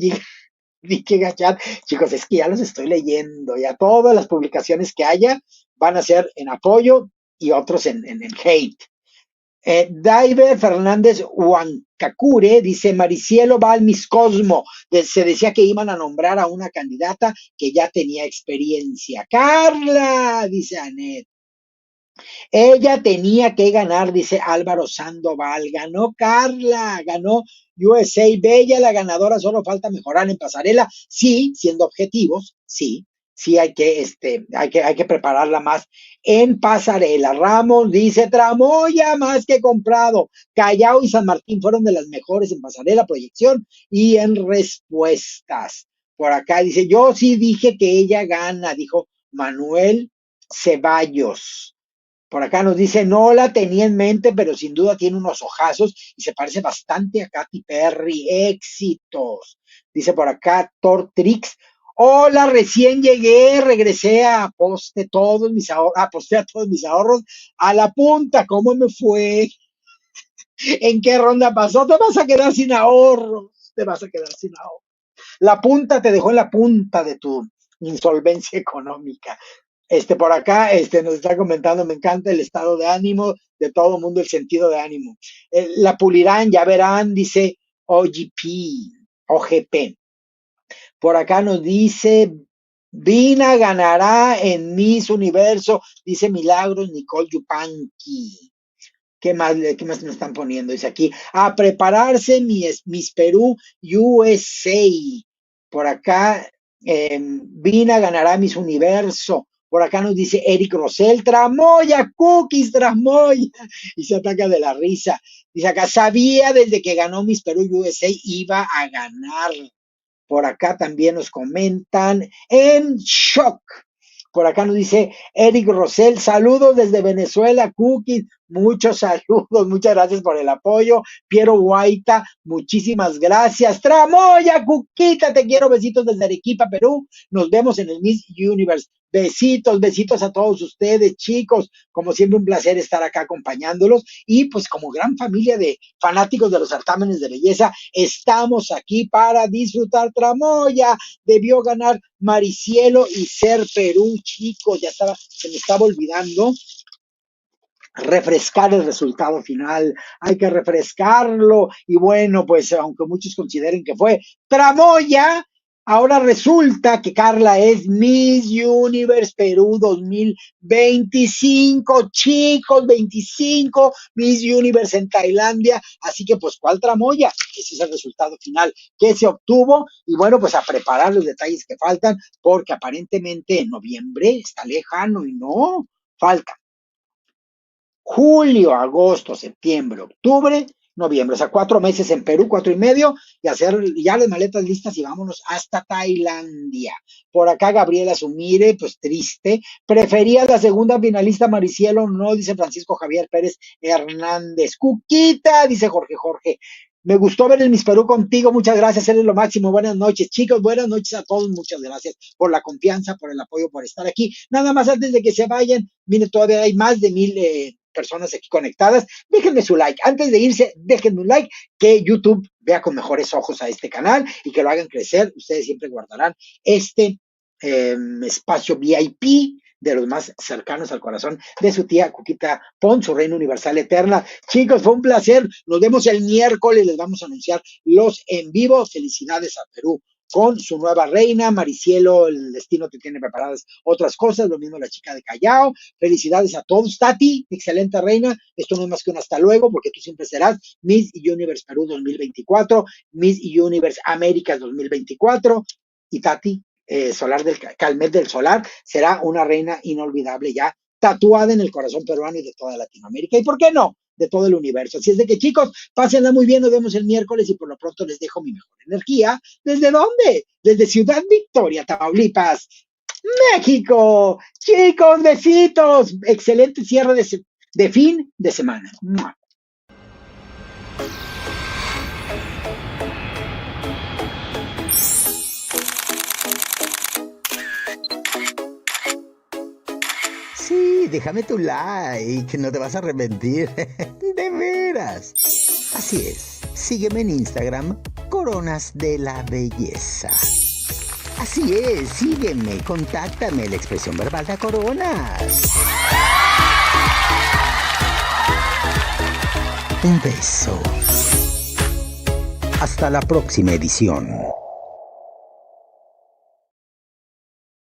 A: Gachat. Chicos, es que ya los estoy leyendo, ya todas las publicaciones que haya van a ser en apoyo y otros en hate. Daiver Fernández Huancacure dice, Maricielo va al Miss Cosmo. Se decía que iban a nombrar a una candidata que ya tenía experiencia. Carla, dice Anet. Ella tenía que ganar, dice Álvaro Sandoval. Ganó Carla, ganó USA. Bella la ganadora, solo falta mejorar en pasarela. Sí, siendo objetivos, sí. Sí, hay que prepararla más en pasarela. Ramos dice, tramoya más que comprado. Callao y San Martín fueron de las mejores en pasarela, proyección y en respuestas. Por acá dice, yo sí dije que ella gana, dijo Manuel Ceballos. Por acá nos dice, no la tenía en mente, pero sin duda tiene unos ojazos y se parece bastante a Katy Perry. Éxitos. Dice por acá Tortrix. Hola, recién llegué, regresé a aposté a todos mis ahorros a la punta. ¿Cómo me fue? ¿En qué ronda pasó? Te vas a quedar sin ahorros. Te vas a quedar sin ahorros. La punta te dejó en la punta de tu insolvencia económica. Por acá, nos está comentando, me encanta el estado de ánimo de todo el mundo, el sentido de ánimo. La pulirán, ya verán, dice OGP. Por acá nos dice, Vina ganará en Miss Universo, dice Milagros Nicole Yupanqui. ¿Qué más me están poniendo? Dice aquí, a prepararse Miss Perú USA. Por acá, Vina ganará Miss Universo. Por acá nos dice Eric Rosell, tramoya, cookies, tramoya. Y se ataca de la risa. Dice acá, sabía desde que ganó Miss Perú USA iba a ganar. Por acá también nos comentan, en shock. Por acá nos dice Eric Rosell, saludos desde Venezuela, Cookies, muchos saludos, muchas gracias por el apoyo. Piero Guaita, muchísimas gracias. Tramoya, Cuquita, te quiero, besitos desde Arequipa, Perú. Nos vemos en el Miss Universe. Besitos, besitos a todos ustedes, chicos. Como siempre, un placer estar acá acompañándolos. Y pues como gran familia de fanáticos de los certámenes de belleza, estamos aquí para disfrutar. Tramoya debió ganar Maricielo y ser Perú, chicos. Se me estaba olvidando refrescar el resultado final, hay que refrescarlo y bueno, pues aunque muchos consideren que fue tramoya, ahora resulta que Carla es Miss Universe Perú 2025, chicos, 25 Miss Universe en Tailandia, así que pues ¿cuál tramoya? Ese es el resultado final que se obtuvo y bueno, pues a preparar los detalles que faltan porque aparentemente en noviembre está lejano y no, falta julio, agosto, septiembre, octubre noviembre. O sea, 4 meses en Perú, 4 y medio, y hacer ya las maletas listas y vámonos hasta Tailandia. Por acá Gabriela Sumire, pues triste. Prefería la segunda finalista Maricielo, no, dice Francisco Javier Pérez Hernández. Cuquita, dice Jorge. Me gustó ver el Miss Perú contigo, muchas gracias, eres lo máximo, buenas noches, chicos, buenas noches a todos, muchas gracias por la confianza, por el apoyo, por estar aquí. Nada más antes de que se vayan, mire, todavía hay más de 1000 personas aquí conectadas, déjenme su like, antes de irse, déjenme un like, que YouTube vea con mejores ojos a este canal y que lo hagan crecer, ustedes siempre guardarán este espacio VIP de los más cercanos al corazón de su tía Cuquita Pons, su reina universal eterna. Chicos, fue un placer, nos vemos el miércoles, les vamos a anunciar los en vivo. Felicidades a Perú con su nueva reina, Maricielo, el destino te tiene preparadas otras cosas, lo mismo la chica de Callao. Felicidades a todos. Tati, excelente reina, esto no es más que un hasta luego, porque tú siempre serás Miss Universe Perú 2024, Miss Universe Américas 2024, y Tati, Solar del Calmet del Solar, será una reina inolvidable ya, tatuada en el corazón peruano y de toda Latinoamérica, y por qué no, de todo el universo. Así es de que, chicos, pásenla muy bien, nos vemos el miércoles y por lo pronto les dejo mi mejor energía. ¿Desde dónde? Desde Ciudad Victoria, Tamaulipas, México. Chicos, besitos, excelente cierre de fin de semana. ¡Mua!
M: Sí, déjame tu like, no te vas a arrepentir, de veras. Así es, sígueme en Instagram, Coronas de la Belleza. Así es, sígueme, contáctame, la expresión verbal de Coronas. Un beso. Hasta la próxima edición.